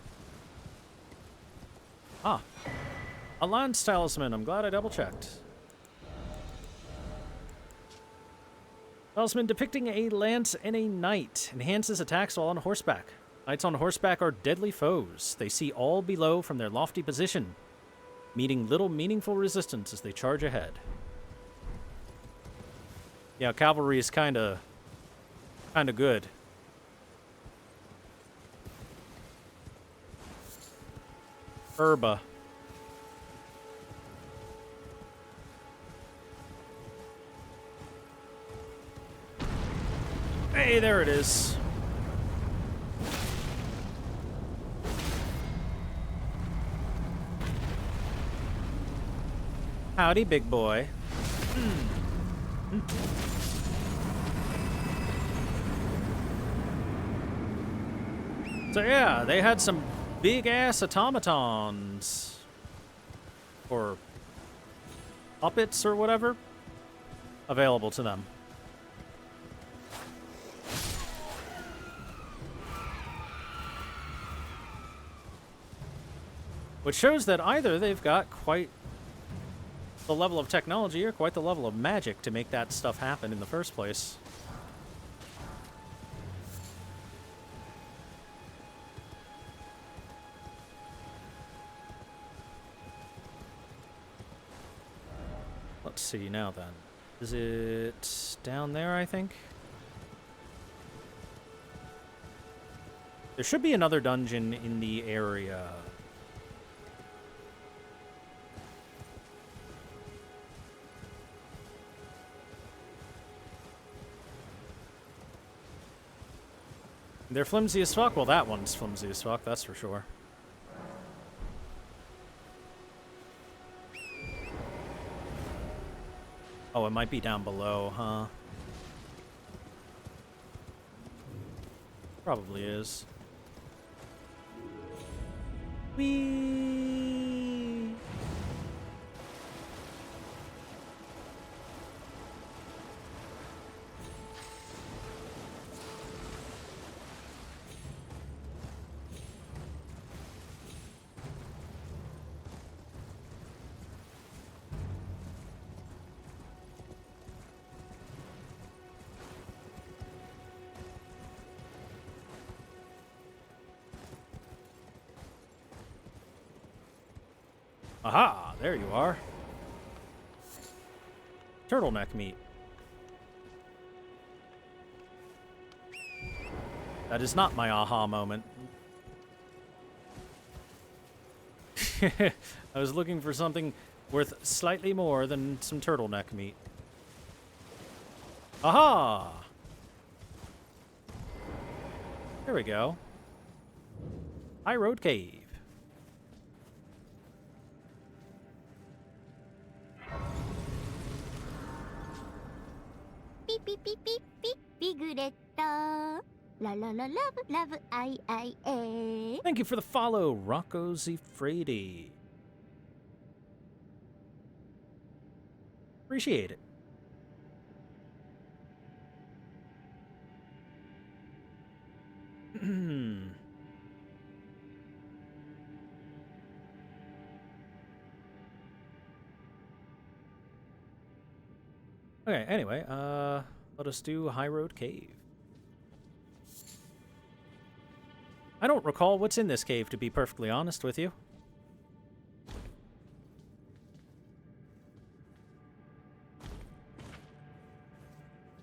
Ah, a lance talisman. I'm glad I double checked. Talisman depicting a lance and a knight enhances attacks while on horseback. Knights on horseback are deadly foes. They see all below from their lofty position, meeting little meaningful resistance as they charge ahead. Yeah, cavalry is kind of good. Herba. Hey, there it is. Howdy, big boy. So yeah, they had some big-ass automatons. Or puppets or whatever available to them. Which shows that either they've got quite the level of technology or quite the level of magic to make that stuff happen in the first place. Let's see now then. Is it down there, I think? There should be another dungeon in the area. They're flimsy as fuck. Well, that one's flimsy as fuck, that's for sure. Oh, it might be down below, huh? Probably is. Whee! Aha! There you are. Turtleneck meat. That is not my aha moment. I was looking for something worth slightly more than some turtleneck meat. Aha! There we go. High Road Cave. Beep, beep, beep, beep, beep, Biguretta. La la la, love, love, I. Thank you for the follow, Rocco Zifredi. Appreciate it. Okay, anyway, let us do High Road Cave. I don't recall what's in this cave, to be perfectly honest with you.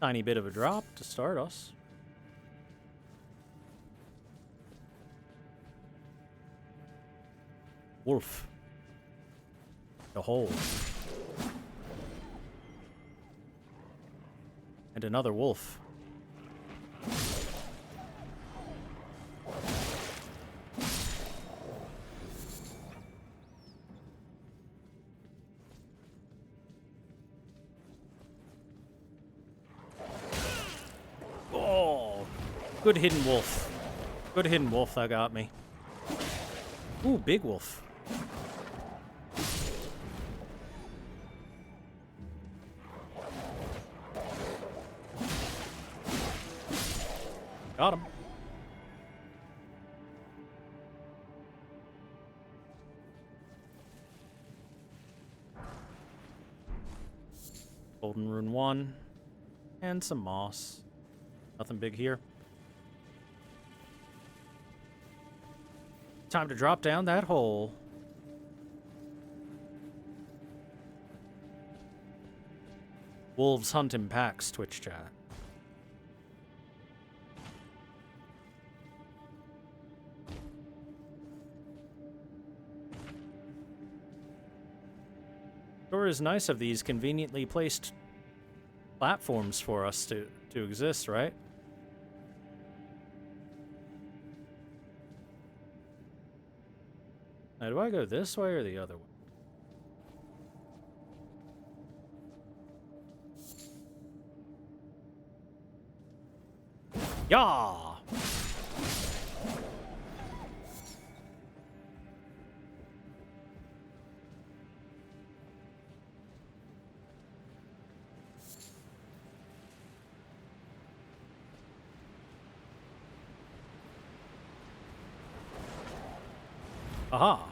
Tiny bit of a drop to start us. Wolf. The hole. And another wolf. Oh, good hidden wolf. Good hidden wolf, that got me. Ooh, big wolf. Got him. Golden Rune 1. And some moss. Nothing big here. Time to drop down that hole. Wolves hunt in packs, Twitch chat. Sure is nice of these conveniently placed platforms for us to exist, right? Now, do I go this way or the other way? Yeah. Aha.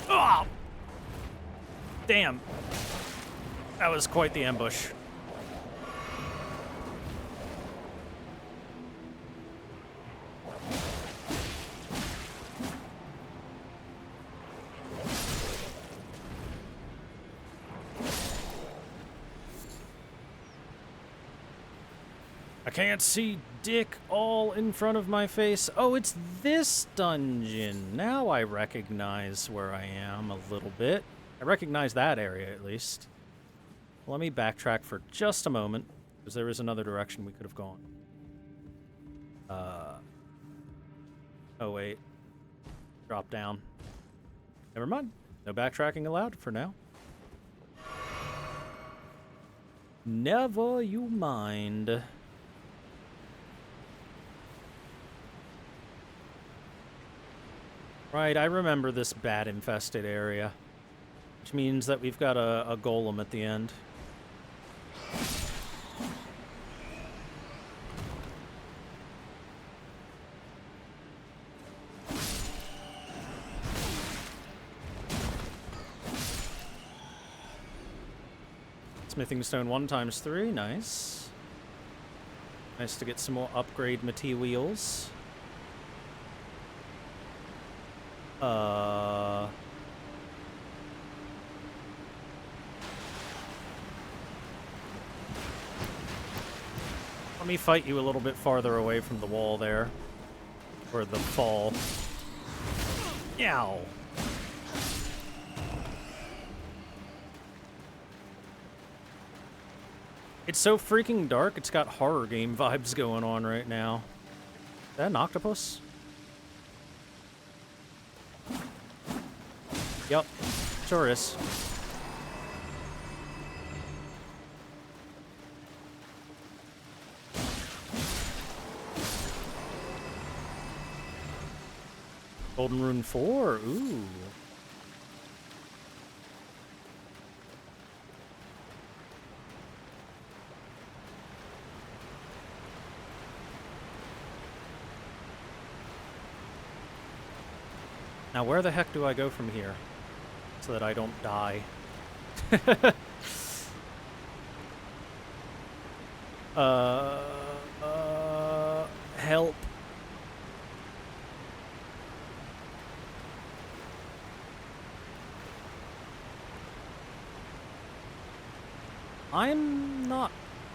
Oh! Damn. That was quite the ambush. I can't see dick all in front of my face. Oh, it's this dungeon. Now I recognize where I am a little bit. I recognize that area, at least. Let me backtrack for just a moment, because there is another direction we could have gone. Oh, wait. Drop down. Never mind. No backtracking allowed for now. Never you mind. Right, I remember this bat-infested area, which means that we've got a golem at the end. Smithing stone 1 times 3, nice. Nice to get some more upgrade materials. Let me fight you a little bit farther away from the wall there. Or the fall. Yow! It's so freaking dark, it's got horror game vibes going on right now. Is that an octopus? Yep, sure is. Golden Rune 4, ooh. Now where the heck do I go from here? So that I don't die. Help. I'm not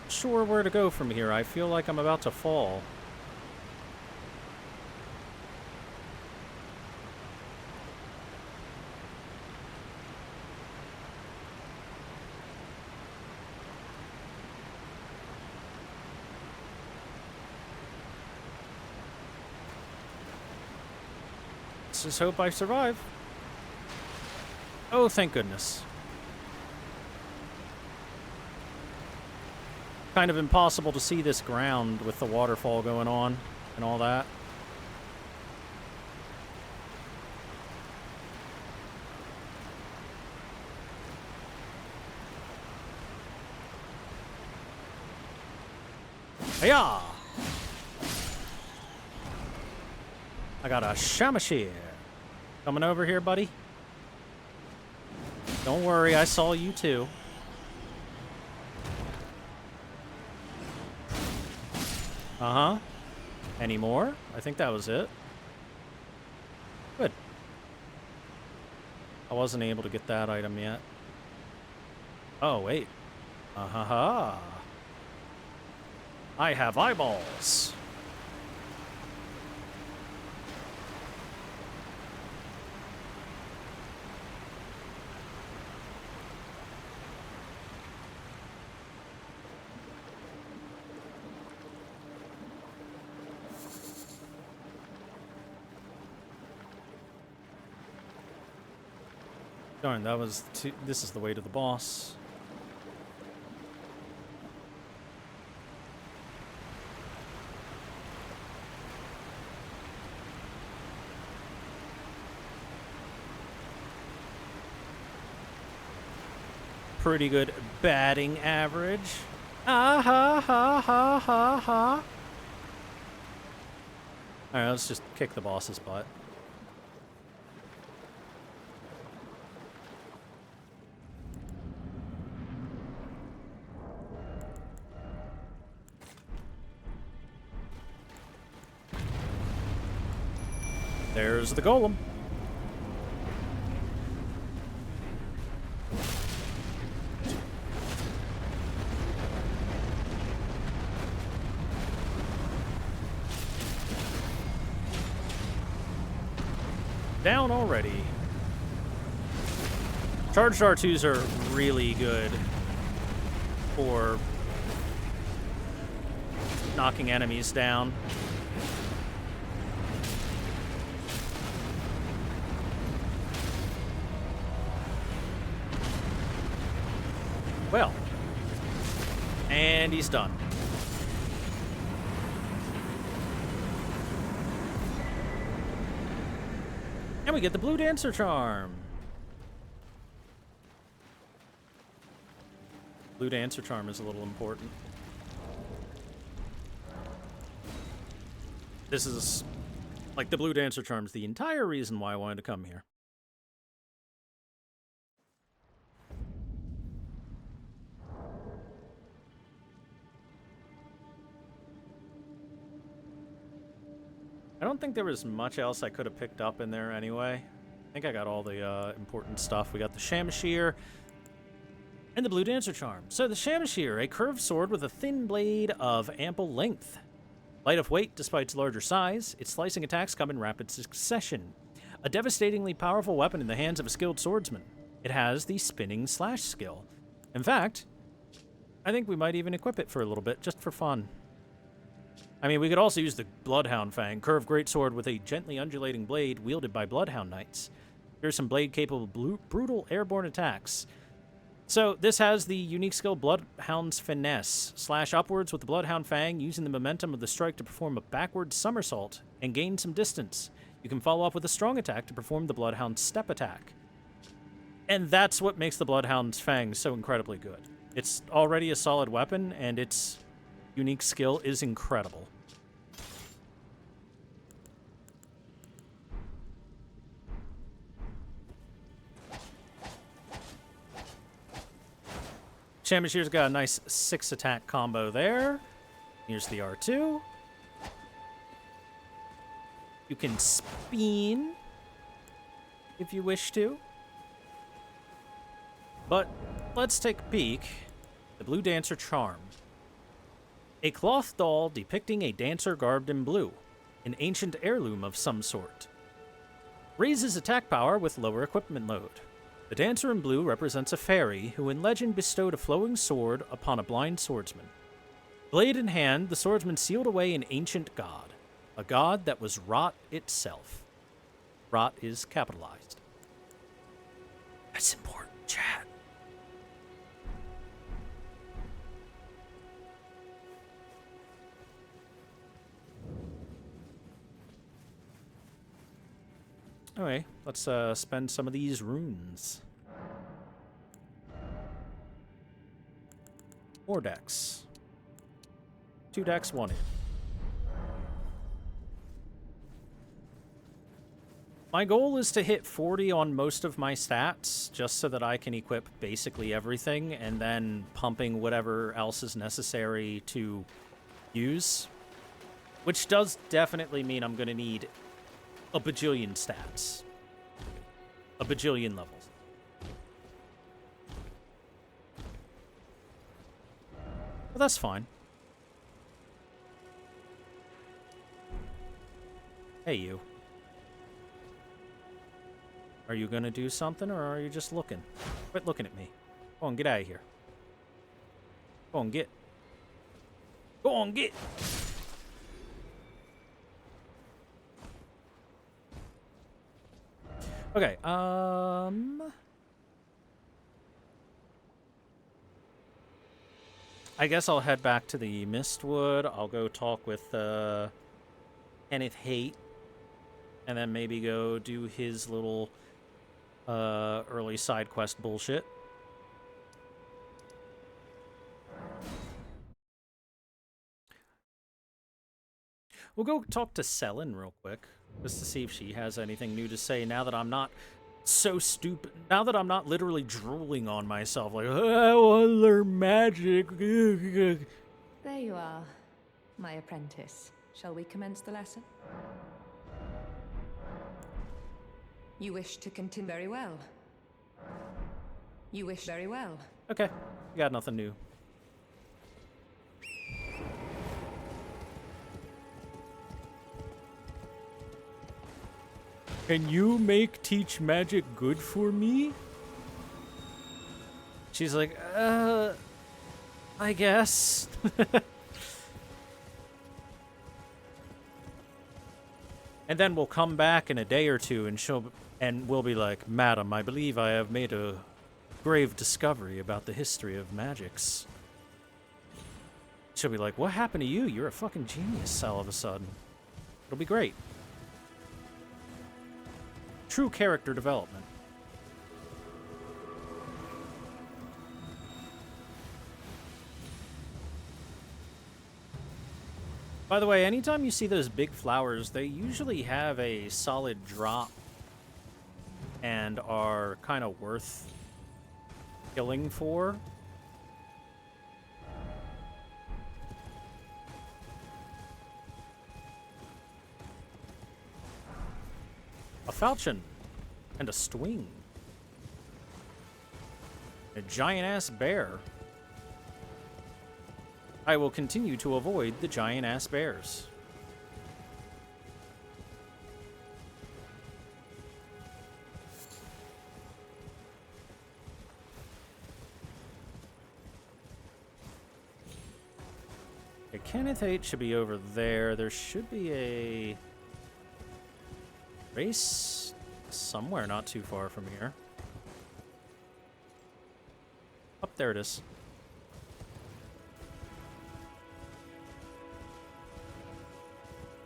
sure where to go from here. I feel like I'm about to fall. Just hope I survive. Oh, thank goodness. Kind of impossible to see this ground with the waterfall going on and all that. Hiya! I got a Shamashir. Coming over here, buddy? Don't worry, I saw you too. Uh-huh. Any more? I think that was it. Good. I wasn't able to get that item yet. Oh, wait. Uh-ha-ha. I have eyeballs. Darn, that was this is the way to the boss. Pretty good batting average. Ah ha ha ha ha ha. Alright, let's just kick the boss's butt. There's the golem. Down already. Charged R2s are really good for knocking enemies down. Well, and he's done. And we get the Blue Dancer charm. Blue Dancer charm is a little important. This is, like, the Blue Dancer charm is the entire reason why I wanted to come here. I don't think there was much else I could have picked up in there anyway. I think I got all the important stuff. We got the Shamashir and the Blue Dancer charm. So the Shamashir, a curved sword with a thin blade of ample length. Light of weight despite its larger size, its slicing attacks come in rapid succession. A devastatingly powerful weapon in the hands of a skilled swordsman. It has the spinning slash skill. In fact, I think we might even equip it for a little bit, just for fun. I mean, we could also use the Bloodhound Fang, curved greatsword with a gently undulating blade wielded by Bloodhound Knights. Here's some blade-capable brutal airborne attacks. So, this has the unique skill Bloodhound's Finesse. Slash upwards with the Bloodhound Fang, using the momentum of the strike to perform a backward somersault and gain some distance. You can follow up with a strong attack to perform the Bloodhound's Step attack. And that's what makes the Bloodhound's Fang so incredibly good. It's already a solid weapon, and its unique skill is incredible. Shamashir's got a nice 6-attack combo there. Here's the R2. You can spin if you wish to. But let's take a peek. The Blue Dancer charm. A cloth doll depicting a dancer garbed in blue, an ancient heirloom of some sort. Raises attack power with lower equipment load. The dancer in blue represents a fairy who in legend bestowed a flowing sword upon a blind swordsman. Blade in hand, the swordsman sealed away an ancient god, a god that was rot itself. Rot is capitalized. That's important, chat. Anyway, let's spend some of these runes. More decks. 2 decks, 1 in. My goal is to hit 40 on most of my stats, just so that I can equip basically everything, and then pumping whatever else is necessary to use. Which does definitely mean I'm going to need a bajillion stats. A bajillion levels. But that's fine. Hey, you. Are you gonna do something, or are you just looking? Quit looking at me. Go on, get out of here. Go on, get. Go on, get! Okay, I guess I'll head back to the Mistwood. I'll go talk with Kenneth Haight, and then maybe go do his little early side quest bullshit. We'll go talk to Selin real quick, just to see if she has anything new to say now that I'm not so stupid. Now that I'm not literally drooling on myself, like, I want to learn magic. There you are, my apprentice. Shall we commence the lesson? You wish to continue very well. You wish very well. Okay, you got nothing new. Can you make teach magic good for me? She's like, I guess. And then we'll come back in a day or two and we'll be like, Madam, I believe I have made a grave discovery about the history of magics. She'll be like, what happened to you? You're a fucking genius all of a sudden. It'll be great. True character development. By the way, anytime you see those big flowers, they usually have a solid drop and are kind of worth killing for. A falchion and a swing. A giant-ass bear. I will continue to avoid the giant-ass bears. Okay, Kenneth Haight should be over there. There should be a race somewhere not too far from here. Up there it is.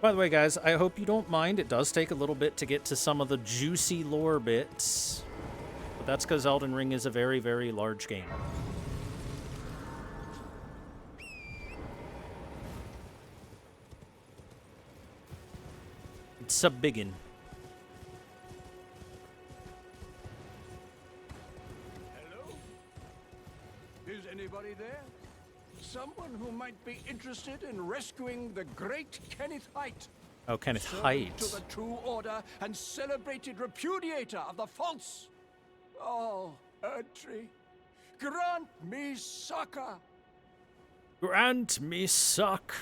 By the way, guys, I hope you don't mind. It does take a little bit to get to some of the juicy lore bits. But that's because Elden Ring is a very, very large game. It's a biggin. Hello? Is anybody there? Someone who might be interested in rescuing the great Kenneth Haight. Oh, Kenneth Servant Haight. to the true order and celebrated repudiator of the false. Oh, Erdtree, grant me succor. Grant me suck.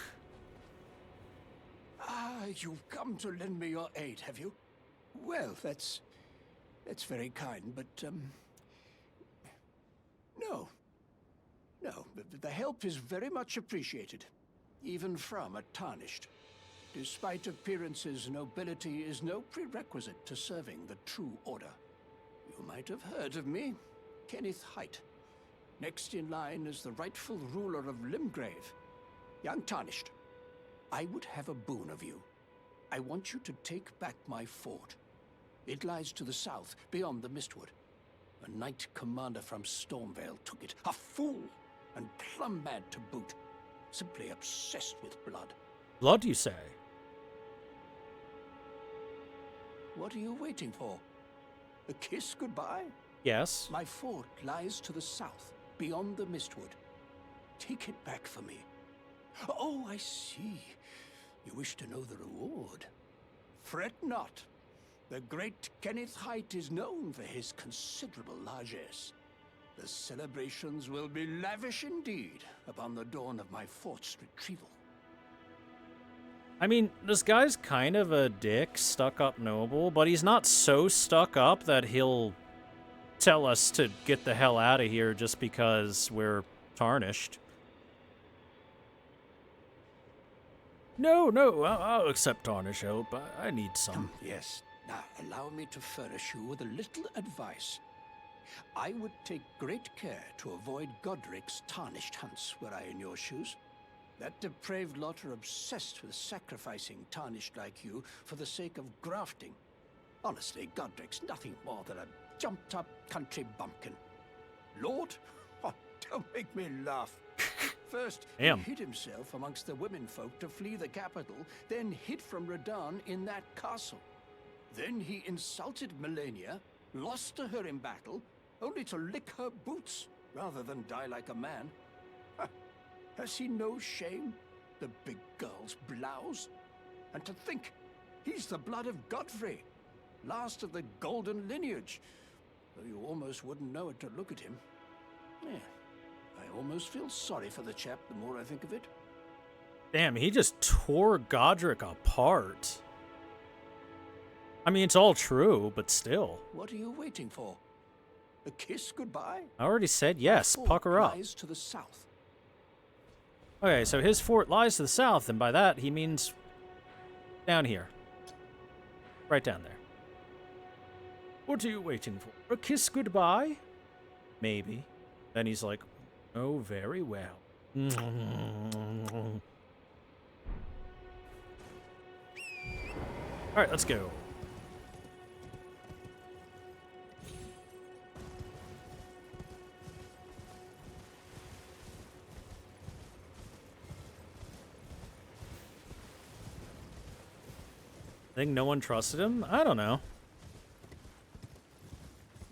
Ah, you've come to lend me your aid, have you? Well, that's very kind, but no. No, the help is very much appreciated, even from a tarnished. Despite appearances, nobility is no prerequisite to serving the true order. You might have heard of me, Kenneth Haight. Next in line is the rightful ruler of Limgrave, young Tarnished. I would have a boon of you. I want you to take back my fort. It lies to the south, beyond the Mistwood. A knight commander from Stormvale took it. A fool! And plumb mad to boot. Simply obsessed with blood. Blood, you say? What are you waiting for? A kiss goodbye? Yes. My fort lies to the south, beyond the Mistwood. Take it back for me. Oh, I see. You wish to know the reward. Fret not. The great Kenneth Haight is known for his considerable largesse. The celebrations will be lavish indeed upon the dawn of my fort's retrieval. I mean, this guy's kind of a dick, stuck-up noble, but he's not so stuck up that he'll tell us to get the hell out of here just because we're tarnished. No, I'll accept tarnish help. I need some. Yes. Now, allow me to furnish you with a little advice. I would take great care to avoid Godric's tarnished hunts were I in your shoes. That depraved lot are obsessed with sacrificing tarnished like you for the sake of grafting. Honestly, Godric's nothing more than a jumped-up country bumpkin. Lord? Oh, don't make me laugh. First, Damn. he hid himself amongst the womenfolk to flee the capital, then hid from Radahn in that castle. Then he insulted Melania, lost to her in battle, only to lick her boots rather than die like a man. Has he no shame, the big girl's blouse? And to think, he's the blood of Godfrey, last of the golden lineage, though you almost wouldn't know it to look at him. Yeah, I almost feel sorry for the chap the more I think of it. Damn, he just tore Godric apart. I mean, it's all true, but still. What are you waiting for? A kiss goodbye? I already said yes, pucker up. Lies to the south. Okay, so his fort lies to the south, and by that he means down here. Right down there. What are you waiting for? A kiss goodbye? Maybe. Then he's like, oh, very well. Alright, let's go. I think no one trusted him? I don't know.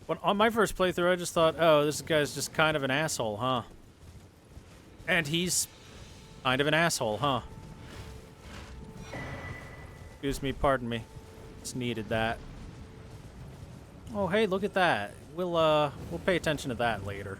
But on my first playthrough, I just thought, oh, this guy's just kind of an asshole, huh? And he's kind of an asshole, huh? Excuse me, pardon me. It's needed that. Oh, hey, look at that. We'll pay attention to that later.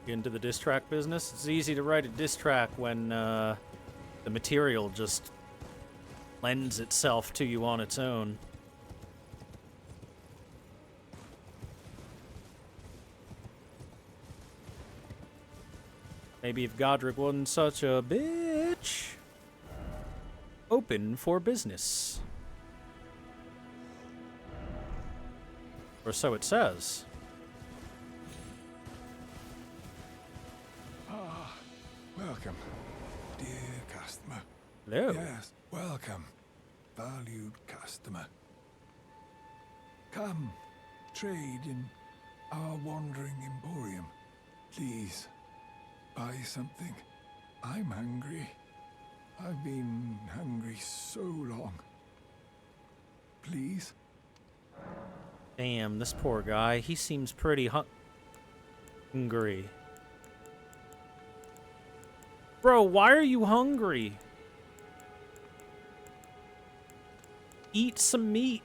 Into the diss track business. It's easy to write a diss track when the material just lends itself to you on its own. Maybe if Godric wasn't such a bitch. Open for business. Or so it says. Welcome, dear customer. Hello. Yes, welcome, valued customer. Come, trade in our wandering emporium. Please, buy something. I'm hungry. I've been hungry so long. Please? Damn, this poor guy. He seems pretty hungry. Bro, why are you hungry? Eat some meat.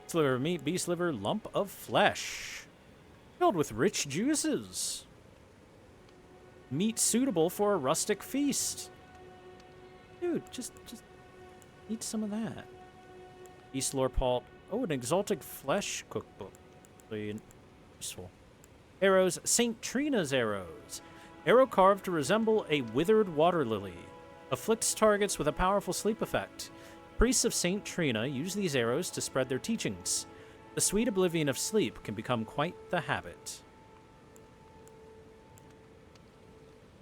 Sliver of meat, beast liver, lump of flesh. Filled with rich juices. Meat suitable for a rustic feast. Dude, just eat some of that. Beast lore palt. Oh, an exotic flesh cookbook. Really useful. Arrows, St. Trina's arrows. Arrow carved to resemble a withered water lily. Afflicts targets with a powerful sleep effect. Priests of St. Trina use these arrows to spread their teachings. The sweet oblivion of sleep can become quite the habit.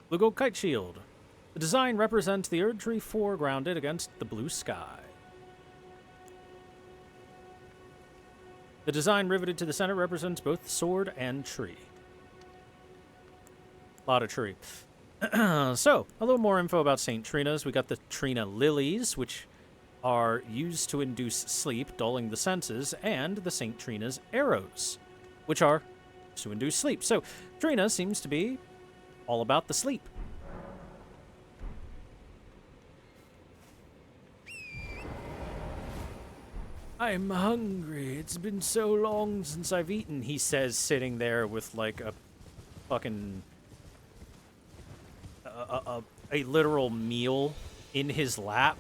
Blue gold kite shield. The design represents the Erd tree foregrounded against the blue sky. The design riveted to the center represents both sword and tree. Lot of tree. So, a little more info about St. Trina's. We got the Trina lilies, which are used to induce sleep, dulling the senses, and the St. Trina's arrows, which are used to induce sleep. So, Trina seems to be all about the sleep. I'm hungry. It's been so long since I've eaten, he says, sitting there with like a fucking a literal meal in his lap.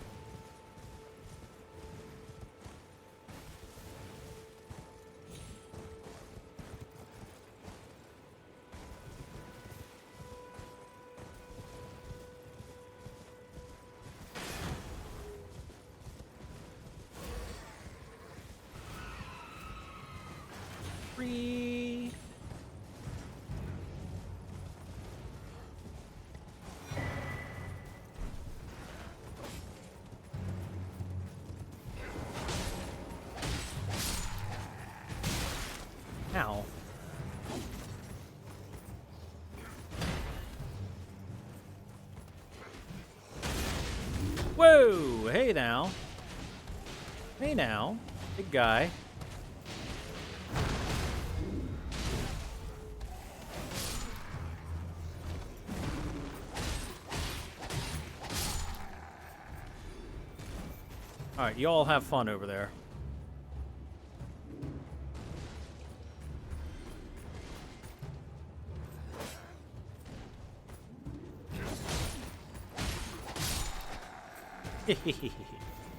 Free. Ow. Whoa! Hey now. Hey now. Big guy. Alright, you all have fun over there.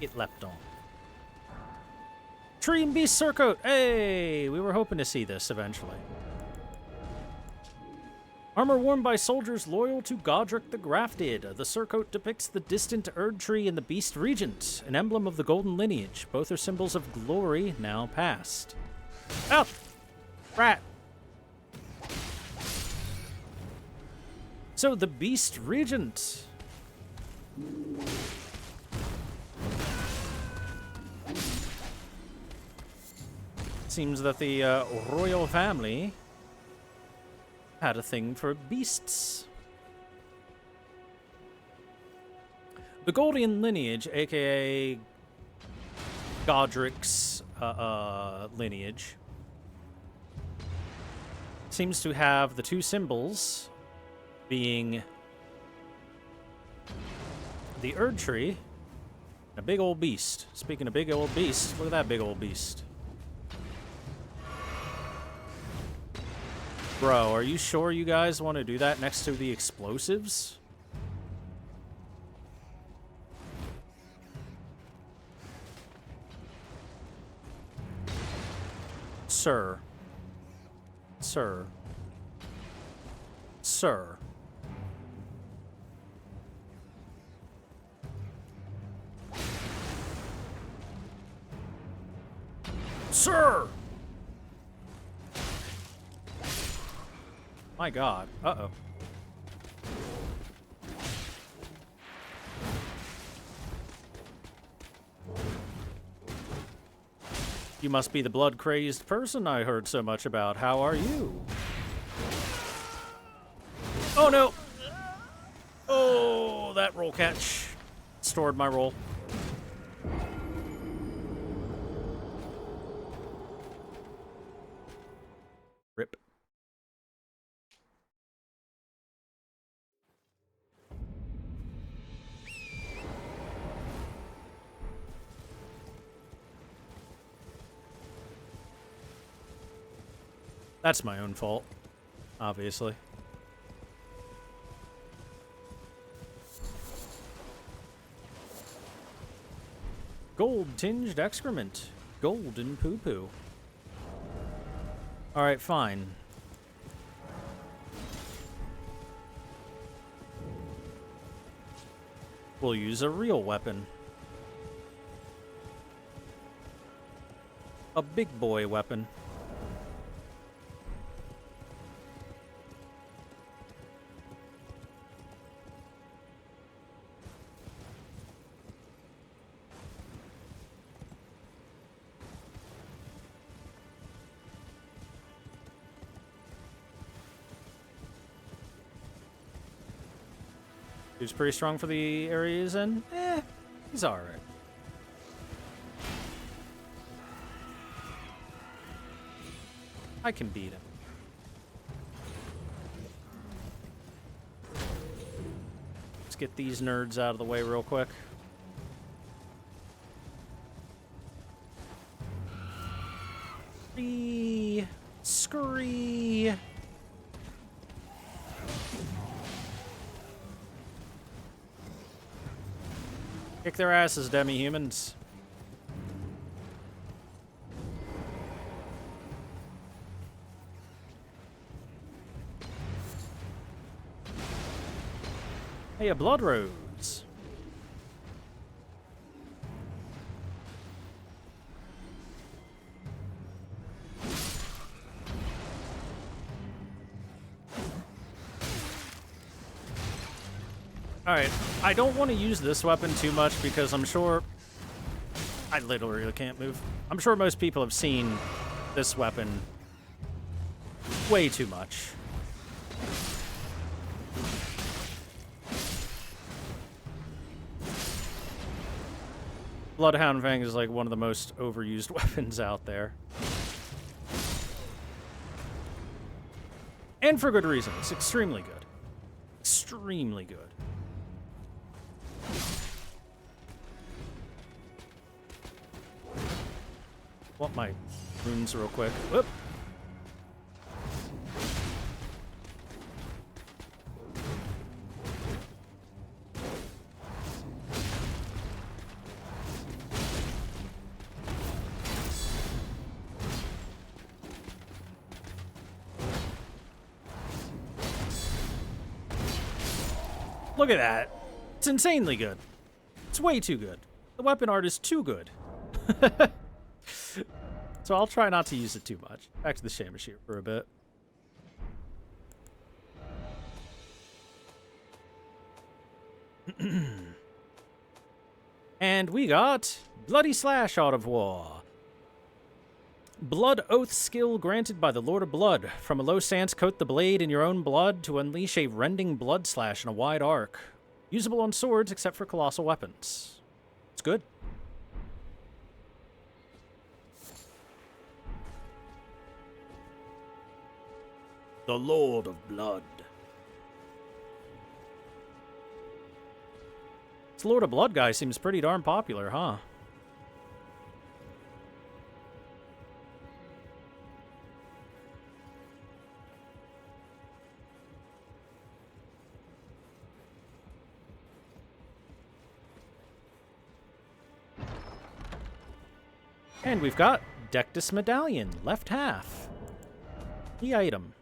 It leapt on. Tree and Beast Surcoat! Hey! We were hoping to see this eventually. Armor worn by soldiers loyal to Godric the Grafted. The surcoat depicts the distant Erd Tree and the Beast Regent, an emblem of the Golden Lineage. Both are symbols of glory now past. Oh! Rat! So, the Beast Regent. Seems that the royal family had a thing for beasts. The Golden Lineage, aka Godric's lineage, seems to have the two symbols being the Erd Tree and a big old beast. Speaking of big old beasts, look at that big old beast. Bro, are you sure you guys want to do that next to the explosives? Sir. Sir. Sir. Sir! My God. Uh-oh. You must be the blood-crazed person I heard so much about. How are you? Oh, no! Oh, that roll catch. Stored my roll. Rip. That's my own fault, obviously. Gold-tinged excrement. Golden poo-poo. Alright, fine. We'll use a real weapon. A big boy weapon. He's pretty strong for the area he's in. He's alright. I can beat him. Let's get these nerds out of the way real quick. Scurry. Kick their asses, demi-humans. Hey, a blood rose. Alright, I don't want to use this weapon too much because I'm sure... I literally can't move. I'm sure most people have seen this weapon way too much. Bloodhound Fang is like one of the most overused weapons out there. And for good reason. It's extremely good. Extremely good. Want my runes real quick. Whoop. Look at that. It's insanely good. It's way too good. The weapon art is too good. So I'll try not to use it too much. Back to the Shamashir for a bit. And we got Bloody Slash Art of War. Blood Oath skill granted by the Lord of Blood. From a low stance, coat the blade in your own blood to unleash a rending blood slash in a wide arc. Usable on swords except for colossal weapons. It's good. The Lord of Blood. This Lord of Blood guy seems pretty darn popular, huh? And we've got Dectus Medallion, left half. The item.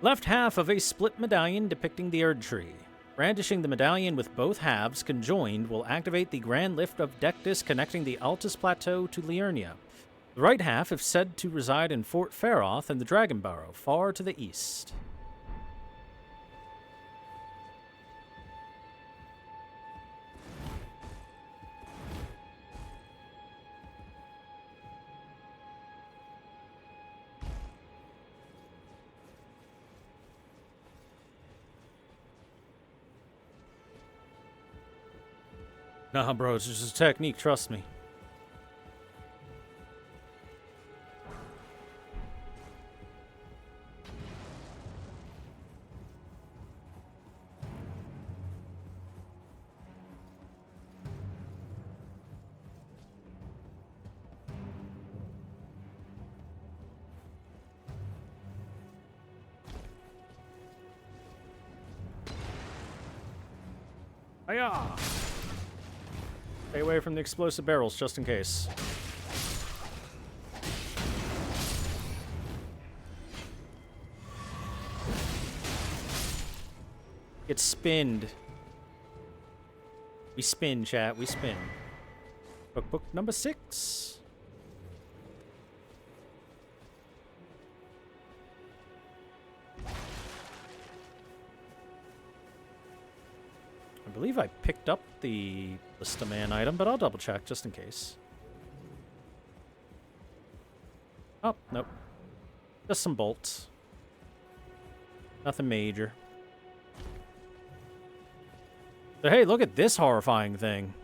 Left half of a split medallion depicting the Erd Tree. Brandishing the medallion with both halves conjoined will activate the Grand Lift of Dectus connecting the Altus Plateau to Liurnia. The right half is said to reside in Fort Faroth and the Dragon Barrow, far to the east. Nah, bro, it's just a technique, trust me. Hiya! Stay away from the explosive barrels, just in case. Get spinned. We spin, chat. We spin. Book number 6. I believe I picked up the Listaman item, but I'll double check just in case. Oh, nope. Just some bolts. Nothing major. But hey, look at this horrifying thing.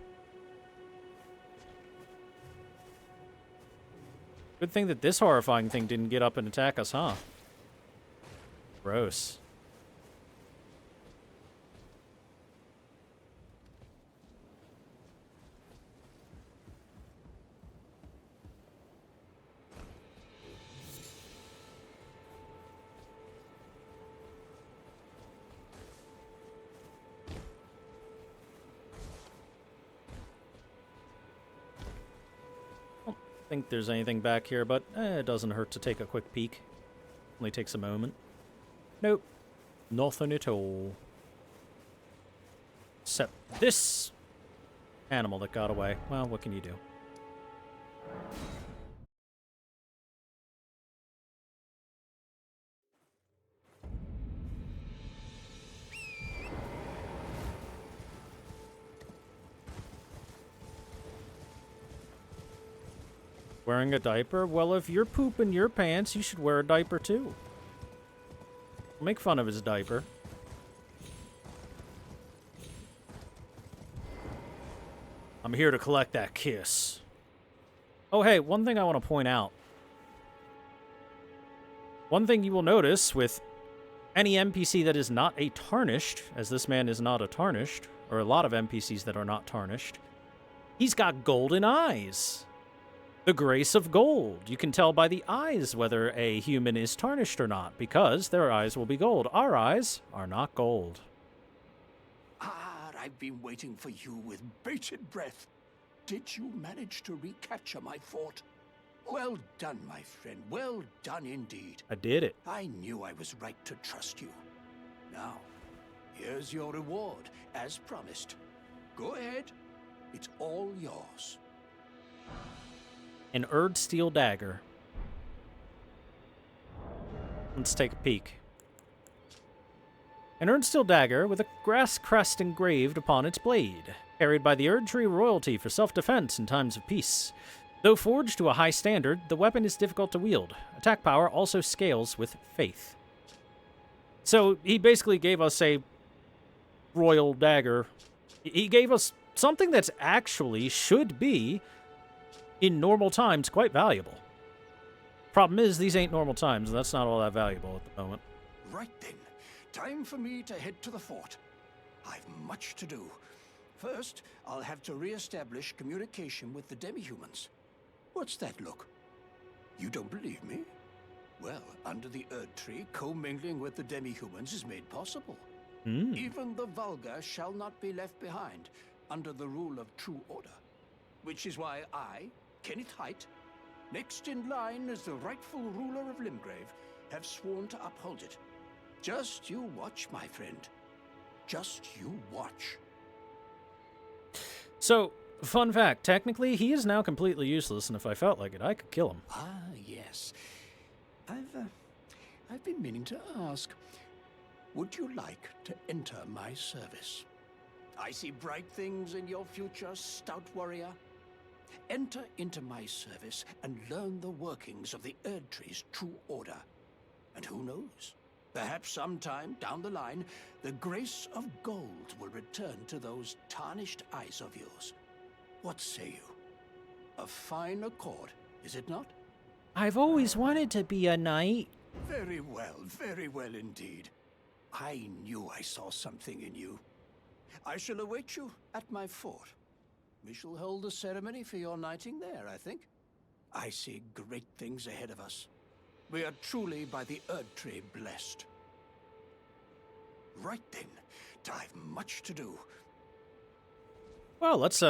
Good thing that this horrifying thing didn't get up and attack us, huh? Gross. think there's anything back here, but it doesn't hurt to take a quick peek. Only takes a moment. Nope. Nothing at all. Except this animal that got away. Well, what can you do? Wearing a diaper? Well, if you're pooping your pants, you should wear a diaper too. Make fun of his diaper. I'm here to collect that kiss. Oh, hey, one thing I want to point out. One thing you will notice with any NPC that is not a tarnished, as this man is not a tarnished, or a lot of NPCs that are not tarnished, he's got golden eyes. The grace of gold. You can tell by the eyes whether a human is tarnished or not, because their eyes will be gold. Our eyes are not gold. Ah, I've been waiting for you with bated breath. Did you manage to recapture my fort? Well done, my friend. Well done indeed. I did it. I knew I was right to trust you. Now, here's your reward, as promised. Go ahead. It's all yours. An Erd steel dagger. Let's take a peek. An Erd steel dagger with a grass crest engraved upon its blade, carried by the Erd tree royalty for self-defense in times of peace. Though forged to a high standard, the weapon is difficult to wield. Attack power also scales with faith. So he basically gave us a royal dagger. He gave us something that's actually should be, in normal times, quite valuable. Problem is, these ain't normal times, and that's not all that valuable at the moment. Right then. Time for me to head to the fort. I've much to do. First, I'll have to re-establish communication with the demi-humans. What's that look? You don't believe me? Well, under the Erd tree, commingling with the demi-humans is made possible. Even the vulgar shall not be left behind, under the rule of true order. Which is why I, Kenneth Height, next in line as the rightful ruler of Limgrave, have sworn to uphold it. Just you watch, my friend. Just you watch. So, fun fact, technically, he is now completely useless, and if I felt like it, I could kill him. Ah, yes. I've been meaning to ask, would you like to enter my service? I see bright things in your future, stout warrior. Enter into my service and learn the workings of the Erd tree's true order. And who knows? Perhaps sometime down the line, the grace of gold will return to those tarnished eyes of yours. What say you? A fine accord, is it not? I've always wanted to be a knight. Very well indeed. I knew I saw something in you. I shall await you at my fort. We shall hold a ceremony for your knighting there, I think. I see great things ahead of us. We are truly by the Erd tree blessed. Right then, I've much to do. Well, let's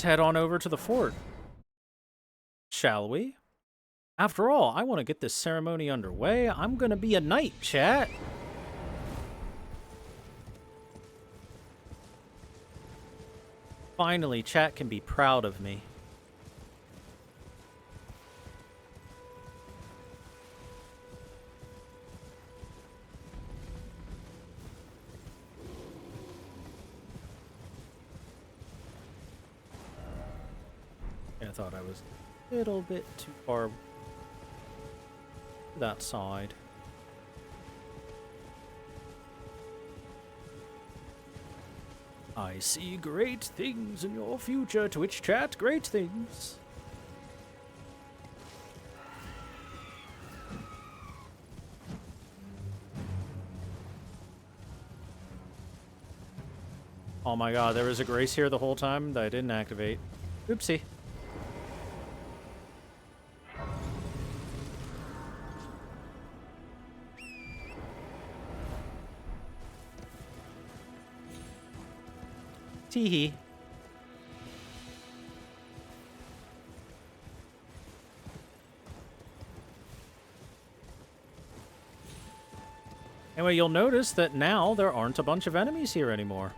head on over to the fort. Shall we? After all, I want to get this ceremony underway. I'm gonna be a knight, chat. Finally, chat can be proud of me. I thought I was a little bit too far that side. I see great things in your future, Twitch chat. Great things. Oh my god, there was a grace here the whole time that I didn't activate. Oopsie. Teehee. Anyway, you'll notice that now there aren't a bunch of enemies here anymore.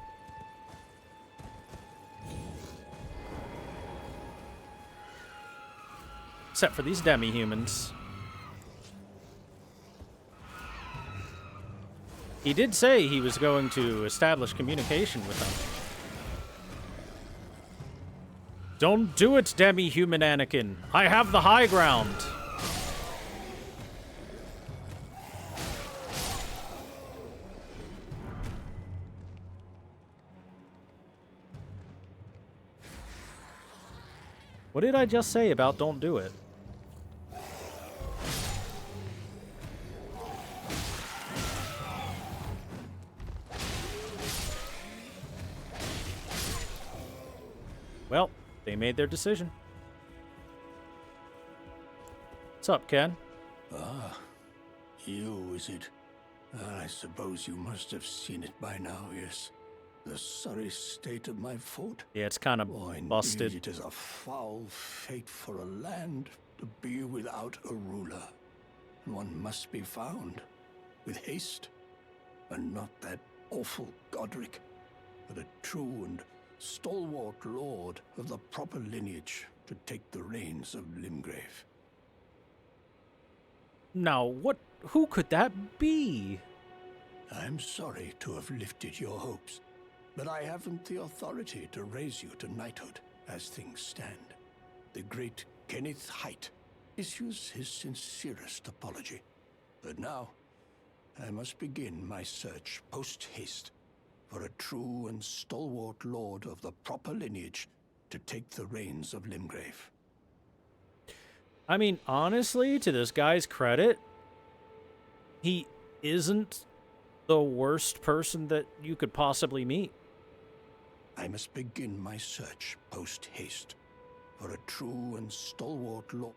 Except for these demi-humans. He did say he was going to establish communication with them. Don't do it, demi-human Anakin. I have the high ground. What did I just say about don't do it? Well, they made their decision. What's up, Ken? Ah, you, is it? I suppose you must have seen it by now, yes. The sorry state of my fort. Yeah, it's kind of busted. It is a foul fate for a land to be without a ruler. One must be found with haste, and not that awful Godric, but a true and stalwart lord of the proper lineage to take the reins of Limgrave. Now, who could that be? I'm sorry to have lifted your hopes, but I haven't the authority to raise you to knighthood as things stand. The great Kenneth Height issues his sincerest apology. But now, I must begin my search post-haste for a true and stalwart lord of the proper lineage to take the reins of Limgrave. I mean, honestly, to this guy's credit, he isn't the worst person that you could possibly meet. I must begin my search post-haste for a true and stalwart lord.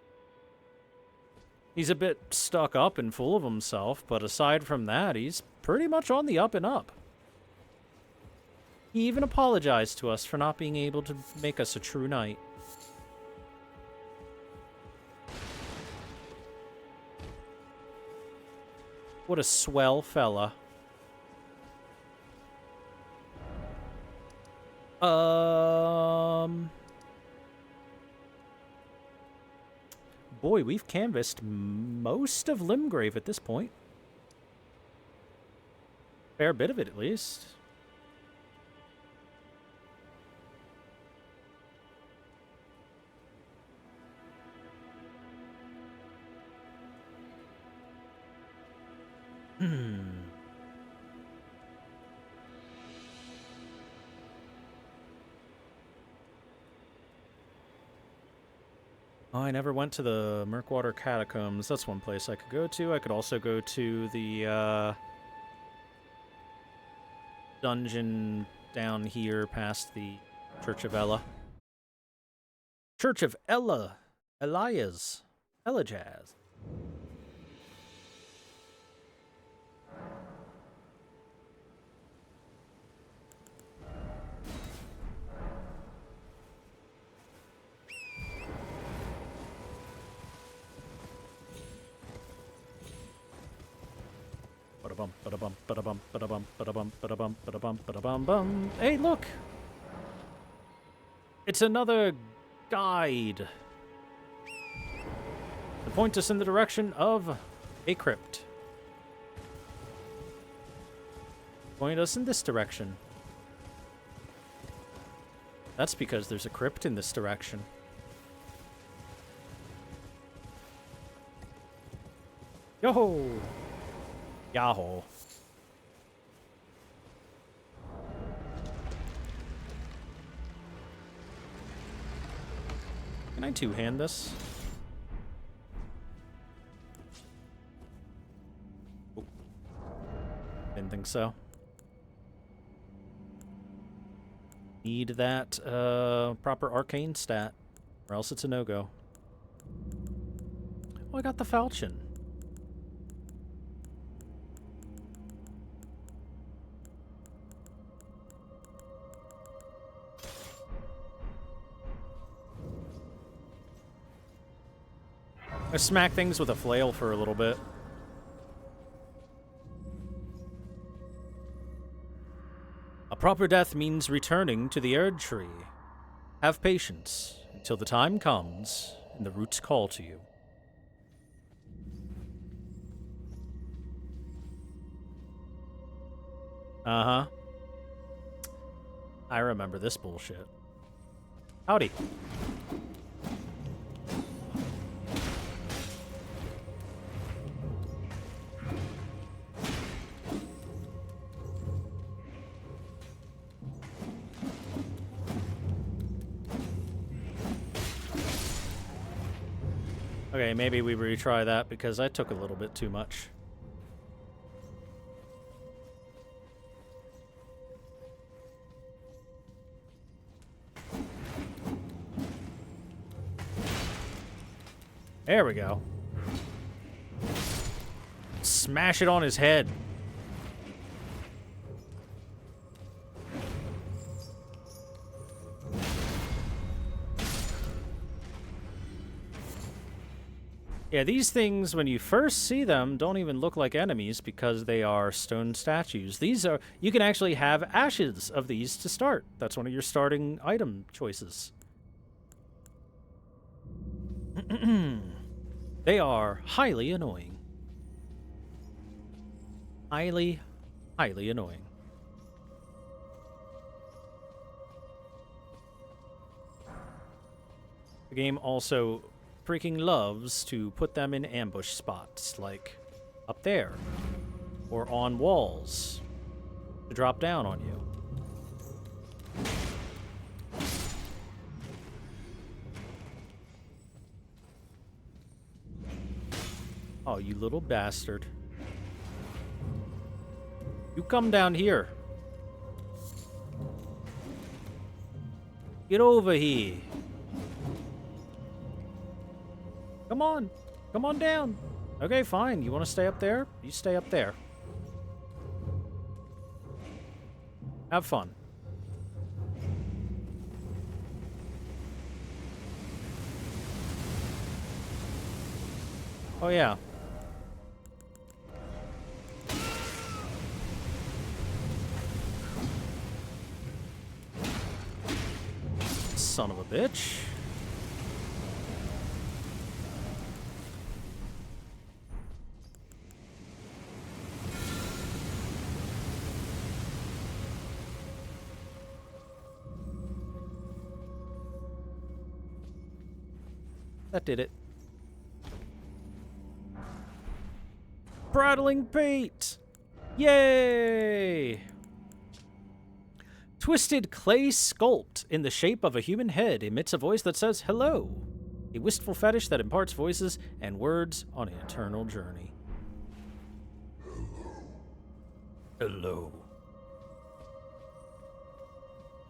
He's a bit stuck up and full of himself, but aside from that, he's pretty much on the up and up. He even apologized to us for not being able to make us a true knight. What a swell fella. Boy, we've canvassed most of Limgrave at this point. Fair bit of it, at least. Oh, I never went to the Murkwater catacombs. That's one place I could go to. I could also go to the dungeon down here past the Church of Ella. Church of Elijaz. Hey, look! It's another guide. To point us in the direction of a crypt. Point us in this direction. That's because there's a crypt in this direction. Yo-ho! Yahoo. Can I two-hand this? Oh. Didn't think so. Need that proper arcane stat, or else it's a no-go. Oh, I got the falchion. I smack things with a flail for a little bit. proper death means returning to the Erd Tree. Have patience until the time comes and the roots call to you. Uh-huh. I remember this bullshit. Howdy. Okay, maybe we retry that because I took a little bit too much. There we go. Smash it on his head. Yeah, these things, when you first see them, don't even look like enemies because they are stone statues. These are... You can actually have ashes of these to start. That's one of your starting item choices. They are highly annoying. Highly, highly annoying. The game also freaking loves to put them in ambush spots, like up there, or on walls, to drop down on you. Oh, you little bastard. You come down here. Get over here. Come on. Come on down. Okay, fine. You want to stay up there? You stay up there. Have fun. Oh, yeah. Son of a bitch. That did it. Prattling Pete! Yay! Twisted clay sculpt in the shape of a human head emits a voice that says hello. A wistful fetish that imparts voices and words on an eternal journey. Hello.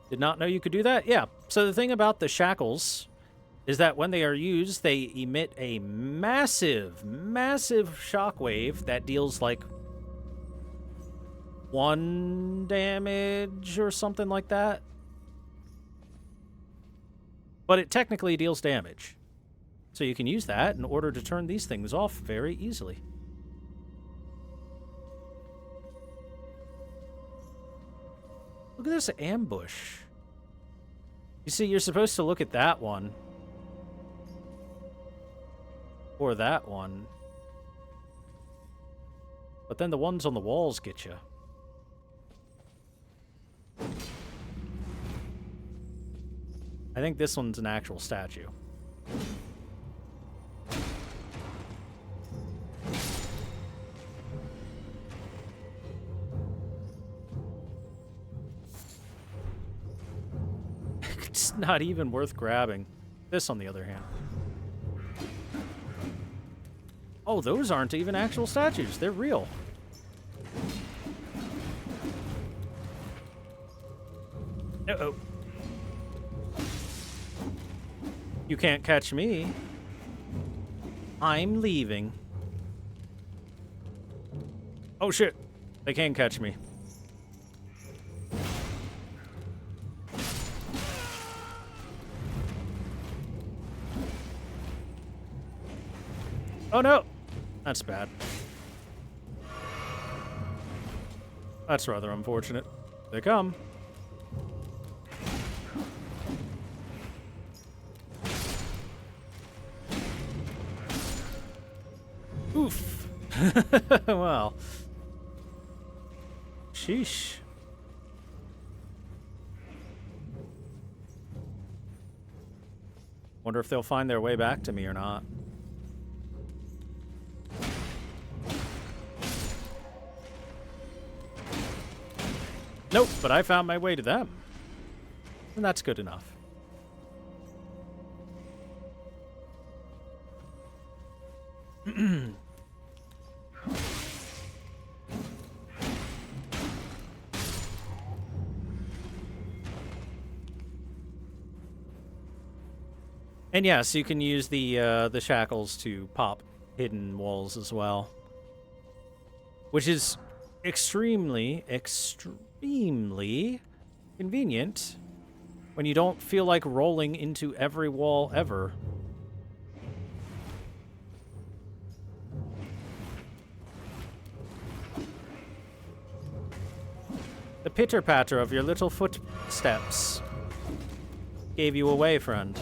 Did not know you could do that? Yeah. So the thing about the shackles is that when they are used, they emit a massive, massive shockwave that deals like 1 damage or something like that. But it technically deals damage. So you can use that in order to turn these things off very easily. Look at this ambush. You see, you're supposed to look at that one. Or that one. But then the ones on the walls get you. I think this one's an actual statue. It's not even worth grabbing. This, on the other hand. Oh, those aren't even actual statues. They're real. Uh-oh. You can't catch me. I'm leaving. Oh, shit. They can catch me. Oh, no. That's bad. That's rather unfortunate. They come. Oof. Well. Sheesh. Wonder if they'll find their way back to me or not. Nope, but I found my way to them. And that's good enough. And yes, you can use the shackles to pop hidden walls as well. Which is extremely convenient when you don't feel like rolling into every wall ever. The pitter-patter of your little footsteps gave you away, friend.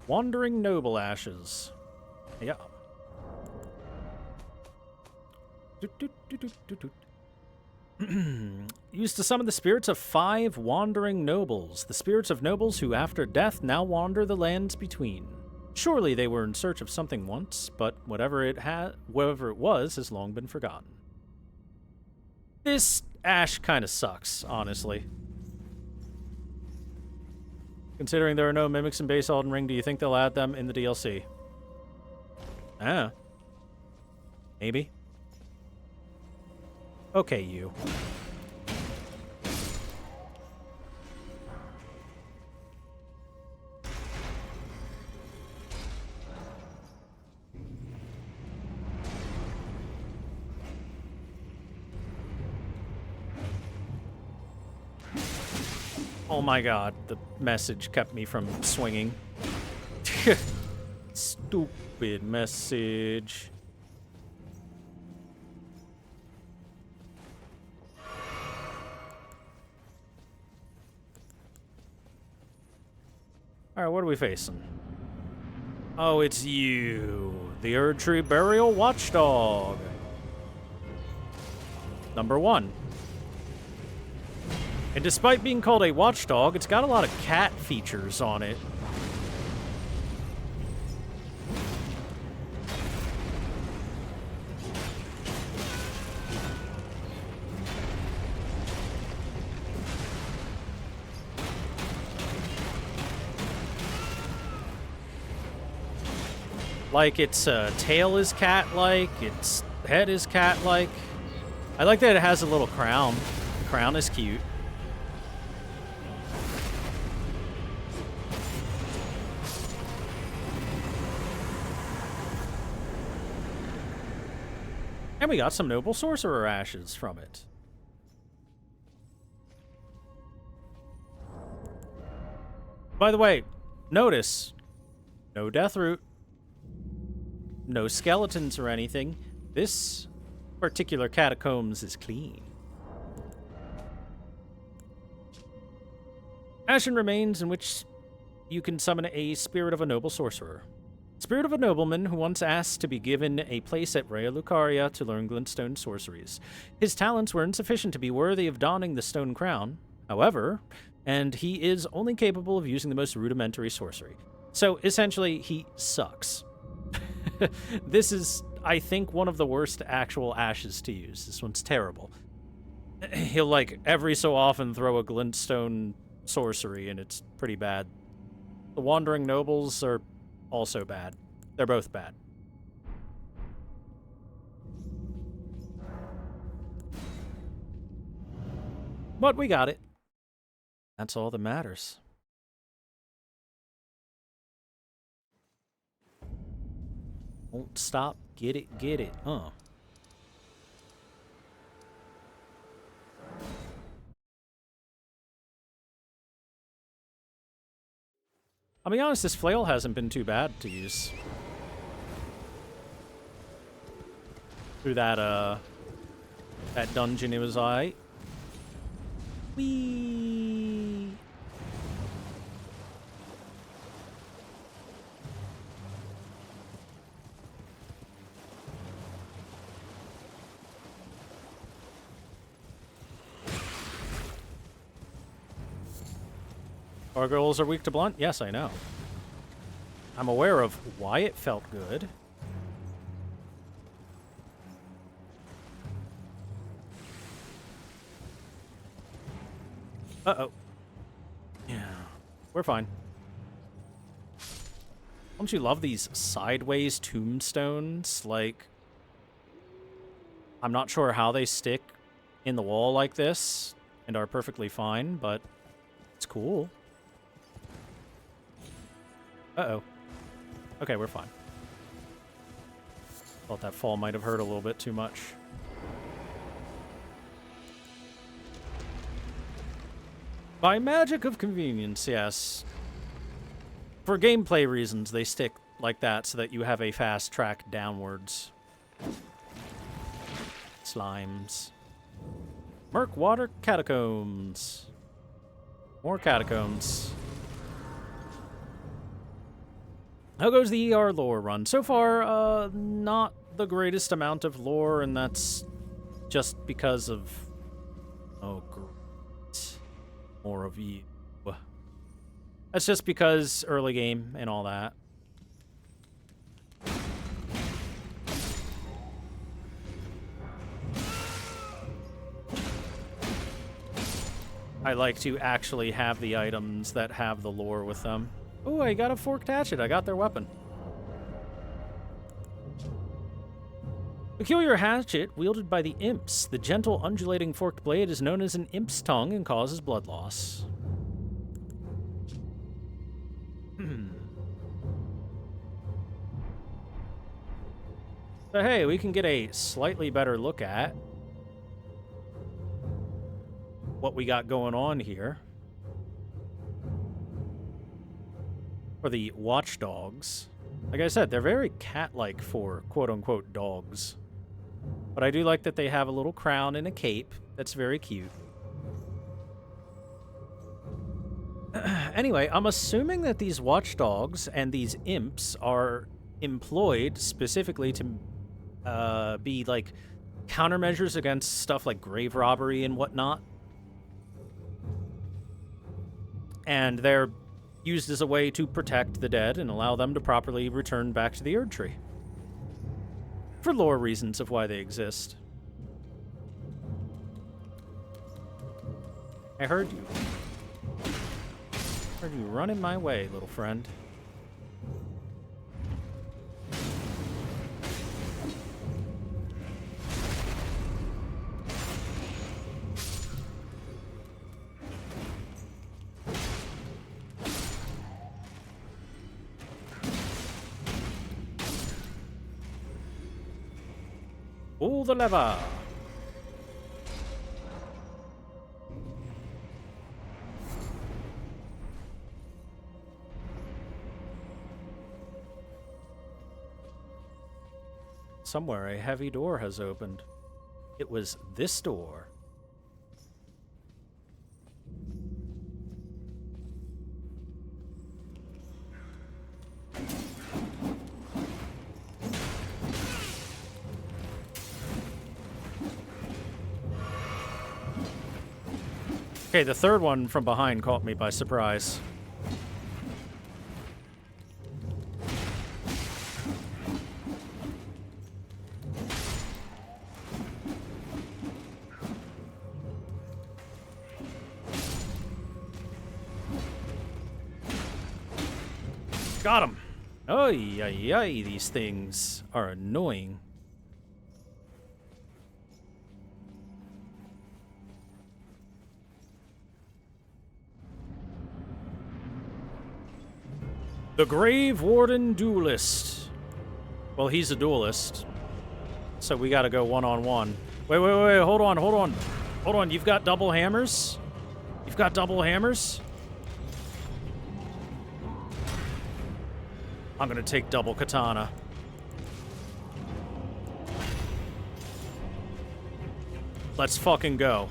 Wandering Noble Ashes. Yeah. Used to summon the spirits of 5 wandering nobles. The spirits of nobles who after death now wander the lands between. Surely they were in search of something once, but whatever it was has long been forgotten. This ash kind of sucks, honestly. Considering there are no mimics in base Elden Ring, do you think they'll add them in the DLC? Ah. Maybe. Okay, you. Oh my god, the message kept me from swinging. Stupid message. Alright, what are we facing? Oh, it's you. The Erdtree Burial Watchdog. Number 1. And despite being called a watchdog, it's got a lot of cat features on it. Like its tail is cat-like, its head is cat-like. I like that it has a little crown. The crown is cute. And we got some noble sorcerer ashes from it. By the way, notice, no death root, no skeletons or anything. This particular catacombs is clean. Ashen remains in which you can summon a spirit of a noble sorcerer. Spirit of a nobleman who once asked to be given a place at Raya Lucaria to learn glintstone sorceries. His talents were insufficient to be worthy of donning the stone crown, however, and he is only capable of using the most rudimentary sorcery. So, essentially, he sucks. This is, I think, one of the worst actual ashes to use. This one's terrible. He'll, like, every so often throw a glintstone sorcery, and it's pretty bad. The Wandering Nobles are also bad. They're both bad. But we got it. That's all that matters. Won't stop. Get it, get it. I'll be honest, this flail hasn't been too bad to use. Through that, that dungeon, it was alright. Whee! Gargoyles are weak to blunt? Yes, I know. I'm aware of why it felt good. Uh-oh. Yeah, we're fine. Don't you love these sideways tombstones? Like, I'm not sure how they stick in the wall like this and are perfectly fine, but it's cool. Uh-oh. Okay, we're fine. Thought that fall might have hurt a little bit too much. By magic of convenience, yes. For gameplay reasons, they stick like that so that you have a fast track downwards. Slimes. Murkwater catacombs. More catacombs. How goes the ER lore run? So far, not the greatest amount of lore, and that's just because of... Oh, great. More of you. That's just because early game and all that. I like to actually have the items that have the lore with them. Oh, I got a forked hatchet. I got their weapon. Peculiar hatchet wielded by the imps. The gentle undulating forked blade is known as an imp's tongue and causes blood loss. So hey, we can get a slightly better look at what we got going on here. For the watchdogs. Like I said, they're very cat-like for quote-unquote dogs. But I do like that they have a little crown and a cape. That's very cute. Anyway, I'm assuming that these watchdogs and these imps are employed specifically to be like countermeasures against stuff like grave robbery and whatnot. And they're used as a way to protect the dead and allow them to properly return back to the Erd Tree. For lore reasons of why they exist. I heard you. Heard you running my way, little friend. Pull the lever. Somewhere a heavy door has opened. It was this door. Okay, the third one from behind caught me by surprise. Got him! Oy, oy, oy, these things are annoying. The Grave Warden Duelist. Well, he's a duelist, so we gotta go one-on-one. Wait, hold on, you've got double hammers? You've got double hammers? I'm gonna take double katana. Let's fucking go.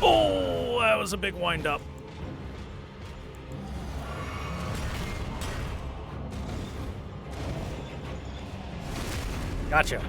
Oh, that was a big wind-up. Gotcha.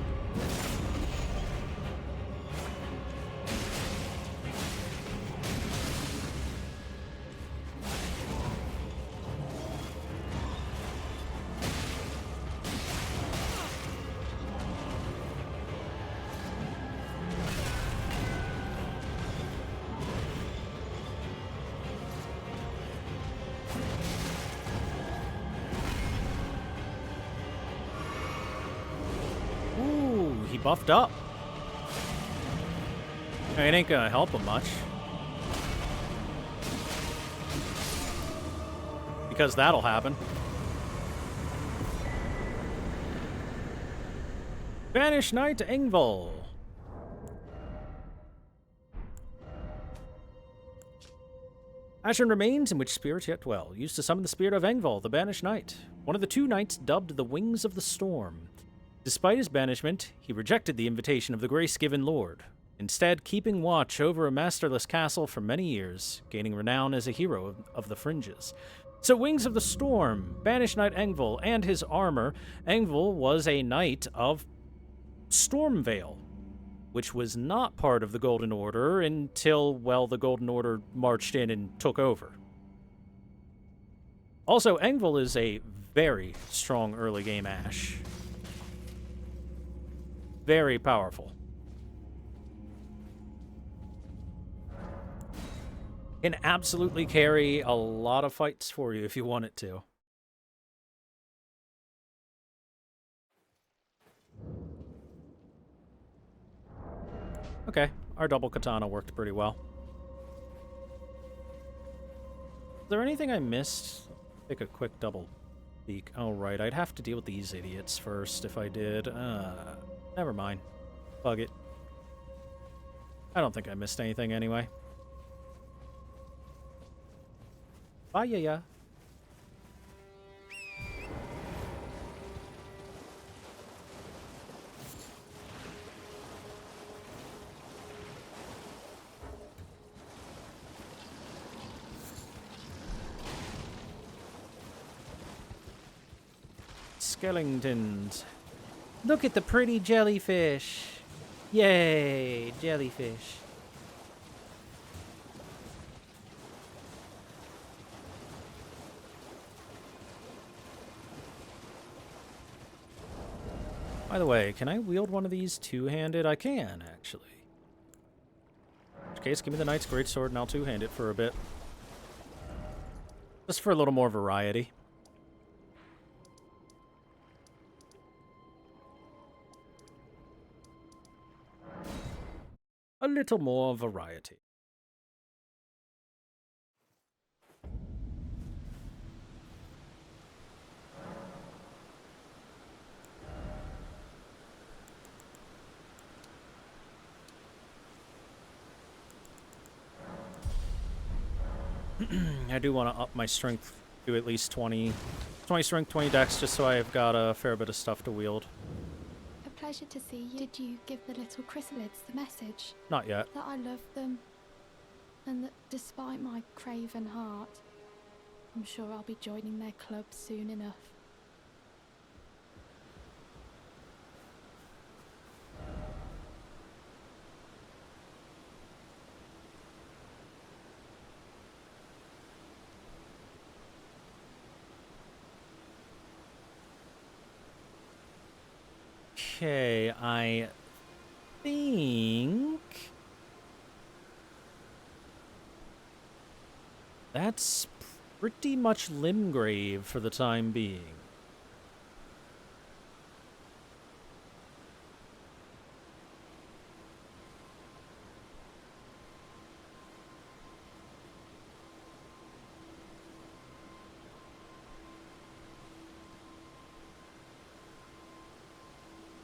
He buffed up. It ain't gonna help him much. Because that'll happen. Banished Knight Engvall. Ashen remains in which spirits yet dwell, used to summon the spirit of Engvall, the Banished Knight, one of the two knights dubbed the Wings of the Storm. Despite his banishment, he rejected the invitation of the grace-given lord, instead keeping watch over a masterless castle for many years, gaining renown as a hero of the fringes. So Wings of the Storm, Banished Knight Engvall, and his armor. Engvall was a knight of Stormvale, which was not part of the Golden Order until, well, the Golden Order marched in and took over. Also, Engvall is a very strong early game Ashe. Very powerful. Can absolutely carry a lot of fights for you if you want it to. Okay, our double katana worked pretty well. Is there anything I missed? Take a quick double peek. Oh, right, I'd have to deal with these idiots first if I did. Never mind. Bug it. I don't think I missed anything anyway. Bye, yeah. Skeletons. Look at the pretty jellyfish. Yay, jellyfish. By the way, can I wield one of these two-handed? I can, actually. In which case, give me the Knight's Greatsword and I'll two-hand it for a bit. Just for a little more variety. A little more variety. I do want to up my strength to at least 20 strength, 20 dex, just so I've got a fair bit of stuff to wield. A pleasure to see you. Did you give the little chrysalids the message? Not yet. That I love them, and that despite my craven heart, I'm sure I'll be joining their club soon enough. Okay, I think that's pretty much Limgrave for the time being.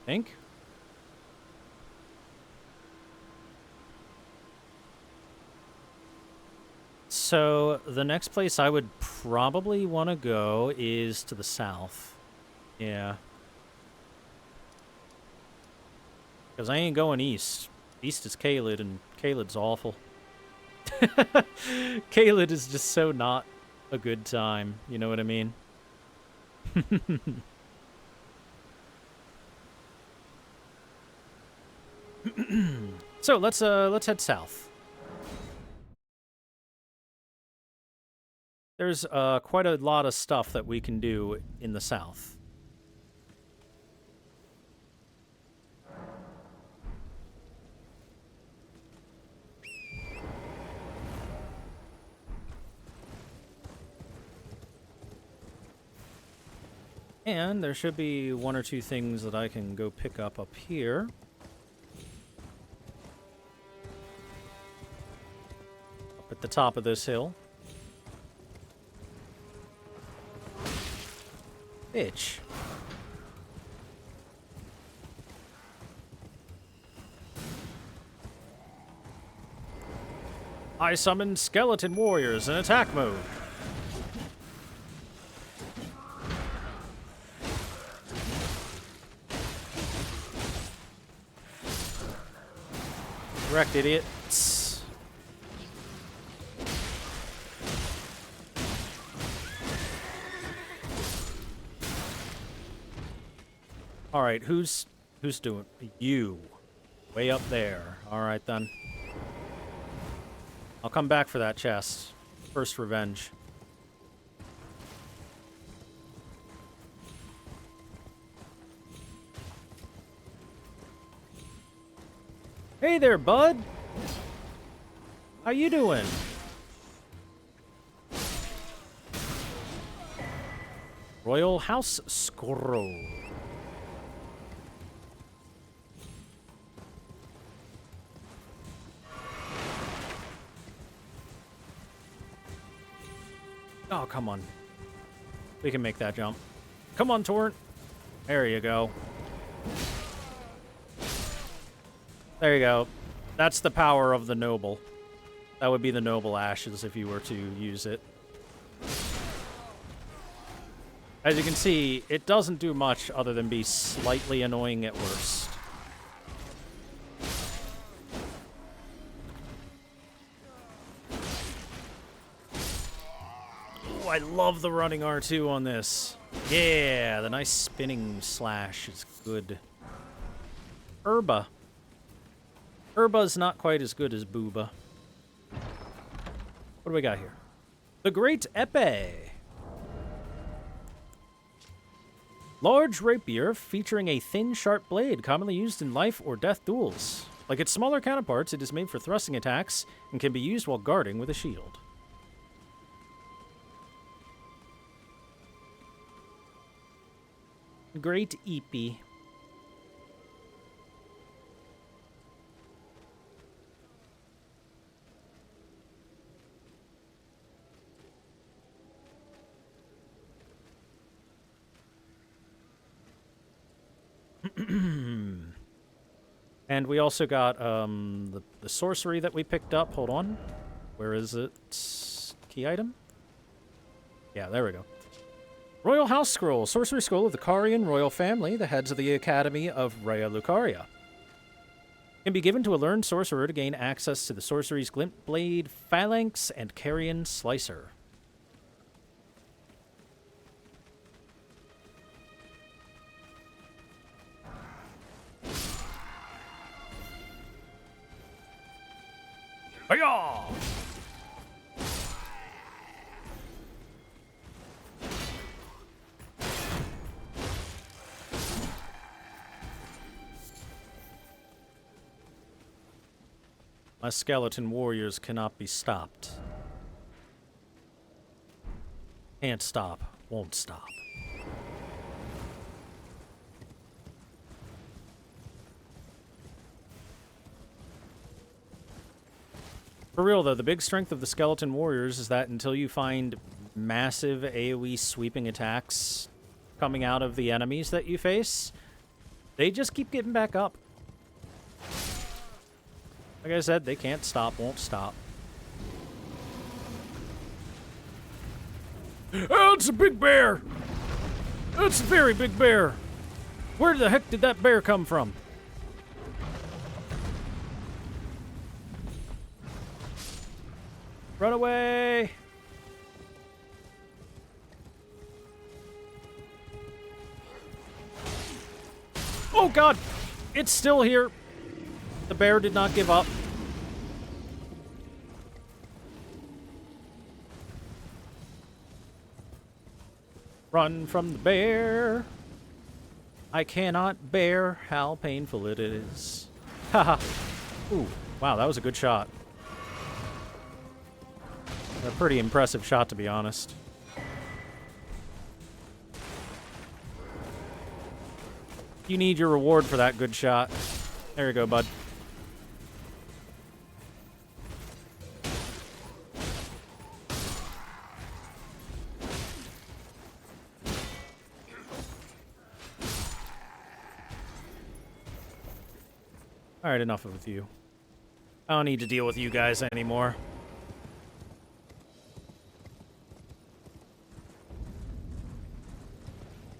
Think? So the next place I would probably want to go is to the south. Yeah. Because I ain't going east. East is Caelid, and Caelid's awful. Caelid is just so not a good time. You know what I mean? So let's head south. There's quite a lot of stuff that we can do in the south. And there should be one or two things that I can go pick up here. Up at the top of this hill. Bitch. I summoned skeleton warriors in attack mode. Correct, idiots. All right, who's doing you? Way up there. All right then. I'll come back for that chest. First revenge. Hey there, bud. How you doing? Royal House Scroll. Oh, come on. We can make that jump. Come on, Torrent. There you go. There you go. That's the power of the noble. That would be the noble ashes if you were to use it. As you can see, it doesn't do much other than be slightly annoying at worst. Oh, I love the running R2 on this. Yeah, the nice spinning slash is good. Herba. Herba's not quite as good as Booba. What do we got here? The Great Epee. Large rapier featuring a thin, sharp blade, commonly used in life or death duels. Like its smaller counterparts, it is made for thrusting attacks and can be used while guarding with a shield. Great Epee. And we also got the sorcery that we picked up. Hold on. Where is it? Key item? Yeah, there we go. Royal House Scroll. Sorcery Scroll of the Carian royal family, the heads of the Academy of Rhea Lucaria. Can be given to a learned sorcerer to gain access to the sorcery's Glint Blade, Phalanx, and Carrion Slicer. Hiya! My skeleton warriors cannot be stopped. Can't stop, won't stop. For real, though, the big strength of the skeleton warriors is that until you find massive AoE sweeping attacks coming out of the enemies that you face, they just keep getting back up. Like I said, they can't stop, won't stop. Oh, it's a big bear! It's a very big bear! Where the heck did that bear come from? Run away! Oh god! It's still here! The bear did not give up. Run from the bear. I cannot bear how painful it is. Haha. Ooh, wow, that was a good shot. A pretty impressive shot, to be honest. You need your reward for that good shot. There you go, bud. Alright, enough with you. I don't need to deal with you guys anymore.